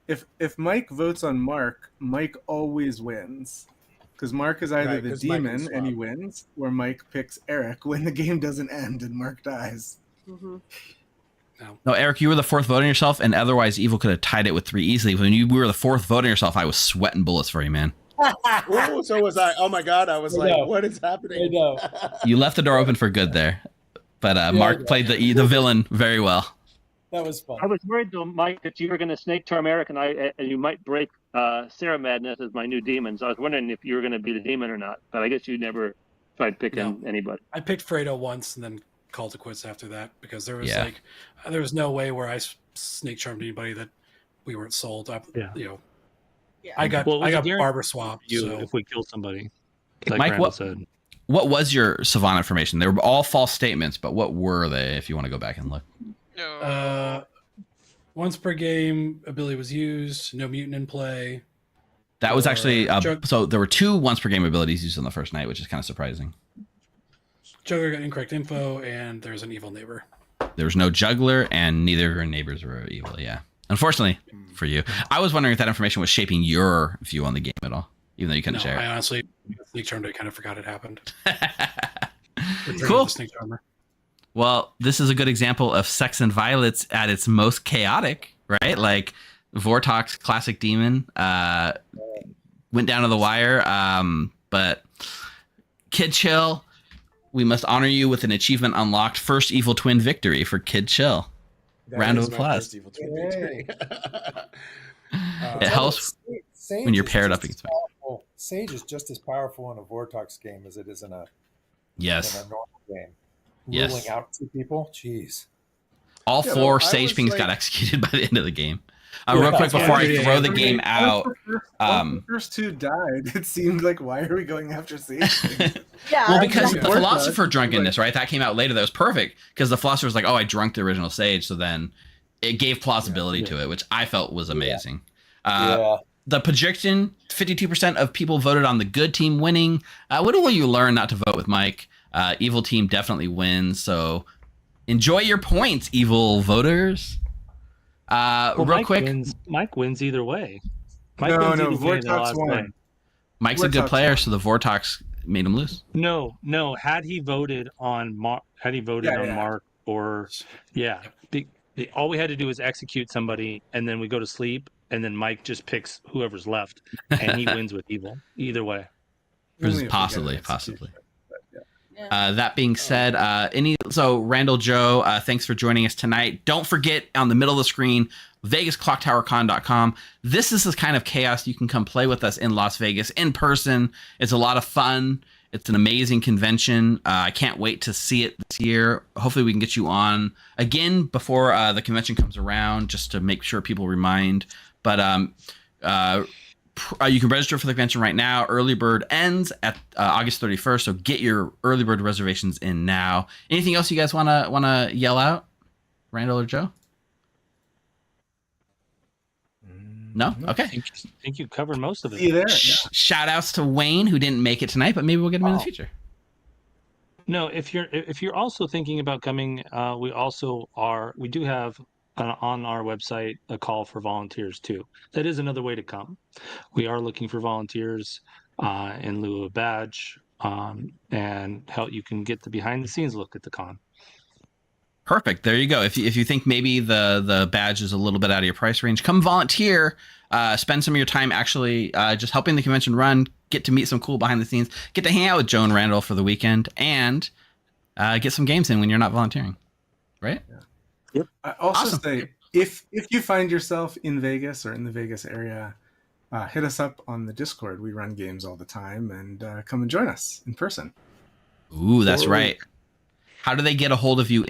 if Mike votes on Mark, Mike always wins. Because Mark is either the demon and he wins, or Mike picks Eric when the game doesn't end and Mark dies. Mm-hmm. No, Eric, you were the 4th vote on yourself, and otherwise Evil could have tied it with 3 easily. When you were the 4th vote on yourself, I was sweating bullets for you, man. Ooh, so was I. Oh my God, I was like, what is happening? You left the door open for good there. But Mark played the villain very well. That was fun. I was worried though, Mike, that you were going to snake charm Eric, and you might break Sarah Madness as my new demon. So I was wondering if you were going to be the demon or not. But I guess you never tried picking anybody. I picked Fredo once and then called it quits after that because there was no way where I snake charmed anybody that we weren't sold. I got barber swap. If we kill somebody, like Mike, Randall said. What was your Savant information? They were all false statements, but what were they? If you want to go back and look. Once per game, ability was used. No mutant in play. That was actually so there were 2 once per game abilities used on the first night, which is kind of surprising. Juggler got incorrect info, and there's an evil neighbor. There was no juggler, and neither of your neighbors were evil. Yeah, unfortunately for you. I was wondering if that information was shaping your view on the game at all, even though you couldn't share it. I honestly snake charmed. I kind of forgot it happened. Cool. Well, this is a good example of Sects And Violets at its most chaotic, right? Like Vortox Classic Demon went down to the wire. But Kid Chill, we must honor you with an achievement unlocked. First Evil Twin victory for Kid Chill. Round of applause. It helps when you're paired up against me. Sage is just as powerful in a Vortox game as it is in a normal game. Yes. Ruling out 2 people. Jeez. All 4 Sage Pings got executed by the end of the game. Real quick before I throw the game out. The first 2 died. It seemed like, why are we going after Sage? Well, because the philosopher drunkenness, right? That came out later. That was perfect because the philosopher was like, "Oh, I drunk the original Sage," so then it gave plausibility to it, which I felt was amazing. The projection: 52% of people voted on the good team winning. What will you learn not to vote with Mike? Evil team definitely wins. So enjoy your points, evil voters. Real quick, Mike wins either way. Vortox won. Mike's a good player, so the Vortox made him lose. No. Had he voted on Mark, Mark, or all we had to do was execute somebody, and then we go to sleep, and then Mike just picks whoever's left, and he wins with evil. Either way, possibly. That being said, Randall Joe, thanks for joining us tonight. Don't forget, on the middle of the screen, VegasClocktowerCon.com. This is the kind of chaos you can come play with us in Las Vegas in person. It's a lot of fun. It's an amazing convention. I can't wait to see it this year. Hopefully we can get you on again before the convention comes around, just to make sure people remind. But you can register for the convention right now. Early bird ends at August 31st, so get your early bird reservations in now. Anything else you guys wanna yell out, Randall or Joe? No? Okay. I think you covered most of it. See you there. Shout outs to Wayne, who didn't make it tonight, but maybe we'll get him in the future. No, if you're also thinking about coming, we do have on our website a call for volunteers too. That is another way to come. We are looking for volunteers in lieu of a badge, and you can get the behind the scenes look at the con. Perfect. There you go. If you think maybe the badge is a little bit out of your price range, come volunteer. Spend some of your time actually just helping the convention run. Get to meet some cool behind the scenes. Get to hang out with Joe and Randall for the weekend, and get some games in when you're not volunteering. Right? Yeah. Yep. I also say if you find yourself in Vegas or in the Vegas area, hit us up on the Discord. We run games all the time, and come and join us in person. Ooh, that's right. How do they get a hold of you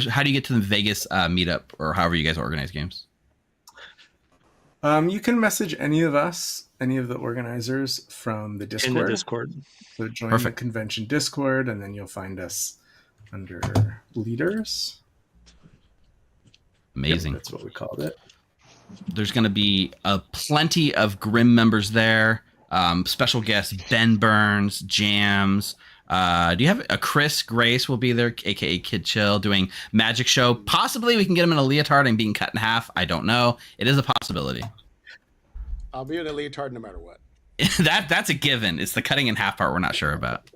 how do you get to the Vegas meetup, or however you guys organize games? You can message any of us, any of the organizers from the Discord. In the Discord. So join Perfect. the convention Discord, and then you'll find us under leaders. Amazing. Yep, that's what we called it. There's going to be plenty of Grim members there. Special guests Ben Burns, Jams. Do you have a Chris Grace will be there, aka Kid Chill, doing magic show. Possibly we can get him in a leotard and being cut in half. I don't know. It is a possibility. I'll be in a leotard no matter what. That's a given. It's the cutting in half part we're not sure about.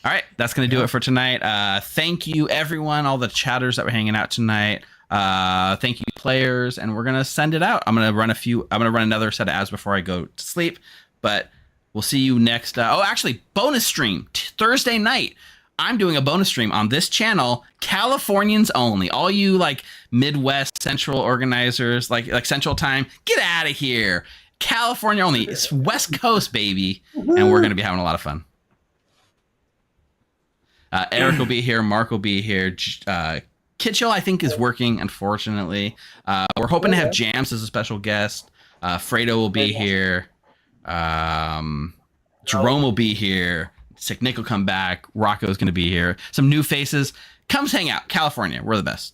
All right, that's going to do it for tonight. Thank you, everyone, all the chatters that were hanging out tonight. Thank you, players, and we're going to send it out. I'm going to run another set of ads before I go to sleep, but we'll see you next. Actually, bonus stream Thursday night. I'm doing a bonus stream on this channel, Californians only. All you like Midwest Central organizers, like Central Time, get out of here. California only. It's West Coast, baby, and we're going to be having a lot of fun. Eric will be here. Mark will be here. Kitchell, I think, is working, unfortunately. We're hoping to have Jams as a special guest. Fredo will be here. Jerome will be here. Sick Nick will come back. Rocco's going to be here. Some new faces. Come hang out. California. We're the best.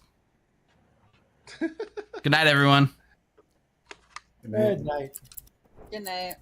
Good night, everyone. Good night. Good night.